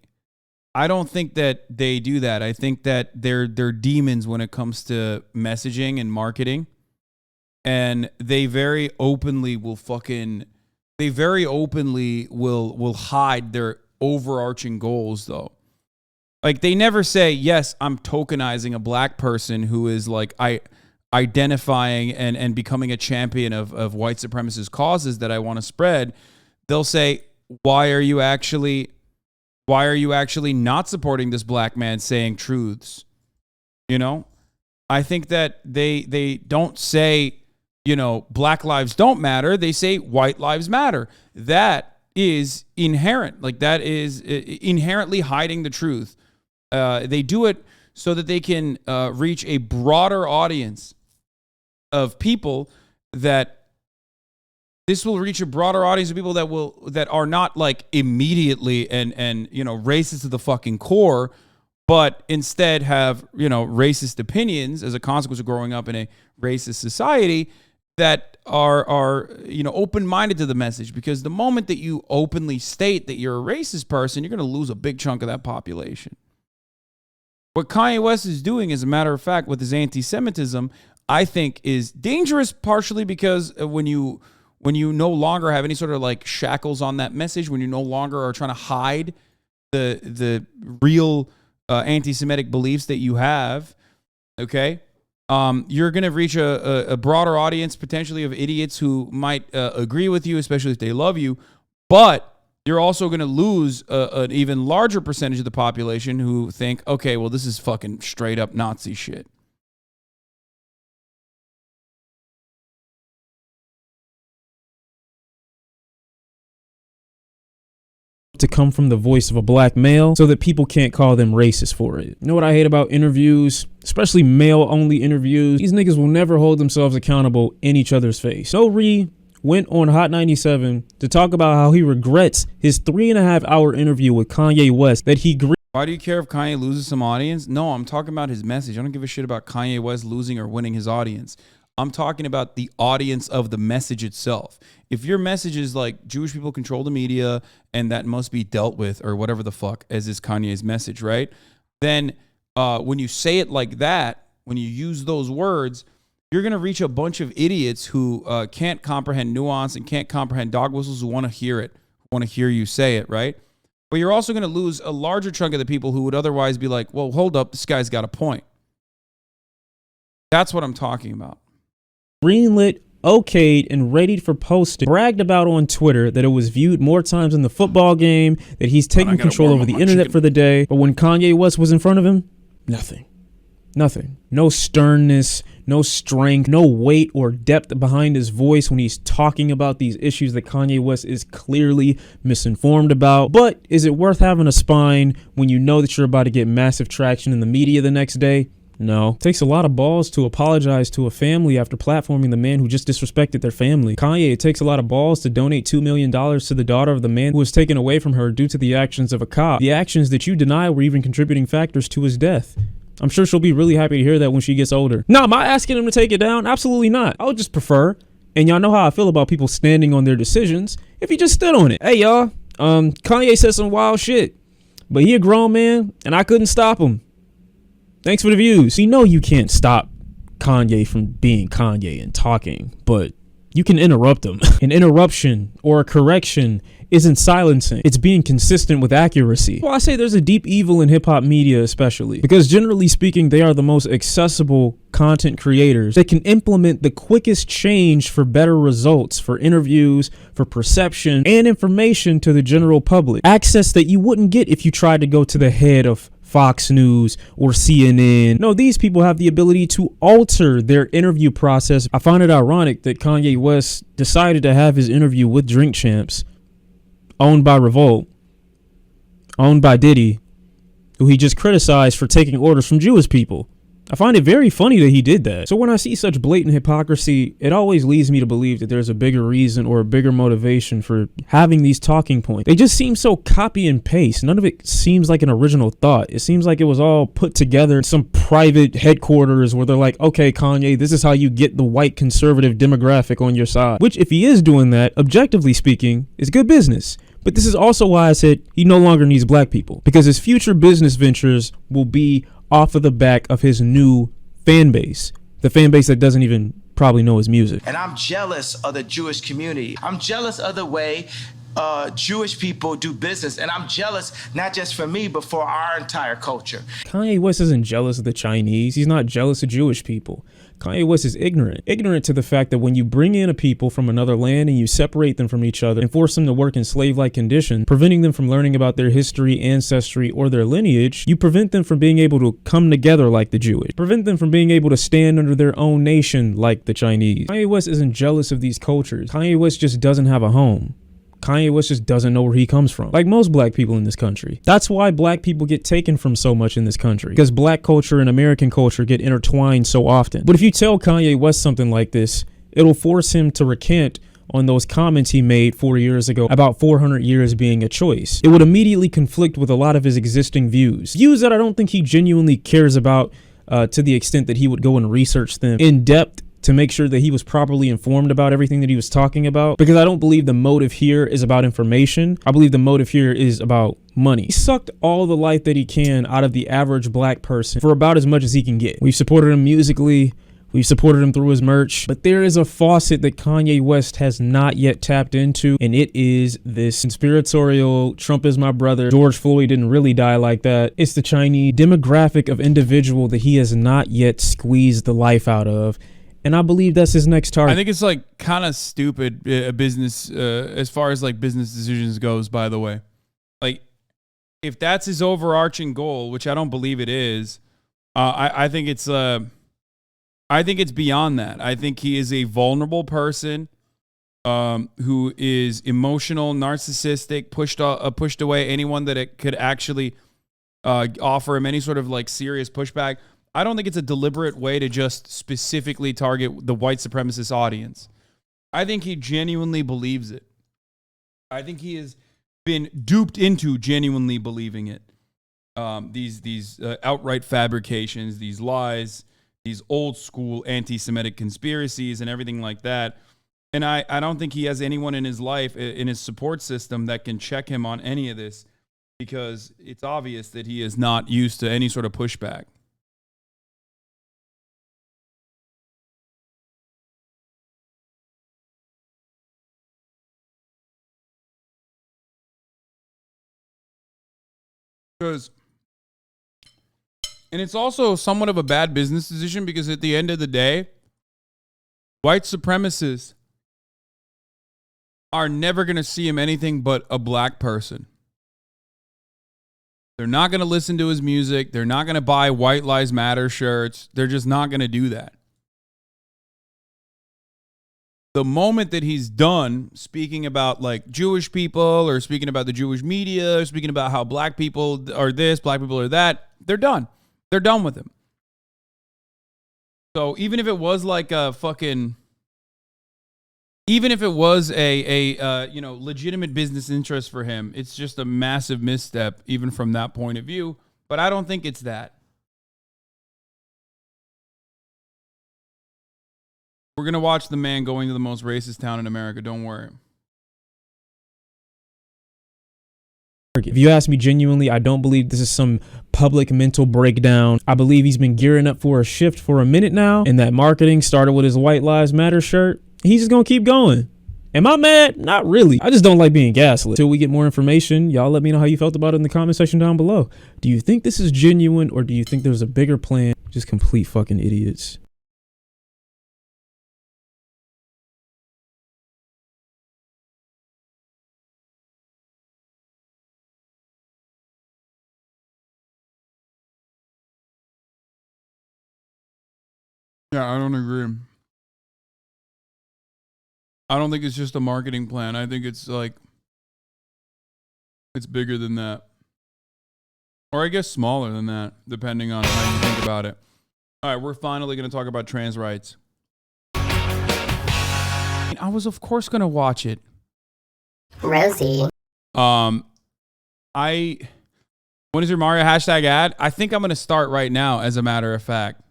I don't think that they do that. I think that they're demons when it comes to messaging and marketing. And they very openly will hide their overarching goals though. Like they never say, yes, I'm tokenizing a black person who is like identifying and becoming a champion of white supremacist causes that I want to spread. They'll say, why are you actually not supporting this black man saying truths? You know, I think that they don't say, you know, black lives don't matter. They say white lives matter. That is inherent. Like that is inherently hiding the truth. They do it so that they can reach a broader audience of people that this will reach a broader audience of people that are not like immediately and you know racist to the fucking core, but instead have, you know, racist opinions as a consequence of growing up in a racist society that are you know open-minded to the message. Because the moment that you openly state that you're a racist person, you're going to lose a big chunk of that population. What Kanye West is doing, as a matter of fact, with his anti-Semitism, I think is dangerous, partially because when you no longer have any sort of like shackles on that message, when you no longer are trying to hide the real anti-Semitic beliefs that you have, okay, you're going to reach a broader audience potentially of idiots who might agree with you, especially if they love you, but you're also going to lose an even larger percentage of the population who think, okay, well, this is fucking straight up Nazi shit. to come from the voice of a black male so that people can't call them racist for it. You know what I hate about interviews, especially male-only interviews? These niggas will never hold themselves accountable in each other's face. No went on Hot 97 to talk about how he regrets his 3.5-hour interview with Kanye West that he Why do you care if Kanye loses some audience? No, I'm talking about his message. I don't give a shit about Kanye West losing or winning his audience. I'm talking about the audience of the message itself. If your message is like Jewish people control the media and that must be dealt with or whatever the fuck, as is Kanye's message, right? Then when you say it like that, when you use those words, you're going to reach a bunch of idiots who can't comprehend nuance and can't comprehend dog whistles, who want to hear it, want to hear you say it, right? But you're also going to lose a larger chunk of the people who would otherwise be like, well, hold up, this guy's got a point. That's what I'm talking about. Greenlit, okayed, and ready for posting, bragged about on Twitter that it was viewed more times in the football game, that he's taking control over the internet for the day. But when Kanye West was in front of him, nothing. Nothing. No sternness, no strength, no weight or depth behind his voice when he's talking about these issues that Kanye West is clearly misinformed about. But is it worth having a spine when you know that you're about to get massive traction in the media the next day? No. It takes a lot of balls to apologize to a family after platforming the man who just disrespected their family. Kanye, it takes a lot of balls to donate $2 million to the daughter of the man who was taken away from her due to the actions of a cop. The actions that you deny were even contributing factors to his death. I'm sure she'll be really happy to hear that when she gets older. No, am I asking him to take it down? Absolutely not. I would just prefer, and y'all know how I feel about people standing on their decisions, if he just stood on it. Hey, y'all, Kanye said some wild shit, but he a grown man, and I couldn't stop him. Thanks for the views. You know you can't stop Kanye from being Kanye and talking, but you can interrupt him. An interruption or a correction isn't silencing. It's being consistent with accuracy. Well, I say there's a deep evil in hip-hop media especially, because generally speaking, they are the most accessible content creators that can implement the quickest change for better results, for interviews, for perception, and information to the general public. Access that you wouldn't get if you tried to go to the head of Fox News or CNN. No, these people have the ability to alter their interview process. I find it ironic that Kanye West decided to have his interview with Drink Champs, owned by Revolt, owned by Diddy, who he just criticized for taking orders from Jewish people. I find it very funny that he did that. So when I see such blatant hypocrisy, it always leads me to believe that there's a bigger reason or a bigger motivation for having these talking points. They just seem so copy and paste. None of it seems like an original thought. It seems like it was all put together in some private headquarters where they're like, okay, Kanye, this is how you get the white conservative demographic on your side. Which, if he is doing that, objectively speaking, is good business. But this is also why I said he no longer needs black people, because his future business ventures will be off of the back of his new fan base, the fan base that doesn't even probably know his music. And I'm jealous of the Jewish community. I'm jealous of the way Jewish people do business. And I'm jealous not just for me, but for our entire culture. Kanye West isn't jealous of the Chinese. He's not jealous of Jewish people. Kanye West is ignorant to the fact that when you bring in a people from another land and you separate them from each other and force them to work in slave-like conditions, preventing them from learning about their history, ancestry, or their lineage, you prevent them from being able to come together like the Jewish, prevent them from being able to stand under their own nation like the Chinese. Kanye West isn't jealous of these cultures. Kanye West just doesn't have a home. Kanye West just doesn't know where he comes from, like most black people in this country. That's why black people get taken from so much in this country, because black culture and American culture get intertwined so often. But if you tell Kanye West something like this, it'll force him to recant on those comments he made 4 years ago about 400 years being a choice. It would immediately conflict with a lot of his existing views that I don't think he genuinely cares about to the extent that he would go and research them in depth to make sure that he was properly informed about everything that he was talking about, because I don't believe the motive here is about information. I believe the motive here is about money. He sucked all the life that he can out of the average black person for about as much as he can get. We've supported him musically. We've supported him through his merch, but there is a faucet that Kanye West has not yet tapped into, and it is this conspiratorial, Trump is my brother, George Floyd didn't really die like that. It's the Chinese demographic of individual that he has not yet squeezed the life out of. And I believe that's his next target. I think it's like kind of stupid business as far as like business decisions goes, by the way. Like, if that's his overarching goal, which I don't believe it is, I think it's beyond that. I think he is a vulnerable person who is emotional, narcissistic, pushed away anyone that it could actually offer him any sort of like serious pushback. I don't think it's a deliberate way to just specifically target the white supremacist audience. I think he genuinely believes it. I think he has been duped into genuinely believing it. These outright fabrications, these lies, these old school anti-Semitic conspiracies and everything like that. And I don't think he has anyone in his life, in his support system, that can check him on any of this, because it's obvious that he is not used to any sort of pushback. And it's also somewhat of a bad business decision, because at the end of the day, white supremacists are never going to see him anything but a black person. They're not going to listen to his music. They're not going to buy White Lives Matter shirts. They're just not going to do that. The moment that he's done speaking about like Jewish people, or speaking about the Jewish media, or speaking about how black people are this, black people are that, they're done. They're done with him. So even if it was like a fucking, even if it was a legitimate business interest for him, it's just a massive misstep even from that point of view. But I don't think it's that. We're going to watch the man going to the most racist town in America. Don't worry. If you ask me genuinely, I don't believe this is some public mental breakdown. I believe he's been gearing up for a shift for a minute now, and that marketing started with his White Lives Matter shirt. He's just going to keep going. Am I mad? Not really. I just don't like being gaslit. Until we get more information, y'all let me know how you felt about it in the comment section down below. Do you think this is genuine, or do you think there's a bigger plan? Just complete fucking idiots. Yeah, I don't agree. I don't think it's just a marketing plan. I think it's like, it's bigger than that. Or I guess smaller than that, depending on how you think about it. All right, we're finally going to talk about trans rights. I was, of course, going to watch it. Rosie. When is your Mario hashtag ad? I think I'm going to start right now, as a matter of fact.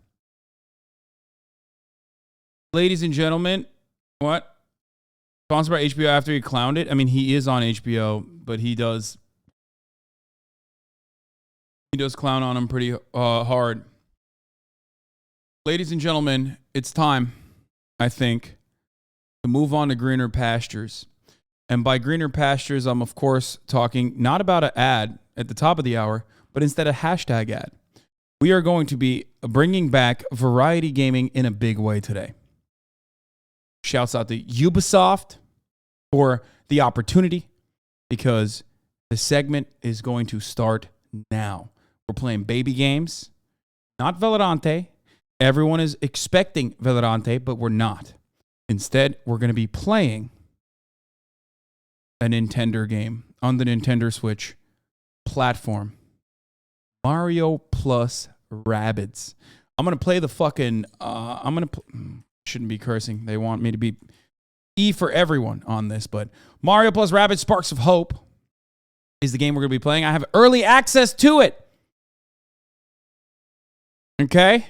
Ladies and gentlemen, what? Sponsored by HBO after he clowned it? I mean, he is on HBO, but he does clown on him pretty hard. Ladies and gentlemen, it's time, I think, to move on to greener pastures. And by greener pastures, I'm, of course, talking not about an ad at the top of the hour, but instead a hashtag ad. We are going to be bringing back variety gaming in a big way today. Shouts out to Ubisoft for the opportunity, because the segment is going to start now. We're playing baby games, not Valorante. Everyone is expecting Valorante, but we're not. Instead, we're going to be playing a Nintendo game on the Nintendo Switch platform. Mario plus Rabbids. I'm going to play the fucking, shouldn't be cursing. They want me to be E for everyone on this, but Mario plus Rabbids Sparks of Hope is the game we're going to be playing. I have early access to it. Okay?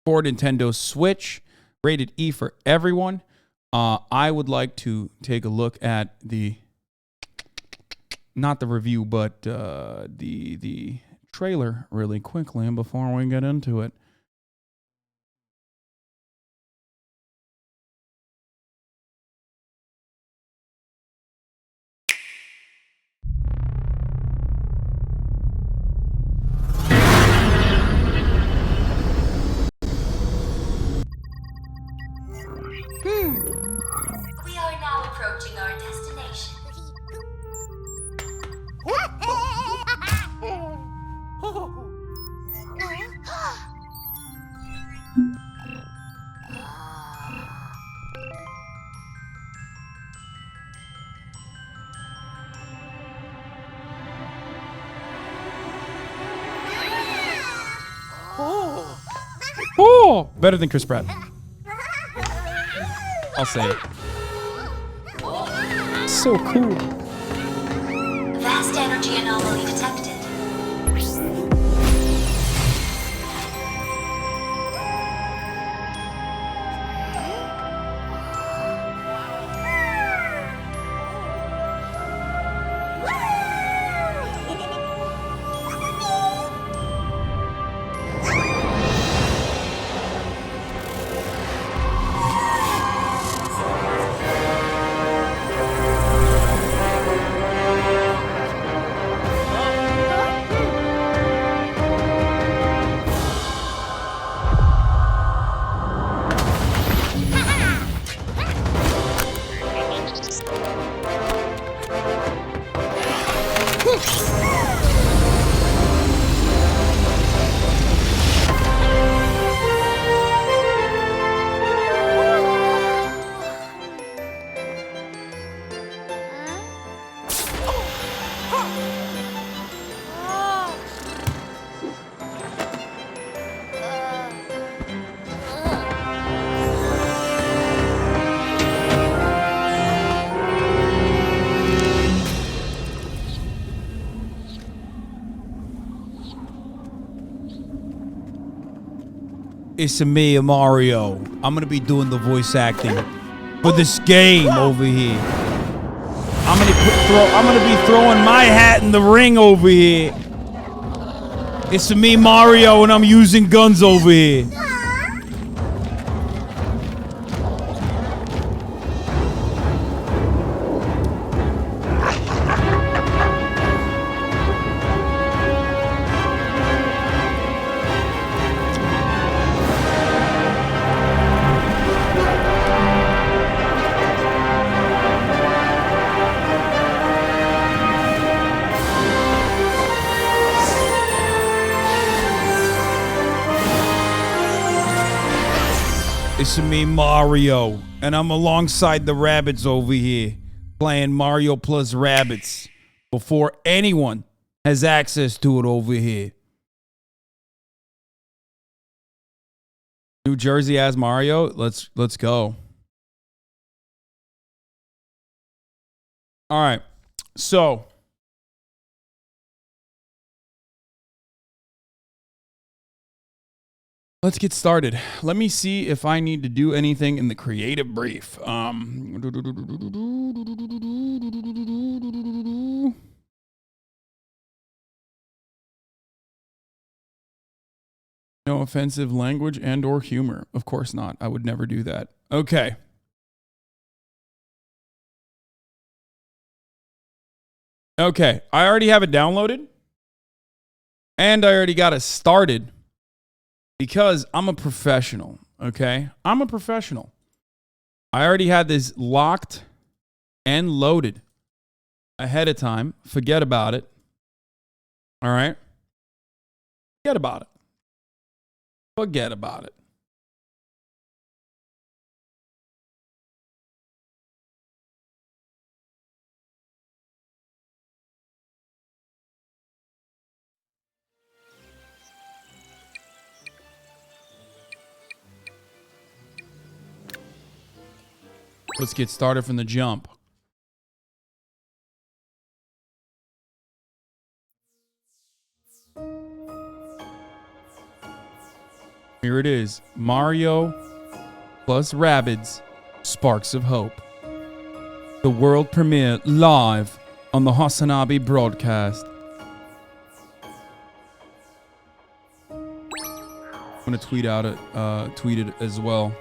For Nintendo Switch, rated E for everyone. I would like to take a look at not the review, but the trailer really quickly before we get into it. We are now approaching our destination. Oh, better than Chris Pratt. I'll say it. So cool. Vast energy anomaly detected. It's me, Mario. I'm gonna be doing the voice acting for this game over here. I'm gonna be throwing my hat in the ring over here. It's me, Mario, and I'm using guns over here. It's me, Mario, and I'm alongside the rabbits over here, playing Mario plus Rabbids before anyone has access to it over here. New Jersey has Mario. Let's go. All right, so let's get started. Let me see if I need to do anything in the creative brief. No offensive language and or humor. Of course not. I would never do that. Okay. Okay. I already have it downloaded. And I already got it started. Because I'm a professional, okay? I'm a professional. I already had this locked and loaded ahead of time. Forget about it. All right? Forget about it. Forget about it. Let's get started from the jump. Here it is. Mario plus Rabbids, Sparks of Hope. The world premiere live on the HasanAbi broadcast. I'm going to tweet it as well.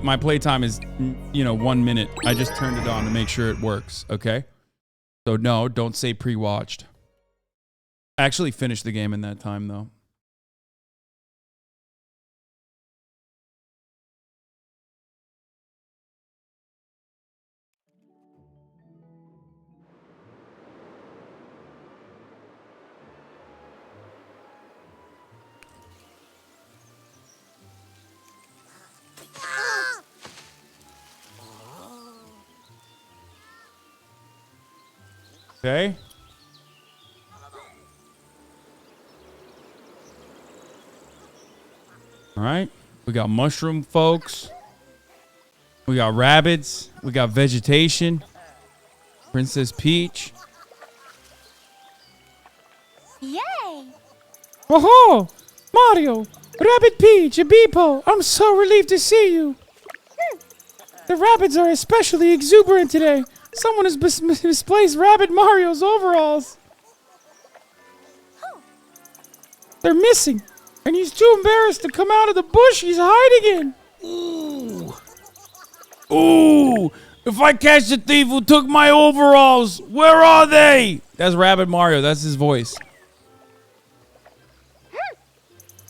My playtime is 1 minute. I just turned it on to make sure it works, okay? So no, don't say pre-watched. I actually finished the game in that time though. Okay. All right. We got mushroom folks. We got rabbits. We got vegetation. Princess Peach. Yay! Oh, Mario, Rabbit Peach, and Beepo, I'm so relieved to see you. The rabbits are especially exuberant today. Someone has misplaced Rabbit Mario's overalls. They're missing, and he's too embarrassed to come out of the bush he's hiding in. Ooh. Ooh. If I catch the thief who took my overalls, where are they? That's Rabbit Mario. That's his voice.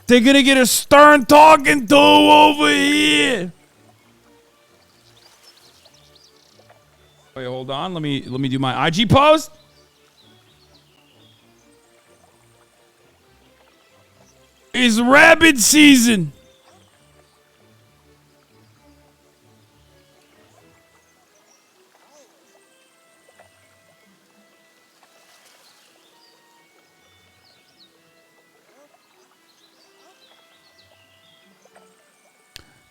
They're gonna get a stern talking to over here. Wait, hold on. Let me do my IG post. It's rabbit season.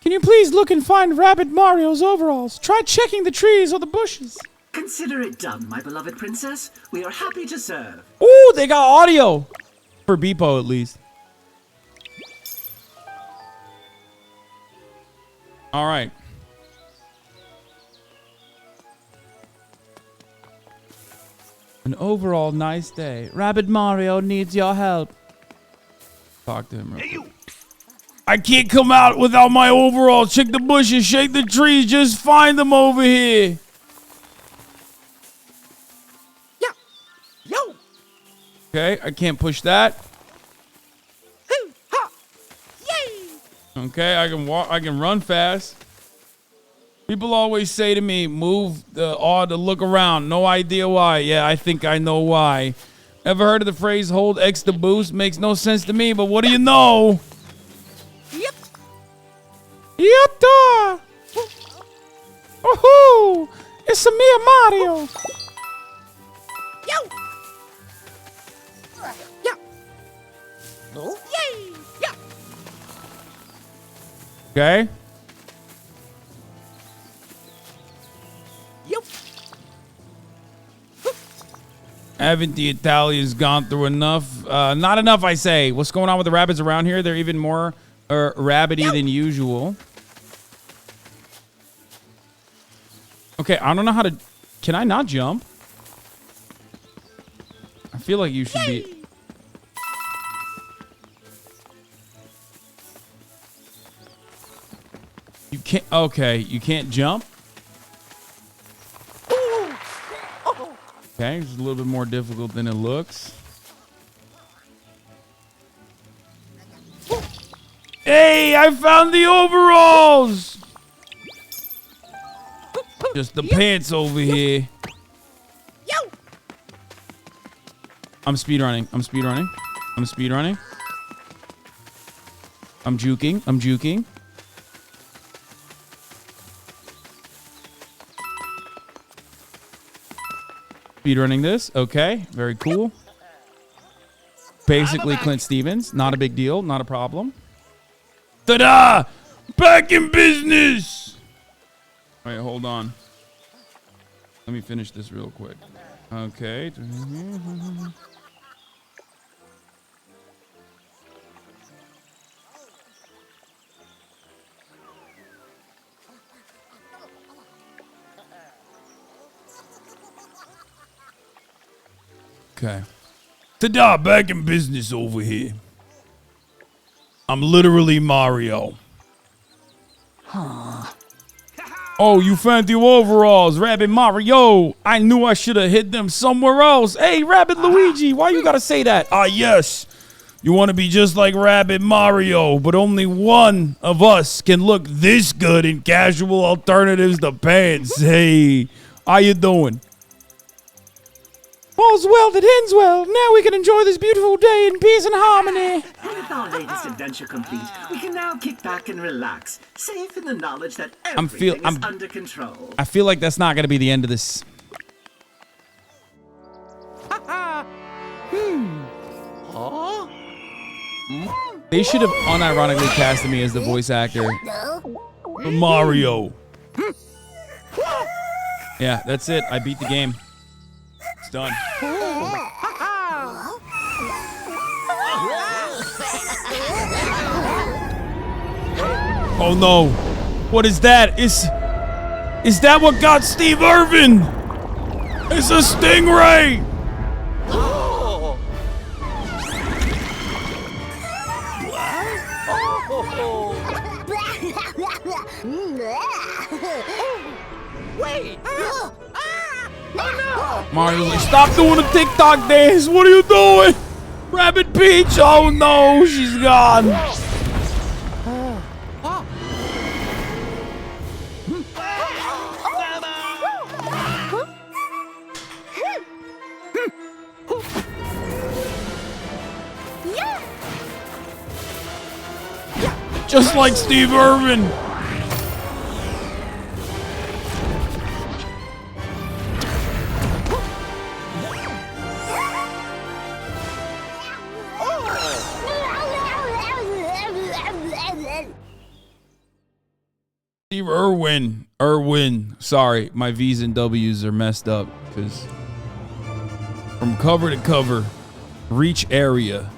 Can you please look and find Rabbit Mario's overalls? Try checking the trees or the bushes. Consider it done, my beloved princess. We are happy to serve. Ooh, they got audio. For Beepo, at least. All right. An overall nice day. Rabbit Mario needs your help. Talk to him real quick. I can't come out without my overall. Check the bushes, shake the trees, just find them over here. Yo! Okay, I can't push that. Okay, I can walk. I can run fast. People always say to me, "Move the R to look around." No idea why. Yeah, I think I know why. Ever heard of the phrase "hold X to boost"? Makes no sense to me, but what do you know? Yatta! Oh, it's a mere Mario. Okay. Haven't the Italians gone through enough? Not enough, I say. What's going on with the rabbits around here? They're even more rabbity than usual. Okay, I don't know how to... Can I not jump? I feel like you should be... You can't... Okay, you can't jump? Okay, it's a little bit more difficult than it looks. Hey, I found the overalls! Just the pants over here. I'm speedrunning. I'm speedrunning. I'm speedrunning. I'm juking. I'm juking. Speedrunning this. Okay, very cool. Basically Clint Stevens. Not a big deal. Not a problem. Ta-da! Back in business! Wait, hold on. Let me finish this real quick. Okay. Okay. Ta-da! Back in business over here. I'm literally Mario. Huh. Oh, you found the overalls, Rabbit Mario. I knew I should have hid them somewhere else. Hey, Rabbit Luigi, why you gotta say that? Ah, yes. You want to be just like Rabbit Mario, but only one of us can look this good in casual alternatives to pants. Hey, how you doing? All's well that ends well. Now we can enjoy this beautiful day in peace and harmony. With our latest adventure complete, we can now kick back and relax, safe in the knowledge that everything is under control. I feel like that's not going to be the end of this. They should have unironically casted me as the voice actor for Mario. Yeah, that's it. I beat the game. It's done. Oh no. What is that? Is that what got Steve Irwin? It's a stingray. Wait! Oh no! Mario's like, stop doing the TikTok dance. What are you doing? Rabbit Peach. Oh no, she's gone. Just like Steve Irwin. Steve Irwin. Sorry, my V's and W's are messed up because from cover to cover, reach area.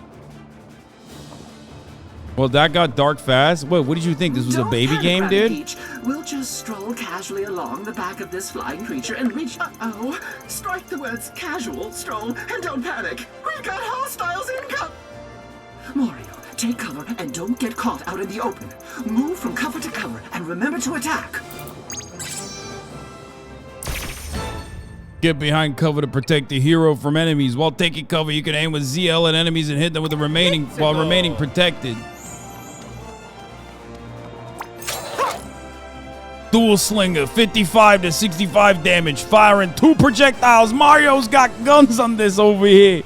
Well, that got dark fast. What did you think? This was a baby game, dude? Peach. We'll just stroll casually along the back of this flying creature and reach. Uh-oh. Strike the words casual, stroll, and don't panic. We've got hostiles incoming. Mario, take cover and don't get caught out in the open. Move from cover to cover and remember to attack. Get behind cover to protect the hero from enemies. While taking cover, you can aim with ZL at enemies and hit them with the remaining while remaining protected. Dual slinger, 55 to 65 damage, firing 2 projectiles. Mario's got guns on this over here.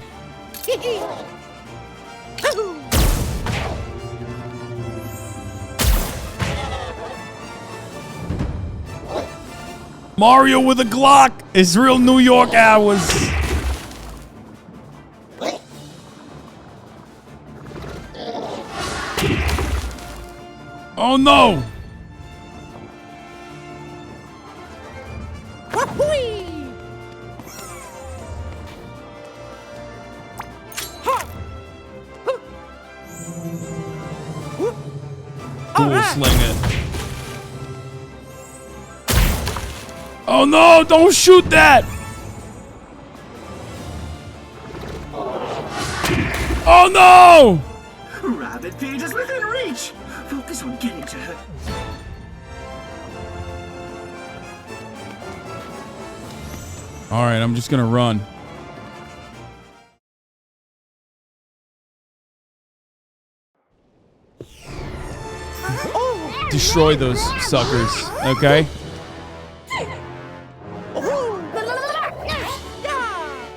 Mario with a Glock. It's real New York hours. Oh no. Dual slinger. Oh no, don't shoot that! Oh no! Rabbit Peach is within reach. Focus on getting to her. All right, I'm just gonna run. Destroy those suckers, okay?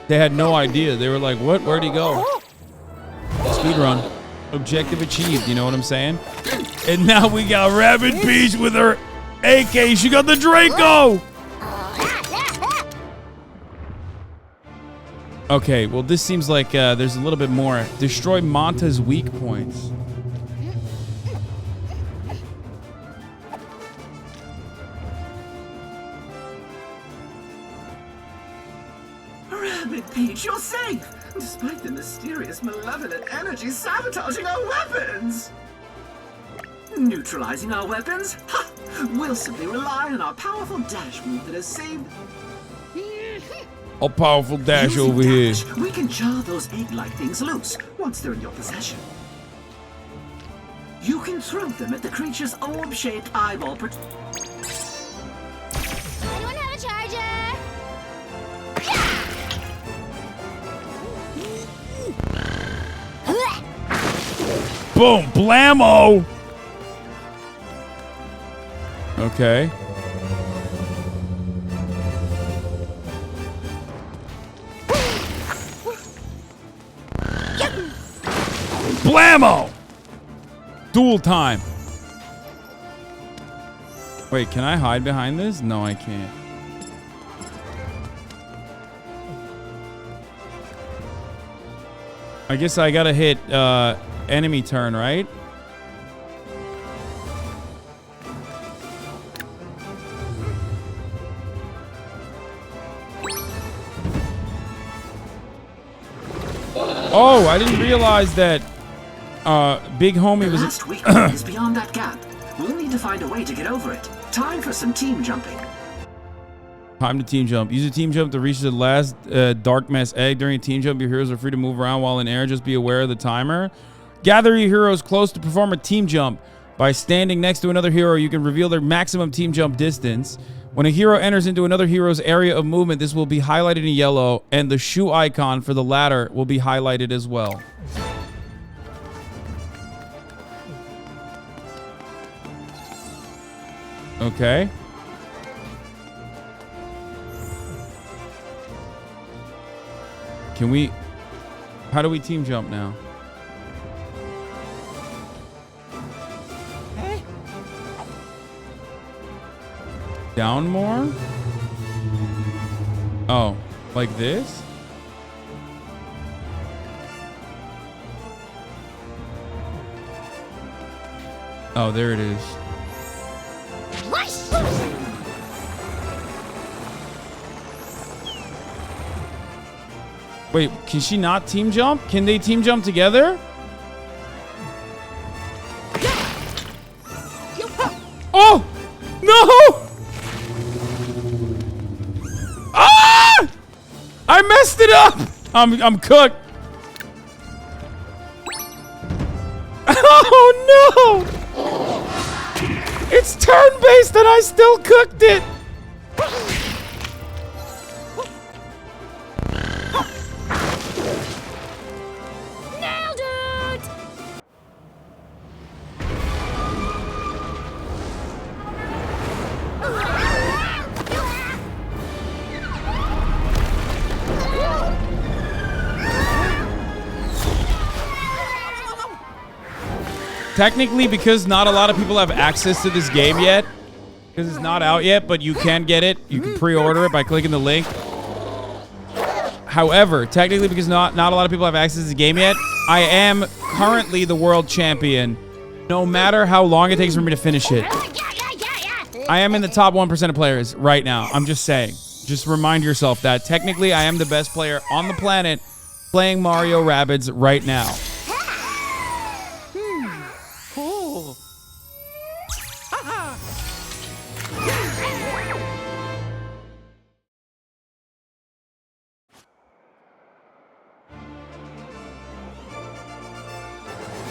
They had no idea. They were like, what? Where'd he go? Speed run. Objective achieved, you know what I'm saying? And now we got Rabbit Peach with her AK. She got the Draco! Okay, well, this seems like there's a little bit more. Destroy Manta's weak points. Rabbit Peach, you're safe! Despite the mysterious, malevolent energy sabotaging our weapons! Neutralizing our weapons? Ha! We'll simply rely on our powerful dash move that has saved... A powerful dash Using over here. dash, we can jar those egg-like things loose once they're in your possession. You can throw them at the creature's orb-shaped eyeball. Anyone have a charger? Boom, blammo. Okay. Blammo! Duel time. Wait, can I hide behind this? No, I can't. I guess I gotta hit enemy turn, right? Oh, I didn't realize that Big Homie was... The last weekend is beyond that gap. We'll need to find a way to get over it. Time for some team jumping. Time to team jump. Use a team jump to reach the last dark mess egg. During a team jump, your heroes are free to move around while in air. Just be aware of the timer. Gather your heroes close to perform a team jump. By standing next to another hero, you can reveal their maximum team jump distance. When a hero enters into another hero's area of movement, this will be highlighted in yellow, and the shoe icon for the latter will be highlighted as well. Okay. Can we... How do we team jump now? Down more? Oh, like this? Oh, there it is. Wait, can she not team jump? Can they team jump together? Oh! No! Ah! I messed it up! I'm cooked. Oh no! It's turn-based and I still cooked it! Technically, because not a lot of people have access to this game yet, because it's not out yet, but you can get it. You can pre-order it by clicking the link. However, technically, because not a lot of people have access to the game yet, I am currently the world champion, no matter how long it takes for me to finish it. I am in the top 1% of players right now. I'm just saying. Just remind yourself that technically I am the best player on the planet playing Mario Rabbids right now.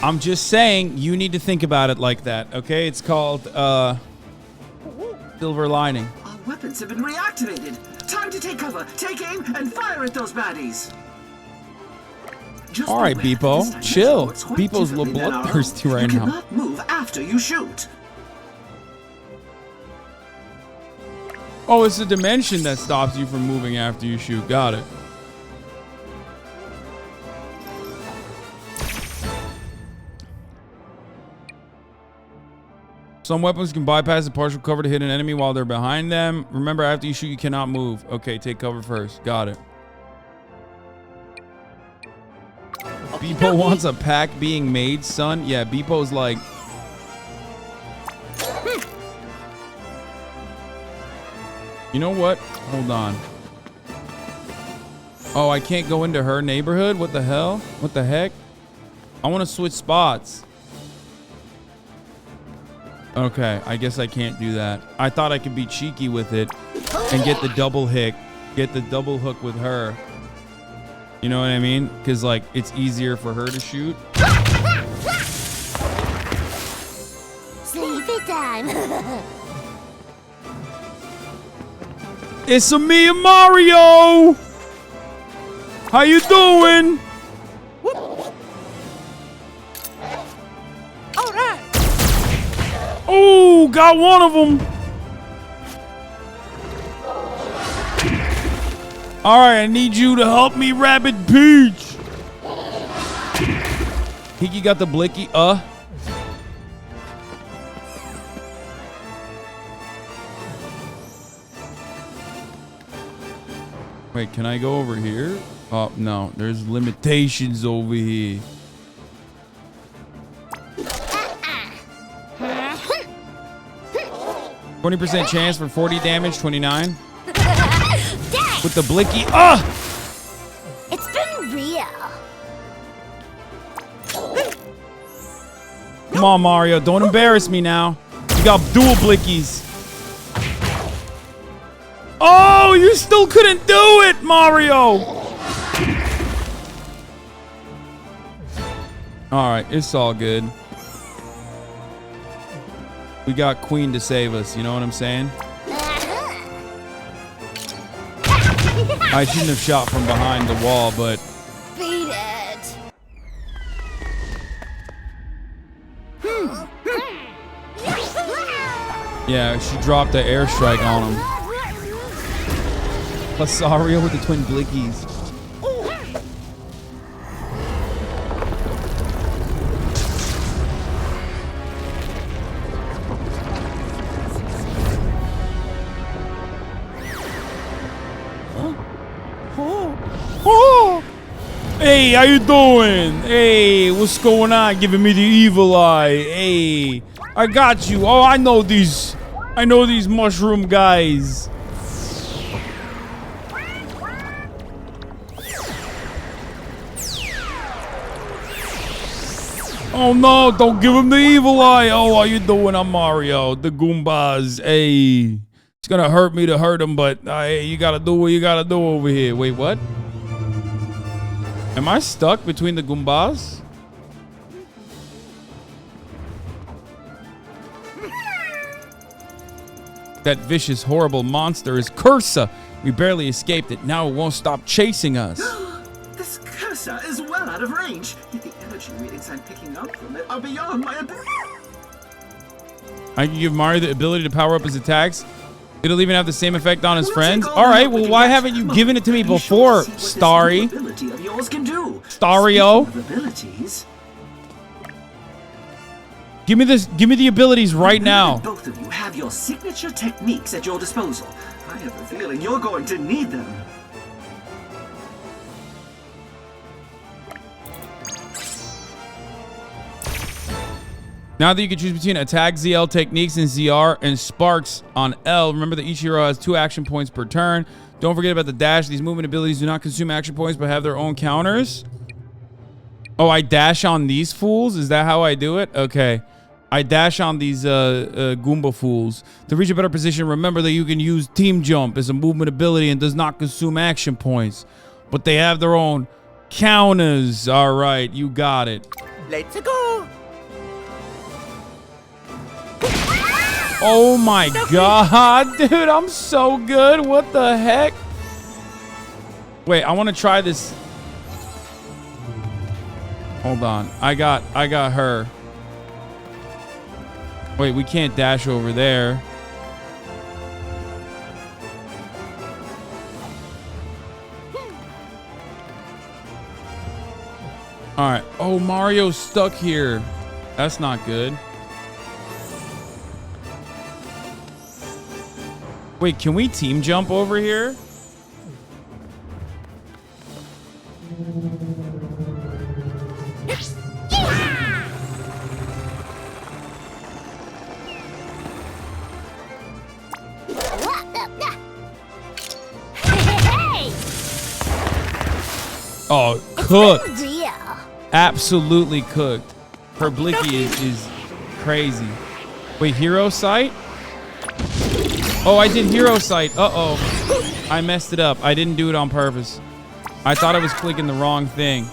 I'm just saying, you need to think about it like that, okay? It's called, silver lining. Our weapons have been reactivated. Time to take cover, take aim, and fire at those baddies. All right, Beepo, chill. Beepo's a little bloodthirsty right now. You cannot move after you shoot. Oh, it's the dimension that stops you from moving after you shoot. Got it. Some weapons can bypass the partial cover to hit an enemy while they're behind them. Remember, after you shoot, you cannot move. Okay, take cover first. Got it. Beepo wants a pack being made, son. Yeah, Beepo's like... You know what? Hold on. Oh, I can't go into her neighborhood? What the hell? What the heck? I want to switch spots. Okay, I guess I can't do that. I thought I could be cheeky with it and get the double hook. Get the double hook with her. You know what I mean? Because, like, it's easier for her to shoot. Sleepy time. It's me and Mario. How you doing? All right. Oh, got one of them. All right, I need you to help me, Rabbit Peach. Hiki got the blicky. Wait, can I go over here? Oh, no. There's limitations over here. 20% chance for 40 damage, 29. With the blicky. Ah! It's been real. Come on, Mario. Don't embarrass me now. You got dual blickies. Oh, you still couldn't do it, Mario. All right, it's all good. We got Queen to save us, you know what I'm saying? I shouldn't have shot from behind the wall, but... Beat it. Yeah, she dropped the airstrike on him. Lasario with the twin blickies. Hey, how you doing? Hey, what's going on? Giving me the evil eye. Hey, I got you. Oh, I know these mushroom guys. Oh no, don't give him the evil eye. Oh, how you doing? I'm Mario, the Goombas. Hey, it's gonna hurt me to hurt him, but hey, you gotta do what you gotta do over here. Wait, what? Am I stuck between the Goombas? That vicious, horrible monster is Cursa. We barely escaped it. Now it won't stop chasing us. This cursor is well out of range, yet the energy readings I'm picking up from it are beyond my ability. I can give Mario the ability to power up his attacks. It'll even have the same effect on his friends. All right, well, why haven't you given it to me before, Starry? Stario? Give me this. Give me the abilities right now. Both of you have your signature techniques at your disposal. I have a feeling you're going to need them. Now that you can choose between attack ZL techniques and ZR and sparks on L, remember that each hero has 2 action points per turn. Don't forget about the dash. These movement abilities do not consume action points but have their own counters. Oh, I dash on these fools? Is that how I do it? Okay. I dash on these Goomba fools. To reach a better position, remember that you can use Team Jump as a movement ability and does not consume action points. But they have their own counters. All right, you got it. Let's go. Oh my god, dude, I'm so good. What the heck? Wait, I want to try this. Hold on. I got her. Wait, we can't dash over there. All right. Oh, Mario's stuck here. That's not good. Wait, can we team jump over here? Oh, cooked. Absolutely cooked. Her blicky is crazy. Wait, hero sight? Oh, I did hero sight. Uh-oh. I messed it up. I didn't do it on purpose. I thought I was clicking the wrong thing.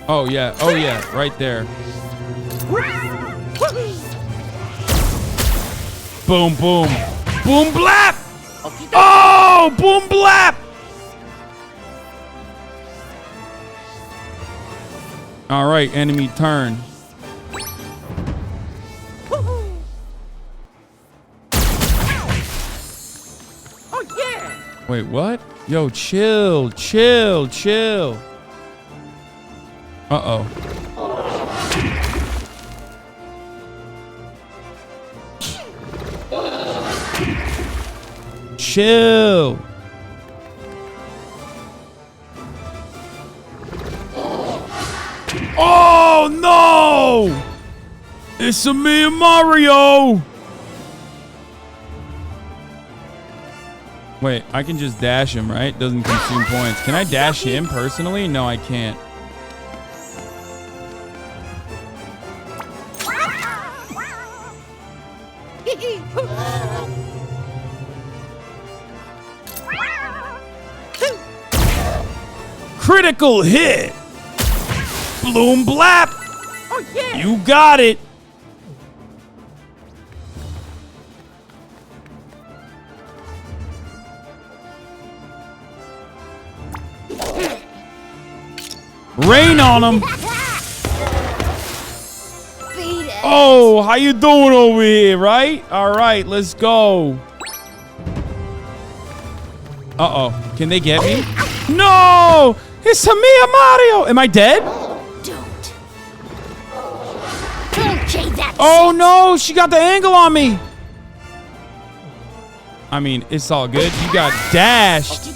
Oh, yeah. Oh, yeah. Right there. Boom, boom. Boom, blap! Oh, boom, blap! All right, enemy turn. Wait, what? Yo, chill, chill, chill. Uh-oh. Chill. Oh no! It's a me and Mario. Wait, I can just dash him, right? Doesn't consume points. Can I dash him personally? No, I can't. Critical hit. Bloom blap. Oh, yeah. You got it. Rain on him. Oh, how you doing over here, right? All right, let's go. Uh-oh. Can they get me? No! It's a me and Mario. Am I dead? Oh, no. She got the angle on me. I mean, it's all good. You got dashed.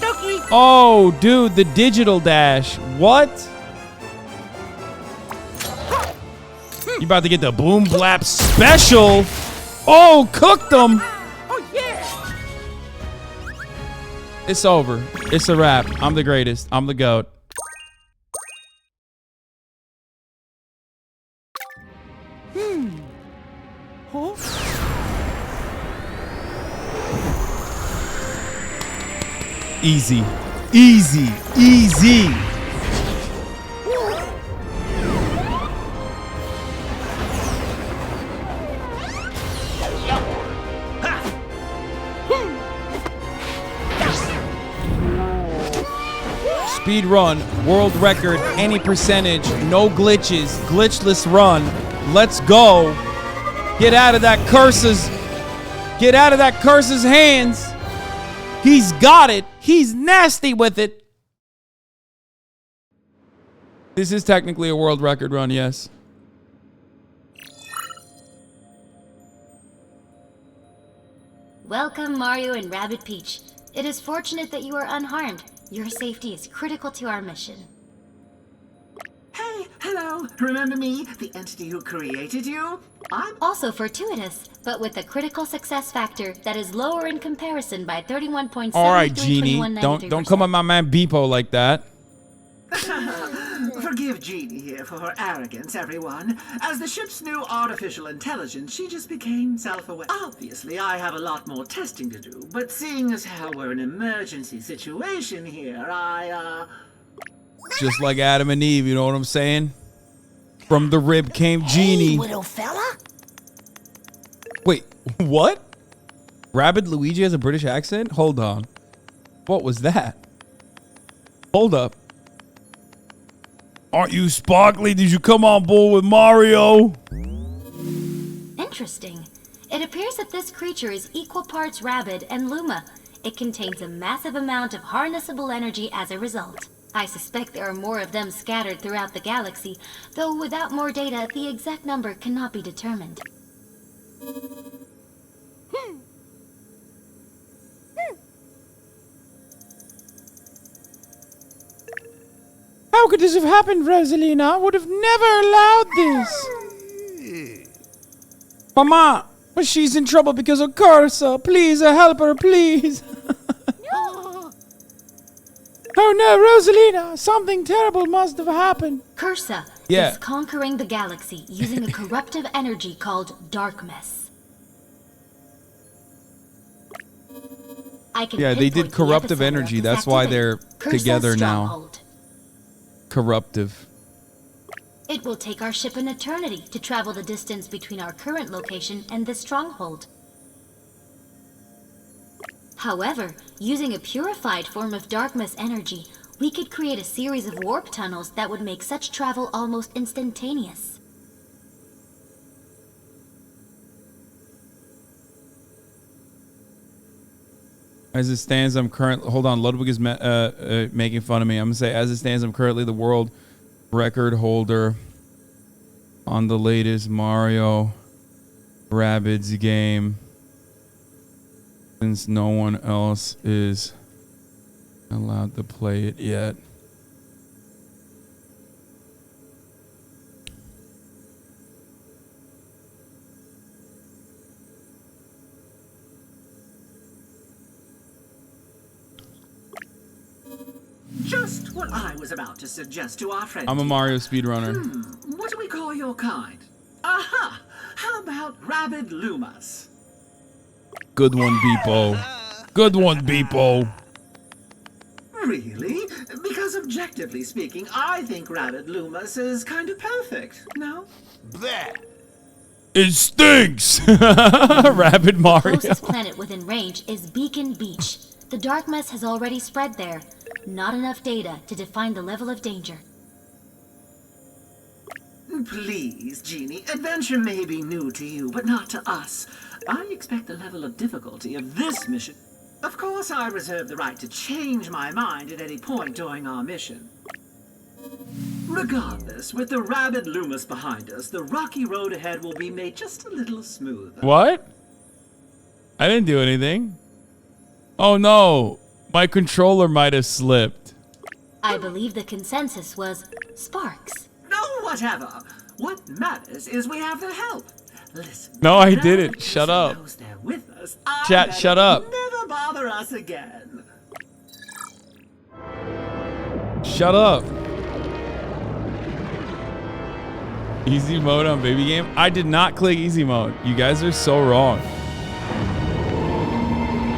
Oh, dude, the digital dash. What? You about to get the boom blap special. Oh, cooked them. Oh, yeah. It's over. It's a wrap. I'm the greatest. I'm the GOAT. Huh? Easy. Easy. Easy. Speed run, world record, any percentage, no glitches, glitchless run. Let's go. Get out of that curse's. Get out of that curse's hands. He's got it. He's nasty with it. This is technically a world record run, yes. Welcome, Mario and Rabbid Peach. It is fortunate that you are unharmed. Your safety is critical to our mission. Hey, hello. Remember me, the entity who created you? I'm also fortuitous, but with a critical success factor that is lower in comparison by 31.7. All right, Genie. Don't come at my man Beepo like that. Forgive Jeannie here for her arrogance, everyone. As the ship's new artificial intelligence, she just became self-aware. Obviously, I have a lot more testing to do, but seeing as how we're in an emergency situation here, Just like Adam and Eve, you know what I'm saying? From the rib came Genie. Hey, little fella. Wait, what? Rabbid Luigi has a British accent? Hold on. What was that? Hold up. Aren't you sparkly? Did you come on board with Mario? Interesting. It appears that this creature is equal parts Rabbid and Luma. It contains a massive amount of harnessable energy as a result. I suspect there are more of them scattered throughout the galaxy, though without more data, the exact number cannot be determined. How could this have happened, Rosalina? I would have never allowed this. Mama, but she's in trouble because of Cursa. Please, help her, please. Oh no, Rosalina, something terrible must have happened. Cursa is conquering the galaxy using a corruptive energy called darkness. Yeah, they did corruptive energy. That's why they're together now. Corruptive. It will take our ship an eternity to travel the distance between our current location and this stronghold. However, using a purified form of darkness energy, we could create a series of warp tunnels that would make such travel almost instantaneous. As it stands, I'm currently... Hold on, Ludwig is making fun of me. I'm going to say, as it stands, I'm currently the world record holder on the latest Mario Rabbids game, since no one else is allowed to play it yet. what I was about to suggest to our friend. I'm a Mario speedrunner. What do we call your kind? Aha! How about rabid lumas? Good one, Beepo. Good one, Beepo. Really? Because objectively speaking, I think rabid lumas is kind of perfect. No? Bleh. It stinks! Rabid Mario. The closest planet within range is Beacon Beach. The dark mess has already spread there. Not enough data to define the level of danger. Please, Genie. Adventure may be new to you, but not to us. I expect the level of difficulty of this mission. Of course, I reserve the right to change my mind at any point during our mission. Regardless, with the rabid lumas behind us, the rocky road ahead will be made just a little smoother. What? I didn't do anything. Oh no, my controller might have slipped. I believe the consensus was sparks. No, whatever. What matters is we have their help. Listen. No, I didn't. Shut up. With us, Chat, shut up. Never bother us again. Shut up. Easy mode on baby game? I did not click easy mode. You guys are so wrong.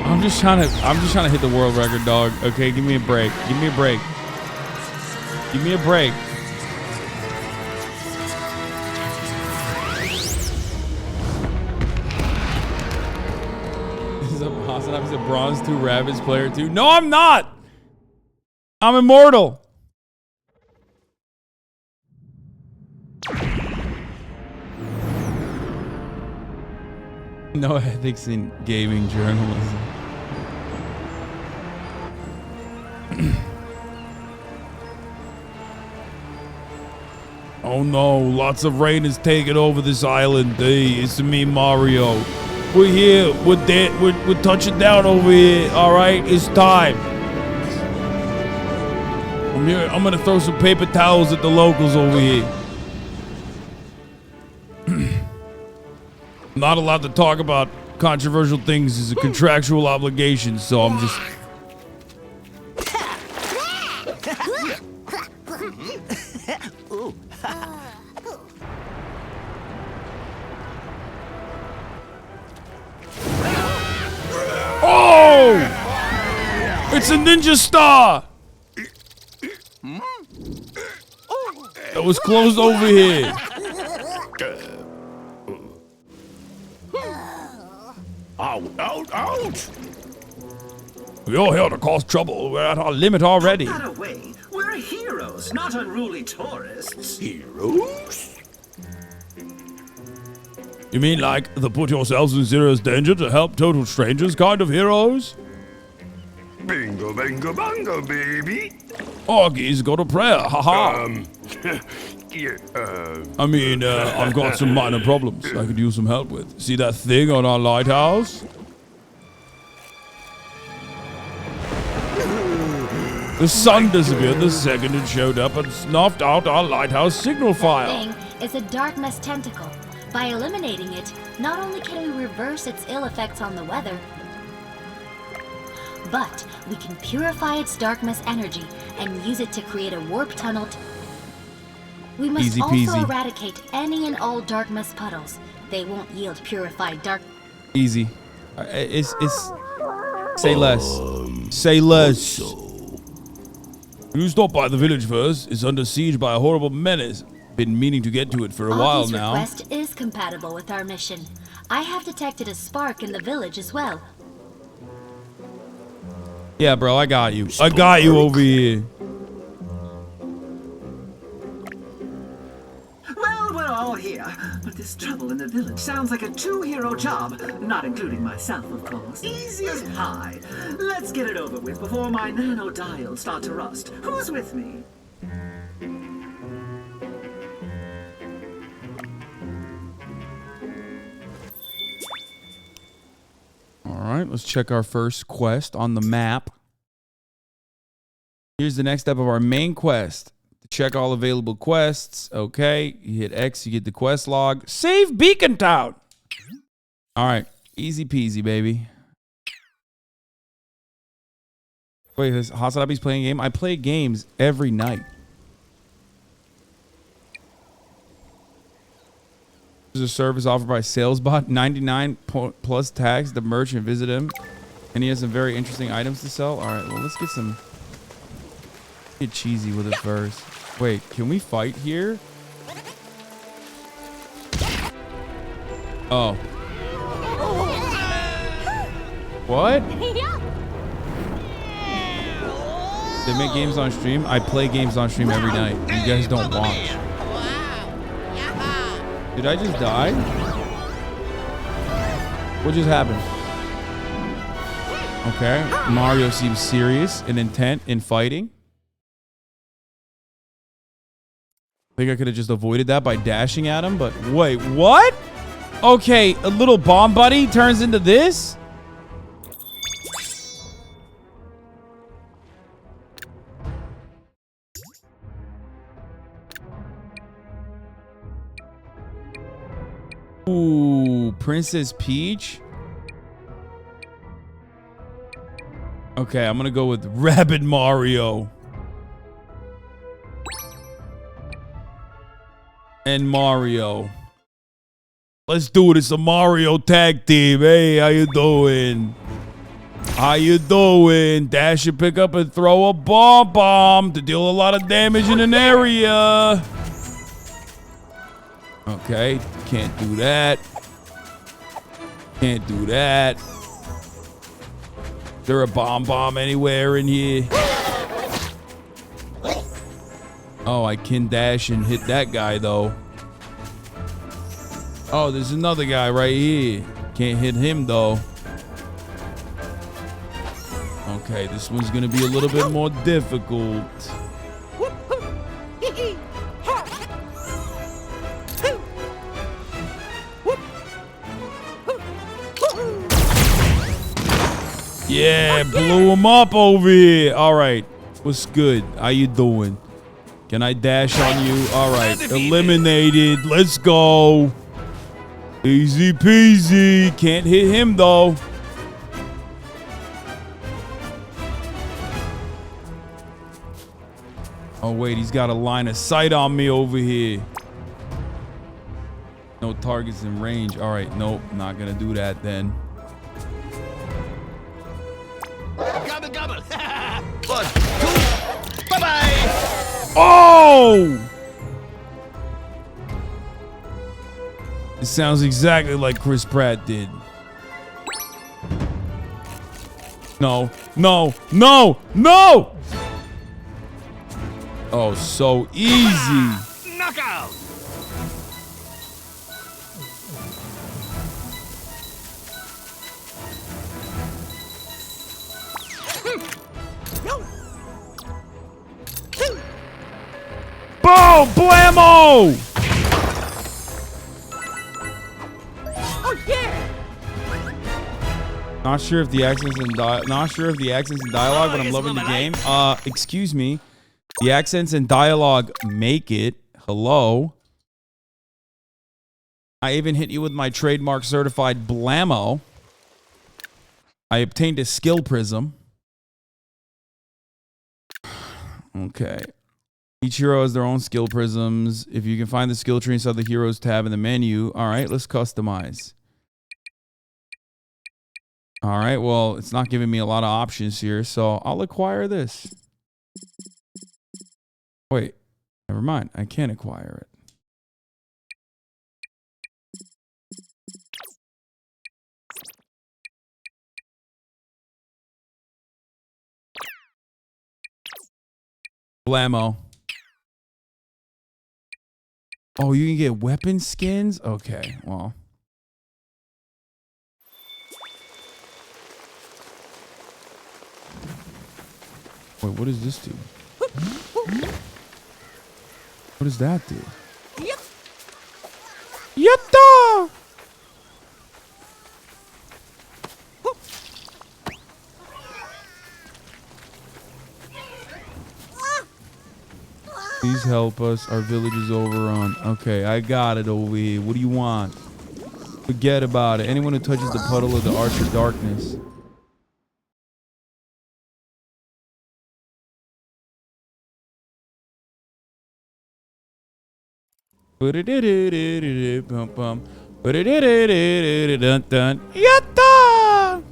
I'm just trying to hit the world record, dog. Okay, give me a break. Give me a break. Give me a break. This is a HasanAbi. He's a bronze 2 Rabbids player 2. No, I'm not. I'm immortal. No ethics in gaming journalism. Oh no, lots of rain is taking over this island. Hey, it's me, Mario. We're here. We're dead. We're touching down over here. All right, it's time. I'm here. I'm gonna throw some paper towels at the locals over here. Not allowed to talk about controversial things as a contractual obligation, so I'm just... Oh! It's a ninja star! That was closed over here. Ouch! We're here to cause trouble. We're at our limit already. Put that away. We're heroes, not unruly tourists. Heroes? You mean like the put yourselves in serious danger to help total strangers kind of heroes? Bingo, bingo, bongo, baby. Augie's got a prayer, haha. Yeah, I mean, I've got some minor problems I could use some help with. See that thing on our lighthouse? The sun disappeared the second it showed up and snuffed out our lighthouse signal file. Thing is a dark mess tentacle. By eliminating it, not only can we reverse its ill effects on the weather, but we can purify its dark mess energy and use it to create a warp tunnel. We must Easy also peasy. eradicate any and all dark mess puddles. They won't yield purified dark. Easy. It's say less. Say less. You stop by the village first. It's under siege by a horrible menace. Been meaning to get to it for a while Augie's now. request is compatible with our mission. I have detected a spark in the village as well. Yeah, bro, I got you. I got you over here. Well, we're all here, but this trouble in the village sounds like a two-hero job, not including myself, of course. Easy as pie. Let's get it over with before my nanodials start to rust. Who's with me? All right, let's check our first quest on the map. Here's the next step of our main quest. To check all available quests. Okay, you hit X, you get the quest log. Save Beacon Town. All right, easy peasy, baby. Wait, is HasanAbi's playing a game? I play games every night. There's a service offered by SalesBot. 99 plus tags the merchant, visit him. And he has some very interesting items to sell. All right, well, let's get some... Get cheesy with it first. Wait, can we fight here? Oh. What? They make games on stream? I play games on stream every night. You guys don't watch. Did I just die? What just happened? Okay. Mario seems serious and intent in fighting. I think I could have just avoided that by dashing at him, but wait, what? Okay, a little bomb buddy turns into this? Ooh, Princess Peach? Okay, I'm gonna go with Rabbid Mario. And Mario. Let's do it. It's a Mario tag team. Hey, how you doing? How you doing? Dash and pick up and throw a bomb to deal a lot of damage in an area. Okay, can't do that. Can't do that. Is there a bomb anywhere in here? Oh, I can dash and hit that guy though. Oh, there's another guy right here. Can't hit him though. Okay, this one's gonna be a little bit more difficult. Yeah, blew him up over here. All right, what's good? How you doing? Can I dash on you? All right, eliminated. Let's go. Easy peasy. Can't hit him though. Oh wait, he's got a line of sight on me over here. No targets in range. All right, nope, not gonna do that then. Gobble, gobble. 1, 2, bye-bye. Oh! It sounds exactly like Chris Pratt did. No, no, no, no! Oh, so easy. Knockout. Boom! Blammo! Oh yeah! Not sure if the accents and dialogue, but I'm loving the game. Excuse me. The accents and dialogue make it. Hello. I even hit you with my trademark certified blammo. I obtained a skill prism. Okay. Each hero has their own skill prisms. If you can find the skill tree inside the heroes tab in the menu. All right, let's customize. All right, well, it's not giving me a lot of options here, so I'll acquire this. Wait, never mind. I can't acquire it. Blammo. Oh, you can get weapon skins? Okay, well. Wait, what does this do? What does that do? Yatta! Please help us. Our village is overrun. Okay, I got it over here. What do you want? Forget about it. Anyone who touches the puddle of the arch of darkness. Bum-bum. Dun-dun. Yatta!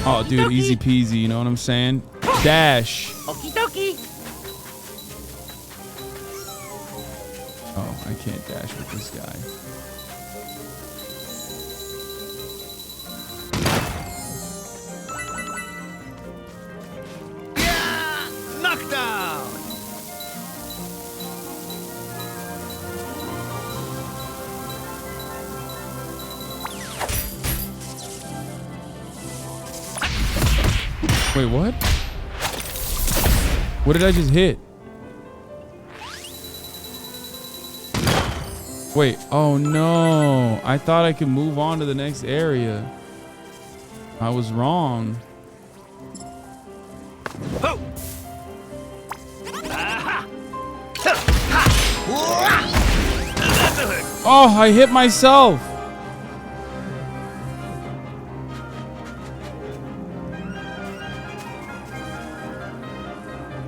Oh, dude, easy peasy. You know what I'm saying? Dash. Okie dokie. Oh, I can't dash with this guy. Knockdown! Wait, what? What did I just hit? Wait, oh no. I thought I could move on to the next area. I was wrong. Oh. Oh, I hit myself.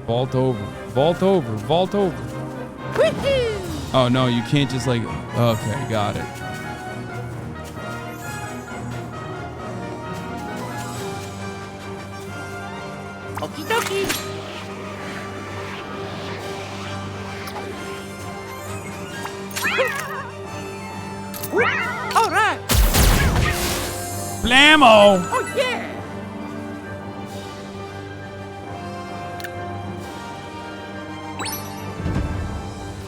Vault over, vault over, vault over. Oh no, you can't just like, okay, got it. Okie dokie. All right. Blammo! Oh yeah.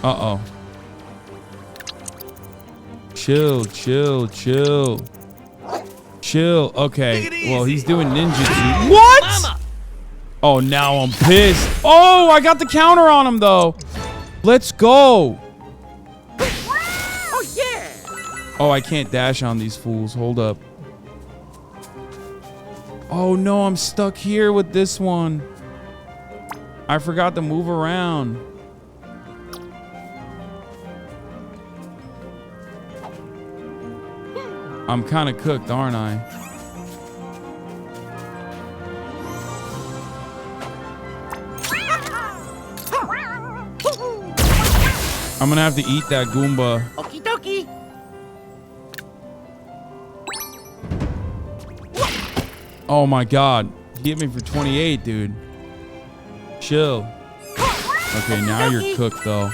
Uh-oh. Chill, chill, chill. Chill. Okay. Well, he's doing ninjutsu. What? Oh, now I'm pissed. Oh, I got the counter on him, though. Let's go. Oh yeah. Oh, I can't dash on these fools. Hold up. Oh, no, I'm stuck here with this one. I forgot to move around. I'm kind of cooked, aren't I? I'm gonna have to eat that Goomba. Okie dokie. Oh my god. He hit me for 28, dude. Chill. Okay, now you're cooked, though.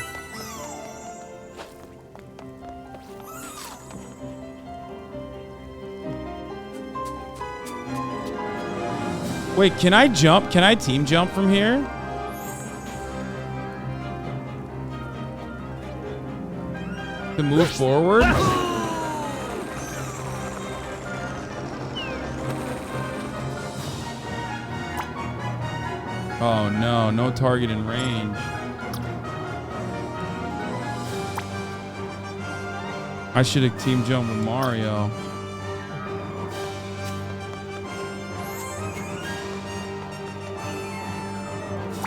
Wait, can I jump? Can I team jump from here? To move forward? Oh no, no target in range. I should have team jumped with Mario.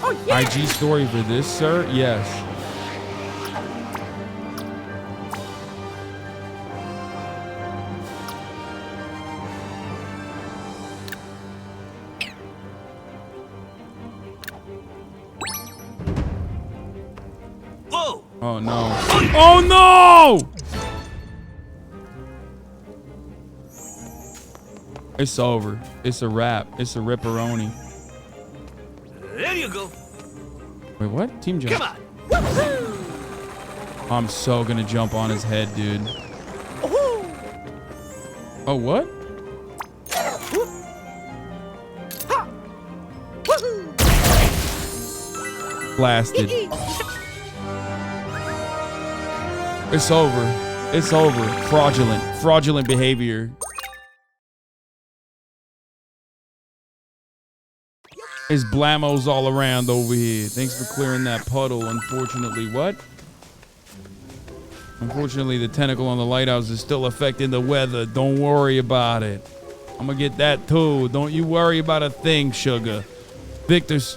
Oh, yeah. IG story for this, sir? Yes. Whoa! Oh no. Oh no! It's over. It's a wrap. It's a ripperoni. There you go. Wait, what? Team jump. Come on. I'm so gonna jump on his head, dude. Oh, what? Blasted. It's over. It's over. Fraudulent. Fraudulent behavior. There's blamos all around over here. Thanks for clearing that puddle. Unfortunately, what? Unfortunately, the tentacle on the lighthouse is still affecting the weather. Don't worry about it. I'm gonna get that too. Don't you worry about a thing, sugar. Victor's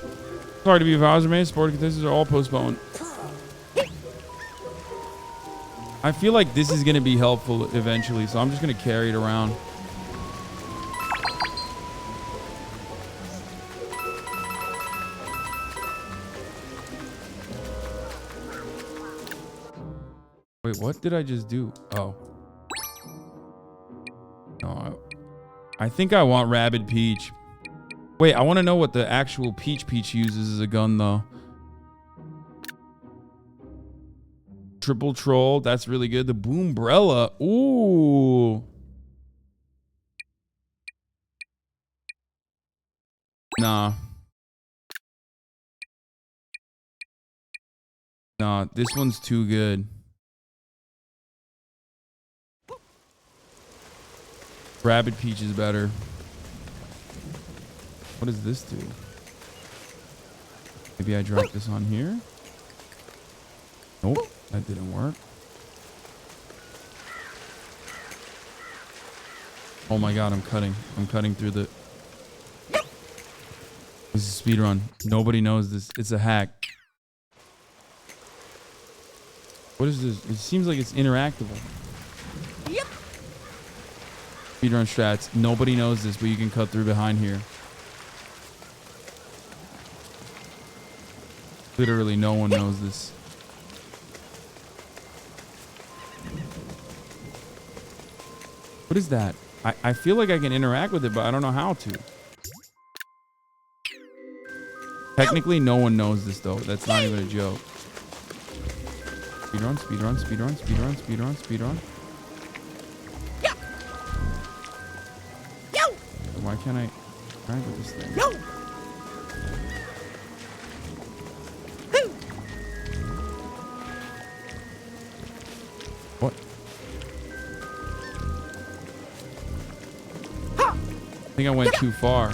sorry to be advised, man. Sporting contestants are all postponed. I feel like this is gonna be helpful eventually, so I'm just gonna carry it around. Wait, what did I just do? Oh. No, I think I want Rabid Peach. Wait, I want to know what the actual Peach uses as a gun, though. Triple Troll, that's really good. The Boombrella, ooh. Nah. Nah, this one's too good. Rabid Peach is better. What does this do? Maybe I drop this on here? Nope, that didn't work. Oh my god, I'm cutting. I'm cutting through the... This is a speedrun. Nobody knows this. It's a hack. What is this? It seems like it's interactable. Yep. Speedrun strats. Nobody knows this, but you can cut through behind here. Literally no one knows this. What is that? I feel like I can interact with it, but I don't know how to. Technically, no one knows this, though. That's not even a joke. Speedrun, speedrun, speedrun, speedrun, speedrun, speedrun. Why can't I interact with this thing? What? I think I went too far.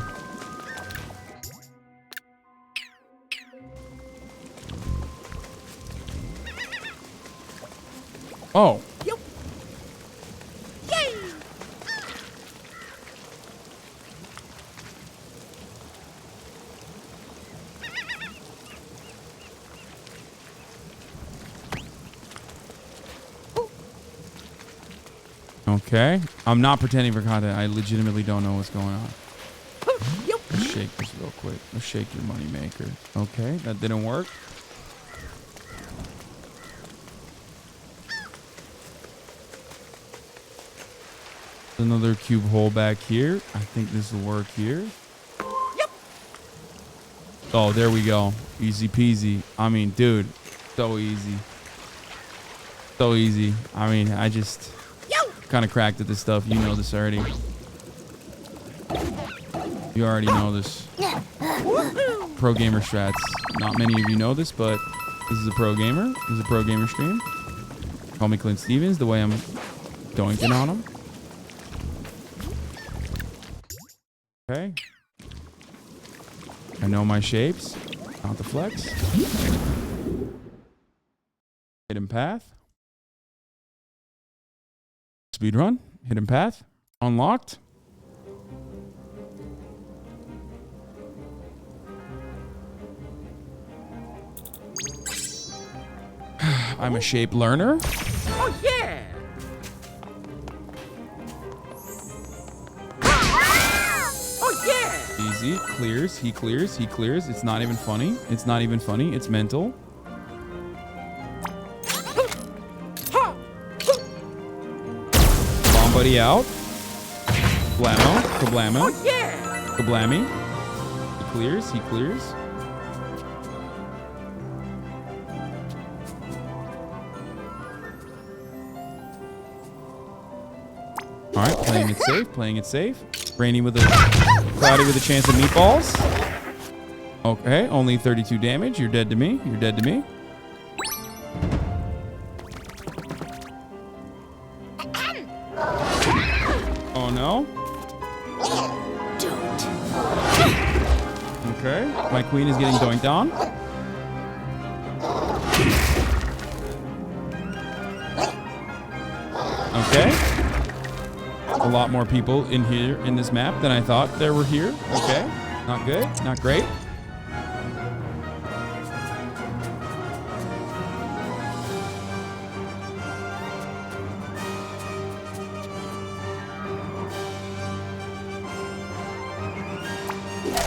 Oh. Okay. I'm not pretending for content. I legitimately don't know what's going on. Let's shake this real quick. Let's shake your money maker. Okay, that didn't work. Another cube hole back here. I think this will work here. Oh, there we go. Easy peasy. I mean, dude, so easy. So easy. I mean, I just kind of cracked at this stuff. You know this already. You already know this. Pro gamer strats. Not many of you know this, but this is a pro gamer. This is a pro gamer stream. Call me Clint Stevens, the way I'm doinking on him. Okay. I know my shapes. Not the flex. Hidden path. Speedrun. Hidden path. Unlocked. I'm a shape learner. Oh, yeah. Oh, yeah. Easy. Clears. He clears. He clears. It's not even funny. It's not even funny. It's mental. Bomb buddy out. Blammo. Kablamo. Oh, yeah. Kablammy. He clears. He clears. All right, playing it safe, playing it safe. Rainy with a cloudy with a chance of meatballs. Okay, only 32 damage. You're dead to me. You're dead to me. Oh no. Okay, my queen is getting doinked on. Okay. A lot more people in here in this map than I thought there were here. Okay. Not good. Not great.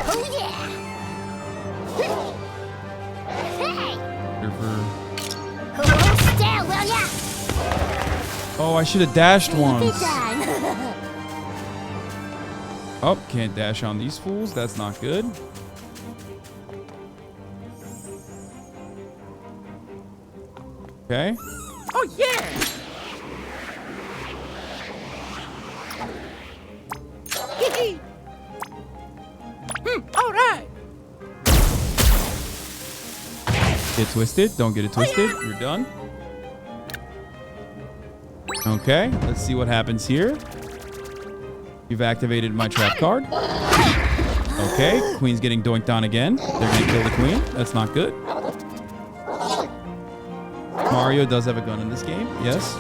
Oh, yeah. Hey. Here for Hold still, will ya? Oh, I should have dashed once. Oh, can't dash on these fools. That's not good. Okay. Oh yeah. All right. Get twisted. Don't get it twisted. You're done. Okay, let's see what happens here. You've activated my trap card. Okay, queen's getting doinked on again. They're gonna kill the queen. That's not good. Mario does have a gun in this game. Yes.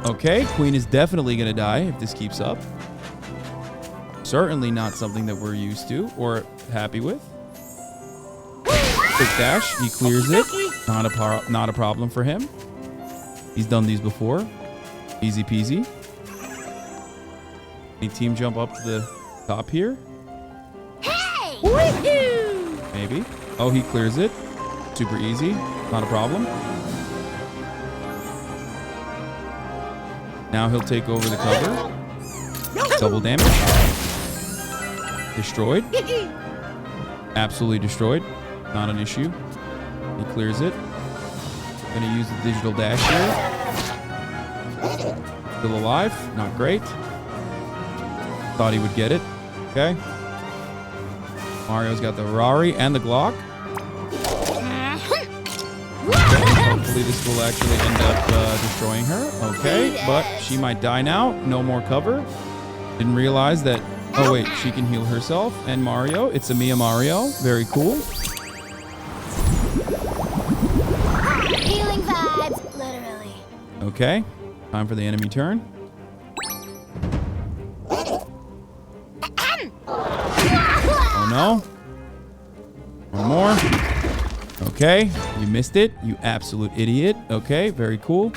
Okay, queen is definitely gonna die if this keeps up. Certainly not something that we're used to or happy with. Quick dash, he clears it. Not a problem for him. He's done these before. Easy peasy. Any team jump up to the top here? Hey! Woohoo! Maybe. Oh, he clears it. Super easy. Not a problem. Now he'll take over the cover. Double damage. Destroyed. Absolutely destroyed. Not an issue. He clears it. Gonna use the digital dash here. Still alive. Not great. Thought he would get it. Okay. Mario's got the Rari and the Glock. Hopefully this will actually end up destroying her. Okay, but she might die now. No more cover. Didn't realize that. Oh wait, she can heal herself. And Mario. It's a Mia Mario. Very cool. Healing vibes, literally. Okay, time for the enemy turn. Oh no. One more. Okay, you missed it, you absolute idiot. Okay, very cool.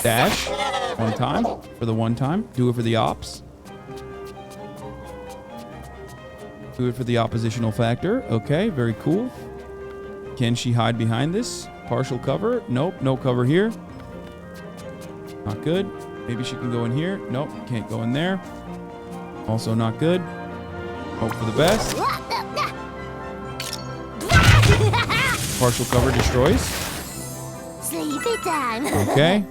Dash. One time for the one time. Do it for the ops. Do it for the oppositional factor. Okay, very cool. Can she hide behind this? Partial cover? Nope, no cover here. Not good. Maybe she can go in here. Nope, can't go in there. Also not good. Hope for the best. Partial cover destroys. Sleepy time. Okay.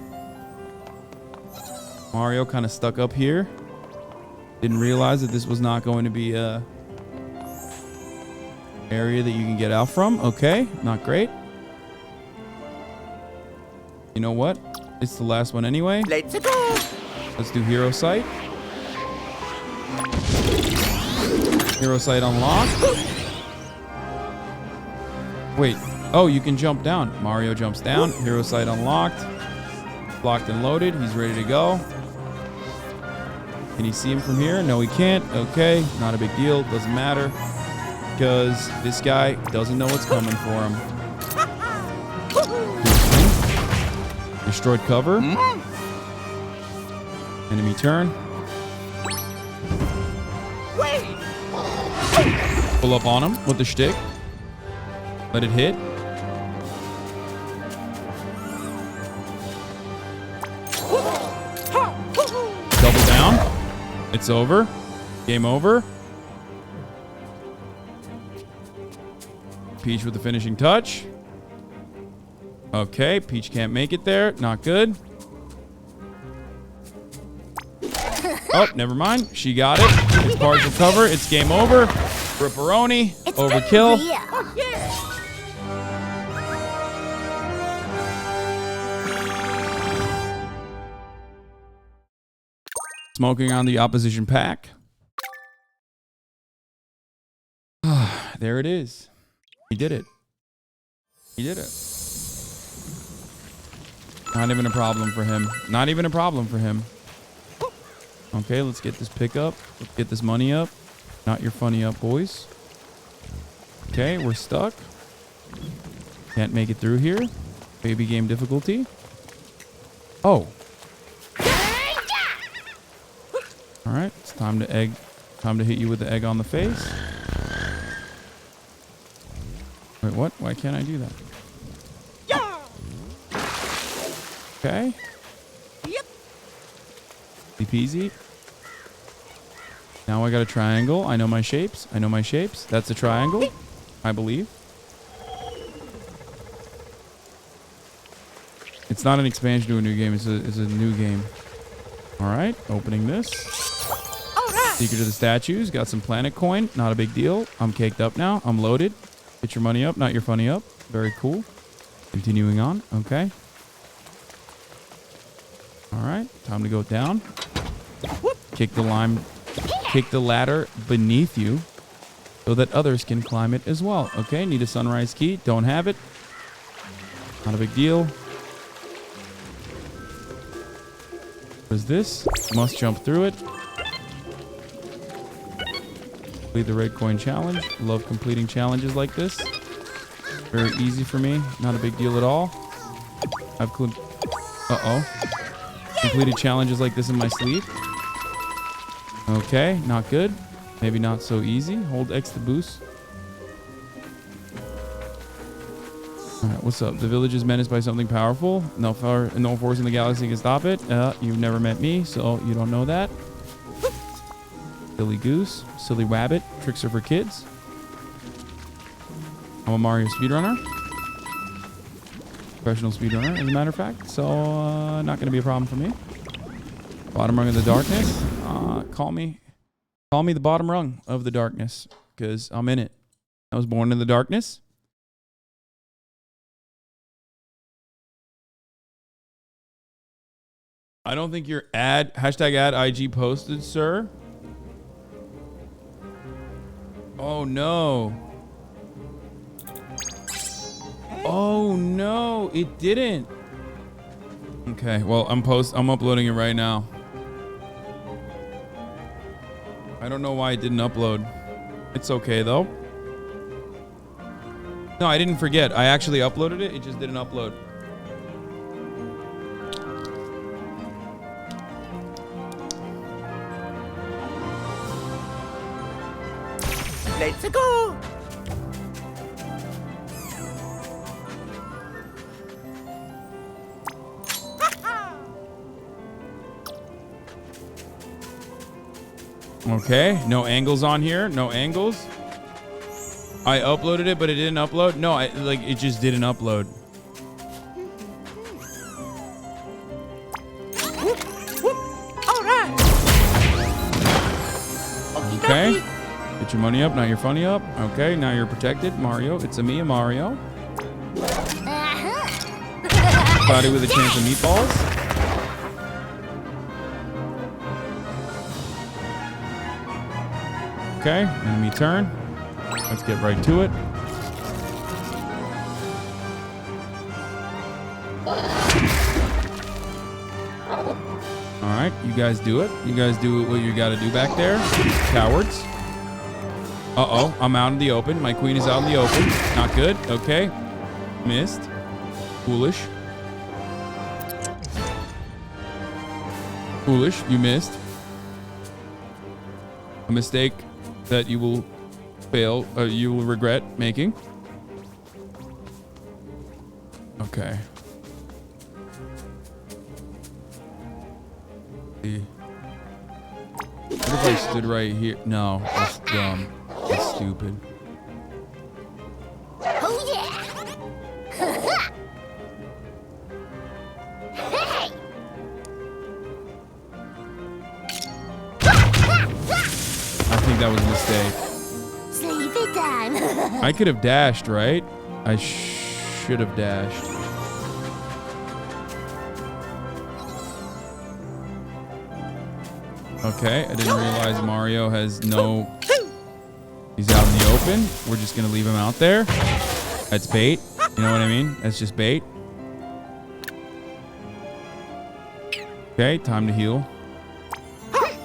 Mario kind of stuck up here. Didn't realize that this was not going to be a area that you can get out from. Okay, not great. You know what? It's the last one anyway. Let's go. Let's do Hero Sight. Hero Sight unlocked. Wait. Oh, you can jump down. Mario jumps down. Hero Sight unlocked. Locked and loaded. He's ready to go. Can you see him from here? No, he can't. Okay. Not a big deal. Doesn't matter. Because this guy doesn't know what's coming for him. Destroyed cover. Enemy turn. Wait. Pull up on him with the shtick. Let it hit. Double down. It's over. Game over. Peach with the finishing touch. Okay, Peach can't make it there. Not good. Oh, never mind. She got it. It's partial cover. It's game over. Ripperoni. Overkill. Oh yeah. Smoking on the opposition pack. There it is. He did it. He did it. Not even a problem for him. Not even a problem for him. Okay, let's get this pick up. Let's get this money up. Not your funny up, boys. Okay, we're stuck. Can't make it through here. Baby game difficulty. Oh. All right, it's time to egg. Time to hit you with the egg on the face. Wait, what? Why can't I do that? Okay. Yep. Easy peasy. Now I got a triangle. I know my shapes. I know my shapes. That's a triangle, I believe. It's not an expansion to a new game. It's a new game. All right. Opening this. Secret of the statues. Got some planet coin. Not a big deal. I'm caked up now. I'm loaded. Get your money up, not your funny up. Very cool. Continuing on. Okay. All right. Time to go down. Kick the ladder beneath you so that others can climb it as well. Okay. Need a sunrise key. Don't have it. Not a big deal. What is this? Must jump through it. Complete the red coin challenge. Love completing challenges like this. Very easy for me. Not a big deal at all. I've completed challenges like this in my sleep. Okay, not good. Maybe not so easy. Hold X to boost. Alright, what's up? The village is menaced by something powerful. No force in the galaxy can stop it. You've never met me, so you don't know that. Silly goose. Silly rabbit. Tricks are for kids. I'm a Mario speedrunner. Professional speedrunner, as a matter of fact. So, not going to be a problem for me. Bottom rung of the darkness. Call me the bottom rung of the darkness, because I'm in it. I was born in the darkness. I don't think your hashtag ad IG posted, sir. Oh no. Oh no, it didn't. Okay, well, I'm uploading it right now. I don't know why it didn't upload. It's okay though. No, I didn't forget. I actually uploaded it. It just didn't upload. Let's go. Okay, no angles on here. No angles. I uploaded it, but it didn't upload. No, it just didn't upload. All right. Okay. Get your money up, not your funny up. Okay, now you're protected. Mario, it's a Mario. Body with a chance of meatballs. Okay, enemy turn. Let's get right to it. All right, you guys do it. You guys do what you got to do back there. Cowards. Uh-oh, I'm out in the open. My queen is out in the open. Not good. Okay. Missed. Foolish. Foolish. You missed. A mistake that you will fail, you will regret making. Okay. What if I stood right here? No, that's dumb. That's stupid. Oh yeah. Hey. I think that was a mistake. Sleepy time. I could have dashed, right? I should have dashed. Okay, I didn't realize Mario has no... He's out in the open. We're just going to leave him out there. That's bait. You know what I mean? That's just bait. Okay, time to heal. I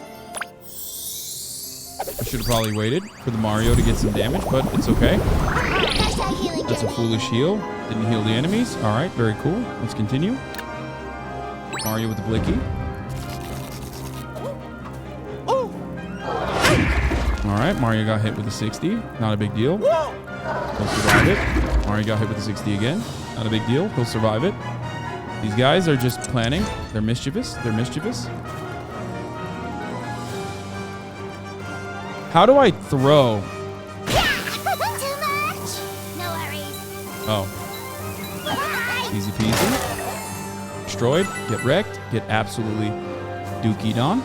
should have probably waited for the Mario to get some damage, but it's okay. That's a foolish heal. Didn't heal the enemies. All right, very cool. Let's continue. Mario with the blicky. All right, Mario got hit with a 60. Not a big deal. He'll survive it. Mario got hit with a 60 again. Not a big deal. He'll survive it. These guys are just planning. They're mischievous. They're mischievous. How do I throw? Too much. No worries. Oh. Easy peasy. Destroyed. Get wrecked. Get absolutely dookied on.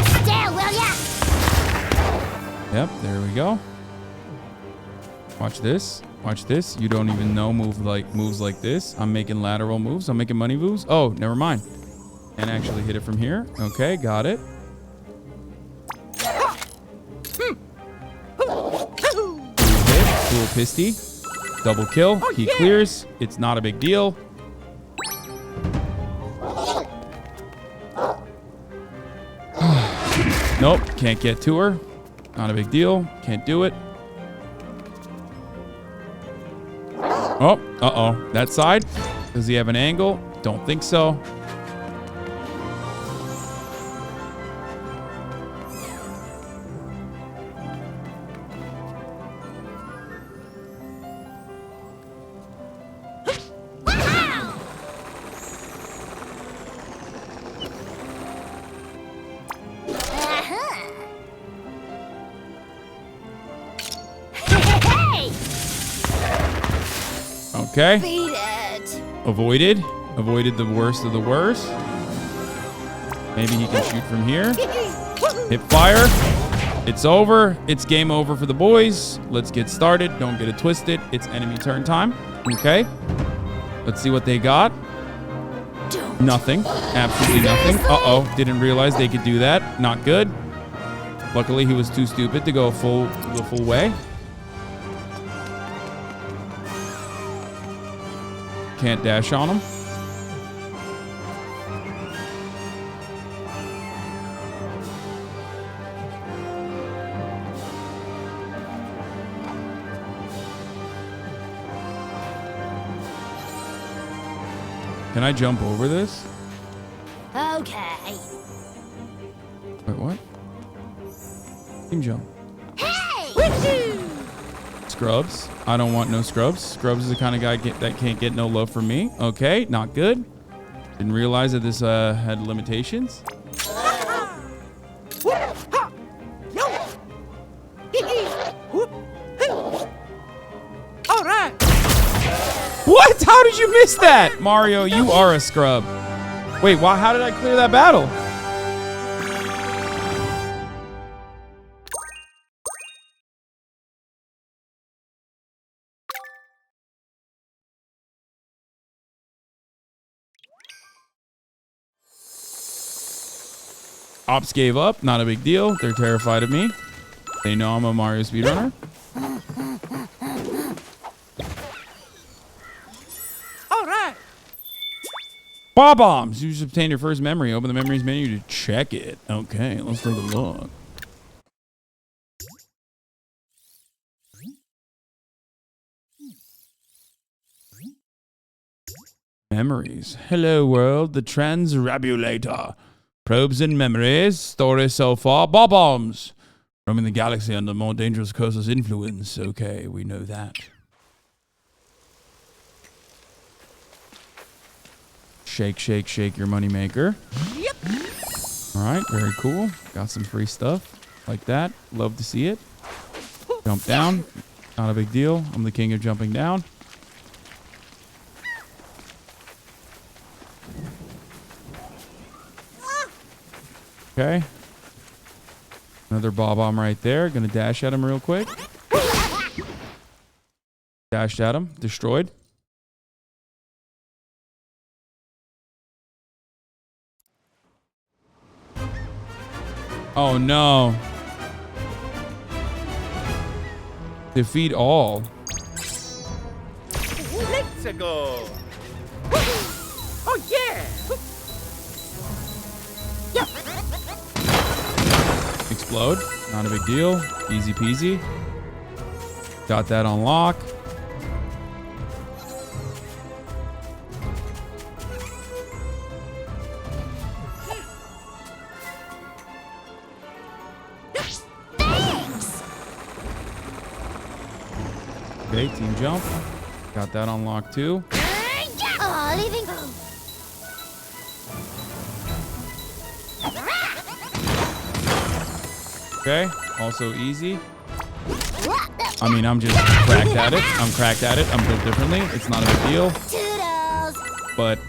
Still, will ya? Yep, there we go. Watch this. Watch this. You don't even know moves like this. I'm making lateral moves. I'm making money moves. Oh, never mind. And actually hit it from here. Okay, got it. Dual pisty. Double kill. He clears. It's not a big deal. Nope, can't get to her. Not a big deal. Can't do it. Oh, uh-oh. That side? Does he have an angle? Don't think so. Okay. Beat it. Avoided. Avoided the worst of the worst. Maybe he can shoot from here. Hip fire. It's over. It's game over for the boys. Let's get started. Don't get it twisted. It's enemy turn time. Okay. Let's see what they got. Nothing. Absolutely nothing. Uh-oh. Didn't realize they could do that. Not good. Luckily, he was too stupid to go the full way. Can't dash on him. Can I jump over this? Okay. Wait, what? Team jump. Hey! Scrubs. I don't want no scrubs. Scrubs is the kind of guy that can't get no love from me. Okay, not good. Didn't realize that this had limitations. All right. What? How did you miss that? Mario, you are a scrub. Wait, how did I clear that battle? Ops gave up. Not a big deal. They're terrified of me. They know I'm a Mario speedrunner. All right. Bob bombs. You just obtained your first memory. Open the memories menu to check it. Okay, let's take a look. Memories. Hello world. The Transrabulator. Probes and memories. Story so far. Bob bombs. Roaming the galaxy under more dangerous curses influence. Okay, we know that. Shake, shake, shake your moneymaker. Yep. All right, very cool. Got some free stuff like that. Love to see it. Jump down. Not a big deal. I'm the king of jumping down. Okay. Another bob bomb right there. Gonna dash at him real quick. Dashed at him. Destroyed. Oh no. Defeat all. Let's go. Oh yeah. Explode. Not a big deal. Easy peasy. Got that on lock. Okay, team jump. Got that unlocked too. Oh, leaving. Okay, also easy. I mean, I'm just cracked at it. I'm cracked at it. I'm built differently. It's not a big deal. But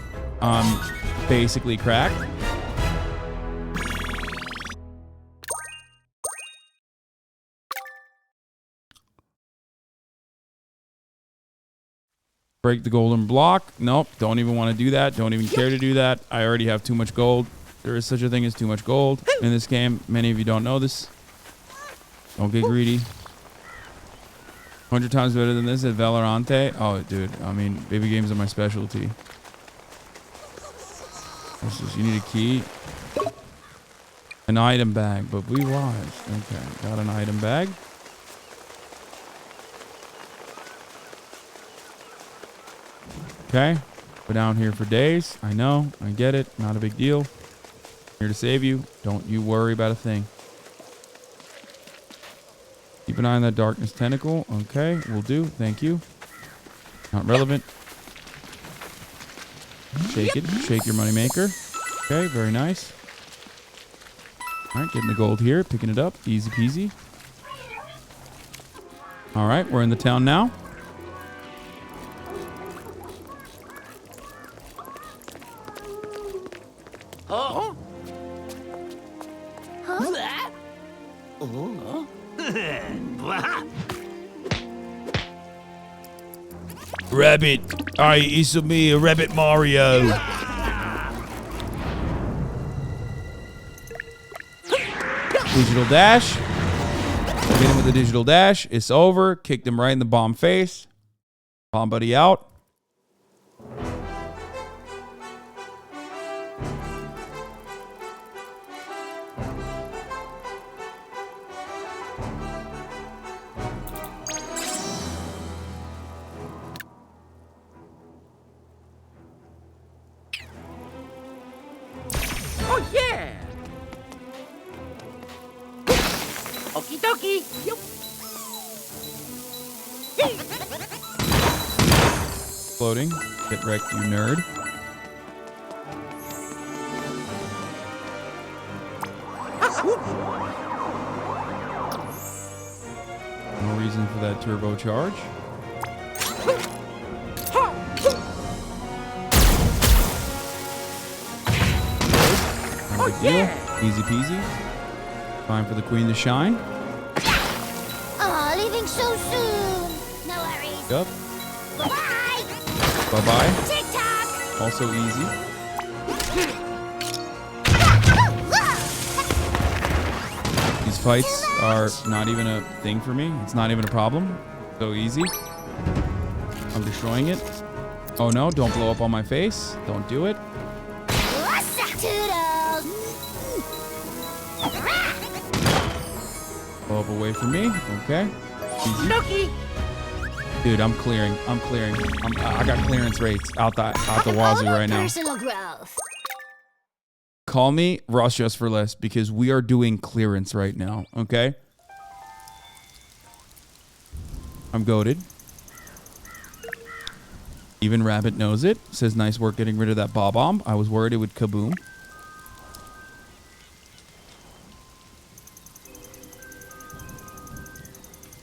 I'm basically cracked. Break the golden block. Nope, don't even want to do that. Don't even care to do that. I already have too much gold. There is such a thing as too much gold in this game. Many of you don't know this. Don't get greedy. 100 times better than this at Valorant. Oh, dude. I mean, baby games are my specialty. You need a key. An item bag, but we watched. Okay, got an item bag. Okay, we're down here for days. I know, I get it. Not a big deal. Here to save you. Don't you worry about a thing. Keep an eye on that darkness tentacle. Okay, will do. Thank you. Not relevant. Shake it. Shake your moneymaker. Okay, very nice. All right, getting the gold here. Picking it up. Easy peasy. All right, we're in the town now. Huh? Rabbit. Aye, it's me, a Rabbit Mario. Digital dash. Hit him with the digital dash. It's over. Kicked him right in the bomb face. Bomb buddy out. Oh, yeah. Okie dokie. Yup. Floating. Get wrecked, you nerd. No reason for that turbocharge. No big deal. Easy peasy. Time for the queen to shine. Oh, leaving so soon. No worries. Yep. Bye-bye. Bye-bye. Tick-tock. Also easy. These fights are not even a thing for me. It's not even a problem. So easy. I'm destroying it. Oh no, don't blow up on my face. Don't do it. Toodles. Blow up away from me. Okay. Easy. Dude, I'm clearing. I got clearance rates out the wazoo right now. Personal growth. Call me Ross Just for Less because we are doing clearance right now. Okay. I'm goated. Even Rabbit knows it. Says nice work getting rid of that bomb. I was worried it would kaboom.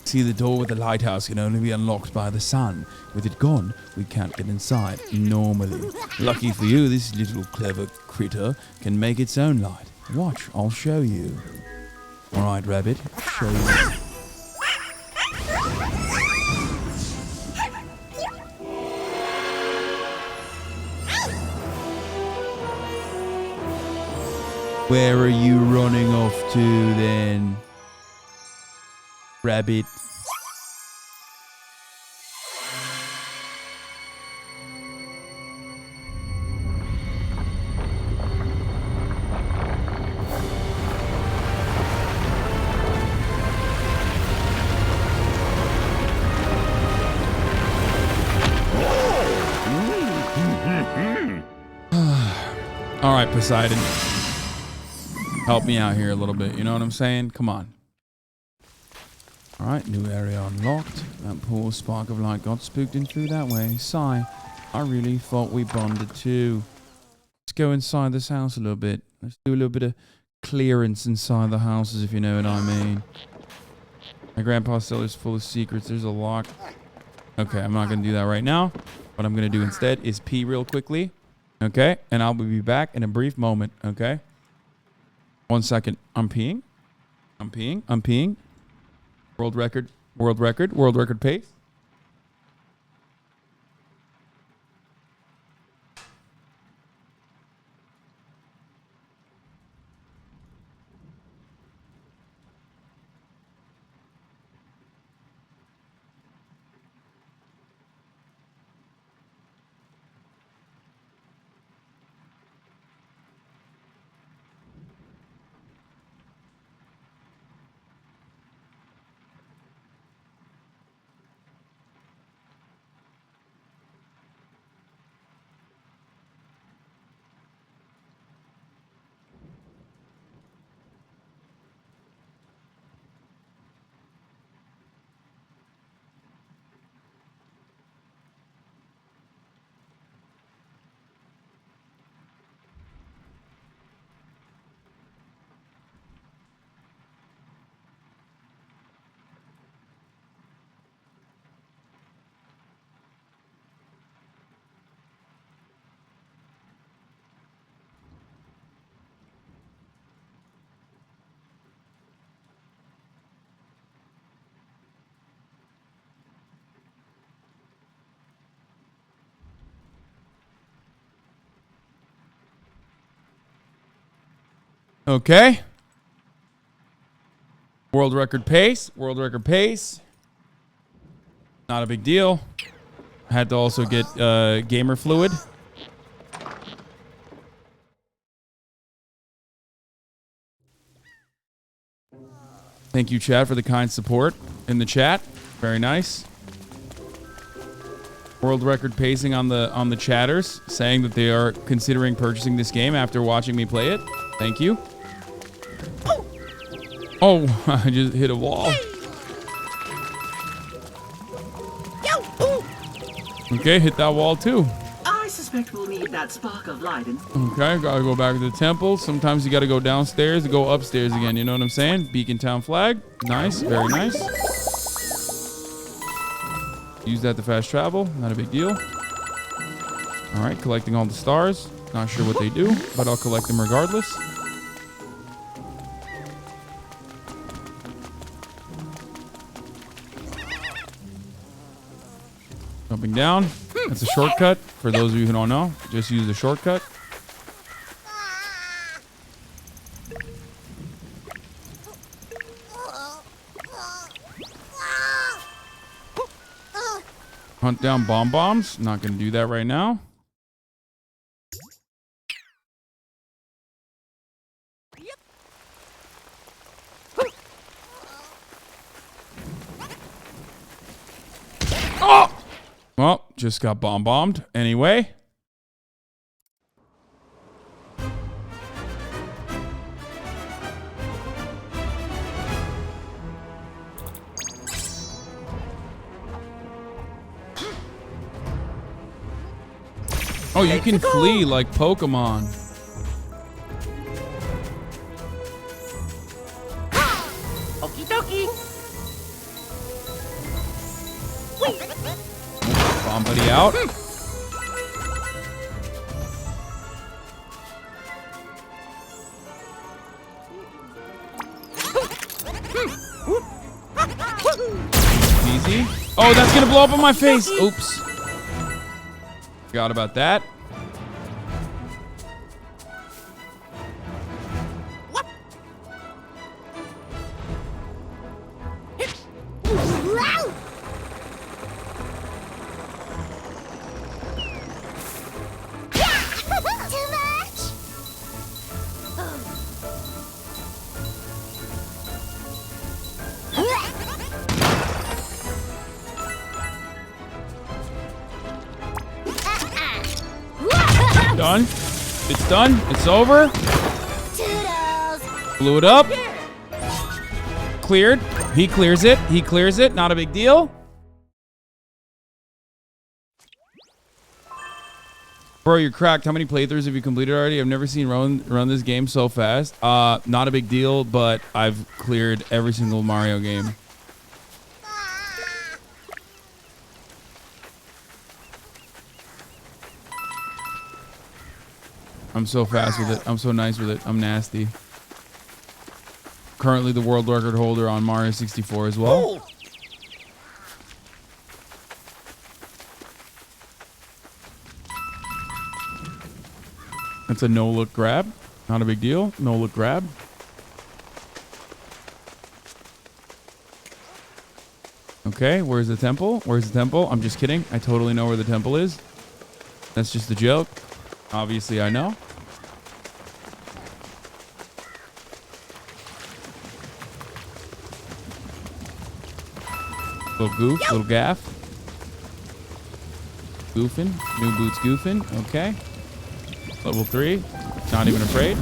See, the door with the lighthouse can only be unlocked by the sun. With it gone, we can't get inside normally. Lucky for you, this little clever critter can make its own light. Watch, I'll show you. All right, Rabbit, show you. Where are you running off to then, Rabbit? All right, Poseidon. Help me out here a little bit. You know what I'm saying? Come on. All right, new area unlocked. That poor spark of light got spooked in through that way. Sigh. I really thought we bonded too. Let's go inside this house a little bit. Let's do a little bit of clearance inside the houses, if you know what I mean. My grandpa's cellar's full of secrets. There's a lock. Okay, I'm not going to do that right now. What I'm going to do instead is pee real quickly. Okay, and I'll be back in a brief moment. Okay. 1 second. I'm peeing. I'm peeing. I'm peeing. World record. World record. World record pace. Okay. World record pace. World record pace. Not a big deal. I had to also get gamer fluid. Thank you, chat, for the kind support in the chat. Very nice. World record pacing on the chatters, saying that they are considering purchasing this game after watching me play it. Thank you. Oh, I just hit a wall. Okay, hit that wall too. I suspect we'll need that spark of light. Okay, gotta go back to the temple. Sometimes you gotta go downstairs to go upstairs again. You know what I'm saying? Beacon Town flag. Nice, very nice. Use that to fast travel. Not a big deal. All right, collecting all the stars. Not sure what they do, but I'll collect them regardless. Jumping down. That's a shortcut. For those of you who don't know, just use the shortcut. Hunt down bombs. Not going to do that right now. Oh! Well, just got bombed anyway. Oh, you can flee like Pokemon. Okie dokie. Bomb buddy out. Easy. Oh, that's gonna blow up in my face. Oops. Forgot about that. Done. It's done. It's over. Blew it up. Cleared. He clears it. He clears it. Not a big deal. Bro, you're cracked. How many playthroughs have you completed already? I've never seen run this game so fast. Not a big deal, but I've cleared every single Mario game. I'm so fast with it. I'm so nice with it. I'm nasty. Currently the world record holder on Mario 64 as well. That's a no-look grab. Not a big deal. No-look grab. Okay, where's the temple? Where's the temple? I'm just kidding. I totally know where the temple is. That's just a joke. Obviously, I know. Little goof, little gaff. Goofing. New boots goofing. Okay. Level 3. Not even afraid.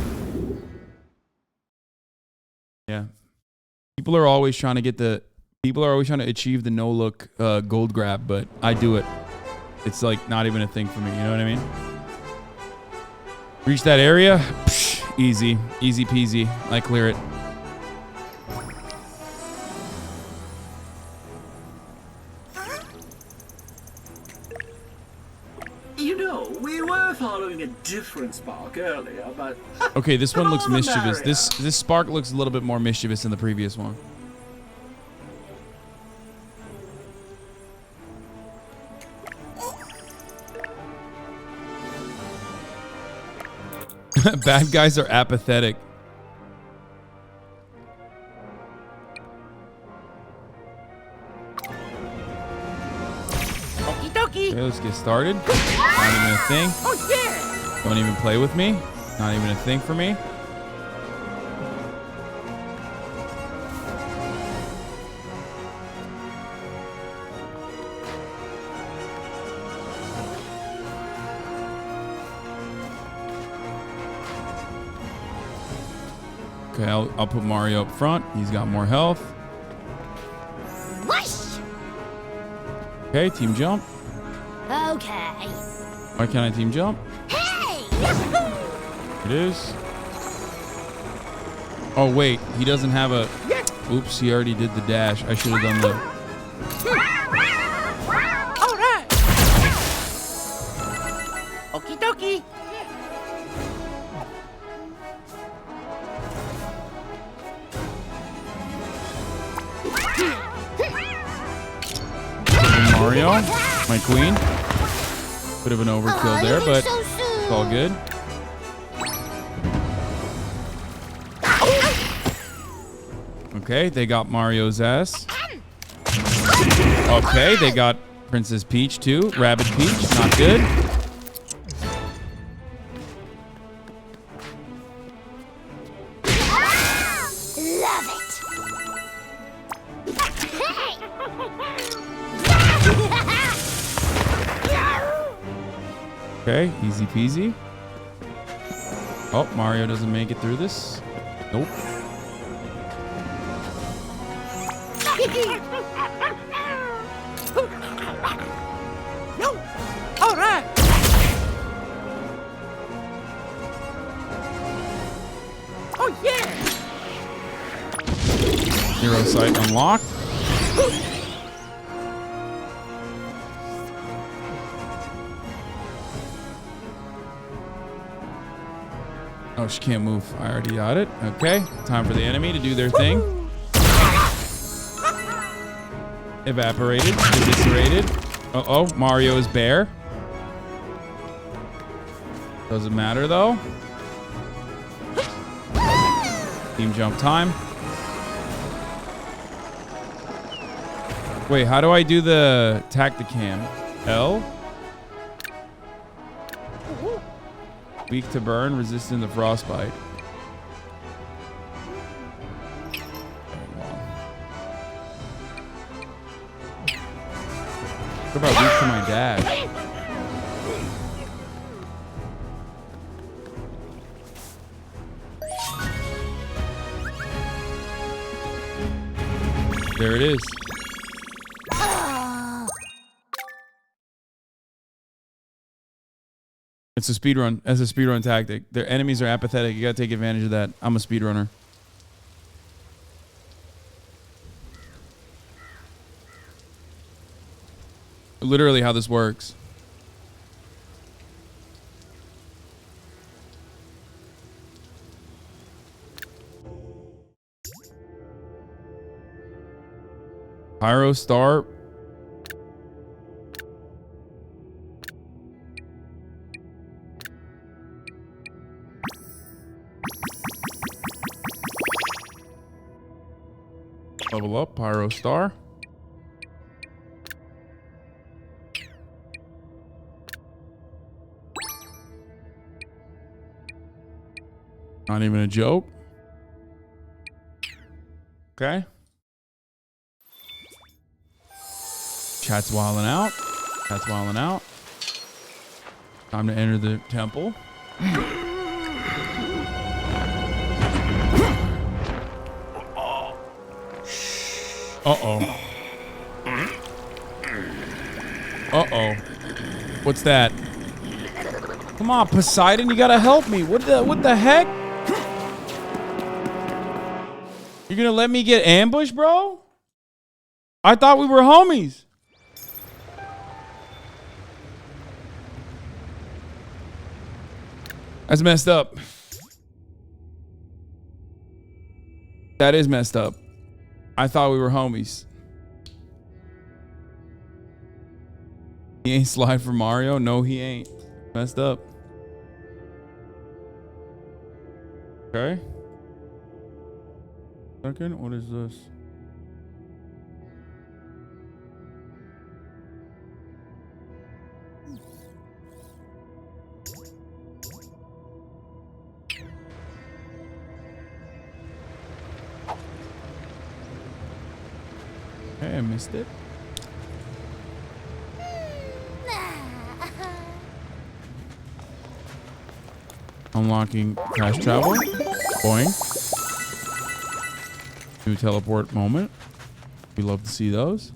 Yeah. People are always trying to achieve the no-look gold grab, but I do it. It's like not even a thing for me. You know what I mean? Reach that area. Psh, easy. Easy peasy. I clear it. You know, we were following a different spark earlier, but... Okay, this one looks mischievous. This spark looks a little bit more mischievous than the previous one. Bad guys are apathetic. Okie dokie. Okay, let's get started. Not even a thing. Oh yeah. Don't even play with me. Not even a thing for me. Okay, I'll put Mario up front. He's got more health. Whoosh. Okay, team jump. Okay. Why can't I team jump? Hey! It is. Oh, wait. He doesn't have a... Oops, he already did the dash. I should have done the... All right. Okie dokie. Mario, my queen. Bit of an overkill there, but it's all good. Okay, they got Mario's ass. Okay, they got Princess Peach too. Rabbid Peach, not good. Love it. Okay, easy peasy. Oh, Mario doesn't make it through this. Nope. No. All right. Oh yeah. Hero sight unlocked. Oh, she can't move. I already got it. Okay, time for the enemy to do their thing. Evaporated, eviscerated. Uh-oh, Mario is bare. Doesn't matter though. Team jump time. Wait, how do I do the tacticam? L? Weak to burn, resistant to frostbite. What about weak to my dash? There it is. It's a speedrun. As a speedrun tactic. Their enemies are apathetic. You gotta take advantage of that. I'm a speedrunner. Literally how this works. Pyro Star. Level up, Pyro Star. Not even a joke. Okay. Chat's wilding out. Chat's wilding out. Time to enter the temple. Uh-oh. Uh-oh. What's that? Come on, Poseidon, you gotta help me. What the heck? You're gonna let me get ambushed, bro? I thought we were homies. That's messed up. That is messed up. I thought we were homies. He ain't slide for Mario? No, he ain't. Messed up. Okay. Second, what is this? Hey, I missed it. Unlocking fast travel. Boing. New teleport moment. We love to see those.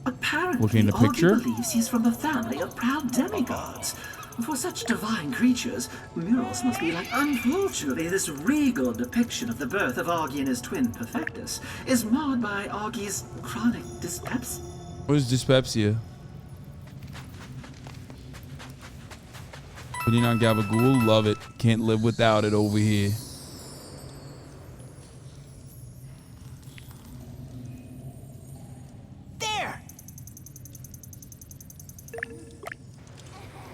Apparently, Looking at the picture. Augie believes he's from a family of proud demigods. For such divine creatures, murals must be like. Unfortunately, this regal depiction of the birth of Augie and his twin Perfectus is marred by Augie's chronic dyspepsia. What is dyspepsia? Putting on Gabagool, love it. Can't live without it over here. There!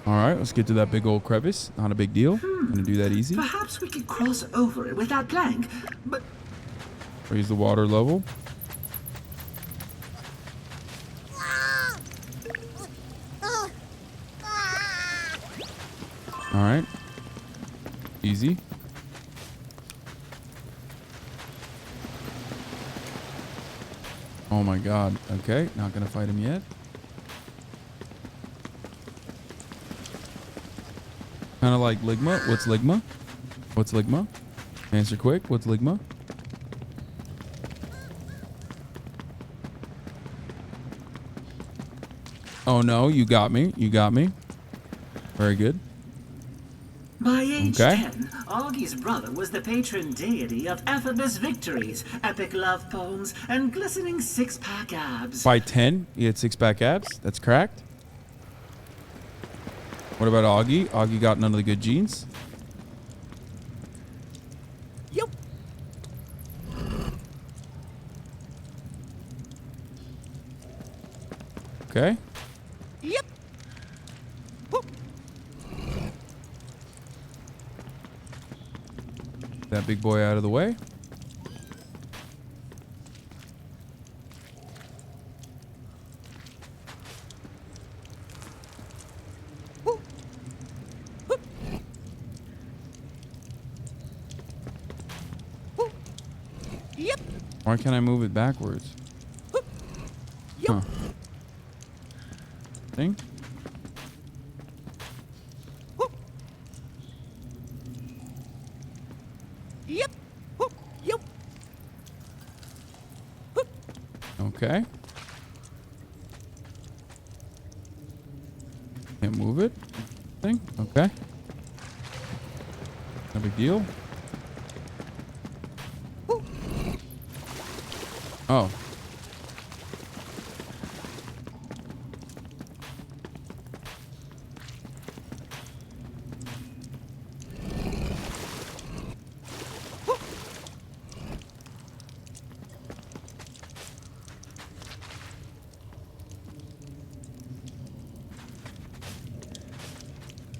All right, let's get to that big old crevice. Not a big deal. Gonna do that easy. Perhaps we could cross over it with that plank, but Raise the water level. All right. Easy. Oh my god. Okay, not gonna fight him yet. Kind of like Ligma. What's Ligma? What's Ligma? Answer quick. What's Ligma? Oh no, you got me. You got me. Very good. by age Okay. 10, Augie's brother was the patron deity of effortless victories, epic love poems, and glistening six-pack abs. By 10, he had six-pack abs. That's correct. What about Augie? Augie got none of the good genes. Yep. Okay. Yep. That big boy out of the way. Yep. Why can't I move it backwards? Huh. Thing? Yep. Yep. Can't move it. Thing. Okay. No big deal. Oh.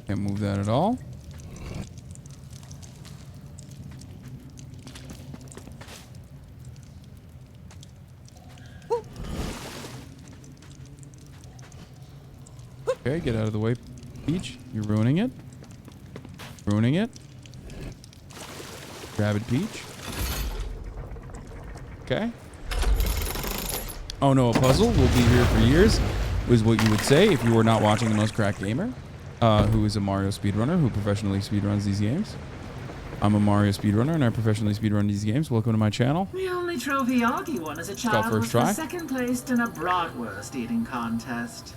Can't move that at all. Okay, get out of the way, Peach. You're ruining it. Ruining it. Rabbid Peach. Okay. Oh no, a puzzle will be here for years, is what you would say if you were not watching The Most Cracked Gamer, who is a Mario speedrunner who professionally speedruns these games. I'm a Mario speedrunner and I professionally speedrun these games. Welcome to my channel. The only trophy Augie won as a child first was try. for second placed in a bratwurst eating contest.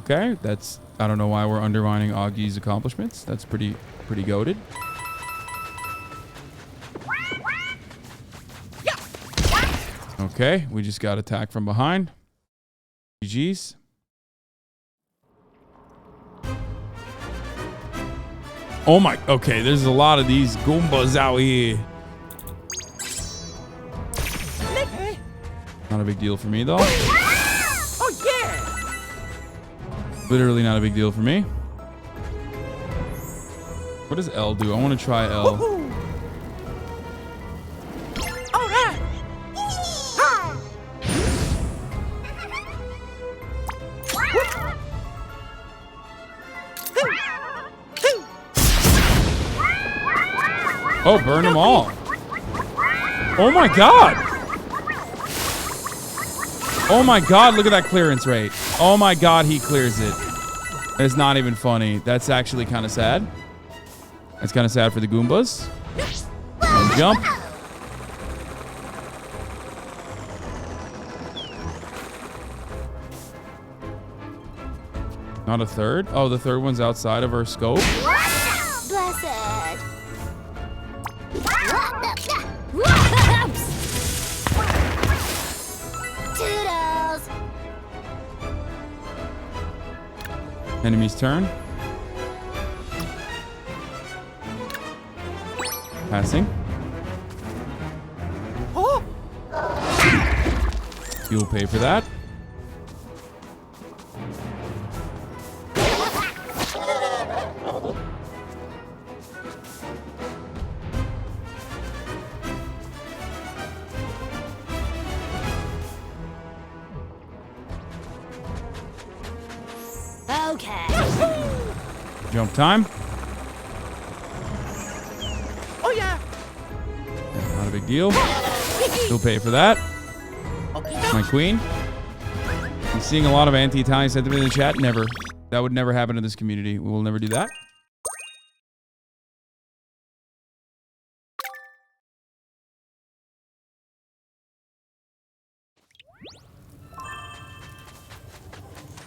Okay, that's, I don't know why we're undermining Augie's accomplishments. That's pretty goated. Okay, we just got attacked from behind. GG's. Oh my, okay, there's a lot of these Goombas out here. Not a big deal for me though. Oh yeah! Literally not a big deal for me. What does L do? I want to try L. All right. Oh, burn them all. Oh my god. Oh my god, look at that clearance rate. Oh my god, he clears it. It's not even funny. That's actually kind of sad. That's kind of sad for the Goombas. And jump. Not a third? Oh, the third one's outside of our scope. Blessed. Toodles. Enemy's turn. Passing. Oh. You'll pay for that. Okay. Jump time. Oh yeah. Not a big deal. You'll pay for that. My queen. I'm seeing a lot of anti-Italian sentiment in the chat. Never. That would never happen in this community. We will never do that.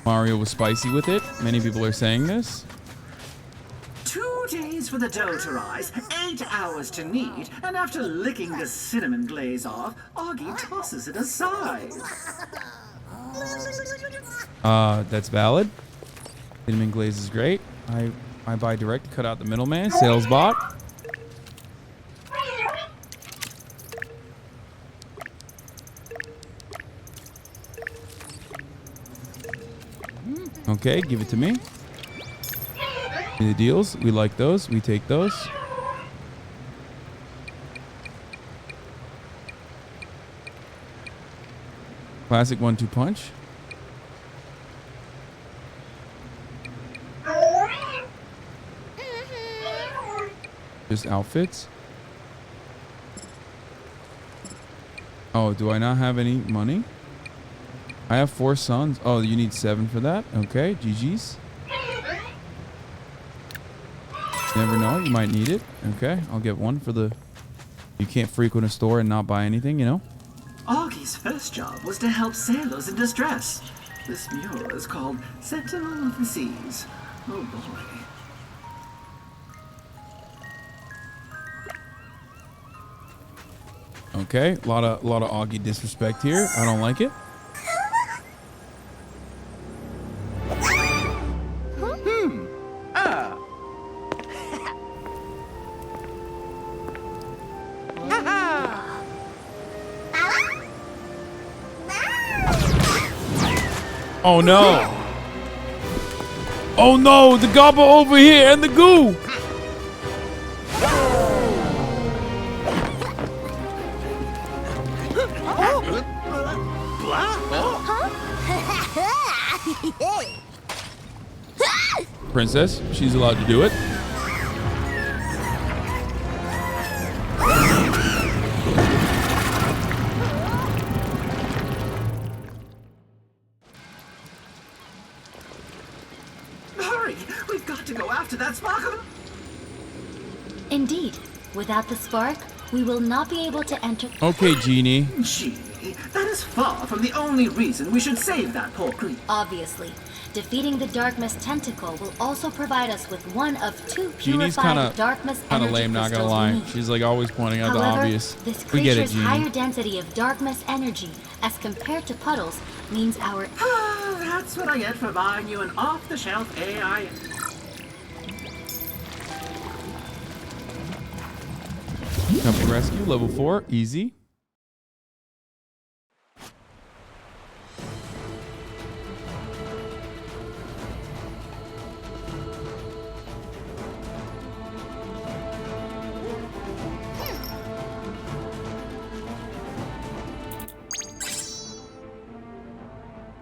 Mario was spicy with it. Many people are saying this. 2 days for the dough to rise, 8 hours to knead, and after licking the cinnamon glaze off, Augie tosses it aside. That's valid. Cinnamon glaze is great. I buy direct, cut out the middleman. Sales bot. Okay, give it to me. The deals, we like those. We take those. Classic 1-2 punch. Just outfits. Oh, do I not have any money? I have 4 sons. Oh, you need 7 for that? Okay, GG's. Never know, you might need it. Okay, I'll get 1 for the... You can't frequent a store and not buy anything, you know? Augie's first job was to help sailors in distress. This mural is called Sentinel of the Seas. Oh boy. Okay, a lot of Augie disrespect here. I don't like it. Oh no! Oh no! The gobble over here and the goo! Princess, she's allowed to do it. Hurry! We've got to go after that sparkle. Indeed. Without the spark, we will not be able to enter. Okay, Genie. Genie, that is far from the only reason we should save that poor creature. Obviously. Defeating the Dark Mist Tentacle will also provide us with one of two Genie's purified Dark Mist kind of energy lame, not gonna crystals we lie. need. She's like always pointing out the However, obvious. this We get it, creature's Genie. higher density of Dark Mist energy, as compared to Puddles, means our... That's what I get for buying you an off-the-shelf AI. Company rescue, level 4, easy.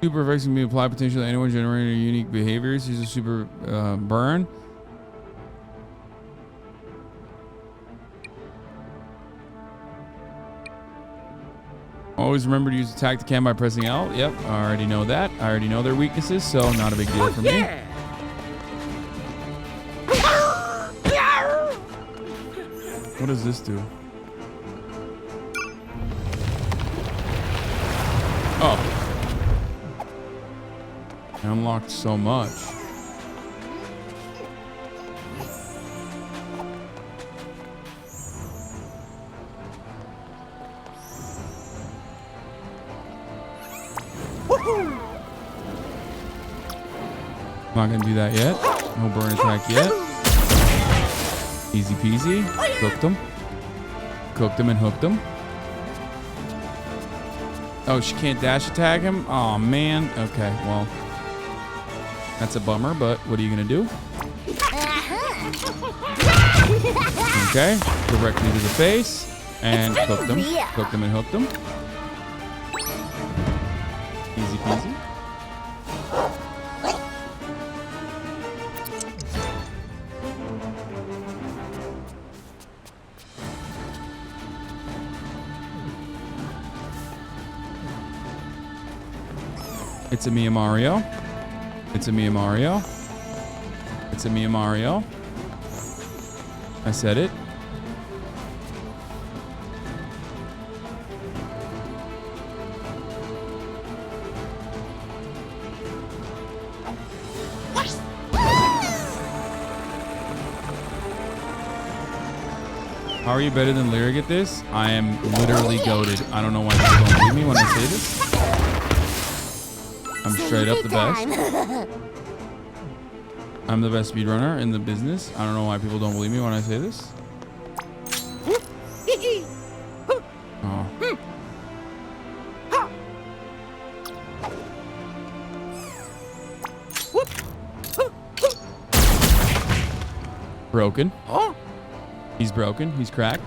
Super effects can be applied potentially to anyone generating unique behaviors. Use a super burn. Always remember to use attack the cam by pressing L. Yep, I already know that. I already know their weaknesses, so not a big deal for me. What does this do? Oh. I unlocked so much. Not gonna do that yet. No burn attack yet. Easy peasy. Cooked them. Cooked them and hooked them. Oh, she can't dash attack him? Oh man. Okay, well. That's a bummer, but what are you gonna do? Okay, directly to the face. And cooked them. Cooked them and hooked them. Easy peasy. It's a Mia Mario. It's a Mia Mario. It's a Mia Mario. I said it. How are you better than Lyric at this? I am literally goated. I don't know why people don't believe me when I say this. I'm straight up the best. I'm the best speedrunner in the business. I don't know why people don't believe me when I say this. Oh. Broken. He's broken. He's cracked.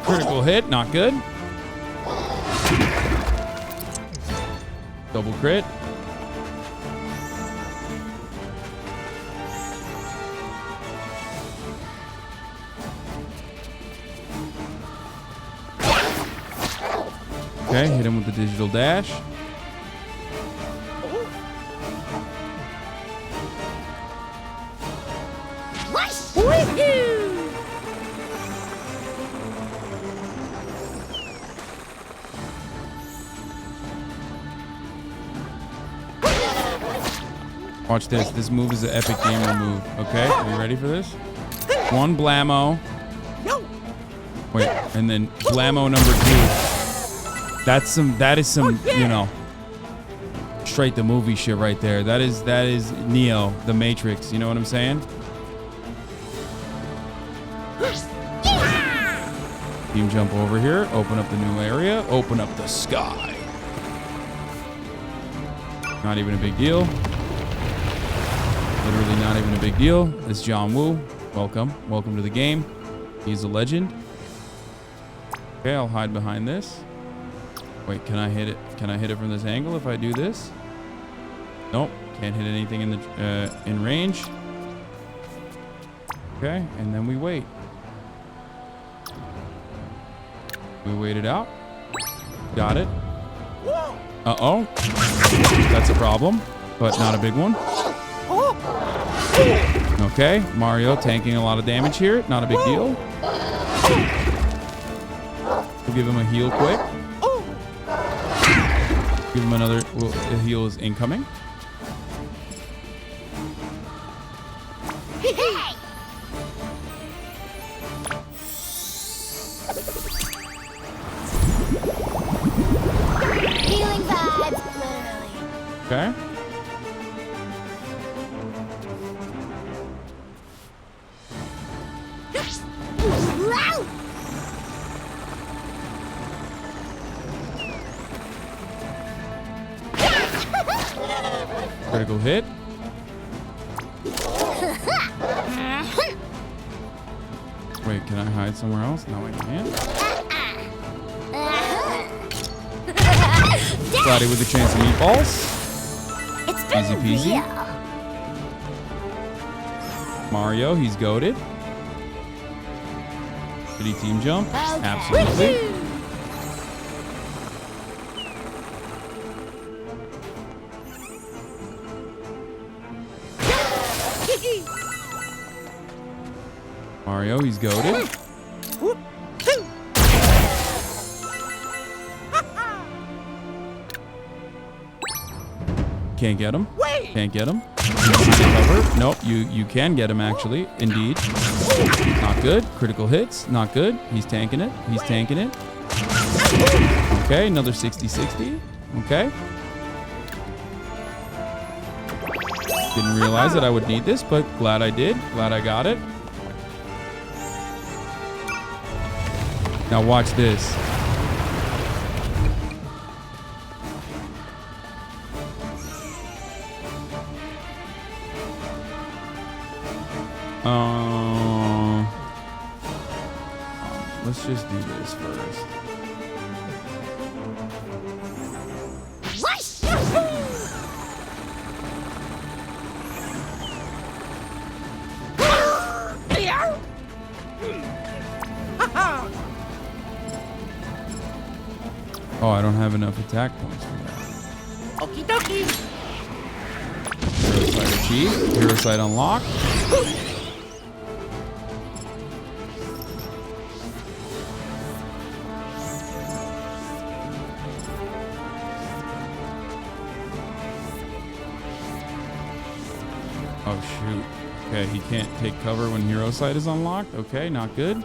Critical hit, not good. Double crit. Okay, hit him with the digital dash. Watch this. This move is an epic gamer move. Okay, are you ready for this? One blammo. Wait, and then blammo number 2. That is some, you know, straight the movie shit right there. That is Neo, the Matrix. You know what I'm saying? Team jump over here. Open up the new area. Open up the sky. Not even a big deal. Literally not even a big deal. It's John Woo. Welcome. Welcome to the game. He's a legend. Okay, I'll hide behind this. Wait, can I hit it? Can I hit it from this angle if I do this? Nope. Can't hit anything in the in range. Okay, and then we wait. We wait it out. Got it. Uh-oh. That's a problem, but not a big one. Okay, Mario tanking a lot of damage here. Not a big deal. We'll give him a heal quick. Give him another. Well, the heal is incoming. Healing vibes, literally. Okay. Critical hit. Wait, can I hide somewhere else? No, I can't. Friday with a chance of meatballs. Easy peasy. Mario, he's goated. Did he team jump? Absolutely. Mario, he's goated. Can't get him. Can't get him. Cover. Nope, you can get him actually. Indeed. Not good. Critical hits. Not good. He's tanking it. He's tanking it. Okay, another 60-60. Okay. Didn't realize that I would need this, but glad I did. Glad I got it. Now watch this. Let's just do this first. Oh, I don't have enough attack points for that. Okie dokie. Hero sight achieved. Hero sight unlocked. Oh shoot. Okay, he can't take cover when hero sight is unlocked. Okay, not good.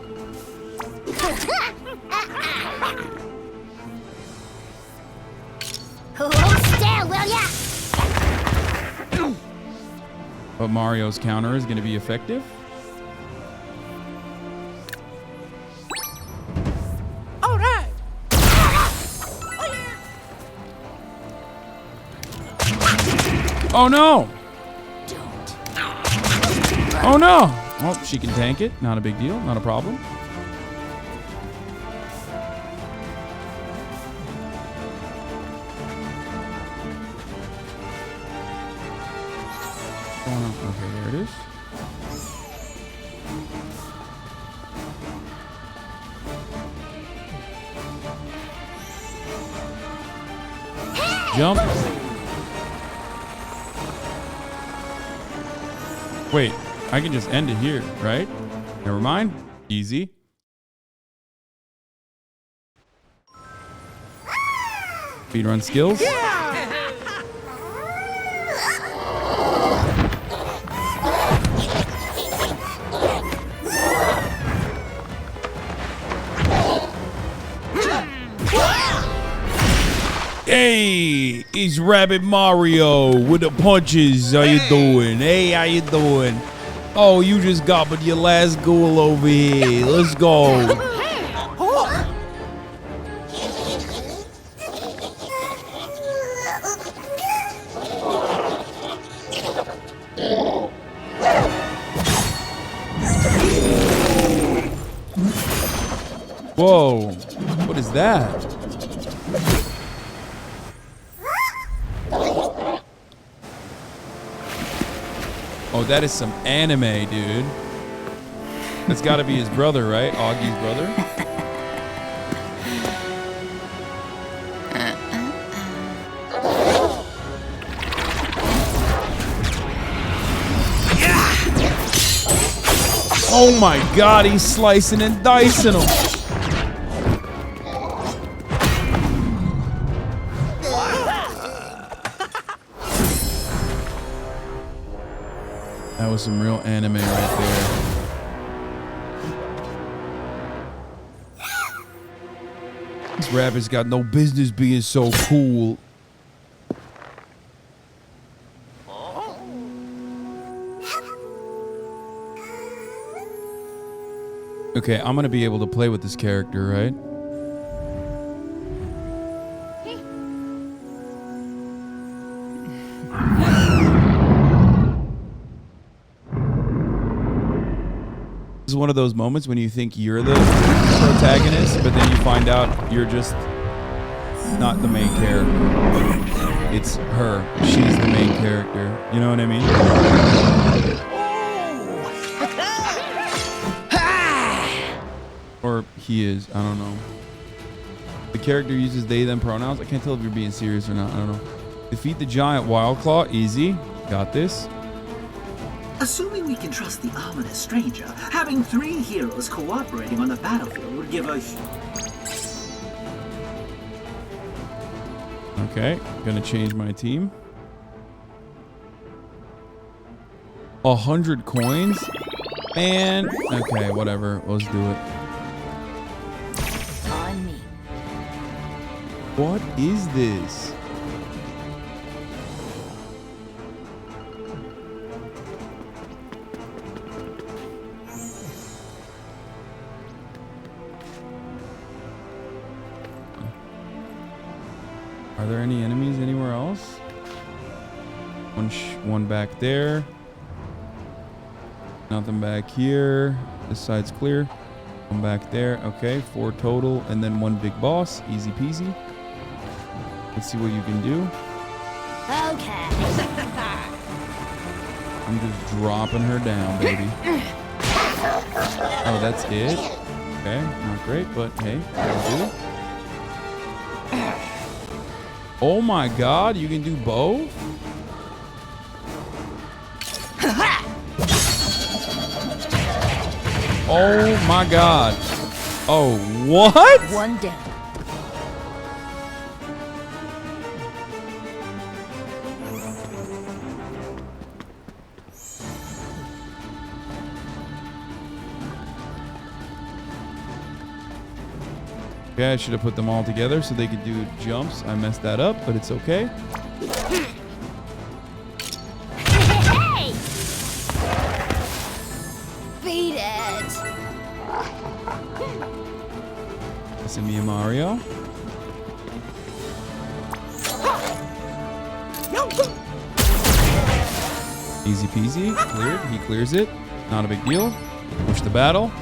Hold still, will ya? But Mario's counter is going to be effective. All right. Oh no! Oh no! Oh, she can tank it. Not a big deal. Not a problem. Okay, there it is. Jump. Wait, I can just end it here, right? Never mind. Easy. Speedrun skills. Hey, it's Rabbit Mario with the punches. How you doing? Hey, how you doing? Oh, you just got but your last goal over here. Let's go. Whoa, what is that? Oh, that is some anime, dude. That's gotta be his brother, right? Augie's brother? Oh my god, he's slicing and dicing them. That was some real anime right there. This rabbit's got no business being so cool. Okay, I'm gonna be able to play with this character, right? This is one of those moments when you think you're the protagonist, but then you find out you're just not the main character. It's her. She's the main character. You know what I mean? Or he is. I don't know. The character uses they, them pronouns. I can't tell if you're being serious or not. I don't know. Defeat the giant wild claw. Easy. Got this. Assuming we can trust the ominous stranger, having 3 heroes cooperating on the battlefield would give a... Okay, gonna change my team. 100 coins? Man, okay, whatever, let's do it. On me. What is this? Are there any enemies anywhere else? One back there. Nothing back here. This side's clear. One back there. Okay, 4 total, and then 1 big boss. Easy peasy. Let's see what you can do. Okay. I'm just dropping her down, baby. Oh, that's it? Okay, not great, but hey, that'll do. Oh my god, you can do both? Oh my god. Oh, what? One down. Okay, I should have put them all together so they could do jumps. I messed that up, but it's okay. Hey! Beat it. Listen, me and Mario. Easy peasy. Cleared. He clears it. Not a big deal. Push the battle.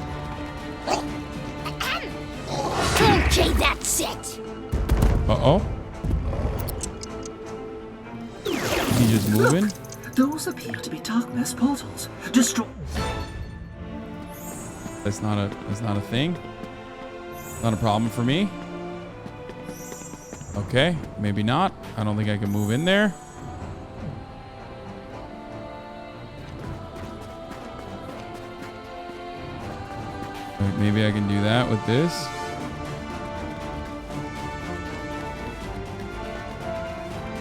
Okay, that's it. Uh-oh. He just moving? Those appear to be darkness portals. Destroy... That's not a thing. Not a problem for me. Okay, maybe not. I don't think I can move in there. Wait, maybe I can do that with this.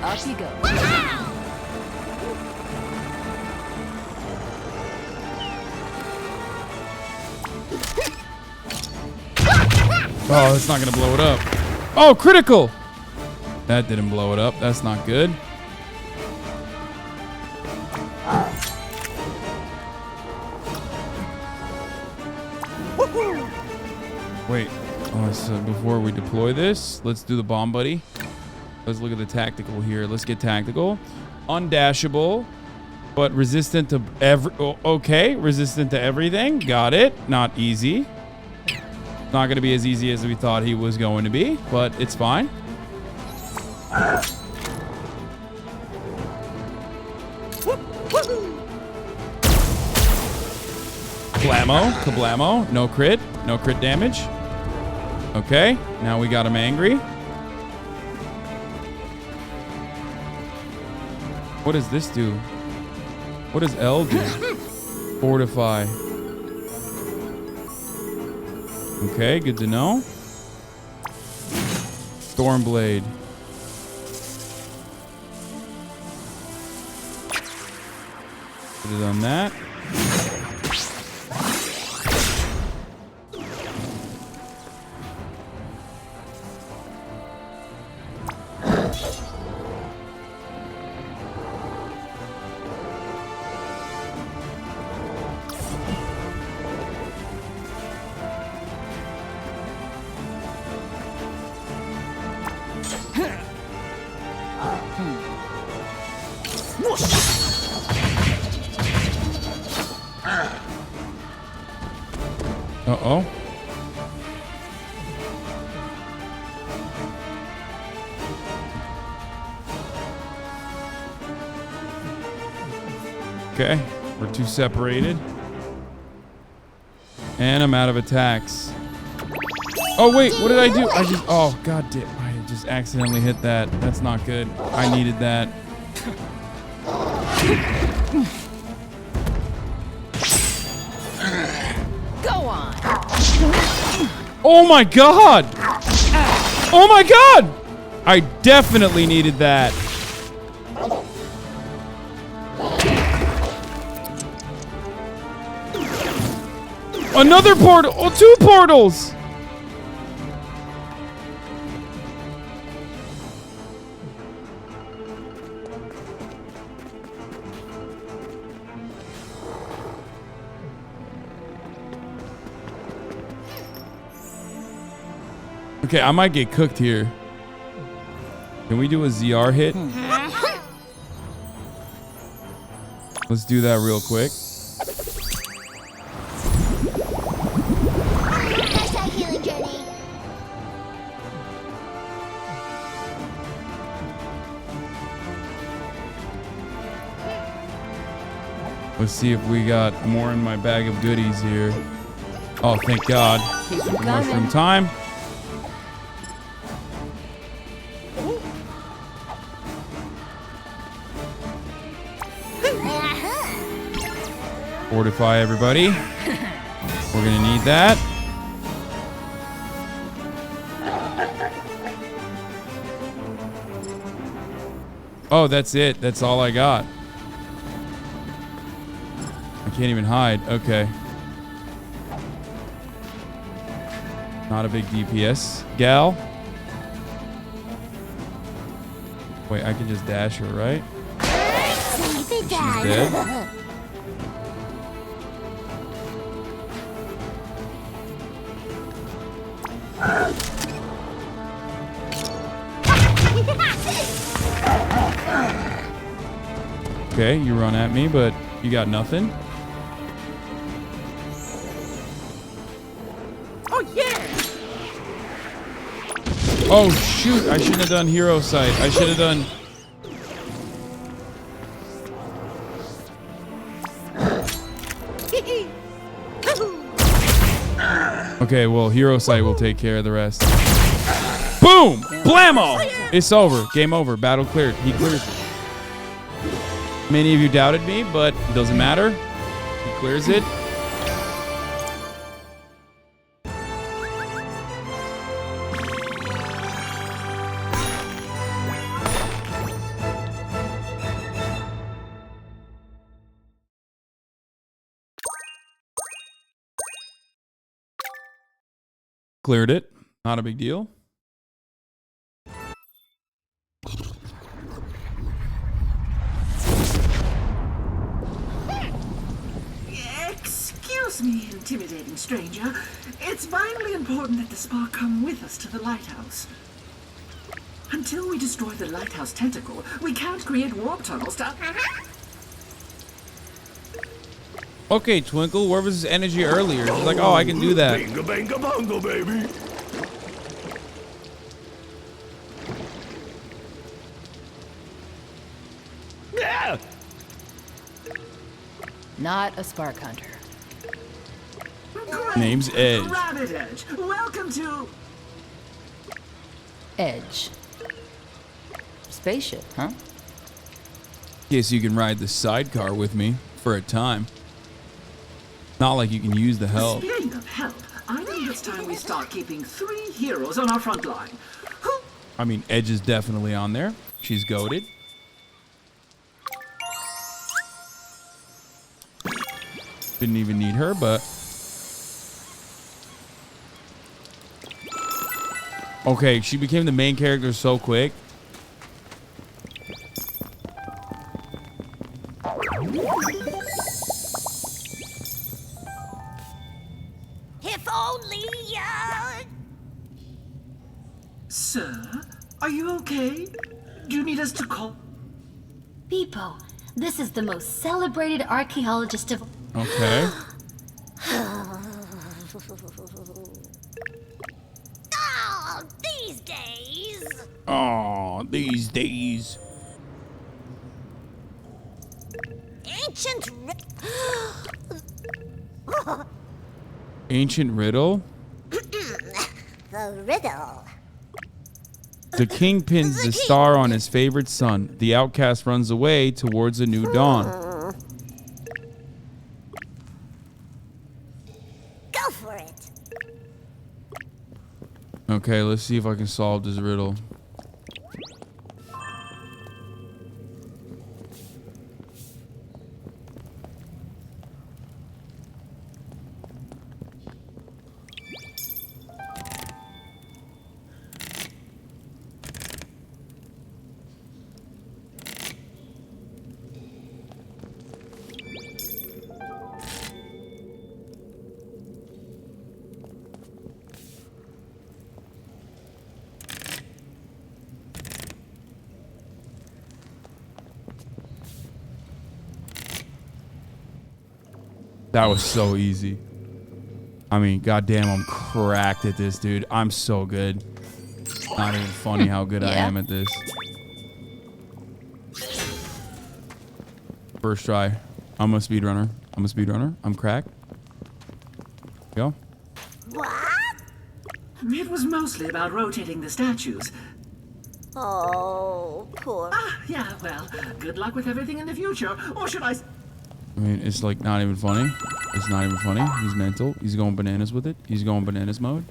Off you go. Oh, it's not gonna blow it up. Oh, critical! That didn't blow it up. That's not good. Wait. Oh, so before we deploy this, let's do the bomb buddy. Let's look at the tactical here. Let's get tactical. Undashable, but resistant to okay, resistant to everything. Got it. Not easy. Not going to be as easy as we thought he was going to be, but it's fine. Blammo, kablamo, no crit damage. Okay, now we got him angry. What does this do? What does L do? Fortify. Okay, good to know. Stormblade. Could have done that. Uh-oh. Okay, we're too separated. And I'm out of attacks. Oh, wait, what did I do? Oh, god damn, I just accidentally hit that. That's not good. I needed that. Go on. Oh my god! Oh my god! I definitely needed that. Another portal! Oh, 2 portals! Okay, I might get cooked here. Can we do a ZR hit? Let's do that real quick. Healing journey. Let's see if we got more in my bag of goodies here. Oh, thank God. Mushroom time. Fortify everybody. We're gonna need that. Oh, that's it. That's all I got. I can't even hide. Okay. Not a big DPS gal. Wait, I can just dash her, right? She's dead. Okay, you run at me, but you got nothing. Oh yeah! Oh shoot, I shouldn't have done hero sight. I should have done... Okay, well, hero sight will take care of the rest. Boom! Blammo! It's over. Game over. Battle cleared. He clears it. Many of you doubted me, but it doesn't matter. He clears it. Cleared it. Not a big deal. Excuse me, intimidating stranger. It's vitally important that the spark come with us to the lighthouse. Until we destroy the lighthouse tentacle, we can't create warp tunnels to... Okay, Twinkle, where was his energy earlier? She's like, oh, I can do that. Bingo, bango, bongo, baby. Yeah. Not a spark hunter. Name's Edge. Rabbit Edge, welcome to... Edge. Spaceship, huh? Guess you can ride the sidecar with me for a time. Not like you can use the help. Speaking of help, I think it's time we start keeping 3 heroes on our front line. I mean, Edge is definitely on there. She's goated. Didn't even need her, but... Okay, she became the main character so quick. If only, Sir, are you okay? Do you need us to call? Beepo, this is the most celebrated archaeologist of... Okay. Oh, these days. Oh, these days. Ancient. Ancient riddle? The riddle. The king pins the star on his favorite son. The outcast runs away towards a new dawn. Go for it. Okay, let's see if I can solve this riddle. That was so easy. I mean, goddamn, I'm cracked at this, dude. I'm so good. Not even funny how good I am at this. First try. I'm a speedrunner. I'm cracked. Go. What? It was mostly about rotating the statues. Oh, poor. Yeah, well, good luck with everything in the future. Or should I... I mean, it's like not even funny. It's not even funny. He's mental. He's going bananas with it. He's going bananas mode.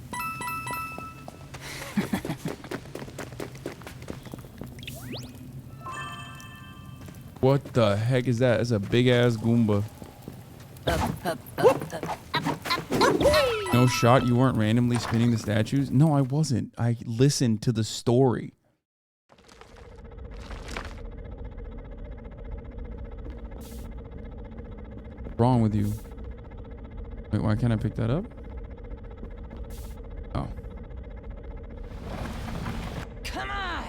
What the heck is that? It's a big ass Goomba. No shot. You weren't randomly spinning the statues? No, I wasn't. I listened to the story. What's wrong with you? Wait, why can't I pick that up? Oh. Come on.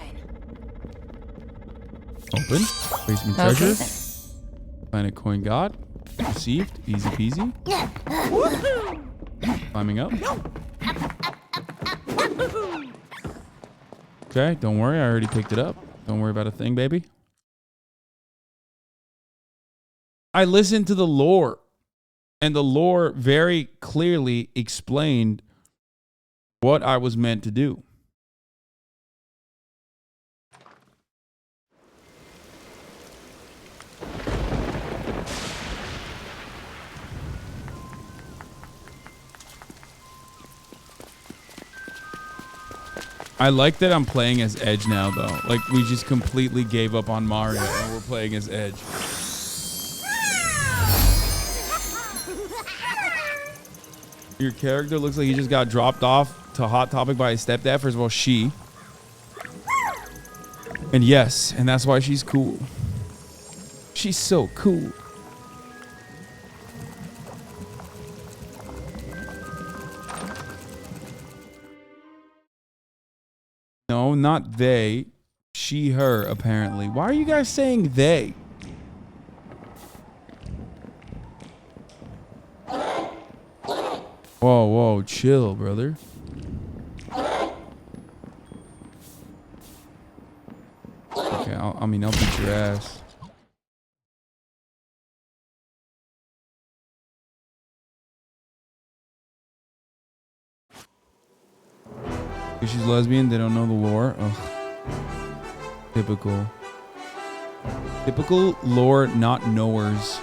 Open. Basement treasure. Planet coin god. Received. Easy peasy. Climbing up. Okay, don't worry. I already picked it up. Don't worry about a thing, baby. I listened to the lore, and the lore very clearly explained what I was meant to do. I like that I'm playing as Edge now, though. Like, we just completely gave up on Mario, and we're playing as Edge. Your character looks like he just got dropped off to Hot Topic by his stepdad. First of all, she. And yes, and that's why she's cool. She's so cool. No, not they. She, her, apparently. Why are you guys saying they? Whoa, whoa, chill, brother. Okay, I'll beat your ass. Because she's lesbian, they don't know the lore. Ugh. Typical. Typical lore not knowers.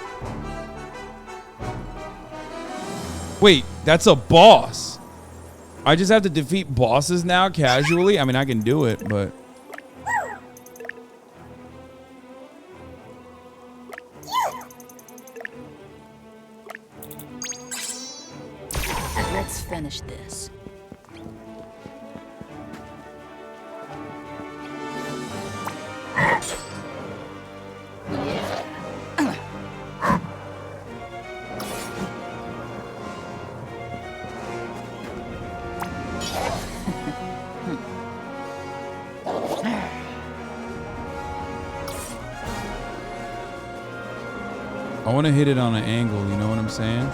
Wait, that's a boss. I just have to defeat bosses now casually? I mean, I can do it, but... Let's finish this. I want to hit it on an angle, you know what I'm saying?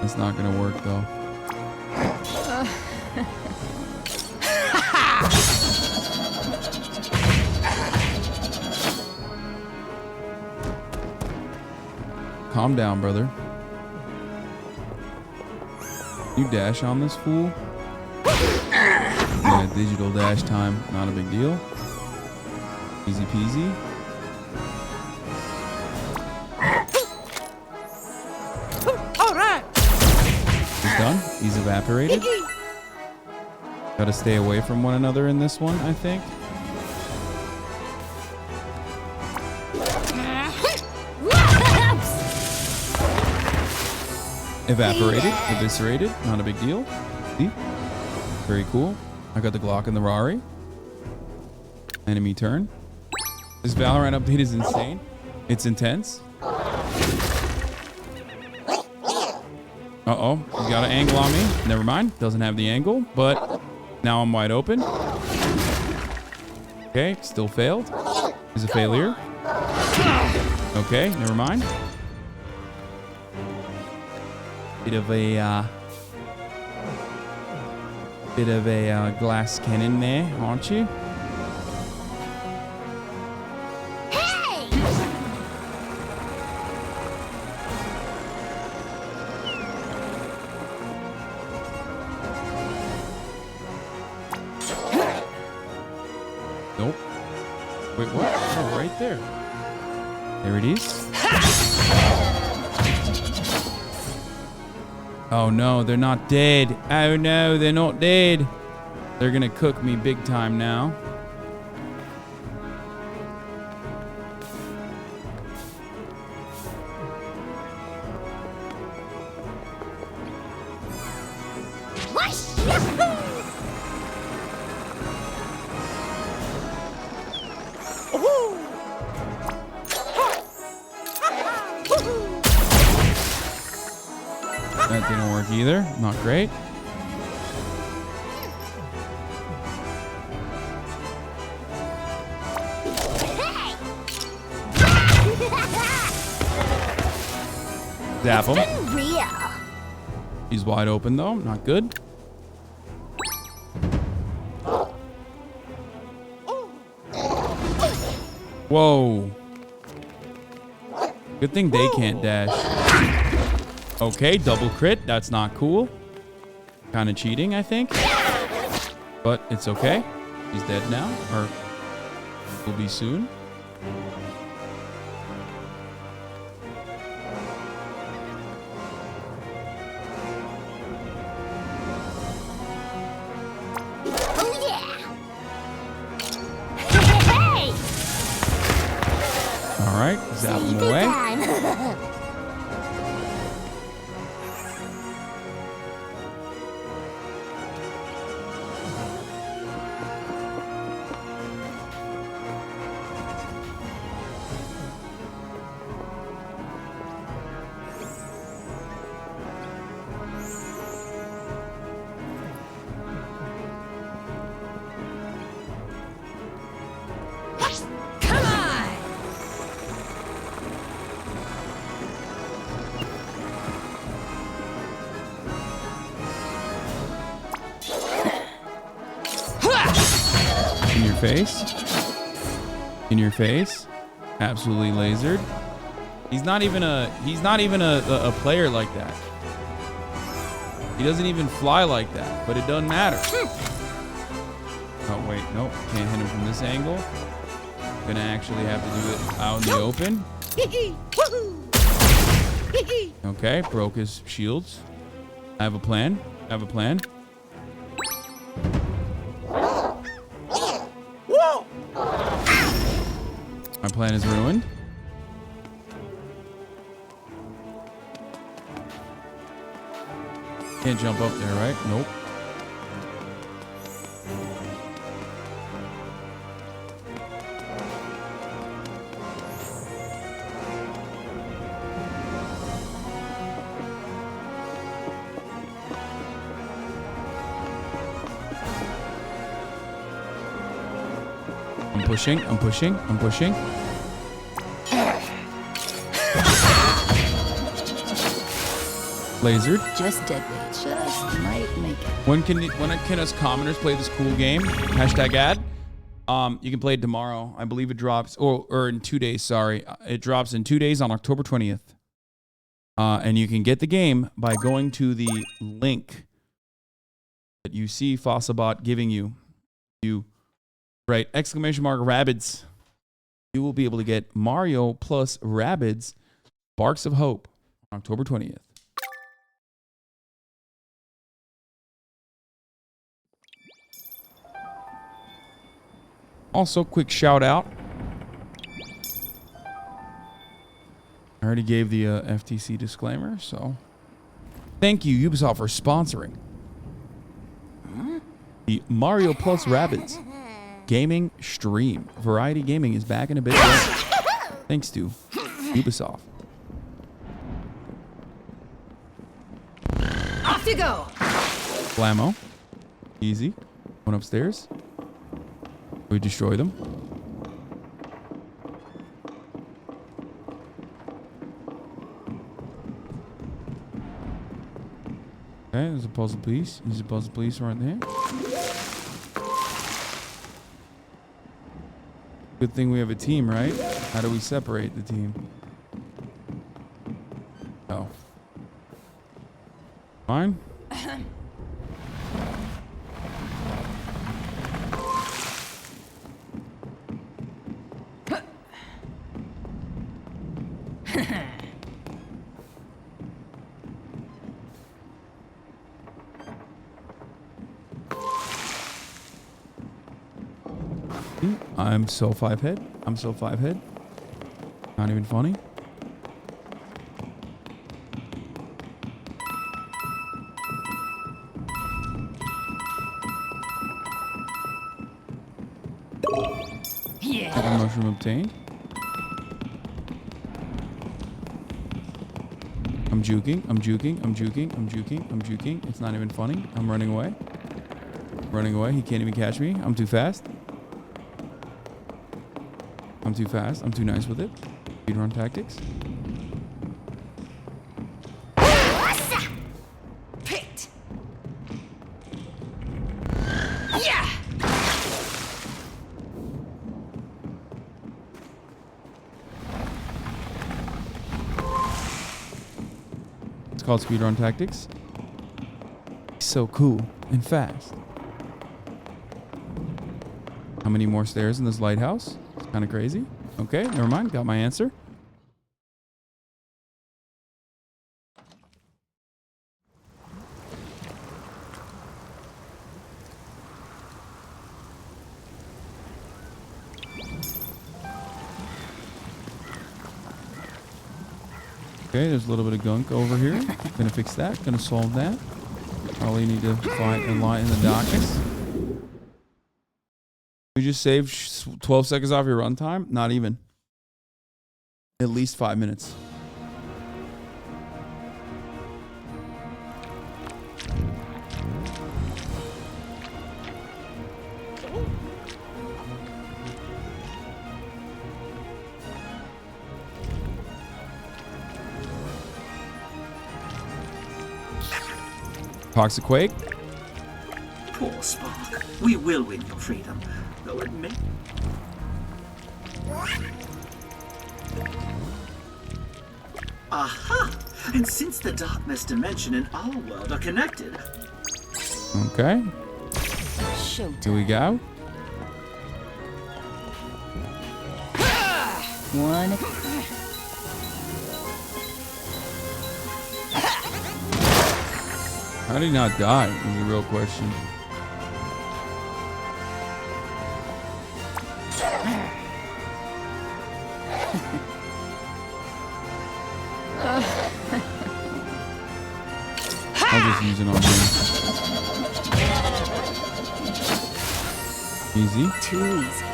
It's not gonna work though. Calm down, brother. You dash on this fool? Yeah, digital dash time, not a big deal. Easy peasy. All right. He's done. He's evaporated. Gotta stay away from one another in this one, I think. Evaporated, eviscerated, not a big deal. See? Very cool. I got the Glock and the Rari. Enemy turn. This Valorant update is insane. It's intense. Uh-oh, you got an angle on me. Never mind, doesn't have the angle, but now I'm wide open. Okay, still failed. Is a failure. Okay, never mind. Bit of a glass cannon there, aren't you? Nope. Wait, what? Oh, right there. There it is. Oh no, they're not dead. Oh no, they're not dead. They're gonna cook me big time now. That didn't work either. Not great. Zap him. Real. He's wide open though. Not good. Whoa. Good thing they can't dash. Okay, double crit. That's not cool. Kind of cheating, I think. But it's okay. He's dead now. Or will be soon. Oh yeah. Hey. All right, zap him away. Time. face. In your face. Absolutely lasered. He's not even a player like that. He doesn't even fly like that, but it doesn't matter. Oh wait, nope. Can't hit him from this angle. Gonna actually have to do it out in the open. Okay, broke his shields. I have a plan. I have a plan. My plan is ruined. Can't jump up there, right? Nope. I'm pushing, I'm pushing, I'm pushing. Lasered. Just dead weight. Just might make it. When can us commoners play this cool game? Hashtag ad. You can play it tomorrow. I believe it drops, or in 2 days, sorry. It drops in 2 days on October 20th. And you can get the game by going to the link that you see Fossabot giving you. You write exclamation mark Rabbids. You will be able to get Mario plus Rabbids Sparks of Hope on October 20th. Also, quick shout out. I already gave the FTC disclaimer, so thank you, Ubisoft, for sponsoring the Mario plus Rabbids gaming stream. Variety Gaming is back in a bit. Thanks to Ubisoft. Off you go. Blammo. Easy. One upstairs. We destroy them. Okay, there's a puzzle piece. There's a puzzle piece right there. Good thing we have a team, right? How do we separate the team? Oh. Fine. I'm so 5 head. I'm so 5 head. Not even funny. Yeah. Mushroom obtained. I'm juking. I'm juking. I'm juking. I'm juking. I'm juking. It's not even funny. I'm running away. Running away. He can't even catch me. I'm too fast. I'm too fast. I'm too nice with it. Speedrun tactics. Picked. Yeah. It's called speedrun tactics. So cool and fast. How many more stairs in this lighthouse? It's kind of crazy. Okay, never mind. Got my answer. Okay, there's a little bit of gunk over here. Gonna fix that. Gonna solve that. Probably need to find a line in the darkness. You just saved 12 seconds off your runtime? Not even. At least 5 minutes. Toxic Quake. Poor Spark. We will win your freedom. colored me. Aha! And since the darkness dimension and our world are connected. Okay. Here we go. One. How did he not die? Is the real question. I'll just use it on him. Easy. Too easy.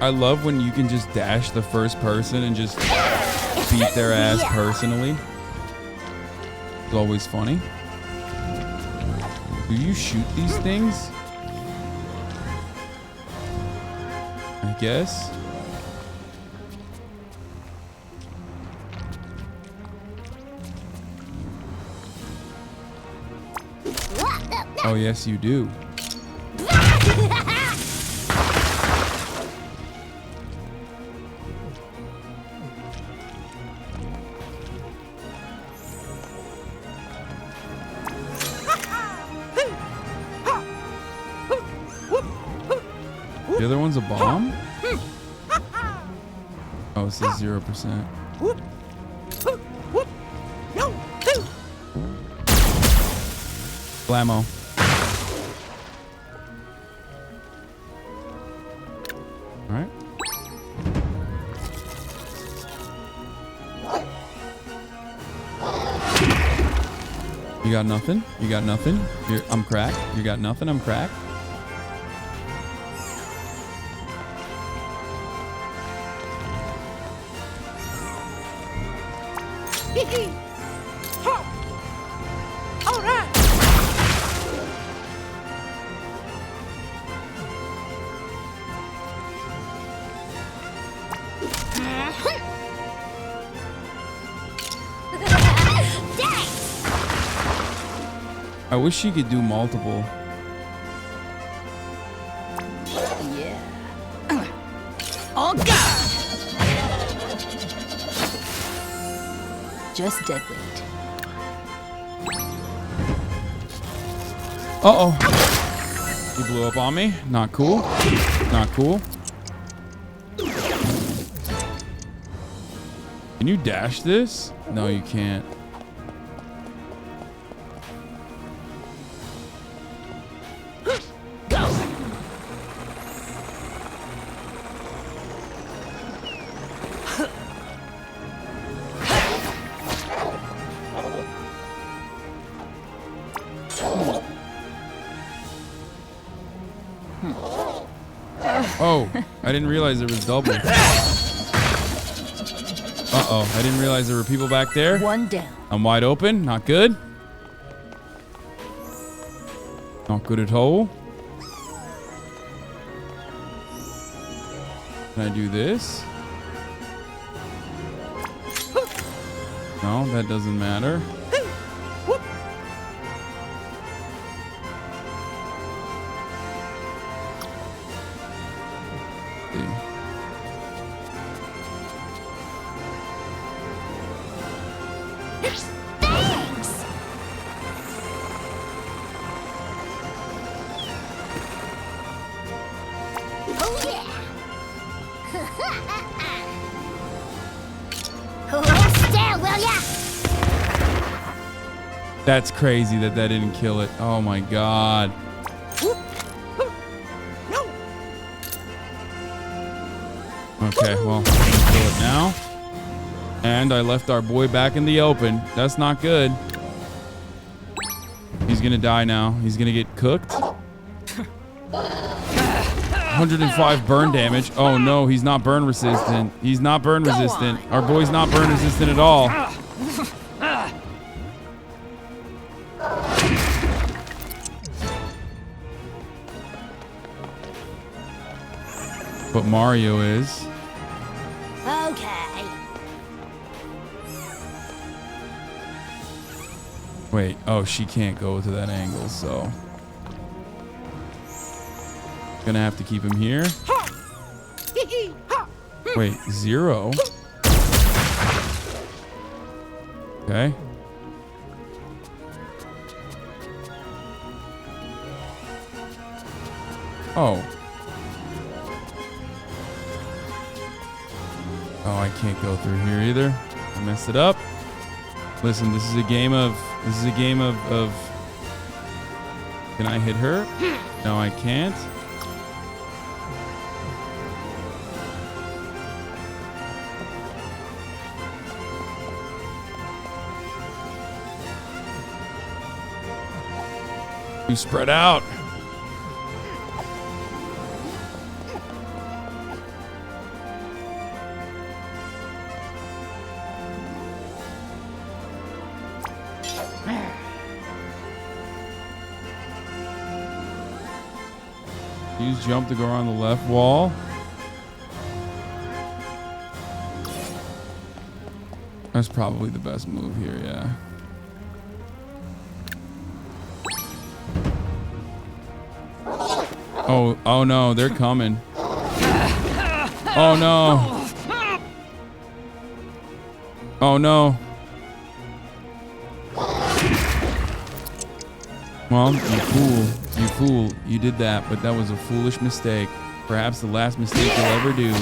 I love when you can just dash the first person and just beat their ass personally. It's always funny. Do you shoot these things? I guess. Oh, yes, you do. The other one's a bomb? Oh, it says 0%. Blammo. Alright. You got nothing? You got nothing? I'm cracked. You got nothing? I'm cracked. All right. I wish she could do multiple. Yeah. Oh God! Just dead weight. Uh-oh. He blew up on me. Not cool. Not cool. Can you dash this? No, you can't. Oh, I didn't realize there was double. Uh-oh, I didn't realize there were people back there. One down. I'm wide open. Not good. Not good at all. Can I do this? No, that doesn't matter. That's crazy that didn't kill it. Oh my god. Okay, well, I'm gonna kill it now. And I left our boy back in the open. That's not good. He's gonna die now. He's gonna get cooked. 105 burn damage. Oh no, he's not burn resistant. He's not burn resistant. Our boy's not burn resistant at all. But Mario is. Okay. Wait, oh, she can't go to that angle, so. Gonna have to keep him here. Wait, 0. Okay. Oh. Oh, I can't go through here either. I messed it up. Listen, this is a game of can I hit her? No, I can't. You spread out. Use jump to go around the left wall. That's probably the best move here, yeah. Oh no, they're coming. Oh no. Oh no. Well, you fool. You fool. You did that, but that was a foolish mistake. Perhaps the last mistake you'll ever do.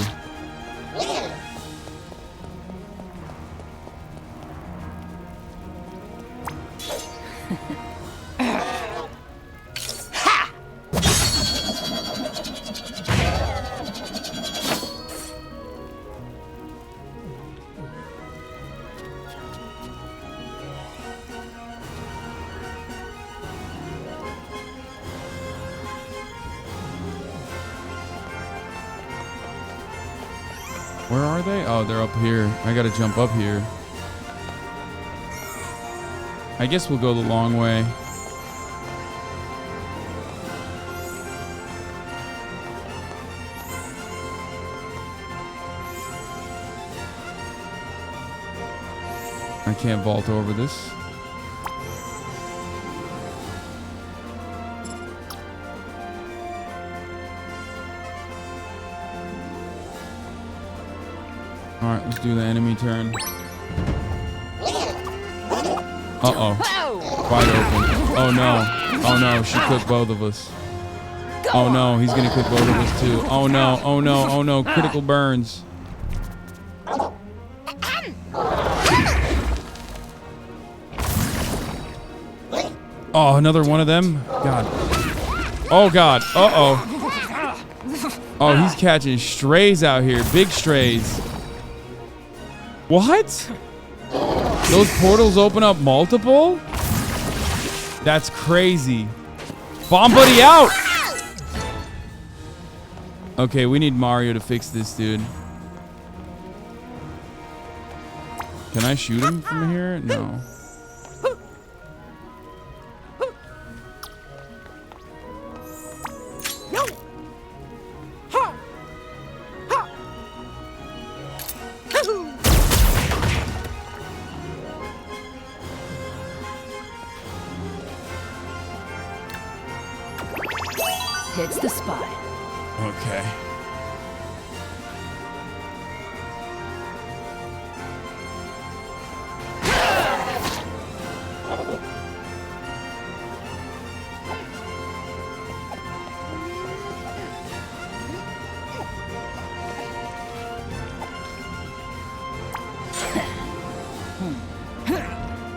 Where are they? Oh, they're up here. I gotta jump up here. I guess we'll go the long way. I can't vault over this. Alright, let's do the enemy turn. Uh-oh. Wide open. Oh no. Oh no, she cooked both of us. Oh no, he's gonna cook both of us too. Oh no, oh no, oh no. Critical burns. Oh, another one of them? God. Oh god. Uh-oh. Oh, he's catching strays out here. Big strays. What? Those portals open up multiple? That's crazy. Bomb buddy out! Okay, we need Mario to fix this, dude. Can I shoot him from here? No. Hits the spot. Okay.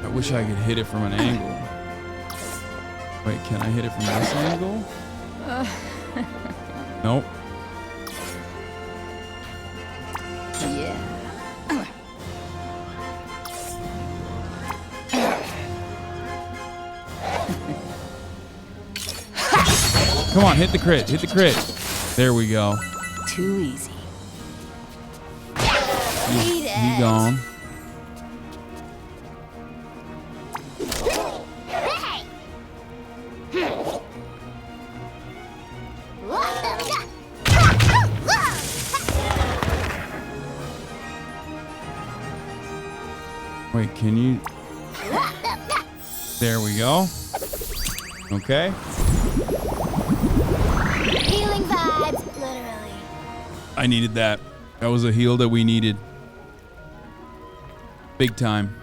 I wish I could hit it from an angle. Wait, can I hit it from this angle? Nope. Yeah. Come on, hit the crit. Hit the crit. There we go. Too easy. He's gone. Wait, can you? There we go. Okay. Healing vibes, literally. I needed that. That was a heal that we needed. Big time.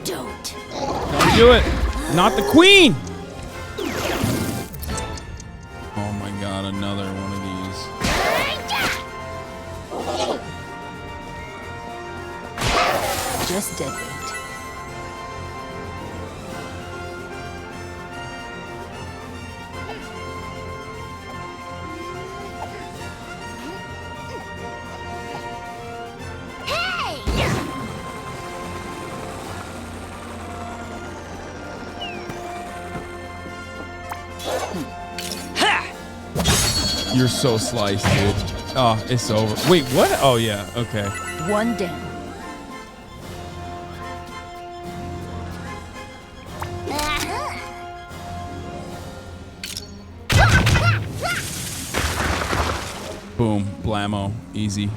Don't do it. Not the queen. Oh my god, another one of these. Just dead weight. You're so sliced, dude. Oh, it's over. Wait, what? Oh, yeah. Okay. One down. Boom. Blammo. Easy.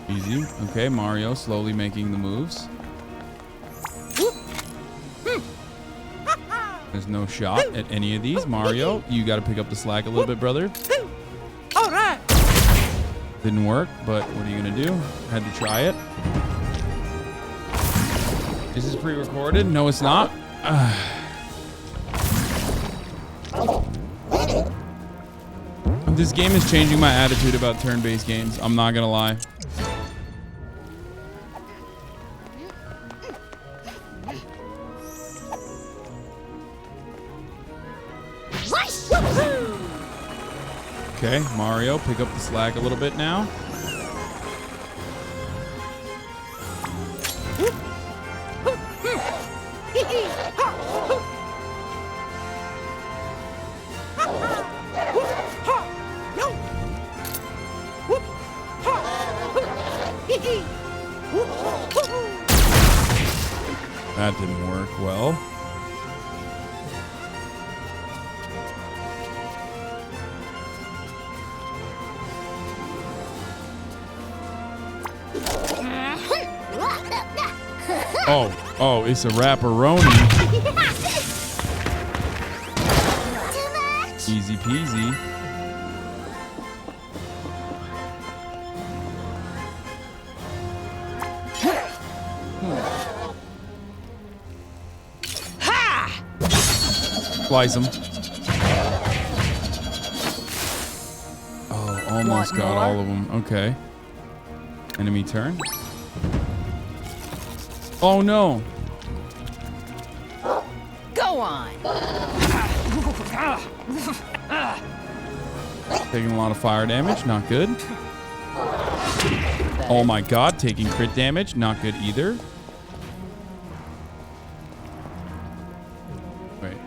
Easy. Okay, Mario slowly making the moves. There's no shot at any of these. Mario, you got to pick up the slack a little bit, brother. All right. Didn't work, but what are you going to do? Had to try it. Is this pre-recorded? No, it's not. This game is changing my attitude about turn-based games. I'm not going to lie. Okay, Mario, pick up the slack a little bit now. That didn't work well. Oh, it's a rapperoni. Easy peasy. Slice him. Oh, almost got all of them. Okay. Enemy turn. Oh no. Go on. Taking a lot of fire damage, not good. Oh my god, taking crit damage, not good either. Wait.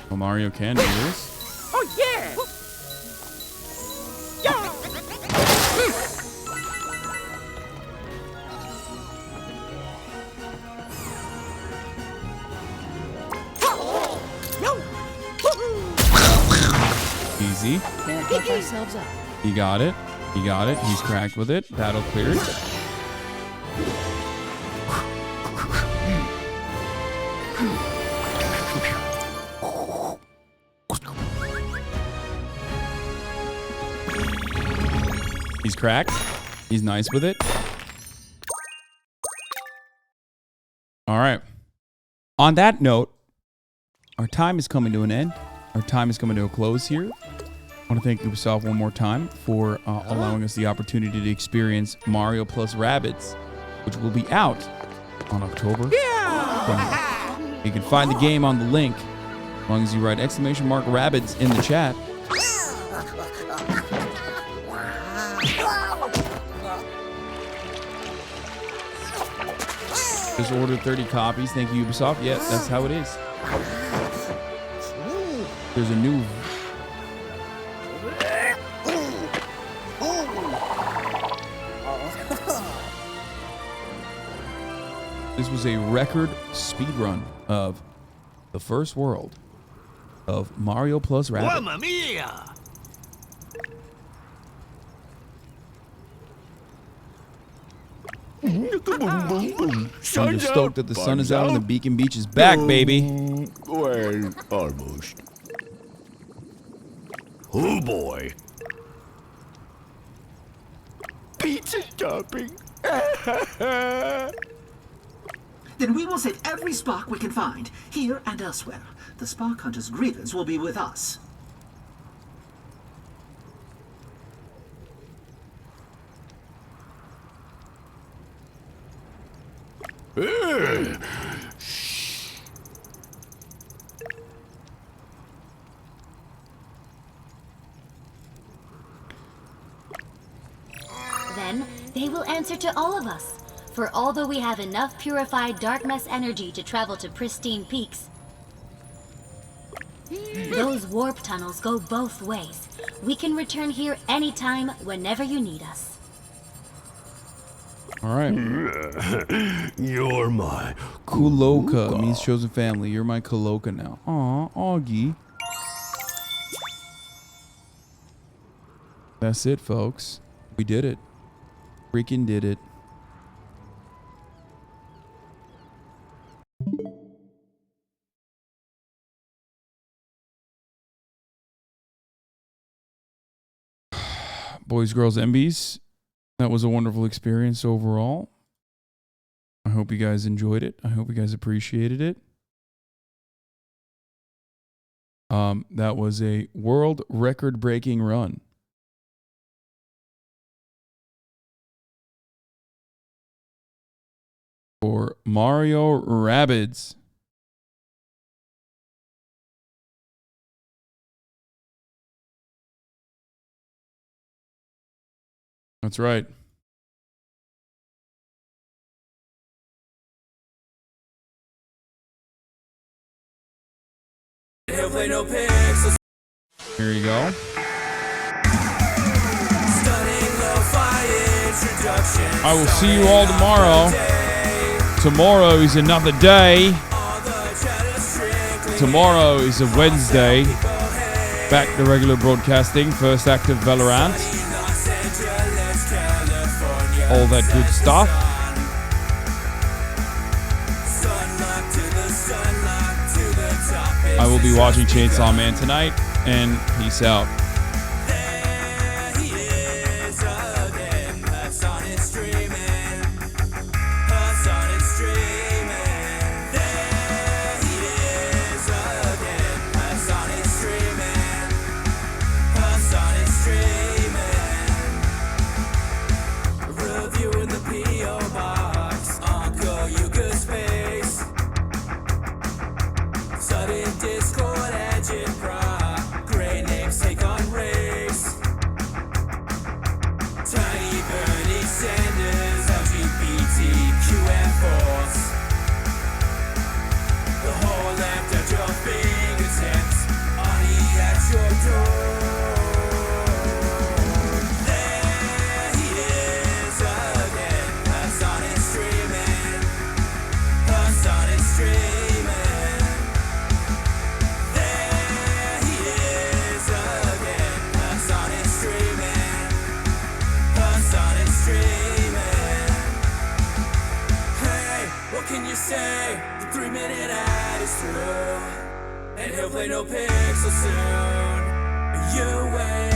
Well, Mario can do this. Oh yeah. Easy. Can't puff ourselves up. He got it. He got it. He's cracked with it. Battle cleared. He's cracked. He's nice with it. All right. On that note, our time is coming to an end. Our time is coming to a close here. I want to thank Ubisoft one more time for allowing us the opportunity to experience Mario plus Rabbids, which will be out on October 20th. You can find the game on the link as long as you write !Rabbids in the chat. Just ordered 30 copies. Thank you, Ubisoft. Yeah, that's how it is. There's a new... This was a record speed run of the first world of Mario plus Rabbids. Mamma mia! I'm just stoked that the sun is out and the Beacon Beach is back, baby. Well, almost. Oh boy. Pizza topping. Then we will save every spark we can find, here and elsewhere. The Spark Hunter's grievance will be with us. Then they will answer to all of us. For although we have enough purified dark mass energy to travel to pristine peaks, those warp tunnels go both ways. We can return here anytime, whenever you need us. All right. You're my Kuloka means chosen family. You're my Kuloka now. Aw, Augie. That's it, folks. We did it. Freaking did it. Boys, girls, MBs. That was a wonderful experience overall. I hope you guys enjoyed it. I hope you guys appreciated it. That was a world record-breaking run. For Mario+RABBIDS. That's right. He'll play no pixels. Here you go. I will see you all tomorrow. Tomorrow is another day. Tomorrow is a Wednesday. Back to regular broadcasting. First act of Valorant. All that good stuff. I will be watching Chainsaw Man tonight, and peace out. The 3-minute ad is through, and he'll play no pixel soon. You wait.